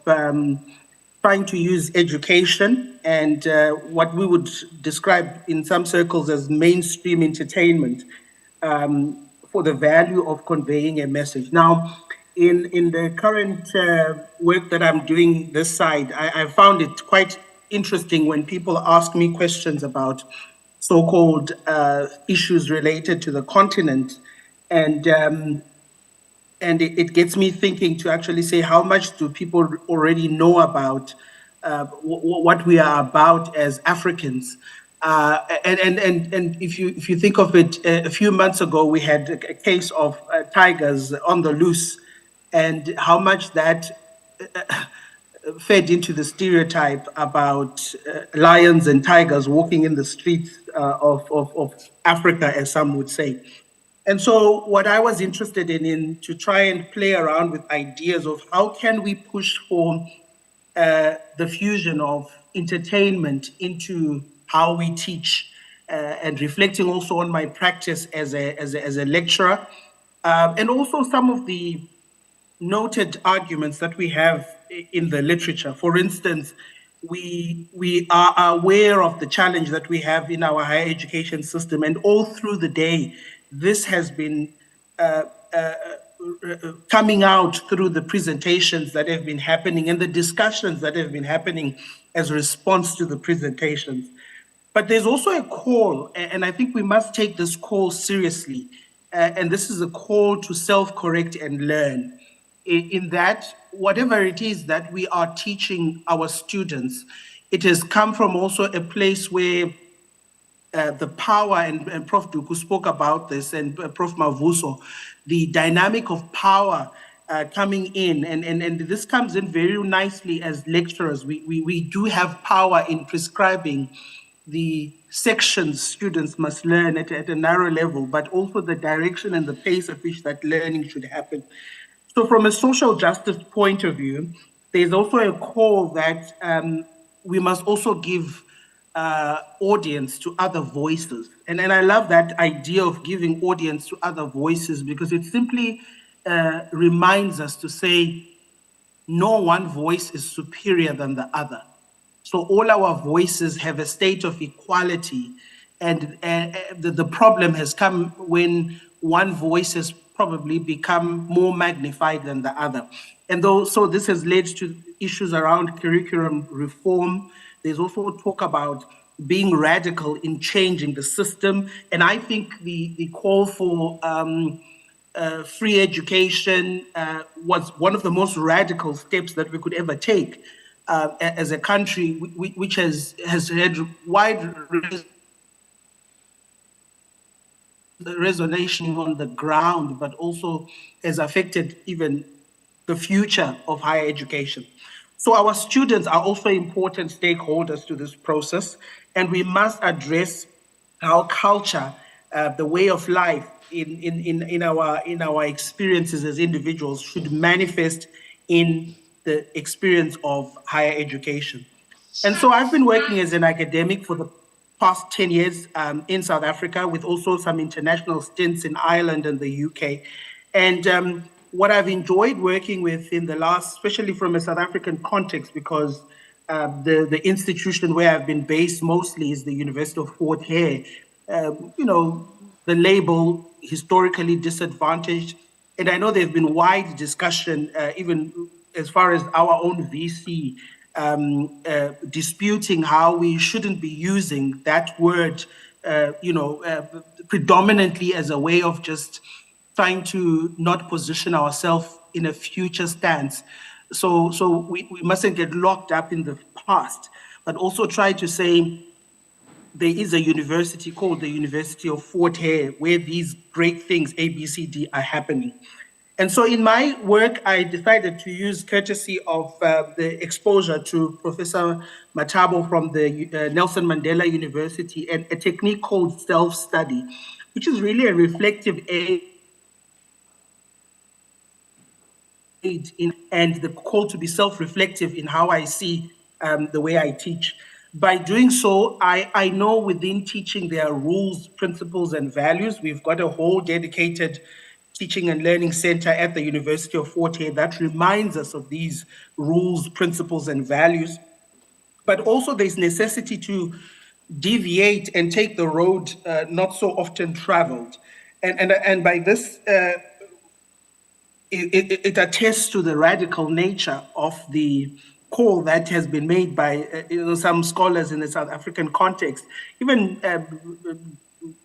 trying to use education and what we would describe in some circles as mainstream entertainment for the value of conveying a message. Now, in the current work that I'm doing this side, I found it quite interesting when people ask me questions about so-called issues related to the continent, and it gets me thinking to actually say, how much do people already know about what we are about as Africans? And if you think of it, a few months ago, we had a case of tigers on the loose, and how much that fed into the stereotype about lions and tigers walking in the streets of Africa, as some would say. And so what I was interested in to try and play around with ideas of how can we push for the fusion of entertainment into how we teach, and reflecting also on my practice as a lecturer, and also some of the noted arguments that we have in the literature. For instance, we are aware of the challenge that we have in our higher education system, and all through the day, this has been coming out through the presentations that have been happening and the discussions that have been happening as a response to the presentations. But there's also a call, and I think we must take this call seriously, and this is a call to self-correct and learn, in that whatever it is that we are teaching our students, it has come from also a place where the power, and Prof Duku spoke about this, and Prof Mavuso, the dynamic of power coming in, and this comes in very nicely as lecturers. We do have power in prescribing the sections students must learn at a narrow level, but also the direction and the pace at which that learning should happen. So from a social justice point of view, there's also a call that we must also give audience to other voices. And I love that idea of giving audience to other voices, because it simply reminds us to say, no one voice is superior than the other. So all our voices have a state of equality. And the problem has come when one voice has probably become more magnified than the other. And so this has led to issues around curriculum reform. There's also talk about being radical in changing the system. And I think the call for free education was one of the most radical steps that we could ever take as a country, which has had wide resonance on the ground, but also has affected even the future of higher education. So our students are also important stakeholders to this process, and we must address how culture, the way of life in our experiences as individuals should manifest in the experience of higher education. And so I've been working as an academic for the past 10 years in South Africa, with also some international stints in Ireland and the UK. And what I've enjoyed working with in the last, especially from a South African context, because the institution where I've been based mostly is the University of Fort Hare. The label historically disadvantaged. And I know there's been wide discussion, even as far as our own VC, disputing how we shouldn't be using that word, predominantly as a way of just trying to not position ourselves in a future stance. So we mustn't get locked up in the past, but also try to say there is a university called the University of Fort Hare where these great things, A, B, C, D, are happening. And so in my work, I decided to use, courtesy of the exposure to Professor Matabo from the Nelson Mandela University, a technique called self-study, which is really a reflective aid and the call to be self-reflective in how I see the way I teach. By doing so, I know within teaching there are rules, principles, and values. We've got a whole dedicated teaching and learning center at the University of Fort Hare that reminds us of these rules, principles, and values. But also there's necessity to deviate and take the road not so often traveled. And by this, it attests to the radical nature of the call that has been made by some scholars in the South African context, even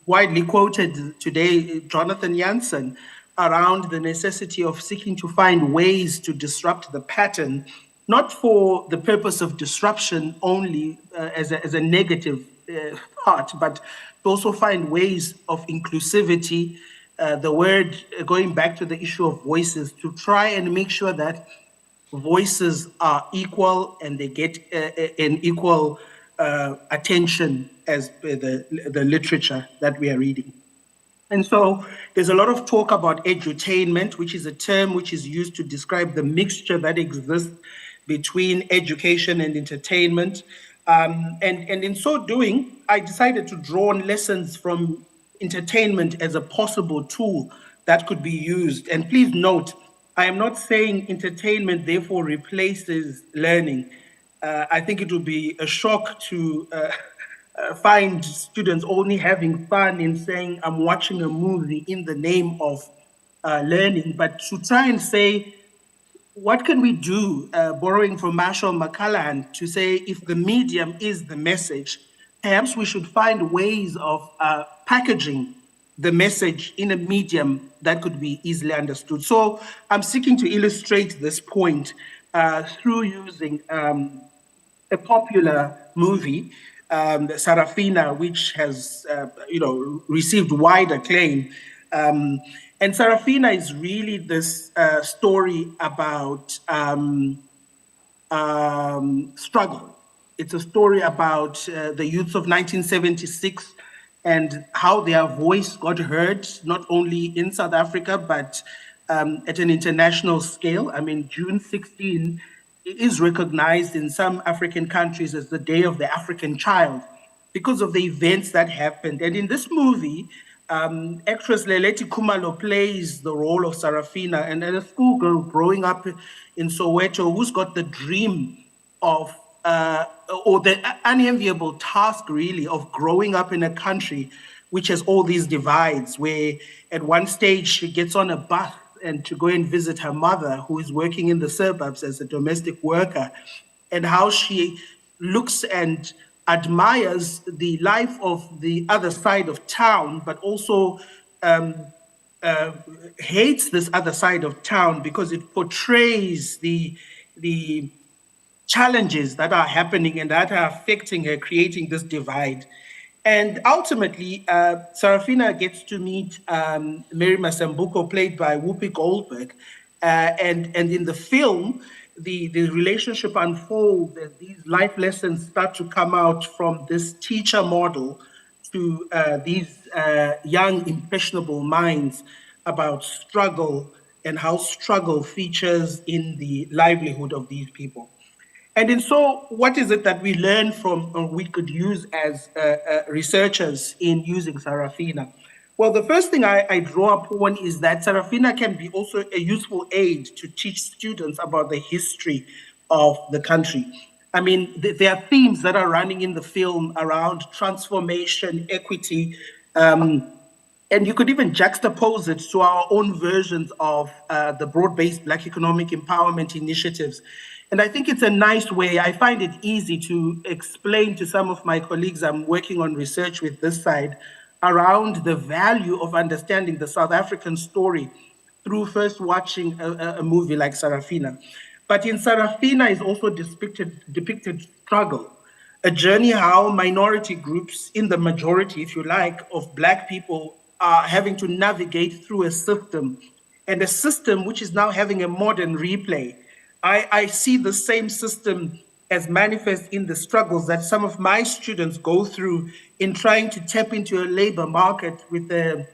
widely quoted today, Jonathan Jansen, around the necessity of seeking to find ways to disrupt the pattern, not for the purpose of disruption only as a negative part, but to also find ways of inclusivity, the word going back to the issue of voices, to try and make sure that voices are equal and they get an equal attention as per the literature that we are reading. And so there's a lot of talk about edutainment, which is a term which is used to describe the mixture that exists between education and entertainment. And in so doing, I decided to draw on lessons from entertainment as a possible tool that could be used. And please note, I am not saying entertainment therefore replaces learning. I think it would be a shock to find students only having fun in saying, I'm watching a movie in the name of learning, but to try and say, what can we do, borrowing from Marshall McLuhan, to say if the medium is the message, perhaps we should find ways of packaging the message in a medium that could be easily understood. So I'm seeking to illustrate this point through using a popular movie, Sarafina, which has received wide acclaim. And Sarafina is really this story about struggle. It's a story about the youths of 1976 and how their voice got heard, not only in South Africa, but at an international scale. I mean, June 16 is recognized in some African countries as the Day of the African Child because of the events that happened. And in this movie, actress Leleti Khumalo plays the role of Sarafina, and a schoolgirl growing up in Soweto who's got the dream of, or the unenviable task really of growing up in a country which has all these divides, where at one stage she gets on a bus and to go and visit her mother, who is working in the suburbs as a domestic worker, and how she looks and admires the life of the other side of town, but also hates this other side of town because it portrays the challenges that are happening and that are affecting her, creating this divide. And ultimately, Sarafina gets to meet Mary Masambuko, played by Whoopi Goldberg. And in the film, the relationship unfolds, as these life lessons start to come out from this teacher model to these young, impressionable minds about struggle and how struggle features in the livelihood of these people. And so, what is it that we learn from, or we could use as researchers in using Sarafina? Well, the first thing I draw upon is that Sarafina can be also a useful aid to teach students about the history of the country. I mean, there are themes that are running in the film around transformation, equity, and you could even juxtapose it to our own versions of the broad-based Black economic empowerment initiatives. And I think it's a nice way. I find it easy to explain to some of my colleagues I'm working on research with this side around the value of understanding the South African story through first watching a movie like Sarafina. But in Sarafina is also depicted struggle, a journey how minority groups in the majority, if you like, of Black people are having to navigate through a system, and a system which is now having a modern replay. I see the same system as manifest in the struggles that some of my students go through in trying to tap into a labor market with a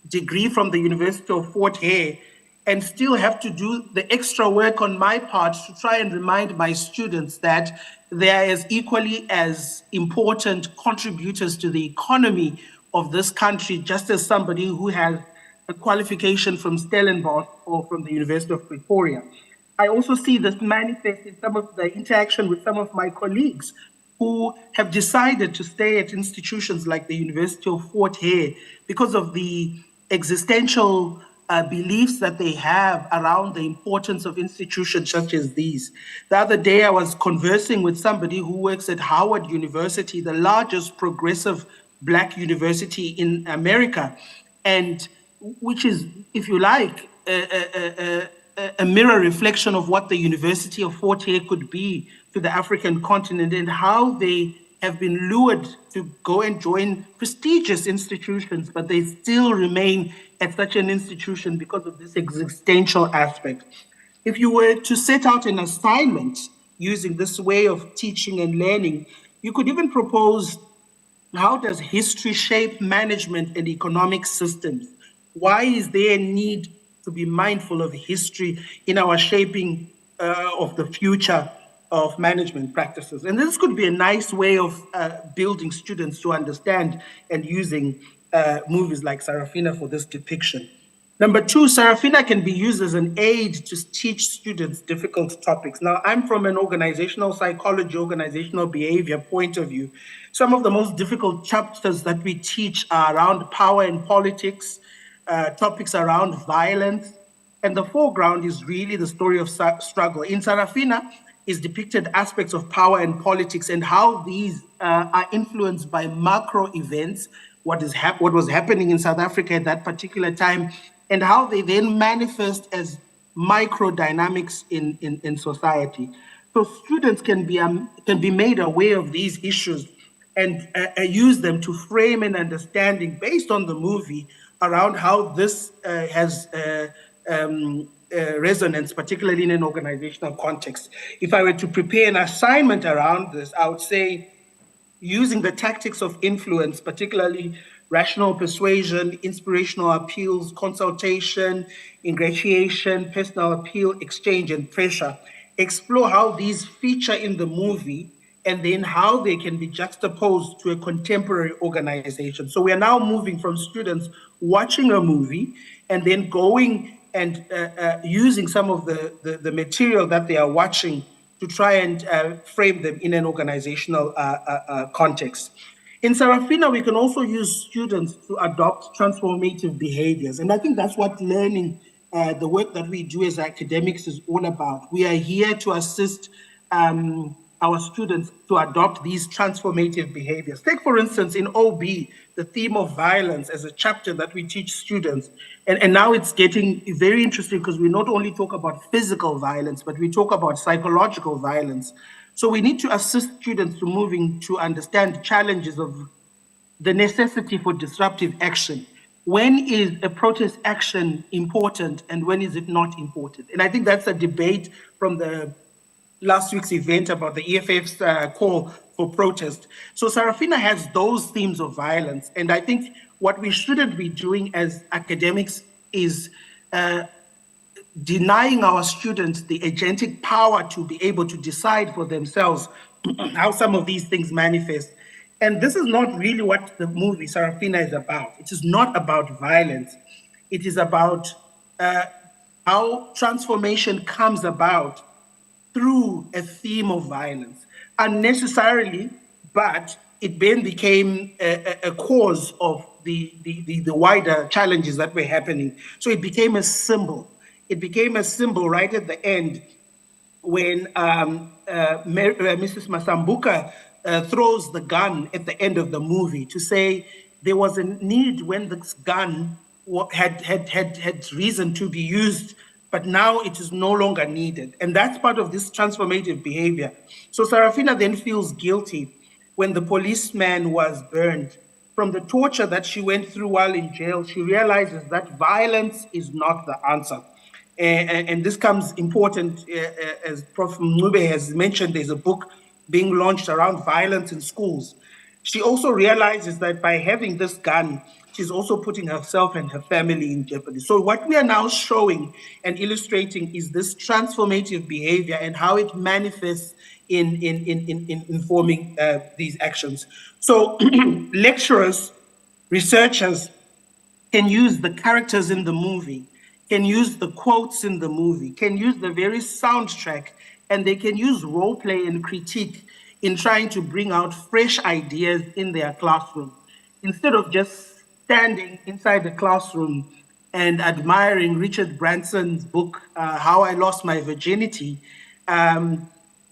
degree from the University of Fort Hare, and still have to do the extra work on my part to try and remind my students that they are as equally as important contributors to the economy of this country, just as somebody who has a qualification from Stellenbosch or from the University of Pretoria. I also see this manifest in some of the interaction with some of my colleagues who have decided to stay at institutions like the University of Fort Hare because of the existential beliefs that they have around the importance of institutions such as these. The other day, I was conversing with somebody who works at Howard University, the largest progressive Black university in America, and which is, if you like, a mirror reflection of what the University of Fort Hare could be to the African continent, and how they have been lured to go and join prestigious institutions, but they still remain at such an institution because of this existential aspect. If you were to set out an assignment using this way of teaching and learning, you could even propose, how does history shape management and economic systems? Why is there a need to be mindful of history in our shaping of the future of management practices? And this could be a nice way of building students to understand and using movies like Sarafina for this depiction. Number two, Sarafina can be used as an aid to teach students difficult topics. Now, I'm from an organizational psychology, organizational behavior point of view. Some of the most difficult chapters that we teach are around power and politics, topics around violence, and the foreground is really the story of struggle. In Sarafina is depicted aspects of power and politics and how these are influenced by macro events, what was happening in South Africa at that particular time, and how they then manifest as micro dynamics in society. So students can be made aware of these issues and use them to frame an understanding based on the movie around how this has resonance, particularly in an organizational context. If I were to prepare an assignment around this, I would say using the tactics of influence, particularly rational persuasion, inspirational appeals, consultation, ingratiation, personal appeal, exchange, and pressure. Explore how these feature in the movie and then how they can be juxtaposed to a contemporary organization. So we are now moving from students watching a movie and then going and using some of the material that they are watching to try and frame them in an organizational context. In Sarafina, we can also use students to adopt transformative behaviors. And I think that's what learning, the work that we do as academics is all about. We are here to assist our students to adopt these transformative behaviors. Take, for instance, in OB, the theme of violence as a chapter that we teach students. And now it's getting very interesting because we not only talk about physical violence, but we talk about psychological violence. So we need to assist students to moving to understand challenges of the necessity for disruptive action. When is a protest action important and when is it not important? And I think that's a debate from the last week's event about the EFF's call for protest. So Sarafina has those themes of violence. And I think what we shouldn't be doing as academics is denying our students the agentic power to be able to decide for themselves how some of these things manifest. And this is not really what the movie Sarafina is about. It is not about violence. It is about how transformation comes about through a theme of violence, unnecessarily, but it then became a cause of the wider challenges that were happening. So it became a symbol. It became a symbol right at the end when Mrs. Masambuka throws the gun at the end of the movie to say there was a need when this gun had reason to be used, but now it is no longer needed. And that's part of this transformative behavior. So Sarafina then feels guilty when the policeman was burned. From the torture that she went through while in jail, she realizes that violence is not the answer. And this comes important, as Prof Mncube has mentioned, there's a book being launched around violence in schools. She also realizes that by having this gun, she's also putting herself and her family in jeopardy. So what we are now showing and illustrating is this transformative behavior and how it manifests in informing these actions. So lecturers, researchers can use the characters in the movie, can use the quotes in the movie, can use the very soundtrack, and they can use role play and critique in trying to bring out fresh ideas in their classroom. Instead of just standing inside the classroom and admiring Richard Branson's book, How I Lost My Virginity,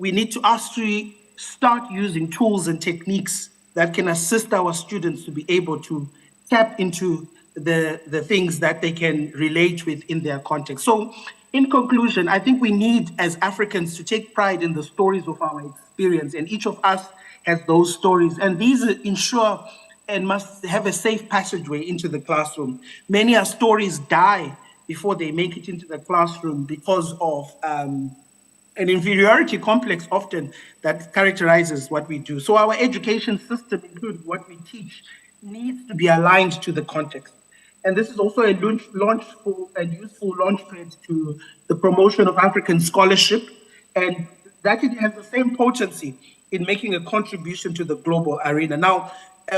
we need to actually start using tools and techniques that can assist our students to be able to tap into the things that they can relate with in their context. So in conclusion, I think we need as Africans to take pride in the stories of our experience, and each of us has those stories, and these ensure and must have a safe passageway into the classroom. Many our stories die before they make it into the classroom because of an inferiority complex often that characterizes what we do. So our education system, including what we teach, needs to be aligned to the context. And this is also a useful launchpad to the promotion of African scholarship, and that it has the same potency in making a contribution to the global arena. Now,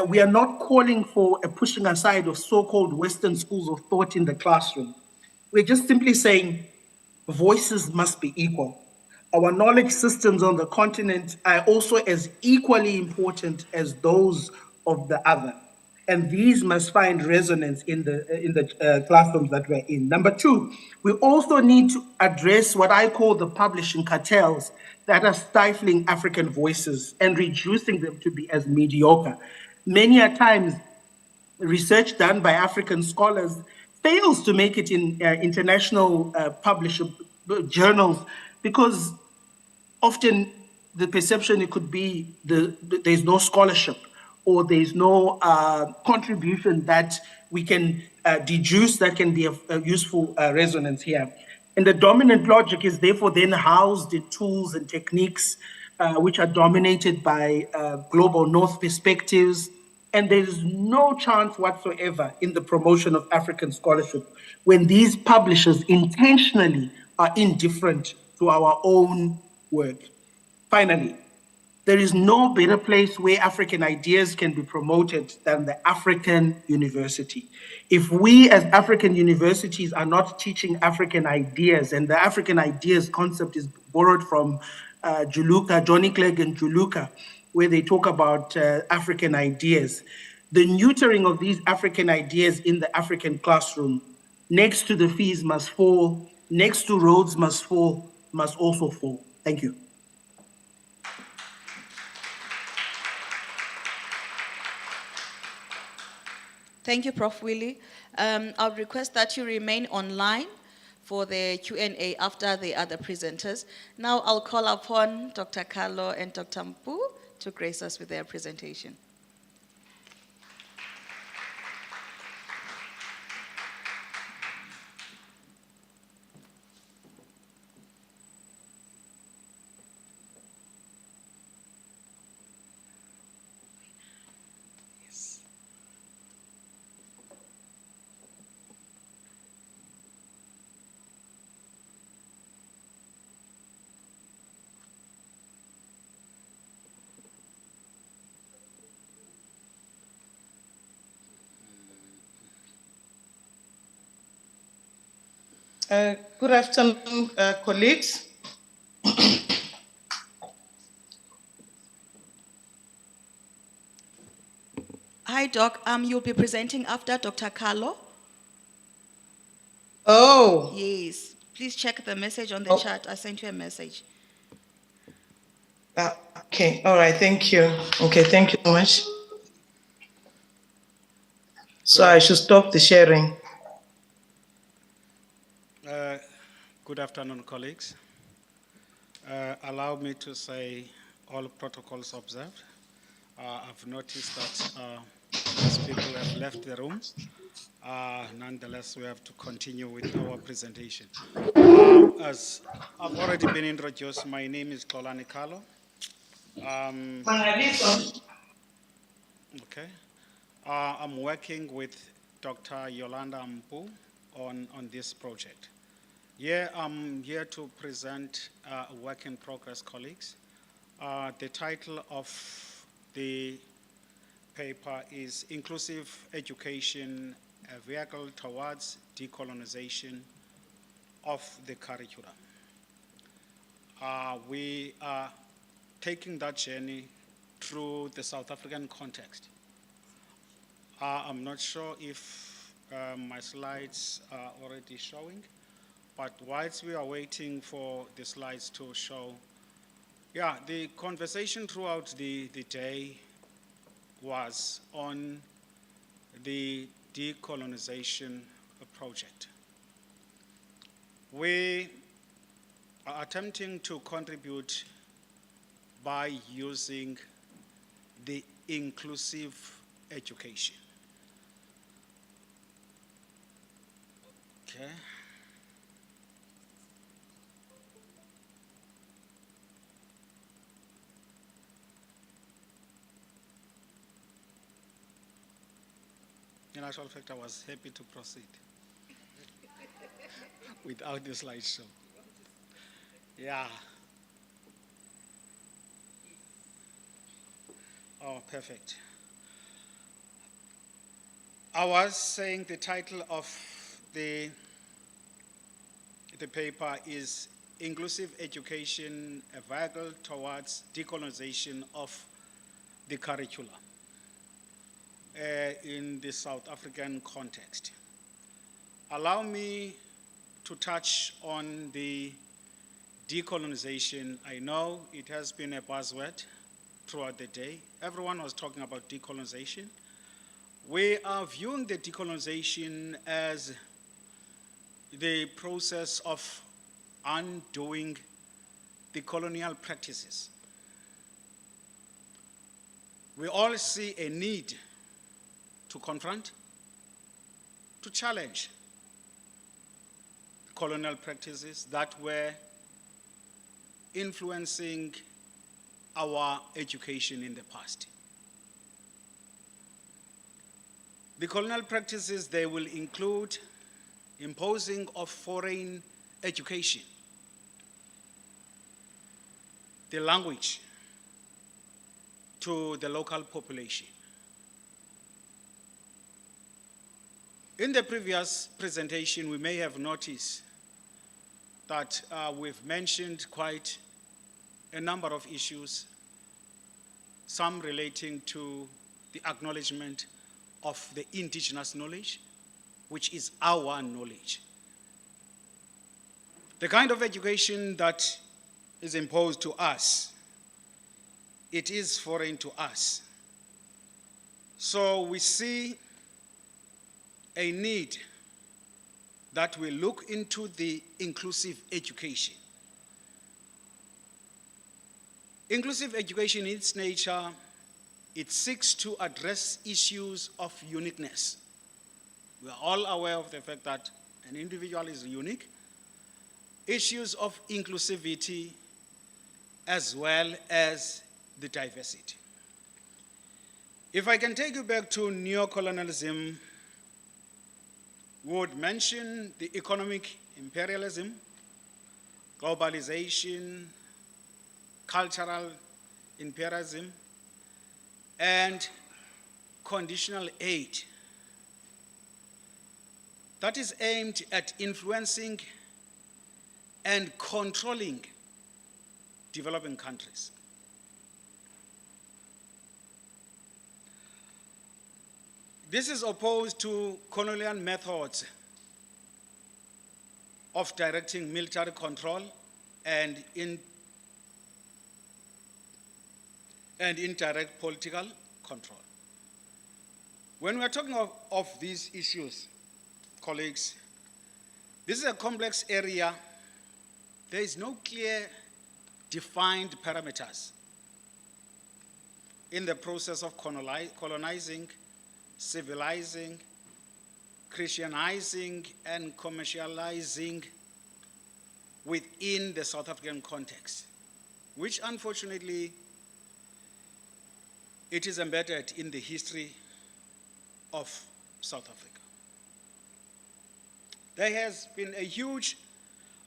we are not calling for a pushing aside of so-called Western schools of thought in the classroom. We're just simply saying voices must be equal. Our knowledge systems on the continent are also as equally important as those of the other. And these must find resonance in the classrooms that we're in. Number two, we also need to address what I call the publishing cartels that are stifling African voices and reducing them to be as mediocre. Many a times, research done by African scholars fails to make it in international publisher journals because often the perception it could be there's no scholarship or there's no contribution that we can deduce that can be a useful resonance here. And the dominant logic is therefore then housed in tools and techniques which are dominated by global North perspectives. And there is no chance whatsoever in the promotion of African scholarship when these publishers intentionally are indifferent to our own work. Finally, there is no better place where African ideas can be promoted than the African university. If we as African universities are not teaching African ideas, and the African ideas concept is borrowed from Juluka, Johnny Clegg and Juluka, where they talk about African ideas, the neutering of these African ideas in the African classroom, next to the fees must fall, next to roads must fall, must also fall. Thank you. Thank you, Prof. Willie. I'll request that you remain online for the Q&A after the other presenters. Now I'll call upon Dr. Carlo and Dr. Mpu to grace us with their presentation. Good afternoon, colleagues. Hi, Doc. You'll be presenting after Dr. Carlo. Oh. Yes. Please check the message on the chat. I sent you a message. Okay, all right, thank you. Okay, thank you so much. So I should stop the sharing. Good afternoon, colleagues. Allow me to say all protocols observed. I've noticed that as people have left the room, nonetheless, we have to continue with our presentation. As I've already been introduced, my name is Xolani Carlo. Okay. I'm working with Dr. Yolanda Mpu on this project. I'm here to present a work in progress, colleagues. The title of the paper is Inclusive Education, a Vehicle Towards Decolonization of the Curriculum. We are taking that journey through the South African context. I'm not sure if my slides are already showing, but whilst we are waiting for the slides to show, the conversation throughout the day was on the decolonization project. We are attempting to contribute by using the inclusive education. Okay. In actual fact, I was happy to proceed without the slideshow. Yeah. Oh, perfect. I was saying the title of the paper is Inclusive Education, a Vehicle Towards Decolonization of the Curriculum in the South African context. Allow me to touch on the decolonization. I know it has been a buzzword throughout the day. Everyone was talking about decolonization. We are viewing the decolonization as the process of undoing the colonial practices. We all see a need to confront, to challenge colonial practices that were influencing our education in the past. The colonial practices, they will include imposing of foreign education, the language to the local population. In the previous presentation, we may have noticed that we've mentioned quite a number of issues, some relating to the acknowledgement of the indigenous knowledge, which is our knowledge. The kind of education that is imposed to us, it is foreign to us. So we see a need that we look into the inclusive education. Inclusive education in its nature, it seeks to address issues of uniqueness. We are all aware of the fact that an individual is unique. Issues of inclusivity as well as the diversity. If I can take you back to neocolonialism, we would mention the economic imperialism, globalization, cultural imperialism, and conditional aid that is aimed at influencing and controlling developing countries. This is opposed to colonial methods of directing military control and indirect political control. When we are talking of these issues, colleagues, this is a complex area. There is no clear defined parameters in the process of colonizing, civilizing, Christianizing, and commercializing within the South African context, which unfortunately it is embedded in the history of South Africa. There has been a huge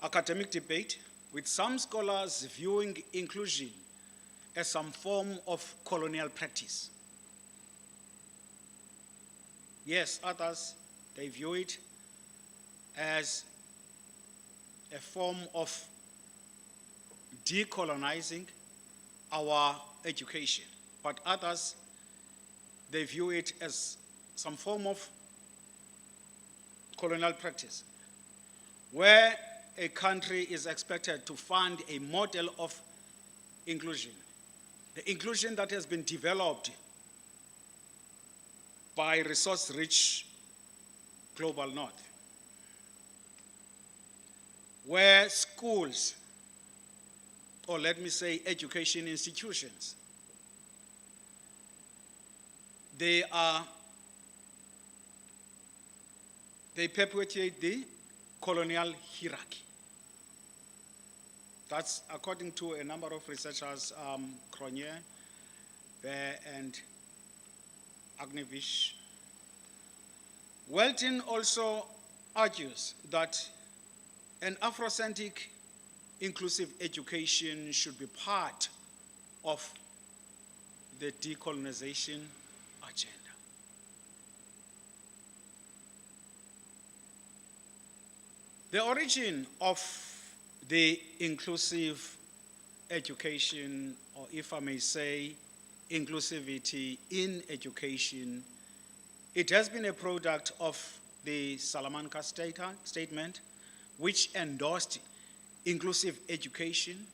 academic debate with some scholars viewing inclusion as some form of colonial practice. Yes, others, they view it as a form of decolonizing our education, but others, they view it as some form of colonial practice, where a country is expected to fund a model of inclusion, the inclusion that has been developed by resource-rich global north, where schools, or let me say education institutions, they perpetuate the colonial hierarchy. That's according to a number of researchers, Cronje, Bear, and Agnevish. Welton also argues that an Afrocentric inclusive education should be part of the decolonization agenda. The origin of the inclusive education, or if I may say, inclusivity in education, it has been a product of the Salamanca Statement, which endorsed inclusive education,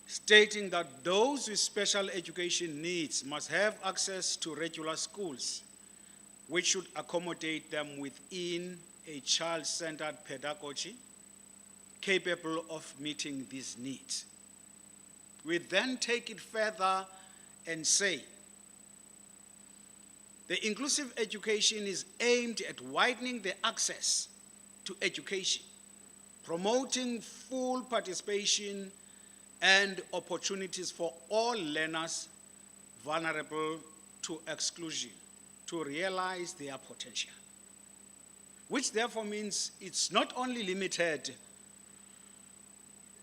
stating that those with special education needs must have access to regular schools, which should accommodate them within a child-centered pedagogy capable of meeting these needs. We then take it further and say, the inclusive education is aimed at widening the access to education, promoting full participation and opportunities for all learners vulnerable to exclusion to realize their potential, which therefore means it's not only limited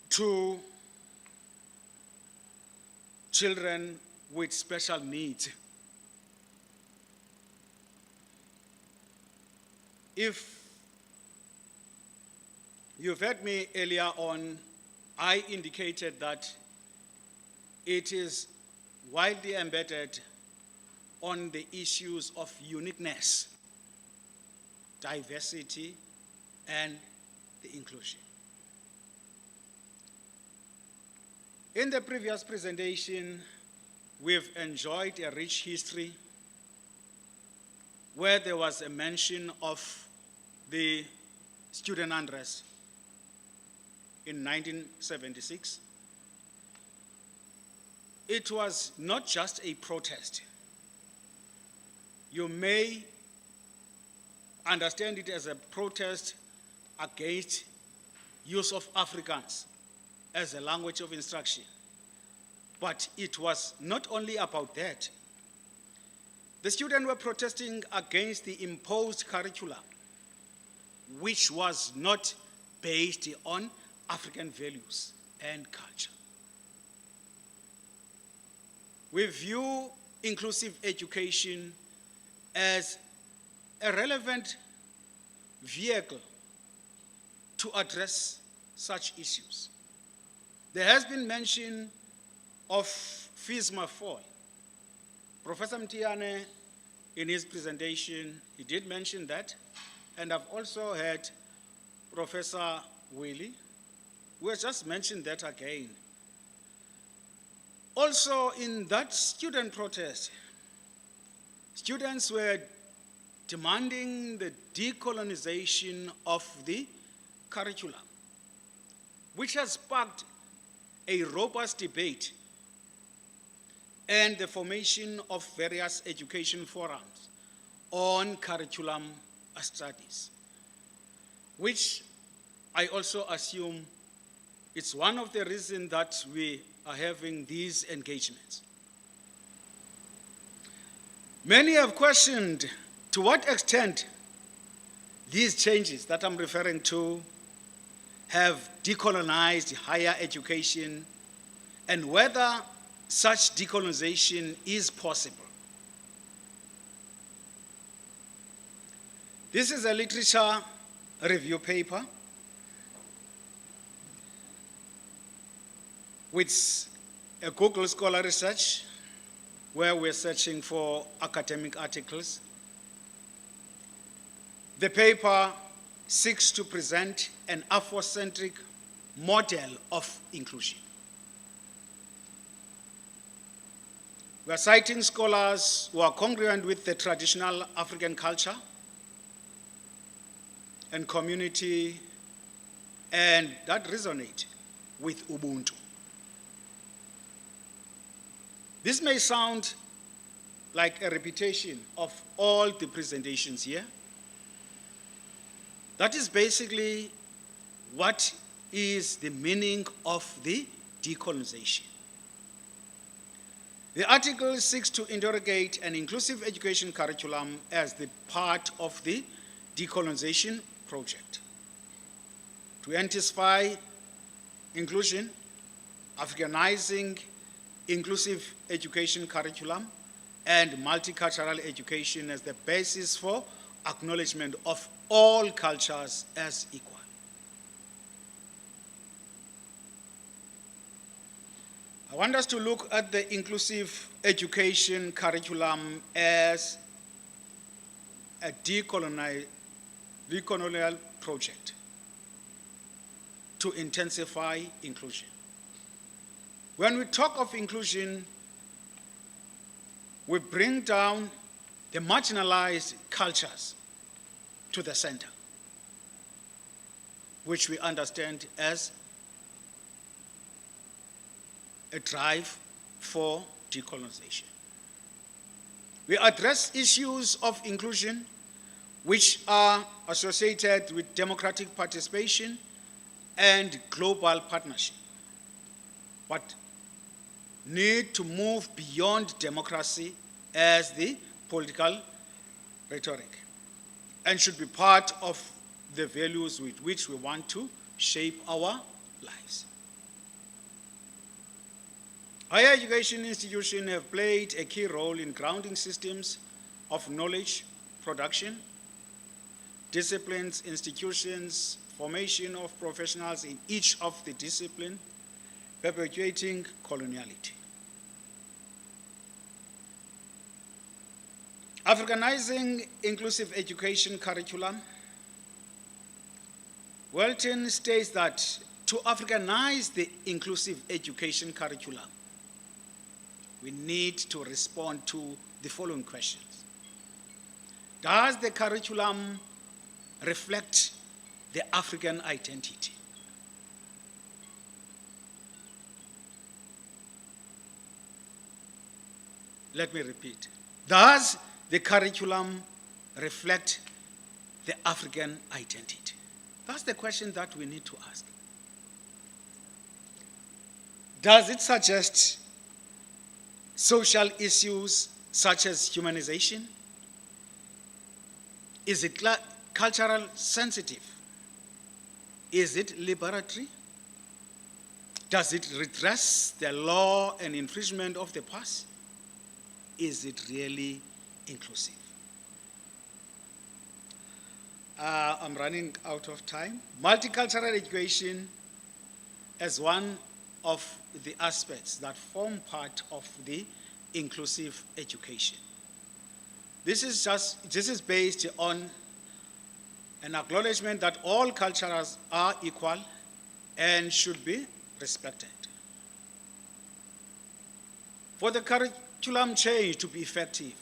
to children with special needs. If you've heard me earlier on, I indicated that it is widely embedded on the issues of uniqueness, diversity, and the inclusion. In the previous presentation, we've enjoyed a rich history where there was a mention of the student unrest in 1976. It was not just a protest. You may understand it as a protest against use of Afrikaans as a language of instruction. But it was not only about that. The students were protesting against the imposed curriculum, which was not based on African values and culture. We view inclusive education as a relevant vehicle to address such issues. There has been mention of FISMA 4. Professor Mthiyane, in his presentation, he did mention that, and I've also heard Professor Willie, who has just mentioned that again. Also, in that student protest, students were demanding the decolonization of the curriculum, which has sparked a robust debate and the formation of various education forums on curriculum studies, which I also assume it's one of the reasons that we are having these engagements. Many have questioned to what extent these changes that I'm referring to have decolonized higher education and whether such decolonization is possible. This is a literature review paper with a Google Scholar research where we're searching for academic articles. The paper seeks to present an Afrocentric model of inclusion. We are citing scholars who are congruent with the traditional African culture and community, and that resonate with Ubuntu. This may sound like a repetition of all the presentations here. That is basically what is the meaning of the decolonization. The article seeks to interrogate an inclusive education curriculum as the part of the decolonization project. To intensify inclusion, Africanizing inclusive education curriculum, and multicultural education as the basis for acknowledgement of all cultures as equal. I want us to look at the inclusive education curriculum as a decolonial project to intensify inclusion. When we talk of inclusion, we bring down the marginalized cultures to the center, which we understand as a drive for decolonization. We address issues of inclusion which are associated with democratic participation and global partnership, but need to move beyond democracy as the political rhetoric and should be part of the values with which we want to shape our lives. Higher education institutions have played a key role in grounding systems of knowledge production, disciplines, institutions, formation of professionals in each of the disciplines, perpetuating coloniality. Africanizing inclusive education curriculum. Welton states that to Africanize the inclusive education curriculum, we need to respond to the following questions. Does the curriculum reflect the African identity? Let me repeat. Does the curriculum reflect the African identity? That's the question that we need to ask. Does it suggest social issues such as humanization? Is it cultural sensitive? Is it liberatory? Does it redress the law and infringement of the past? Is it really inclusive? I'm running out of time. Multicultural education as one of the aspects that form part of the inclusive education. This is based on an acknowledgement that all cultures are equal and should be respected. For the curriculum change to be effective,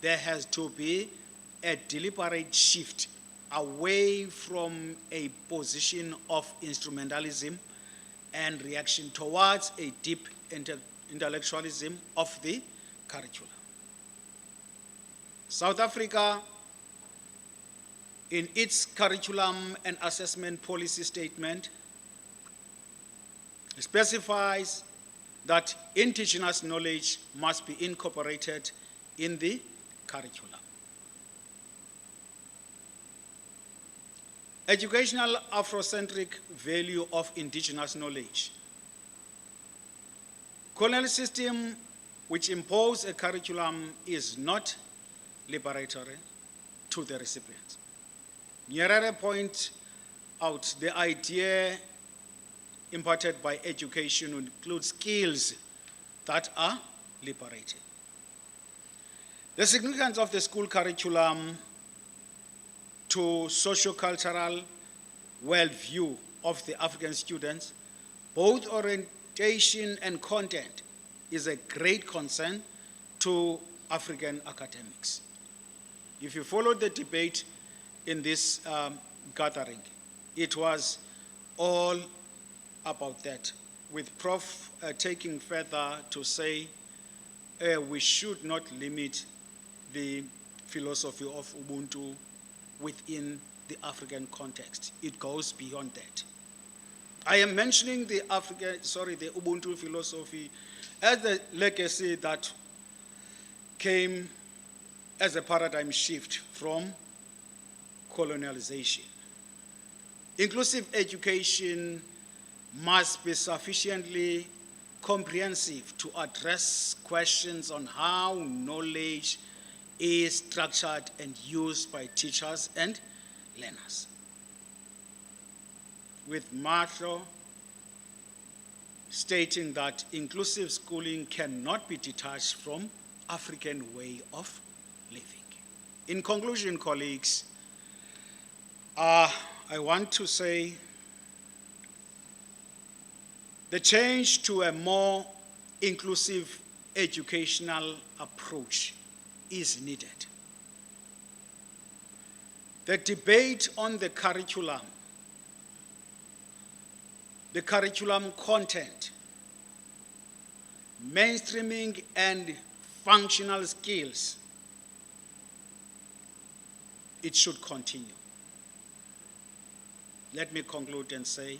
there has to be a deliberate shift away from a position of instrumentalism and reaction towards a deep intellectualism of the curriculum. South Africa, in its curriculum and assessment policy statement, specifies that indigenous knowledge must be incorporated in the curriculum. Educational Afrocentric value of indigenous knowledge. Colonial system which impose a curriculum is not liberatory to the recipients. Nyerere point out the idea imparted by education includes skills that are liberating. The significance of the school curriculum to socio-cultural worldview of the African students, both orientation and content, is a great concern to African academics. If you followed the debate in this gathering, it was all about that, with Prof taking further to say we should not limit the philosophy of Ubuntu within the African context. It goes beyond that. I am mentioning the Ubuntu philosophy as the legacy that came as a paradigm shift from colonialization. Inclusive education must be sufficiently comprehensive to address questions on how knowledge is structured and used by teachers and learners. With Martha stating that inclusive schooling cannot be detached from African way of living. In conclusion, colleagues, I want to say the change to a more inclusive educational approach is needed. The debate on the curriculum content, mainstreaming and functional skills, it should continue. Let me conclude and say,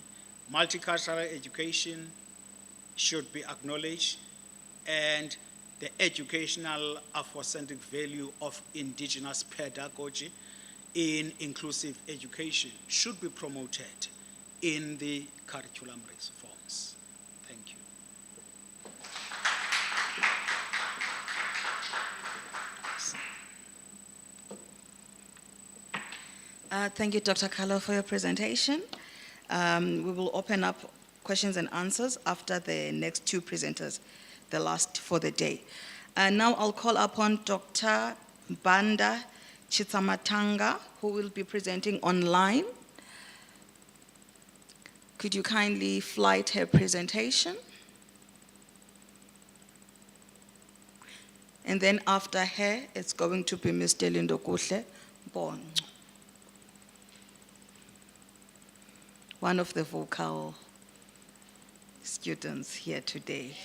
multicultural education should be acknowledged, and the educational Afrocentric value of indigenous pedagogy in inclusive education should be promoted in the curriculum reforms. Thank you. Thank you, Dr. Kalo, for your presentation. We will open up questions and answers after the next two presenters, the last for the day. Now I'll call upon Dr. Banda Chitsamatanga, who will be presenting online. Could you kindly flight her presentation? And then after her, it's going to be Mr. Lindo Kuhle Bon, one of the vocal students here today.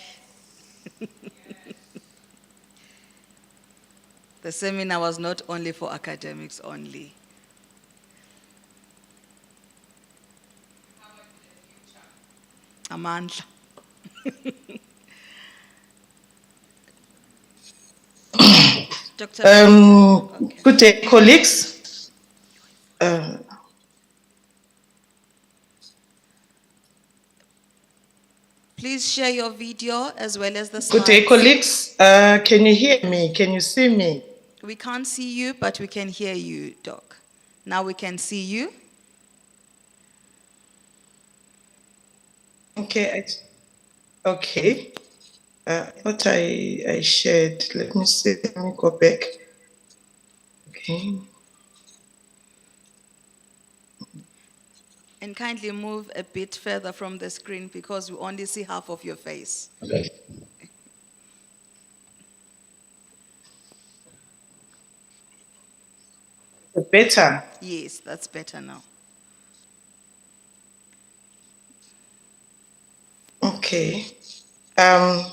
The seminar was not only for academics only. Amandla. Dr. Good day, colleagues. Please share your video as well as the slides. Good day, colleagues. Can you hear me? Can you see me? We can't see you, but we can hear you, Doc. Now we can see you. Okay, okay. I thought I shared. Let me see. Let me go back. Okay. And kindly move a bit further from the screen because we only see half of your face. Okay. Better. Yes, that's better now. Okay. I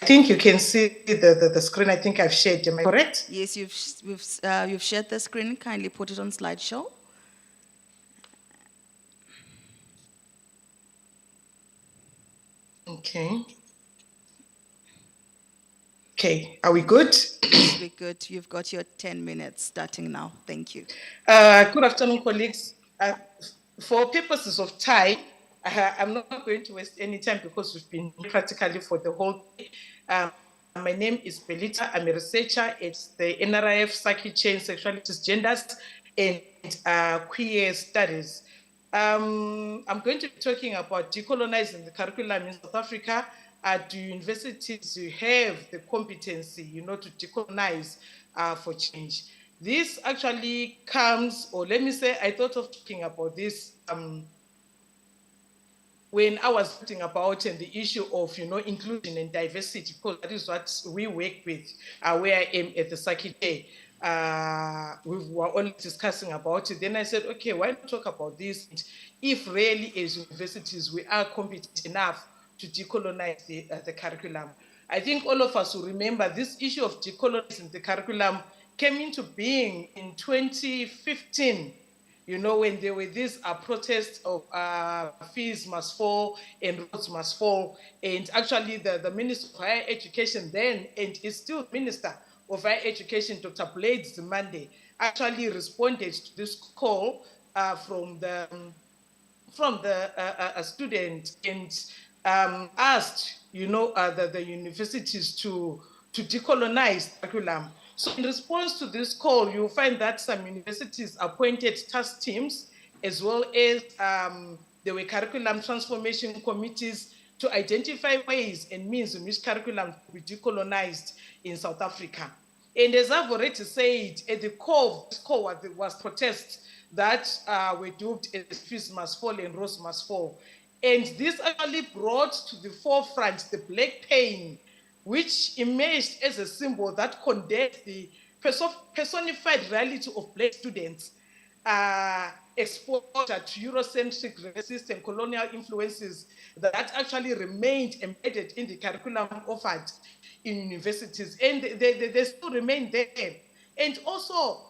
think you can see the screen. I think I've shared. Am I correct? Yes, you've shared the screen. Kindly put it on slideshow. Okay. Okay. Are we good? Yes, we're good. You've got your 10 minutes starting now. Thank you. Good afternoon, colleagues. For purposes of time, I'm not going to waste any time because we've been here practically for the whole day. My name is Belita. I'm a researcher at the NRIF Psyche Chain Sexualities, Genders, and Queer Studies. I'm going to be talking about decolonizing the curriculum in South Africa. Do universities have the competency, to decolonize for change? This actually comes, or let me say, I thought of talking about this when I was thinking about the issue of, inclusion and diversity, because that is what we work with, where I am at the Sakite. We were only discussing about it. Then I said, okay, why not talk about this? If really as universities, we are competent enough to decolonize the curriculum. I think all of us will remember this issue of decolonizing the curriculum came into being in 2015, when there were these protests of fees must fall and roads must fall. And actually the Minister of Higher Education then, and is still Minister of Higher Education, Dr. Blades Zimande, actually responded to this call from the student and asked, the universities to decolonize curriculum. So in response to this call, you'll find that some universities appointed task teams, as well as there were curriculum transformation committees to identify ways and means in which curriculum could be decolonized in South Africa. And as I've already said, at the core of this call was protests that were dubbed as fees must fall and roads must fall. And this actually brought to the forefront the black pain, which emerged as a symbol that condemned the personified reality of black students, exposure to Eurocentric, racist, and colonial influences that actually remained embedded in the curriculum offered in universities. And they still remain there. And also,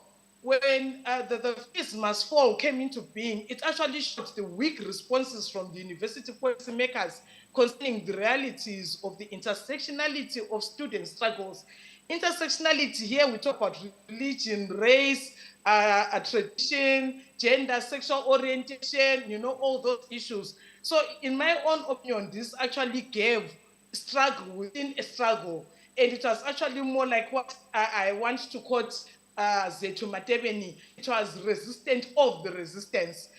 when the fees must fall came into being, it actually showed the weak responses from the university policymakers concerning the realities of the intersectionality of student struggles. Intersectionality here, we talk about religion, race, tradition, gender, sexual orientation, all those issues. So in my own opinion, this actually gave struggle within a struggle. And it was actually more like what I want to quote Zethu Matebeni. It was resistant of the resistance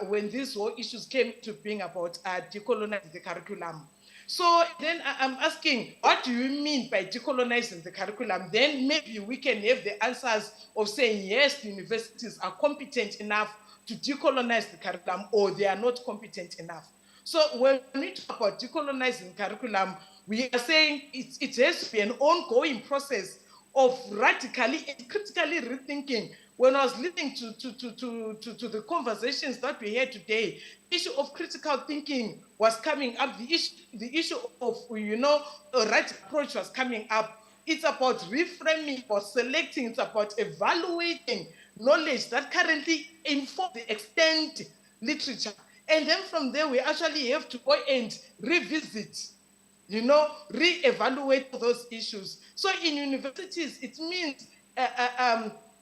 when these whole issues came to being about decolonizing the curriculum. So then I'm asking, what do you mean by decolonizing the curriculum? Then maybe we can have the answers of saying, yes, the universities are competent enough to decolonize the curriculum, or they are not competent enough. So when we talk about decolonizing curriculum, we are saying it has to be an ongoing process of radically and critically rethinking. When I was listening to the conversations that we had today, the issue of critical thinking was coming up. The issue of, a right approach was coming up. It's about reframing or selecting. It's about evaluating knowledge that currently informs the extent literature. And then from there, we actually have to go and revisit, re-evaluate those issues. So in universities, it means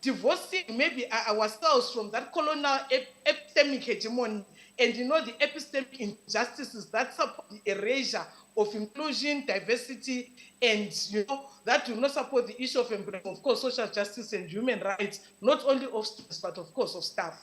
divorcing maybe ourselves from that colonial epistemic hegemony and, the epistemic injustices that support the erasure of inclusion, diversity, and, that do not support the issue of course, social justice and human rights, not only of students, but of course of staff.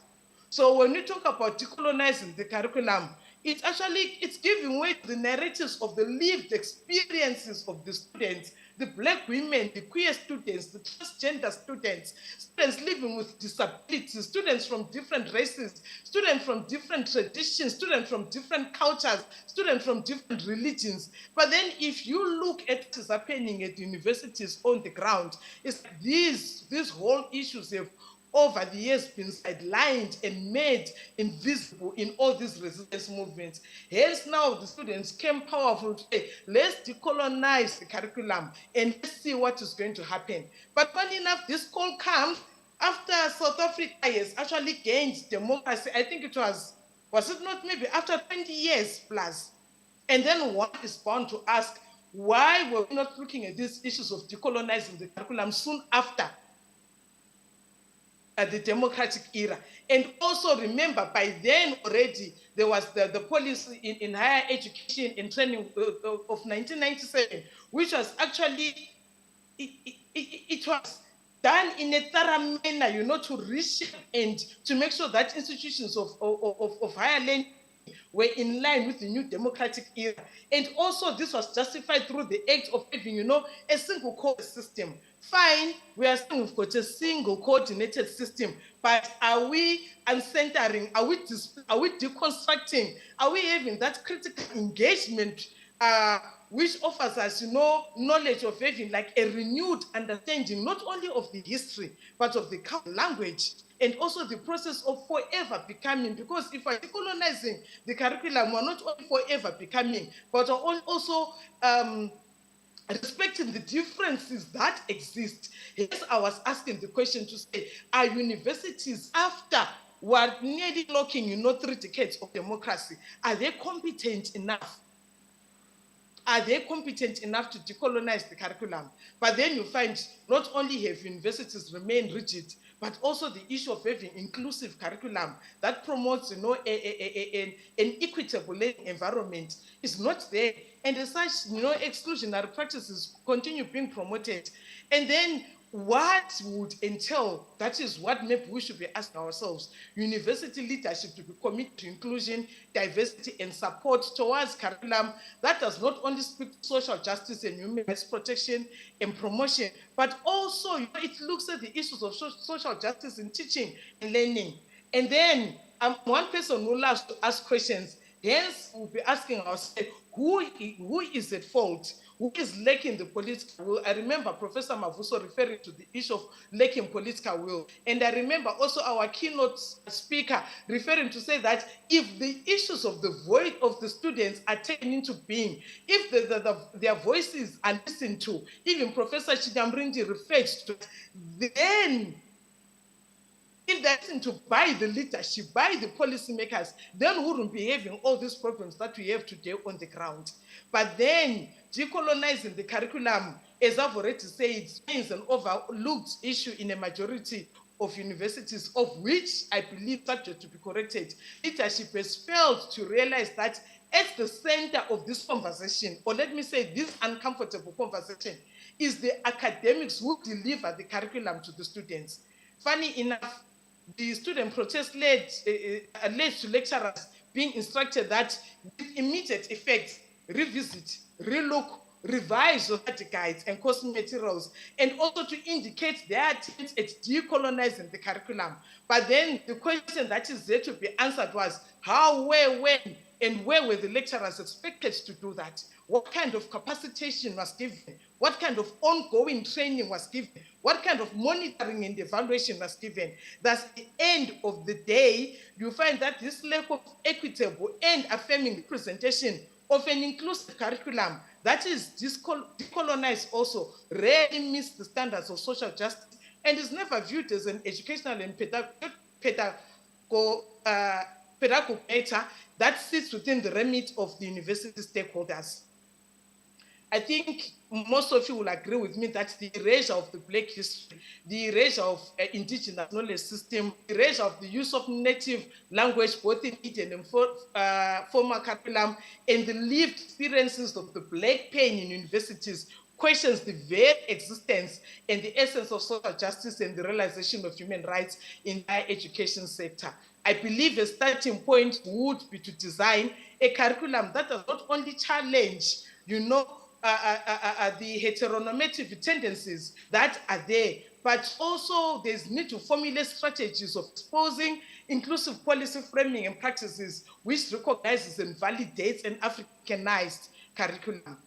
So when we talk about decolonizing the curriculum, It's giving way to the narratives of the lived experiences of the students, the black women, the queer students, the transgender students, students living with disabilities, students from different races, students from different traditions, students from different cultures, students from different religions. But then if you look at what is happening at universities on the ground, it's like these whole issues have over the years been sidelined and made invisible in all these resistance movements. Hence now the students came powerful to say, let's decolonize the curriculum and let's see what is going to happen. But funny enough, this call comes after South Africa has actually gained democracy. I think it was it not maybe after 20 years plus? And then one is bound to ask, why were we not looking at these issues of decolonizing the curriculum soon after the democratic era? And also remember, by then already, there was the policy in higher education and training of 1997, which was actually, it was done in a thorough manner, to reshape and to make sure that institutions of higher learning were in line with the new democratic era. And also this was justified through the act of having, a single code system. Fine, we are saying we've got a single coordinated system, but are we uncentering? Are we deconstructing? Are we having that critical engagement which offers us, knowledge of having like a renewed understanding, not only of the history, but of the language, and also the process of forever becoming? Because if we're decolonizing the curriculum, we're not only forever becoming, but are also respecting the differences that exist. Yes, I was asking the question to say, are universities, after we're nearly locking, 3 decades of democracy, are they competent enough? Are they competent enough to decolonize the curriculum? But then you find not only have universities remained rigid, but also the issue of having inclusive curriculum that promotes, an equitable learning environment is not there. And as such, exclusionary practices continue being promoted. And then what would entail, that is what maybe we should be asking ourselves, university leadership to be committed to inclusion, diversity, and support towards curriculum that does not only speak to social justice and human rights protection and promotion, but also it looks at the issues of social justice in teaching and learning. And then one person who loves to ask questions, hence we'll be asking ourselves, who is at fault? Who is lacking the political will? I remember Professor Mavuso referring to the issue of lacking political will. And I remember also our keynote speaker referring to say that if the issues of the voice of the students are taken into being, if their voices are listened to, even Professor Chidamrindi referred to, then if they're listening to by the leadership, by the policymakers, then we wouldn't be having all these problems that we have today on the ground. But then decolonizing the curriculum, as I've already said, is an overlooked issue in a majority of universities, of which I believe, subject to be corrected, leadership has failed to realize that at the center of this conversation, or let me say this uncomfortable conversation, is the academics who deliver the curriculum to the students. Funny enough, the student protest led to lecturers being instructed that with immediate effect, revisit, relook, revise society guides and course materials, and also to indicate their attempts at decolonizing the curriculum. But then the question that is there to be answered was how, where, when, and where were the lecturers expected to do that? What kind of capacitation was given? What kind of ongoing training was given? What kind of monitoring and evaluation was given? That's the end of the day. You find that this lack of equitable and affirming representation of an inclusive curriculum that is decolonized also rarely meets the standards of social justice and is never viewed as an educational and pedagogical matter that sits within the remit of the university stakeholders. I think most of you will agree with me that the erasure of the Black history, the erasure of indigenous knowledge system, the erasure of the use of native language, both in Indian and formal curriculum, and the lived experiences of the Black pain in universities questions the very existence and the essence of social justice and the realization of human rights in the higher education sector. I believe a starting point would be to design a curriculum that does not only challenge, the heteronormative tendencies that are there, but also there's need to formulate strategies of exposing inclusive policy framing and practices which recognizes and validates an Africanized curriculum.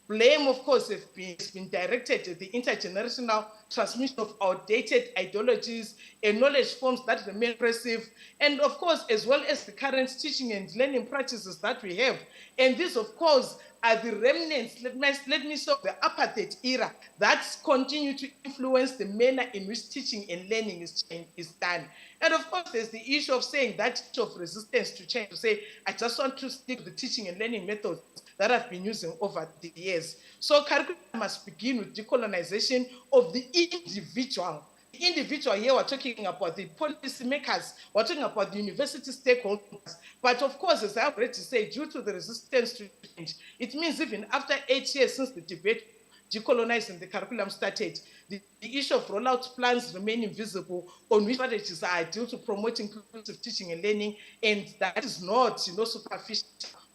Blame, of course, has been directed at the intergenerational transmission of outdated ideologies and knowledge forms that remain oppressive, and of course, as well as the current teaching and learning practices that we have. And these, of course, are the remnants, let me say, of the apartheid era that continue to influence the manner in which teaching and learning is done. And of course, there's the issue of saying that of resistance to change, to say, I just want to stick to the teaching and learning methods that I've been using over the years. So curriculum must begin with decolonization of the individual. The individual here, we're talking about the policymakers, we're talking about the university stakeholders. But of course, as I've already said, due to the resistance to change, it means even after 8 years since the debate decolonizing the curriculum started, the issue of rollout plans remain invisible on which strategies are ideal to promote inclusive teaching and learning, and that is not superficial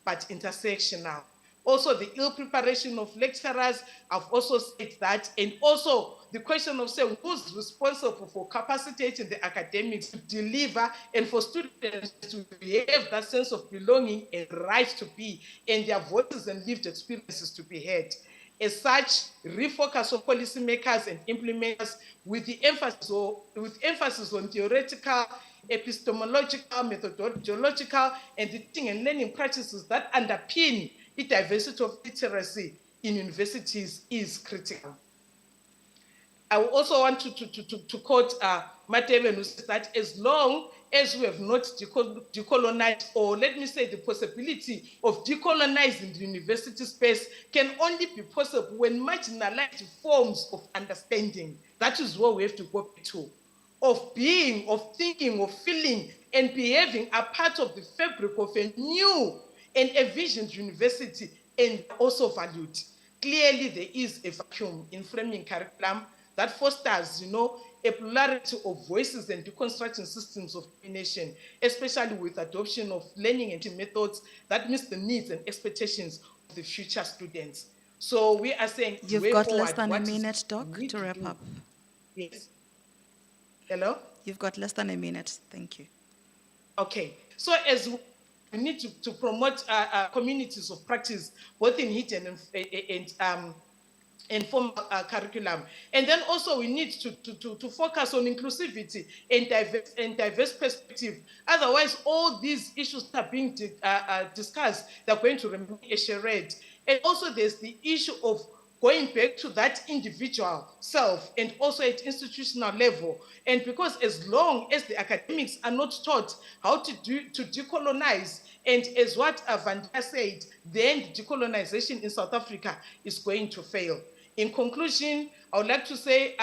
but intersectional. Also, the ill preparation of lecturers, I've also said that, and also the question of saying who's responsible for capacitating the academics to deliver and for students to have that sense of belonging and right to be, and their voices and lived experiences to be heard. As such, refocus on policymakers and implementers with emphasis on theoretical, epistemological, methodological, and the teaching and learning practices that underpin the diversity of literacy in universities is critical. I also want to quote Mateben, who says that as long as we have not decolonized, or let me say the possibility of decolonizing the university space can only be possible when marginalized forms of understanding, that is what we have to go back to, of being, of thinking, of feeling, and behaving are part of the fabric of a new and envisioned university, and also valued. Clearly, there is a vacuum in framing curriculum that fosters, a plurality of voices and deconstructing systems of domination, especially with adoption of learning and methods that meet the needs and expectations of the future students. So we are saying, You've got less than a minute, Doc, to wrap up. Yes. Hello? You've got less than a minute. Thank you. Okay. So as we need to promote communities of practice, both in hidden and formal curriculum. And then also we need to focus on inclusivity and diverse perspective. Otherwise, all these issues that are being discussed, they're going to remain a charade. And also there's the issue of going back to that individual self and also at institutional level. And because as long as the academics are not taught how to decolonize, and as what Vanda said, then the decolonization in South Africa is going to fail. In conclusion, I would like to say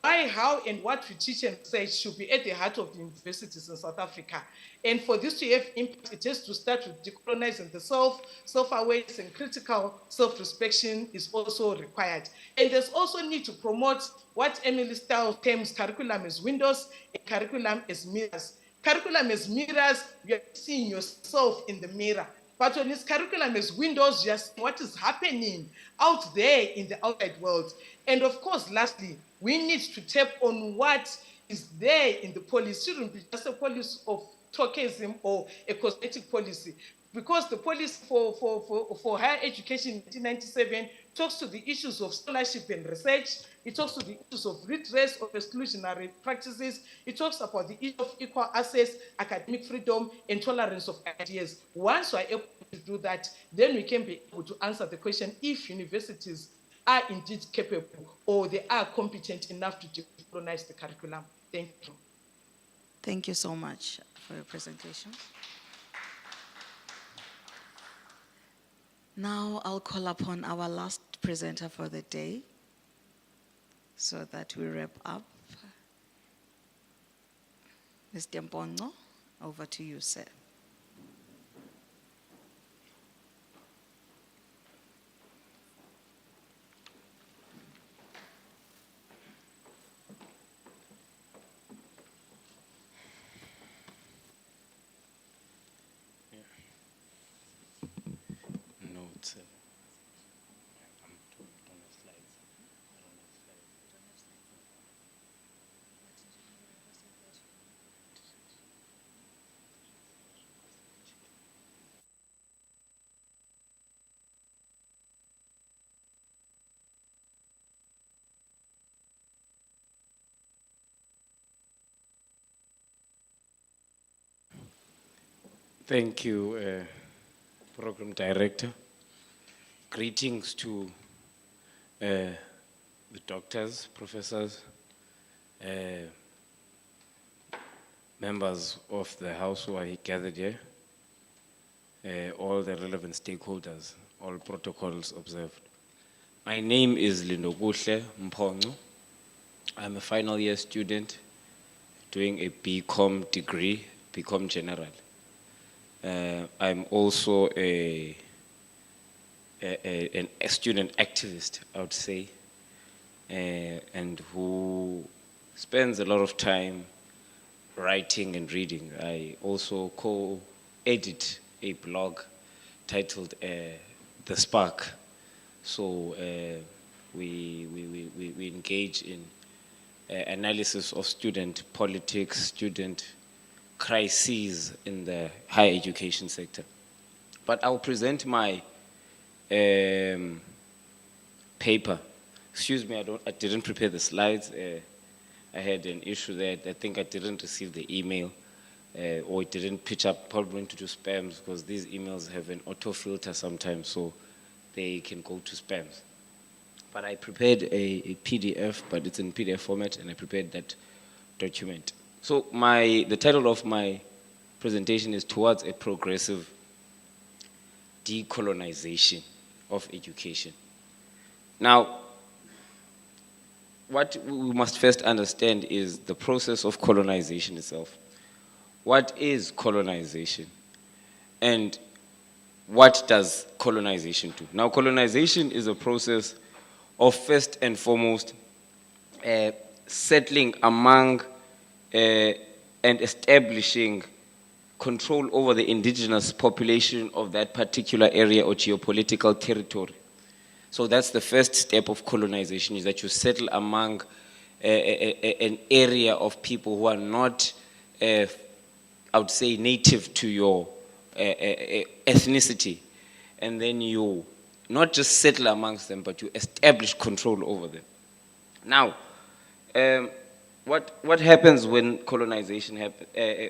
why, how, and what we teach and say should be at the heart of the universities in South Africa. And for this to have impact, it has to start with decolonizing the self-awareness and critical self-respection is also required. And there's also need to promote what Emily Stahl terms curriculum as windows and curriculum as mirrors. Curriculum as mirrors, you're seeing yourself in the mirror. But when it's curriculum as windows, just what is happening out there in the outside world. And of course, lastly, we need to tap on what is there in the policy. It shouldn't be just a policy of tokenism or a cosmetic policy. Because the policy for higher education in 1997 talks to the issues of scholarship and research. It talks to the issues of redress of exclusionary practices. It talks about the issue of equal access, academic freedom, and tolerance of ideas. Once we are able to do that, then we can be able to answer the question if universities are indeed capable or they are competent enough to decolonize the curriculum. Thank you. Thank you so much for your presentation. Now I'll call upon our last presenter for the day so that we wrap up. Mr. Mpongo, over to you, sir. Thank you, Program Director. Greetings to the doctors, professors, members of the House who are gathered here, all the relevant stakeholders, all protocols observed. My name is Lindokuhle Mphongo. I'm a final year student doing a BCom degree, BCom General. I'm also a student activist, I would say, and who spends a lot of time writing and reading. I also co-edit a blog titled The Spark. So we engage in analysis of student politics, student crises in the higher education sector. But I'll present my paper. Excuse me, I didn't prepare the slides. I had an issue there. I think I didn't receive the email, or it didn't pitch up, probably went to spams, because these emails have an auto filter sometimes, so they can go to spams. But I prepared a PDF, but it's in PDF format, and I prepared that document. So the title of my presentation is Towards a Progressive Decolonization of Education. Now, what we must first understand is the process of colonization itself. What is colonization? And what does colonization do? Now, colonization is a process of first and foremost settling among and establishing control over the indigenous population of that particular area or geopolitical territory. So that's the first step of colonization, is that you settle among an area of people who are not, I would say, native to your ethnicity. And then you not just settle amongst them, but you establish control over them. Now, what happens when colonization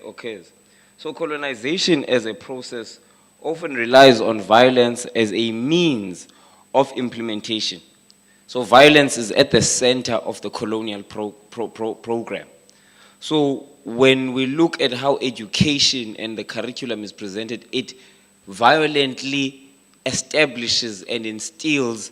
occurs? So colonization as a process often relies on violence as a means of implementation. So violence is at the center of the colonial program. So when we look at how education and the curriculum is presented, it violently establishes and instills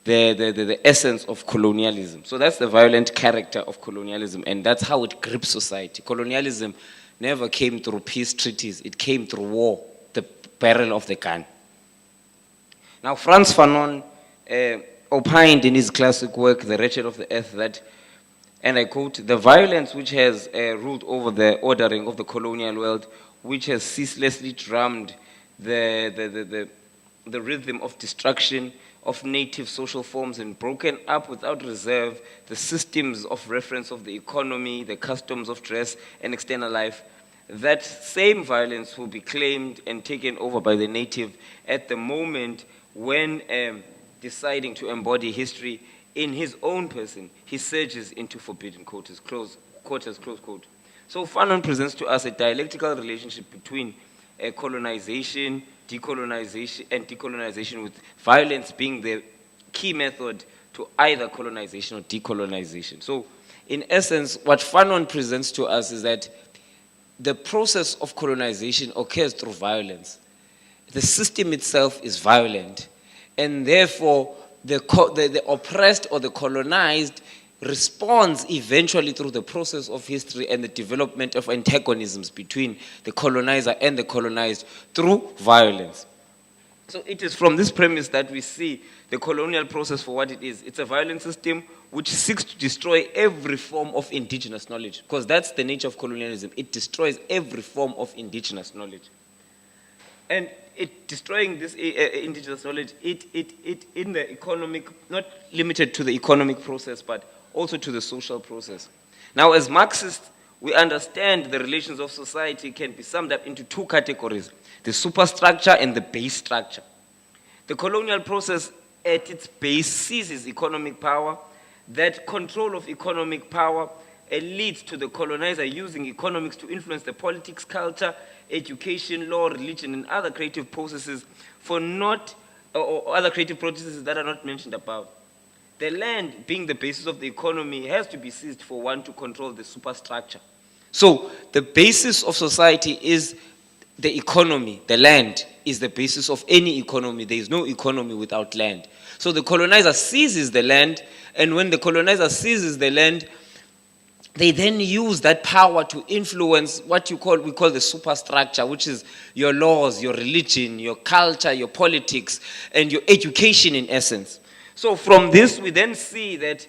the essence of colonialism. So that's the violent character of colonialism, and that's how it grips society. Colonialism never came through peace treaties, it came through war, the barrel of the gun. Now, Frantz Fanon opined in his classic work, The Wretched of the Earth, that, and I quote, "The violence which has ruled over the ordering of the colonial world, which has ceaselessly drummed the rhythm of destruction of native social forms and broken up without reserve the systems of reference of the economy, the customs of dress and external life, that same violence will be claimed and taken over by the native at the moment when deciding to embody history in his own person, he surges into forbidden quarters," close quote. So Fanon presents to us a dialectical relationship between colonization, decolonization, with violence being the key method to either colonization or decolonization. So in essence, what Fanon presents to us is that the process of colonization occurs through violence. The system itself is violent, and therefore the oppressed or the colonized responds eventually through the process of history and the development of antagonisms between the colonizer and the colonized through violence. So it is from this premise that we see the colonial process for what it is. It's a violent system which seeks to destroy every form of indigenous knowledge, because that's the nature of colonialism. It destroys every form of indigenous knowledge. And it destroying this indigenous knowledge, it in the economic, not limited to the economic process, but also to the social process. Now, as Marxists, we understand the relations of society can be summed up into two categories: the superstructure and the base structure. The colonial process at its base seizes economic power. That control of economic power elites to the colonizer using economics to influence the politics, culture, education, law, religion, and other creative processes or other creative processes that are not mentioned above. The land, being the basis of the economy, has to be seized for one to control the superstructure. So the basis of society is the economy. The land is the basis of any economy. There is no economy without land. So the colonizer seizes the land, and when the colonizer seizes the land, they then use that power to influence what we call the superstructure, which is your laws, your religion, your culture, your politics, and your education in essence. So from this, we then see that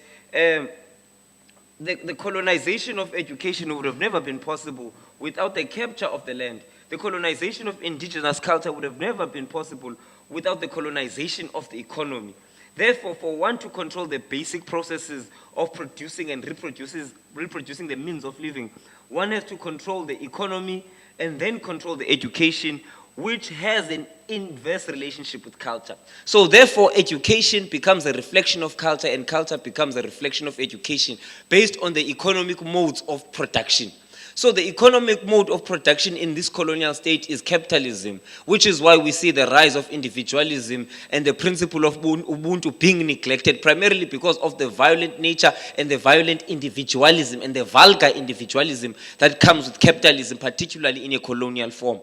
the colonization of education would have never been possible without the capture of the land. The colonization of indigenous culture would have never been possible without the colonization of the economy. Therefore, for one to control the basic processes of producing and reproducing the means of living, one has to control the economy and then control the education, which has an inverse relationship with culture. So therefore, education becomes a reflection of culture, and culture becomes a reflection of education based on the economic modes of production. So the economic mode of production in this colonial state is capitalism, which is why we see the rise of individualism and the principle of Ubuntu being neglected, primarily because of the violent nature and the violent individualism and the vulgar individualism that comes with capitalism, particularly in a colonial form.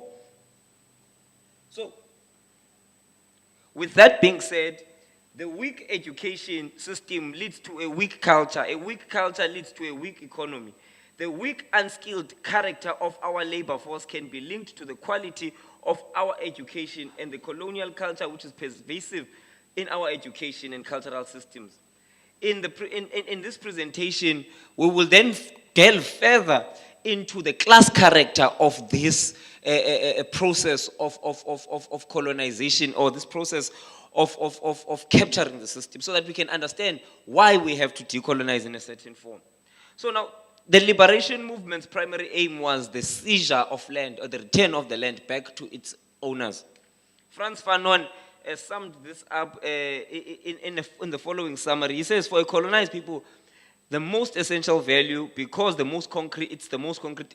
So, with that being said, the weak education system leads to a weak culture leads to a weak economy. The weak, unskilled character of our labor force can be linked to the quality of our education and the colonial culture which is pervasive in our education and cultural systems. In this presentation, we will then delve further into the class character of this process of colonization, or this process of capturing the system, so that we can understand why we have to decolonize in a certain form. So now, the liberation movement's primary aim was the seizure of land, or the return of the land back to its owners. Franz Fanon summed this up in the following summary. He says, for a colonized people, the most essential value, because the most concrete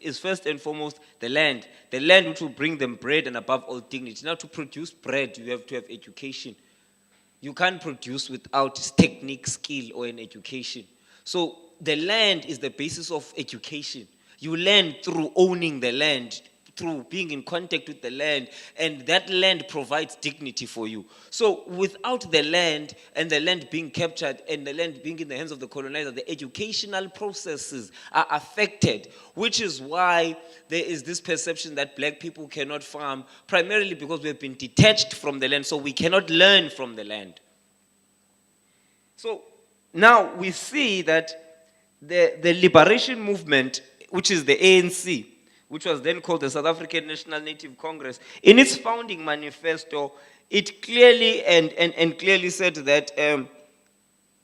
is first and foremost the land which will bring them bread and above all dignity. Now, to produce bread, you have to have education. You can't produce without technique, skill, or an education. So the land is the basis of education. You learn through owning the land, through being in contact with the land, and that land provides dignity for you. So without the land, and the land being captured, and the land being in the hands of the colonizer, the educational processes are affected, which is why there is this perception that black people cannot farm, primarily because we have been detached from the land, so we cannot learn from the land. So now we see that the liberation movement, which is the ANC, which was then called the South African National Native Congress, in its founding manifesto, it clearly and clearly said that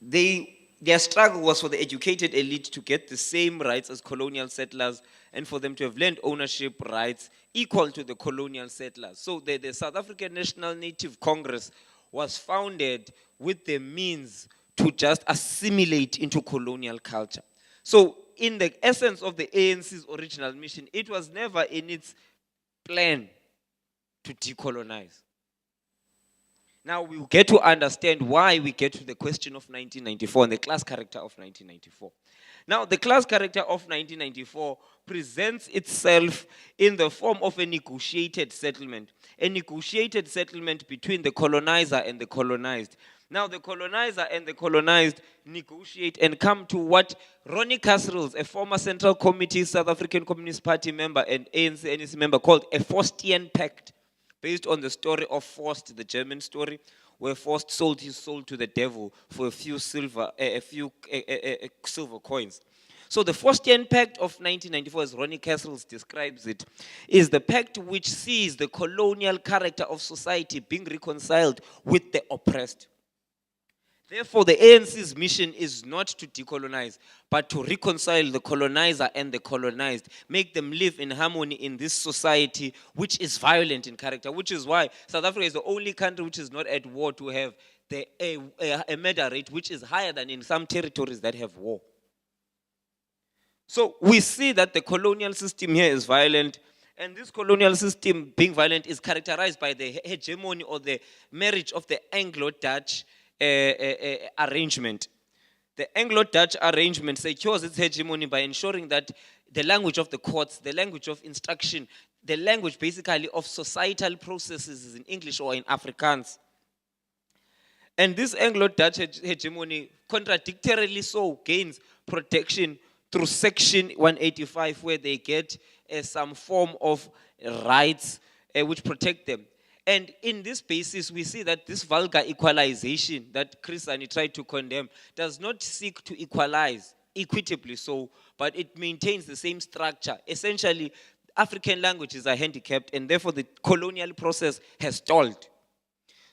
their struggle was for the educated elite to get the same rights as colonial settlers, and for them to have land ownership rights equal to the colonial settlers. So the South African National Native Congress was founded with the means to just assimilate into colonial culture. So in the essence of the ANC's original mission, it was never in its plan to decolonize. Now we'll get to understand why we get to the question of 1994 and the class character of 1994. Now, the class character of 1994 presents itself in the form of a negotiated settlement between the colonizer and the colonized. Now, the colonizer and the colonized negotiate and come to what Ronnie Kasrils, a former Central Committee South African Communist Party member and ANC NEC member, called a Faustian Pact, based on the story of Faust, the German story, where Faust sold his soul to the devil for a few silver coins. So the Faustian Pact of 1994, as Ronnie Kasrils describes it, is the pact which sees the colonial character of society being reconciled with the oppressed. Therefore, the ANC's mission is not to decolonize, but to reconcile the colonizer and the colonized, make them live in harmony in this society which is violent in character, which is why South Africa is the only country which is not at war to have a murder rate which is higher than in some territories that have war. So we see that the colonial system here is violent, and this colonial system being violent is characterized by the hegemony or the marriage of the Anglo-Dutch arrangement. The Anglo-Dutch arrangement secures its hegemony by ensuring that the language of the courts, the language of instruction, the language basically of societal processes is in English or in Afrikaans. And this Anglo-Dutch hegemony, contradictorily so, gains protection through Section 185, where they get some form of rights which protect them. And in this basis, we see that this vulgar equalization that Chris Hani tried to condemn does not seek to equalize equitably so, but it maintains the same structure. Essentially, African languages are handicapped, and therefore the colonial process has stalled.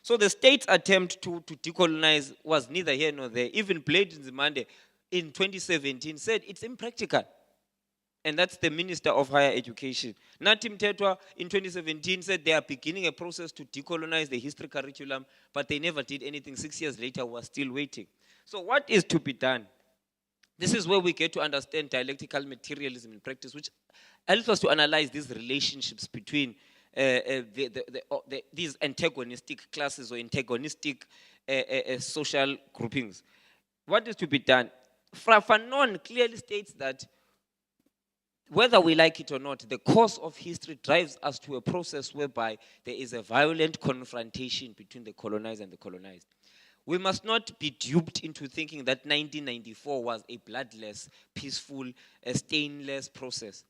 So the state's attempt to decolonize was neither here nor there. Even Blade Nzimande in 2017 said it's impractical. And that's the Minister of Higher Education. Natim Tetwa in 2017 said they are beginning a process to decolonize the history curriculum, but they never did anything. 6 years later, we're still waiting. So what is to be done? This is where we get to understand dialectical materialism in practice, which helps us to analyze these relationships between these antagonistic classes or antagonistic social groupings. What is to be done? Fanon clearly states that whether we like it or not, the course of history drives us to a process whereby there is a violent confrontation between the colonized and the colonized. We must not be duped into thinking that 1994 was a bloodless, peaceful, stainless process.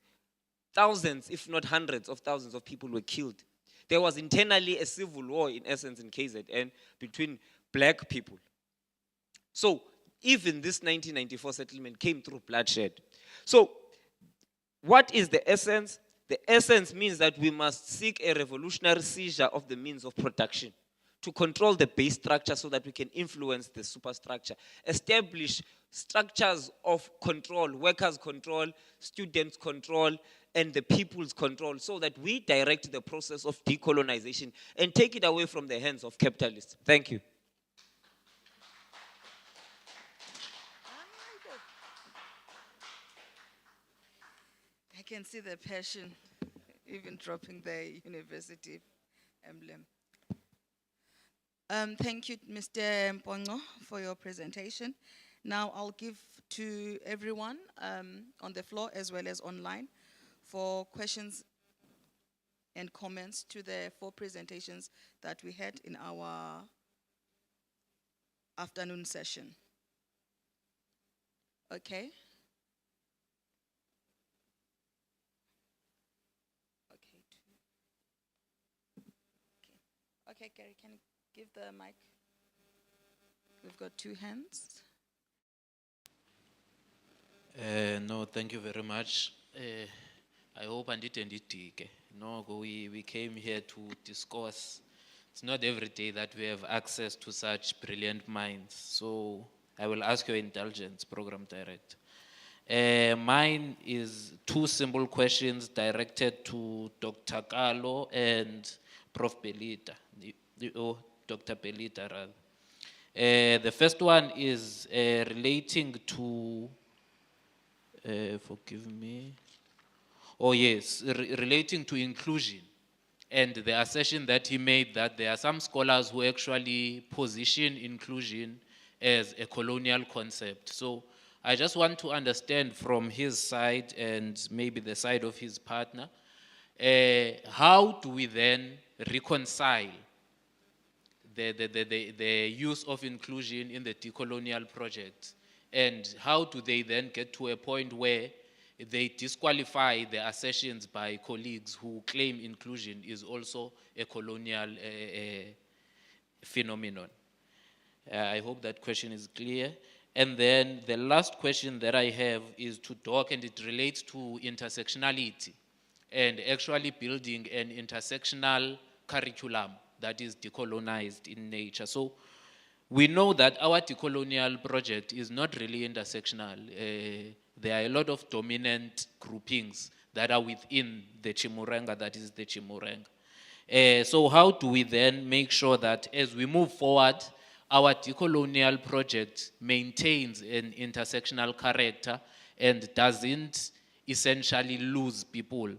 Thousands, if not hundreds of thousands of people were killed. There was internally a civil war, in essence, in KZN between black people. So even this 1994 settlement came through bloodshed. So what is the essence? The essence means that we must seek a revolutionary seizure of the means of production to control the base structure so that we can influence the superstructure. Establish structures of control, workers' control, students' control, and the people's control so that we direct the process of decolonization and take it away from the hands of capitalists. Thank you. I can see the passion, even dropping the university emblem. Thank you, Mr. Mpongo, for your presentation. Now I'll give to everyone on the floor as well as online for questions and comments to the 4 presentations that we had in our afternoon session. Okay. Okay, Gary, can you give the mic? We've got 2 hands. No, thank you very much. I hope I didn't dig. No, we came here to discuss. It's not every day that we have access to such brilliant minds. So I will ask your indulgence, Program Director. Mine is 2 simple questions directed to Dr. Carlo and Prof Pelita, or Dr. Pelita rather. The first one is relating to, forgive me, oh yes, relating to inclusion and the assertion that he made that there are some scholars who actually position inclusion as a colonial concept. So I just want to understand from his side and maybe the side of his partner, how do we then reconcile the use of inclusion in the decolonial project, and how do they then get to a point where they disqualify the assertions by colleagues who claim inclusion is also a colonial phenomenon? I hope that question is clear. And then the last question that I have is to Doc, and it relates to intersectionality and actually building an intersectional curriculum that is decolonized in nature. So we know that our decolonial project is not really intersectional. There are a lot of dominant groupings that are within the Chimurenga, that is the Chimurenga. So how do we then make sure that as we move forward, our decolonial project maintains an intersectional character and doesn't essentially lose people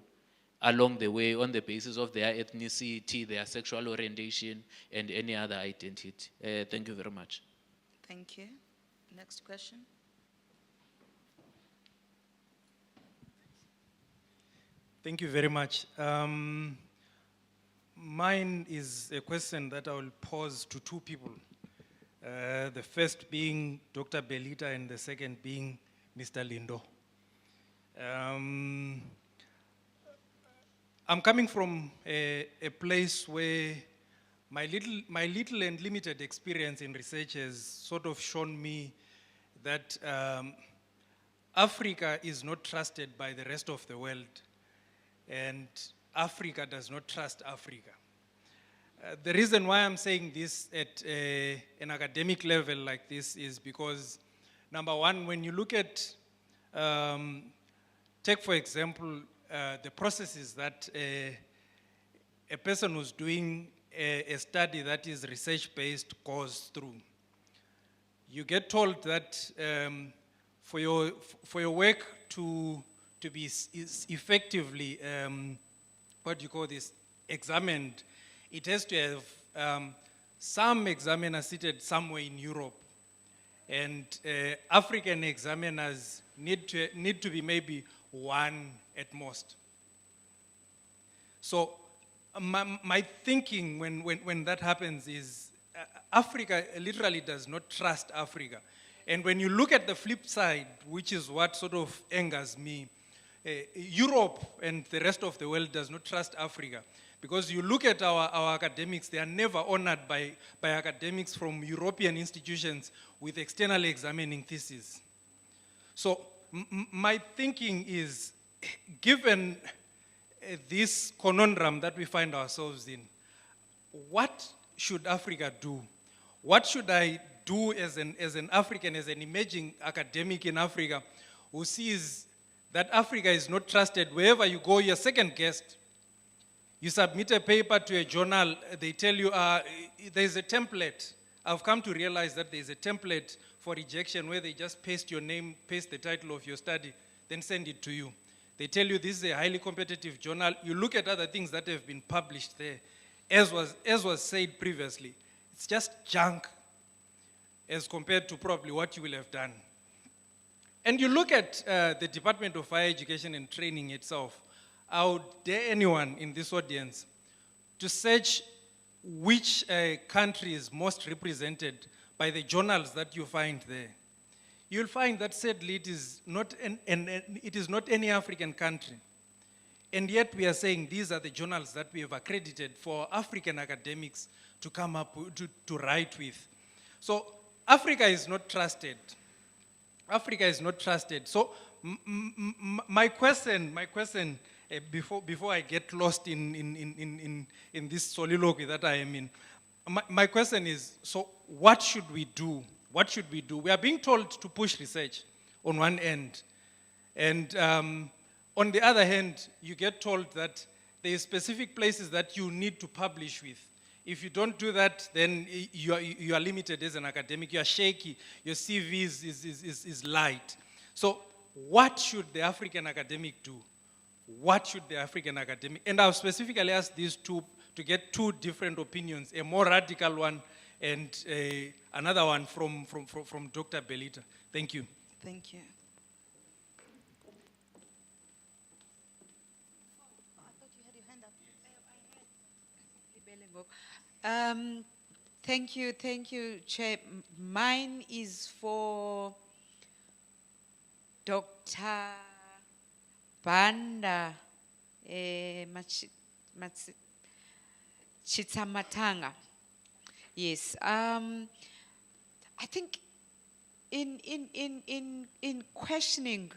along the way on the basis of their ethnicity, their sexual orientation, and any other identity. Thank you very much. Thank you. Next question. Thank you very much. Mine is a question that I will pose to two people. The first being Dr. Belita and the second being Mr. Lindo. I'm coming from a place where my little and limited experience in research has sort of shown me that Africa is not trusted by the rest of the world, and Africa does not trust Africa. The reason why I'm saying this at an academic level like this is because, number one, when you look at, take for example, the processes that a person who's doing a study that is research-based goes through. You get told that for your work to be effectively, what do you call this, examined, it has to have some examiner seated somewhere in Europe. And African examiners need to be maybe one at most. So my thinking when that happens is Africa literally does not trust Africa. And when you look at the flip side, which is what sort of angers me, Europe and the rest of the world does not trust Africa. Because you look at our academics, they are never honored by academics from European institutions with externally examining theses. So my thinking is, given this conundrum that we find ourselves in, what should Africa do? What should I do as an African, as an emerging academic in Africa who sees that Africa is not trusted? Wherever you go, you're second guessed. You submit a paper to a journal, they tell you there's a template. I've come to realize that there's a template for rejection where they just paste your name, paste the title of your study, then send it to you. They tell you this is a highly competitive journal. You look at other things that have been published there. As was said previously, it's just junk as compared to probably what you will have done. And you look at the Department of Higher Education and Training itself. I would dare anyone in this audience to search which country is most represented by the journals that you find there. You'll find that sadly it is not any African country. And yet we are saying these are the journals that we have accredited for African academics to come up to write with. So Africa is not trusted. Africa is not trusted. So my question, before I get lost in this soliloquy that I am in, my question is, so what should we do? What should we do? We are being told to push research on one end. And on the other hand, you get told that there are specific places that you need to publish with. If you don't do that, then you are limited as an academic. You are shaky. Your CV is light. So what should the African academic do? What should the African academic, and I've specifically asked these two to get two different opinions, a more radical one and another one from Dr. Belita. Thank you. Thank you. Thank you, Chair. Mine is for Dr. Banda Chitsamatanga. Yes. I think in questioning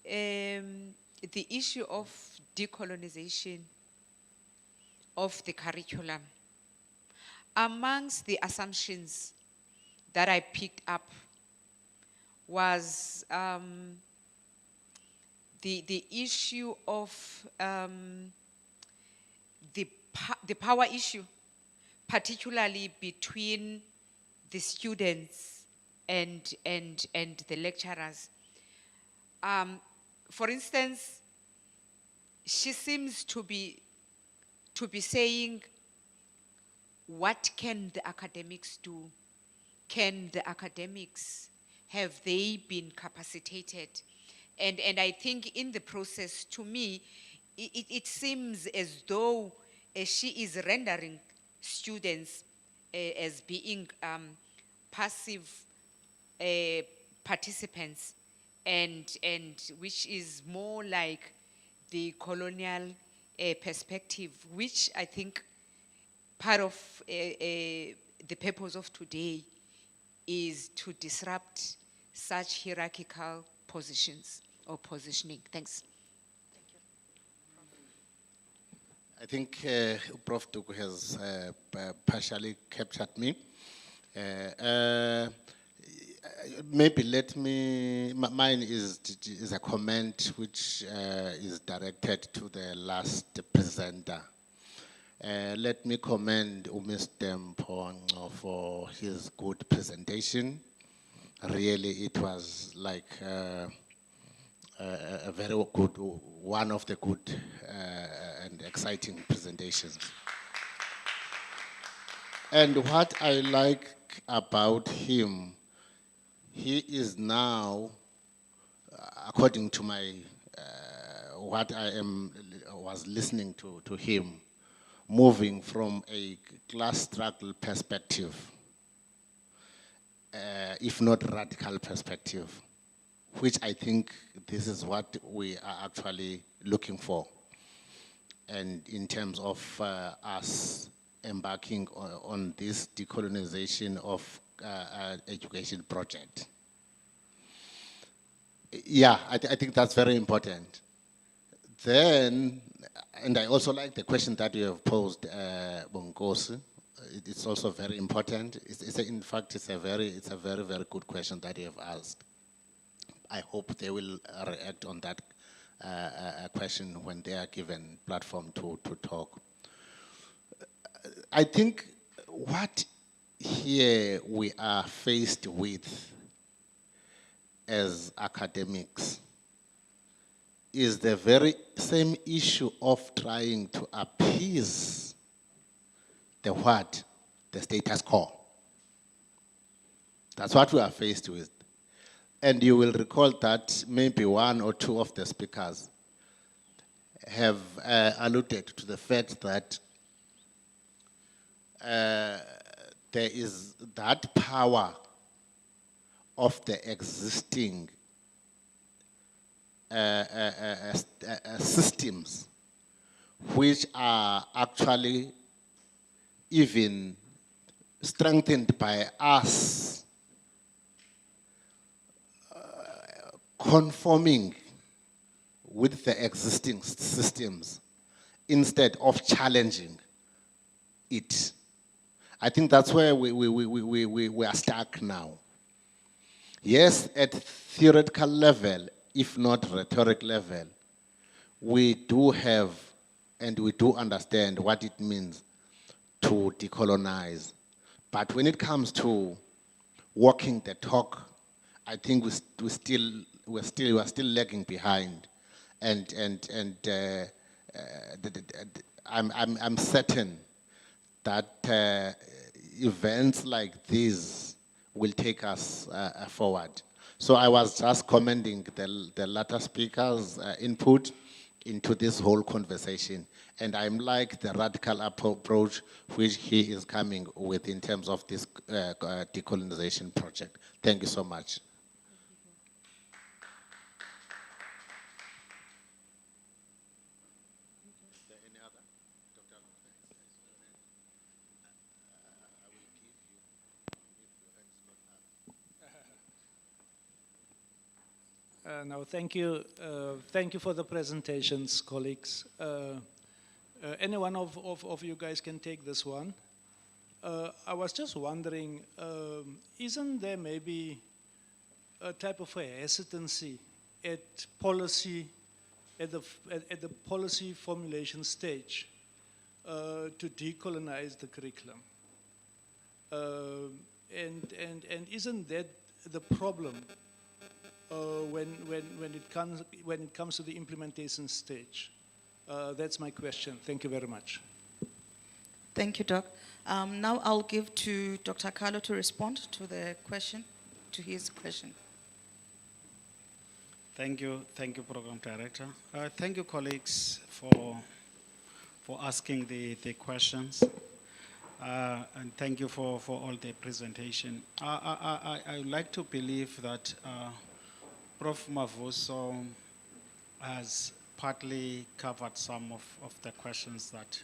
the issue of decolonization of the curriculum, amongst the assumptions that I picked up was the issue of the power issue, particularly between the students and the lecturers. For instance, she seems to be saying, what can the academics do? Can the academics, have they been capacitated? And I think in the process, to me, it seems as though she is rendering students as being passive participants, and which is more like the colonial perspective, which I think part of the purpose of today is to disrupt such hierarchical positions or positioning. Thanks. I think Prof Tuku has partially captured me. Maybe let me, mine is a comment which is directed to the last presenter. Let me commend Mr. Mpongo for his good presentation. Really, it was like a very good, one of the good and exciting presentations. And what I like about him, he is now, according to my, what I was listening to him, moving from a class struggle perspective, if not radical perspective, which I think this is what we are actually looking for. And in terms of us embarking on this decolonization of education project. Yeah, I think that's very important. Then, and I also like the question that you have posed, Bongosi. It's also very important. In fact, it's a very, very good question that you have asked. I hope they will react on that question when they are given platform to talk. I think what here we are faced with as academics is the very same issue of trying to appease the what? The status quo. That's what we are faced with. And you will recall that maybe one or two of the speakers have alluded to the fact that there is that power of the existing systems which are actually even strengthened by us conforming with the existing systems instead of challenging it. I think that's where we are stuck now. Yes, at theoretical level, if not rhetoric level, we do have and we do understand what it means to decolonize. But when it comes to walking the talk, I think we're still lagging behind, and I'm certain that events like these will take us forward. So I was just commending the latter speaker's input into this whole conversation, and I'm like the radical approach which he is coming with in terms of this decolonization project. Thank you so much. No, thank you. Thank you for the presentations, colleagues. Any one of you guys can take this one. I was just wondering, isn't there maybe a type of a hesitancy at policy, at the policy formulation stage to decolonize the curriculum? And isn't that the problem when it comes to the implementation stage? That's my question. Thank you very much. Thank you, Doc. Now I'll give to Dr. Carlo to respond to the question, to his question. Thank you, Program Director. Thank you, colleagues, for asking the questions. And thank you for all the presentation. I would like to believe that Prof Mavuso has partly covered some of the questions that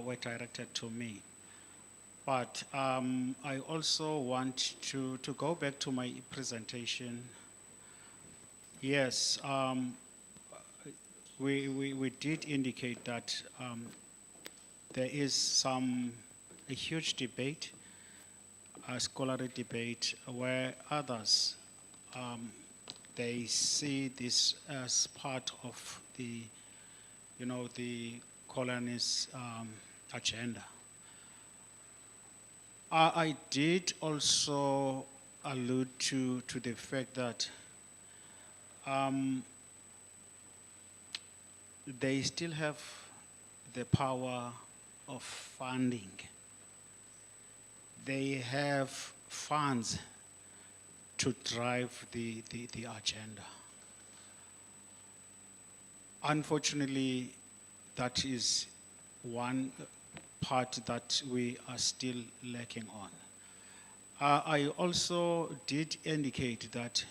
were directed to me. But I also want to go back to my presentation. Yes, we did indicate that there is a huge debate, a scholarly debate, where others, they see this as part of the colonist agenda. I did also allude to the fact that they still have the power of funding. They have funds to drive the agenda. Unfortunately, that is one part that we are still lacking on. I also did indicate that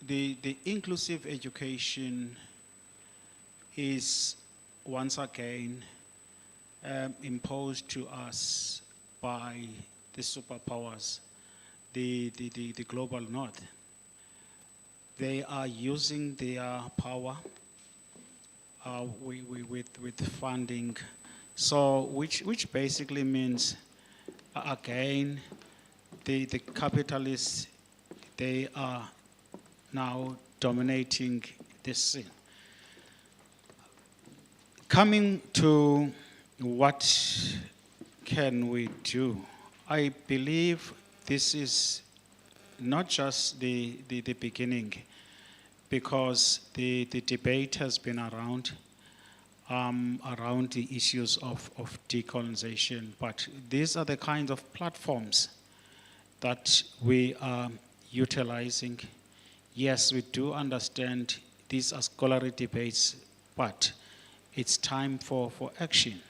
the inclusive education is once again imposed to us by the superpowers, the global north. They are using their power with funding, so which basically means again the capitalists, they are now dominating this scene. Coming to what can we do, I believe this is not just the beginning, because the debate has been around the issues of decolonization, but these are the kinds of platforms that we are utilizing. Yes, we do understand these are scholarly debates, but it's time for action.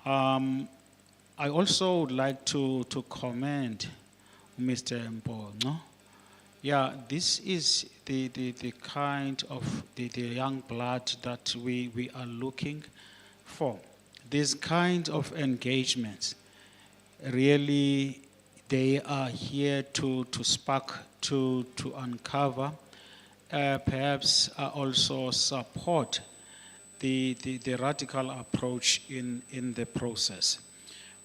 I also would like to commend Mr. Mpongo. Yeah, this is the kind of the young blood that we are looking for. These kind of engagements, really, they are here to spark, to uncover, perhaps also support the radical approach in the process.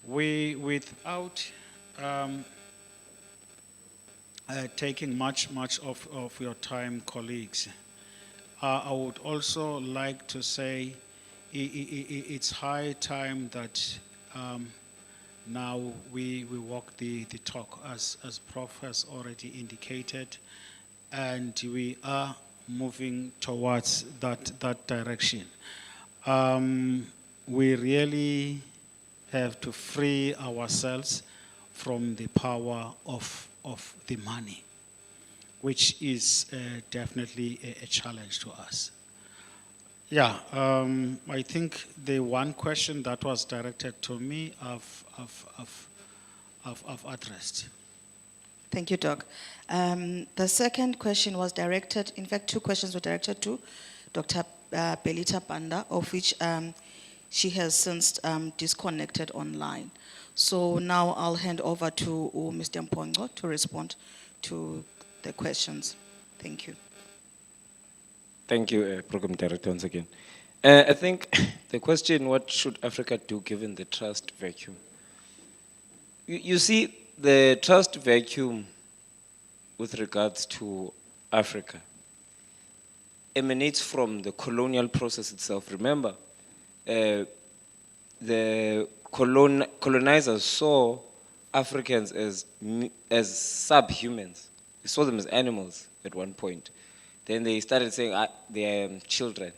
Without taking much of your time, colleagues, I would also like to say it's high time that now we walk the talk, as Prof has already indicated, and we are moving towards that direction. We really have to free ourselves from the power of the money, which is definitely a challenge to us. Yeah, I think the one question that was directed to me, I've addressed. Thank you, Doc. The second question was directed, in fact, two questions were directed to Dr. Belita Panda, of which she has since disconnected online. So now I'll hand over to Mr. Mpongo to respond to the questions. Thank you. Thank you, Program Director, once again. I think the question, what should Africa do given the trust vacuum? You see, the trust vacuum with regards to Africa emanates from the colonial process itself. Remember, the colonizers saw Africans as subhumans. They saw them as animals at one point. Then they started saying they are children.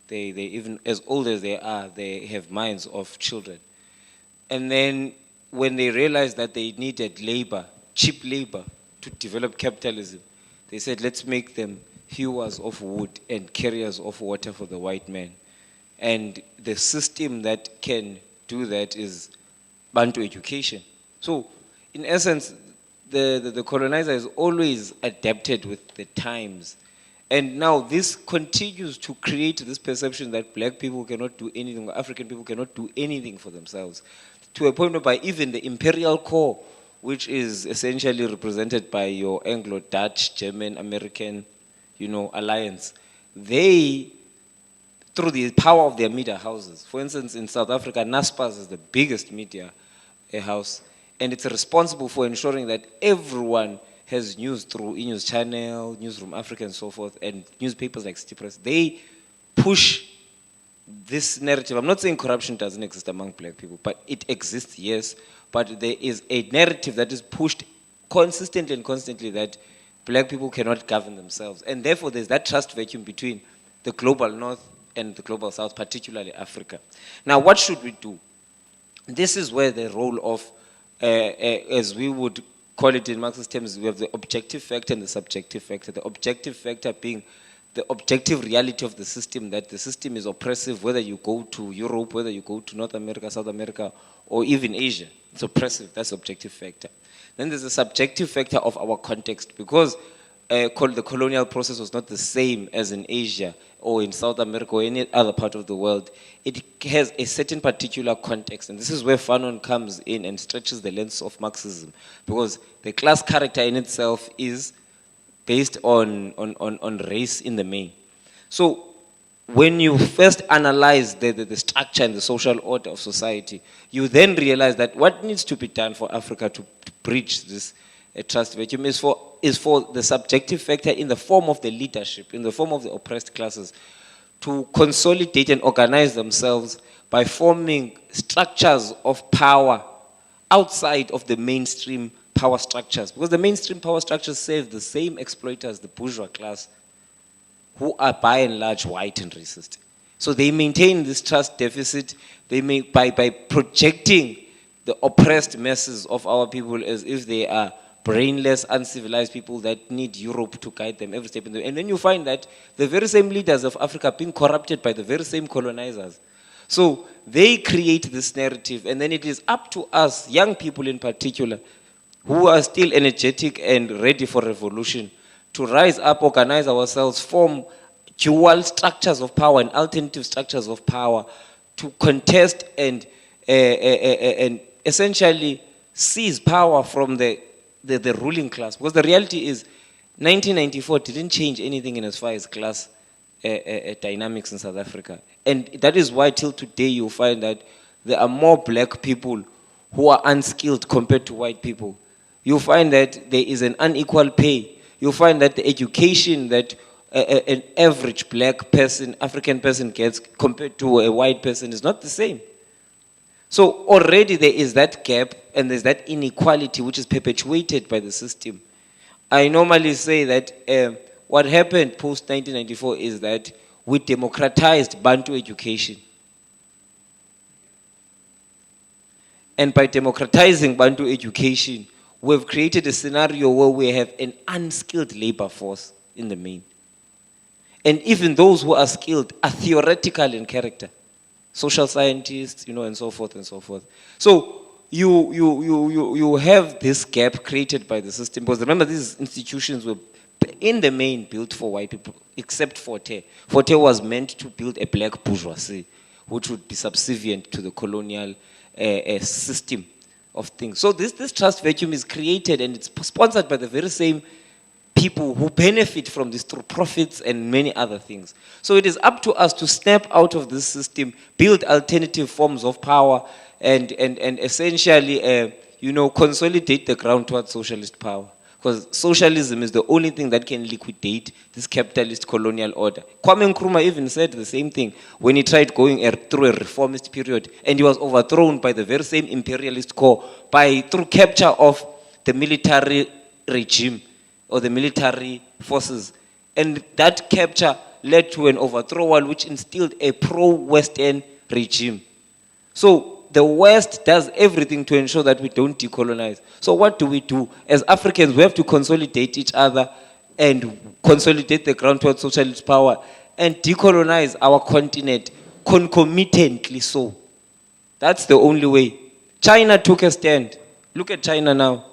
They even, as old as they are, they have minds of children. And then when they realized that they needed labor, cheap labor, to develop capitalism, they said, let's make them hewers of wood and carriers of water for the white man. And the system that can do that is Bantu education. So, in essence, the colonizer has always adapted with the times. And now this continues to create this perception that black people cannot do anything, or African people cannot do anything for themselves, to a point whereby even the imperial core, which is essentially represented by your Anglo-Dutch, German, American, alliance, they, through the power of their media houses, for instance, in South Africa, NASPAS is the biggest media house, and it's responsible for ensuring that everyone has news through E-News Channel, Newsroom Africa, and so forth, and newspapers like City Press. They push this narrative. I'm not saying corruption doesn't exist among black people, but it exists, yes. But there is a narrative that is pushed consistently and constantly that black people cannot govern themselves. And therefore, there's that trust vacuum between the global north and the global south, particularly Africa. Now, what should we do? This is where the role of, as we would call it in Marxist terms, we have the objective factor and the subjective factor. The objective factor being the objective reality of the system, that the system is oppressive, whether you go to Europe, whether you go to North America, South America, or even Asia. It's oppressive, that's the objective factor. Then there's a subjective factor of our context, because the colonial process was not the same as in Asia or in South America or any other part of the world. It has a certain particular context, and this is where Fanon comes in and stretches the lens of Marxism, because the class character in itself is based on race in the main. So when you first analyze the structure and the social order of society, you then realize that what needs to be done for Africa to bridge this trust vacuum is for the subjective factor in the form of the leadership, in the form of the oppressed classes, to consolidate and organize themselves by forming structures of power outside of the mainstream power structures. Because the mainstream power structures serve the same exploiters, the bourgeois class, who are by and large white and racist. So they maintain this trust deficit by projecting the oppressed masses of our people as if they are brainless, uncivilized people that need Europe to guide them every step in the way. And then you find that the very same leaders of Africa are being corrupted by the very same colonizers. So they create this narrative, and then it is up to us, young people in particular, who are still energetic and ready for revolution, to rise up, organize ourselves, form dual structures of power and alternative structures of power to contest and essentially seize power from the ruling class. Because the reality is 1994 didn't change anything in as far as class dynamics in South Africa. And that is why till today you find that there are more black people who are unskilled compared to white people. You find that there is an unequal pay. You find that the education that an average black person, African person gets compared to a white person is not the same. So already there is that gap and there's that inequality which is perpetuated by the system. I normally say that what happened post-1994 is that we democratized Bantu education. And by democratizing Bantu education, we've created a scenario where we have an unskilled labor force in the main. And even those who are skilled are theoretical in character. Social scientists, and so forth and so forth. So you have this gap created by the system. Because remember, these institutions were in the main built for white people, except Forte. Forte was meant to build a black bourgeoisie, which would be subservient to the colonial system of things. So this trust vacuum is created, and it's sponsored by the very same people who benefit from this through profits and many other things. So it is up to us to snap out of this system, build alternative forms of power, and essentially, consolidate the ground towards socialist power. Because Because socialism is the only thing that can liquidate this capitalist colonial order. Kwame Nkrumah even said the same thing when he tried going through a reformist period, and he was overthrown by the very same imperialist core through capture of the military regime or the military forces. And that capture led to an overthrow which instilled a pro-Western regime. So the West does everything to ensure that we don't decolonize. So what do? As Africans, we have to consolidate each other and consolidate the ground towards socialist power and decolonize our continent concomitantly so. That's the only way. China took a stand. Look at China now.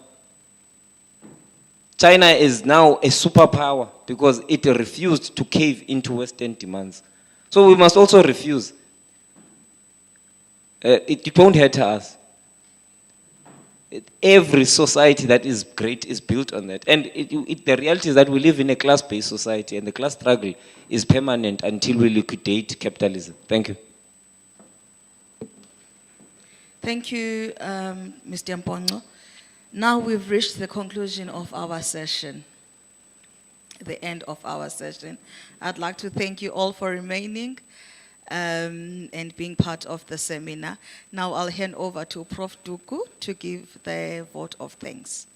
China is now a superpower because it refused to cave into Western demands. So we must also refuse. It won't hurt us. Every society that is great is built on that. And the reality is that we live in a class-based society, and the class struggle is permanent until we liquidate capitalism. Thank you. Thank you, Mr. Mpongo. Now we've reached the conclusion of our session, the end of our session. I'd like to thank you all for remaining and being part of the seminar. Now I'll hand over to Prof Duku to give the vote of thanks.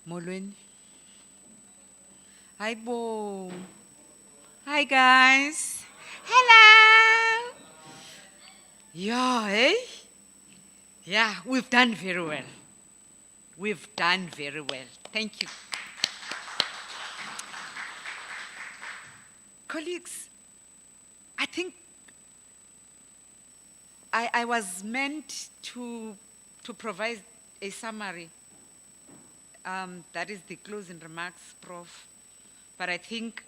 Molweni. Hi, Bo. Hi, guys. Hello. Yeah, hey? Yeah, we've done very well. We've done very well. Thank you. Colleagues, I think I was meant to provide a summary. That is the closing remarks, Prof. But I think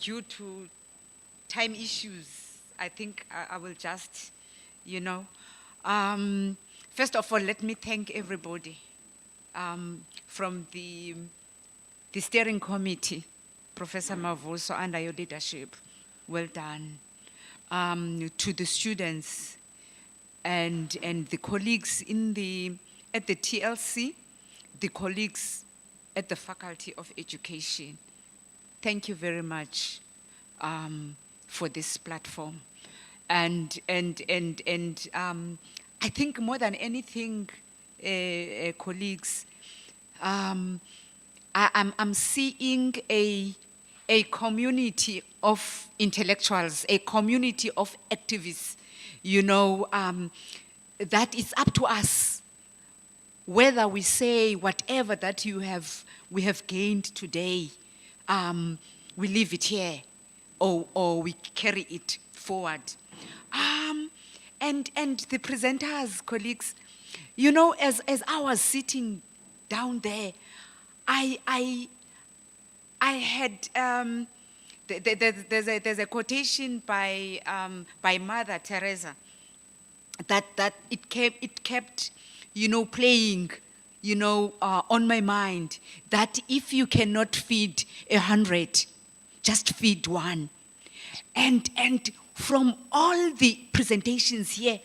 due to time issues, I think I will just, first of all, let me thank everybody from the steering committee, Professor Mavuso, under your leadership. Well done. To the students and the colleagues at the TLC, the colleagues at the Faculty of Education. Thank you very much for this platform. And I think more than anything, colleagues, I'm seeing a community of intellectuals, a community of activists, that is up to us. Whether we say whatever that we have gained today, we leave it here, or we carry it forward. And the presenters, colleagues, as I was sitting down there, I had there's a quotation by Mother Teresa that it kept playing, on my mind, that if you cannot feed 100, just feed one. And from all the presentations here,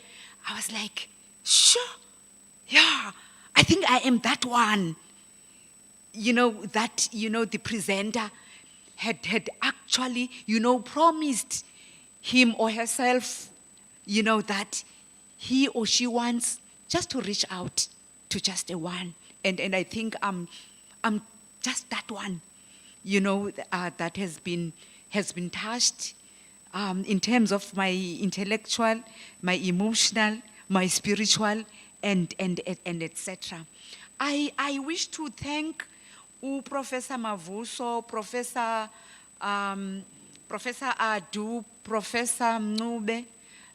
I was like, sure, yeah, I think I am that one. The presenter had actually, promised him or herself, that he or she wants just to reach out to just a one. And I think I'm just that one, that has been touched in terms of my intellectual, my emotional, my spiritual, and etc. I wish to thank Professor Mavuso, Professor Adu, Professor Mncube,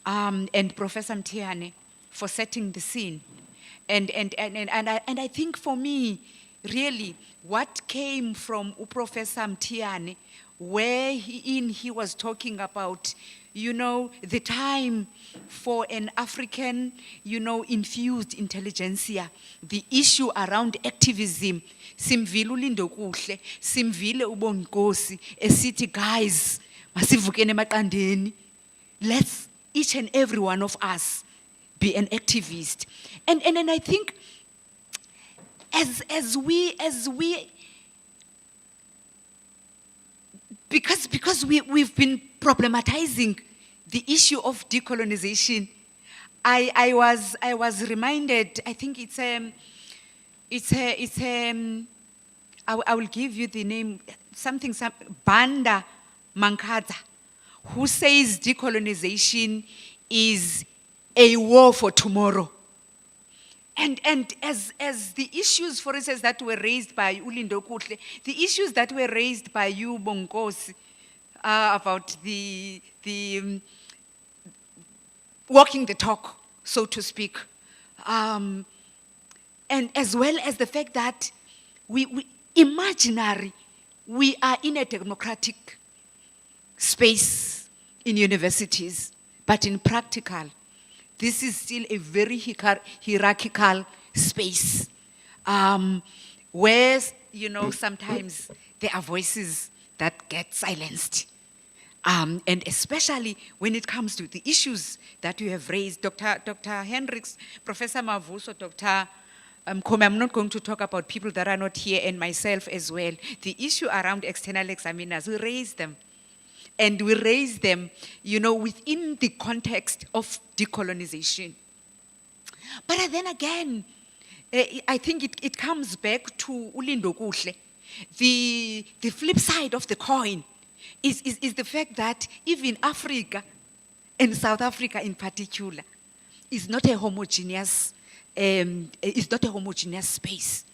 and Professor Mthiyane for setting the scene. And I think for me, really, what came from Professor Mthiyane, where he was talking about you know, the time for an African, you know, infused intelligentsia, the issue around activism, simvile uLindo Kuhle, simvile uBonginkosi, esithi guys, masivukeni emaqandeni. Let's, each and every one of us, be an activist. And I think as we because we've been problematizing the issue of decolonization, I was reminded, I think I will give you the name, Banda Mankadza, who says decolonization is a war for tomorrow. And as the issues, for instance, that were raised by uLindo Kuhle, the issues that were raised by you, Bonginkosi, about the walking the talk, so to speak, and as well as the fact that we are in a democratic space in universities, but in practical, this is still a very hierarchical space, where, you know, sometimes there are voices that get silenced. And especially when it comes to the issues that you have raised, Dr. Hendricks, Professor Mavuso, Dr. Kome, I'm not going to talk about people that are not here, and myself as well. The issue around external examiners, we raised them. And we raise them, you know, within the context of decolonization. But then again, I think it comes back to uLindo Kuhle. The flip side of the coin is the fact that even Africa, and South Africa in particular, is not a homogeneous space.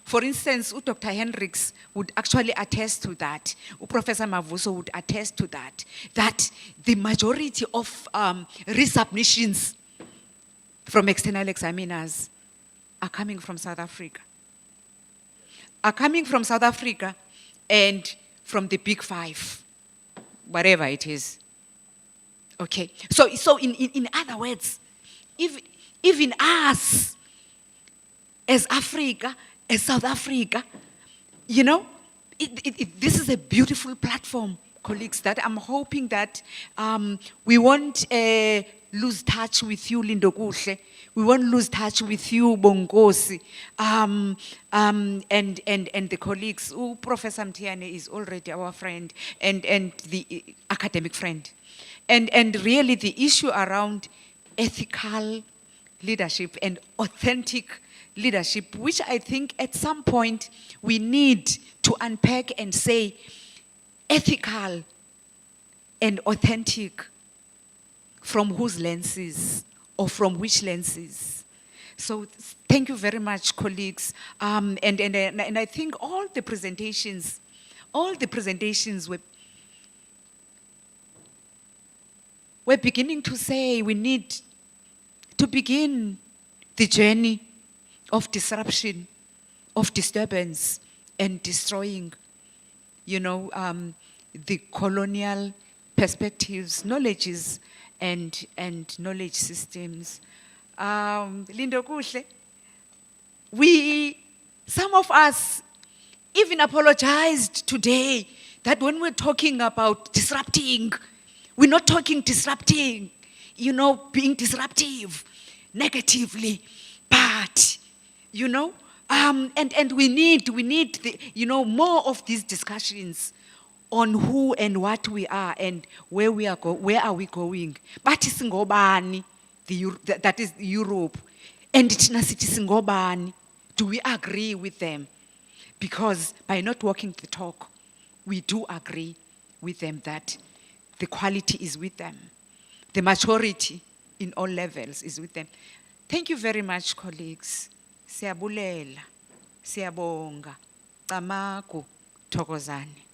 For instance, Dr. Hendricks would actually attest to that. Professor Mavuso would attest to that, that the majority of resubmissions from external examiners are coming from South Africa. And from the Big Five, whatever it is. Okay, so in other words, even us, as Africa, as South Africa, you know, this is a beautiful platform, colleagues, that I'm hoping that we won't lose touch with you, Lindo Kuhle. We won't lose touch with you, Bonginkosi, and the colleagues. Professor Mthiyane is already our friend and the academic friend. And really the issue around ethical leadership and authentic leadership, which I think at some point we need to unpack and say ethical and authentic from whose lenses or from which lenses. So thank you very much, colleagues. And I think all the presentations we're beginning to say we need to begin the journey of disruption, of disturbance, and destroying, you know, the colonial perspectives, knowledges, and knowledge systems. Lindo Kuhle, some of us even apologized today that when we're talking about disrupting, we're not talking disrupting, you know, being disruptive negatively, but, you know, and we need the, you know, more of these discussions on who and what we are and where are we going. But singobani, that is Europe, and tina sithi singobani. Do we agree with them? Because by not walking the talk, we do agree with them that the quality is with them. The maturity in all levels is with them. Thank you very much, colleagues. Siyabulela, siyabonga, Tamaku, thokozani.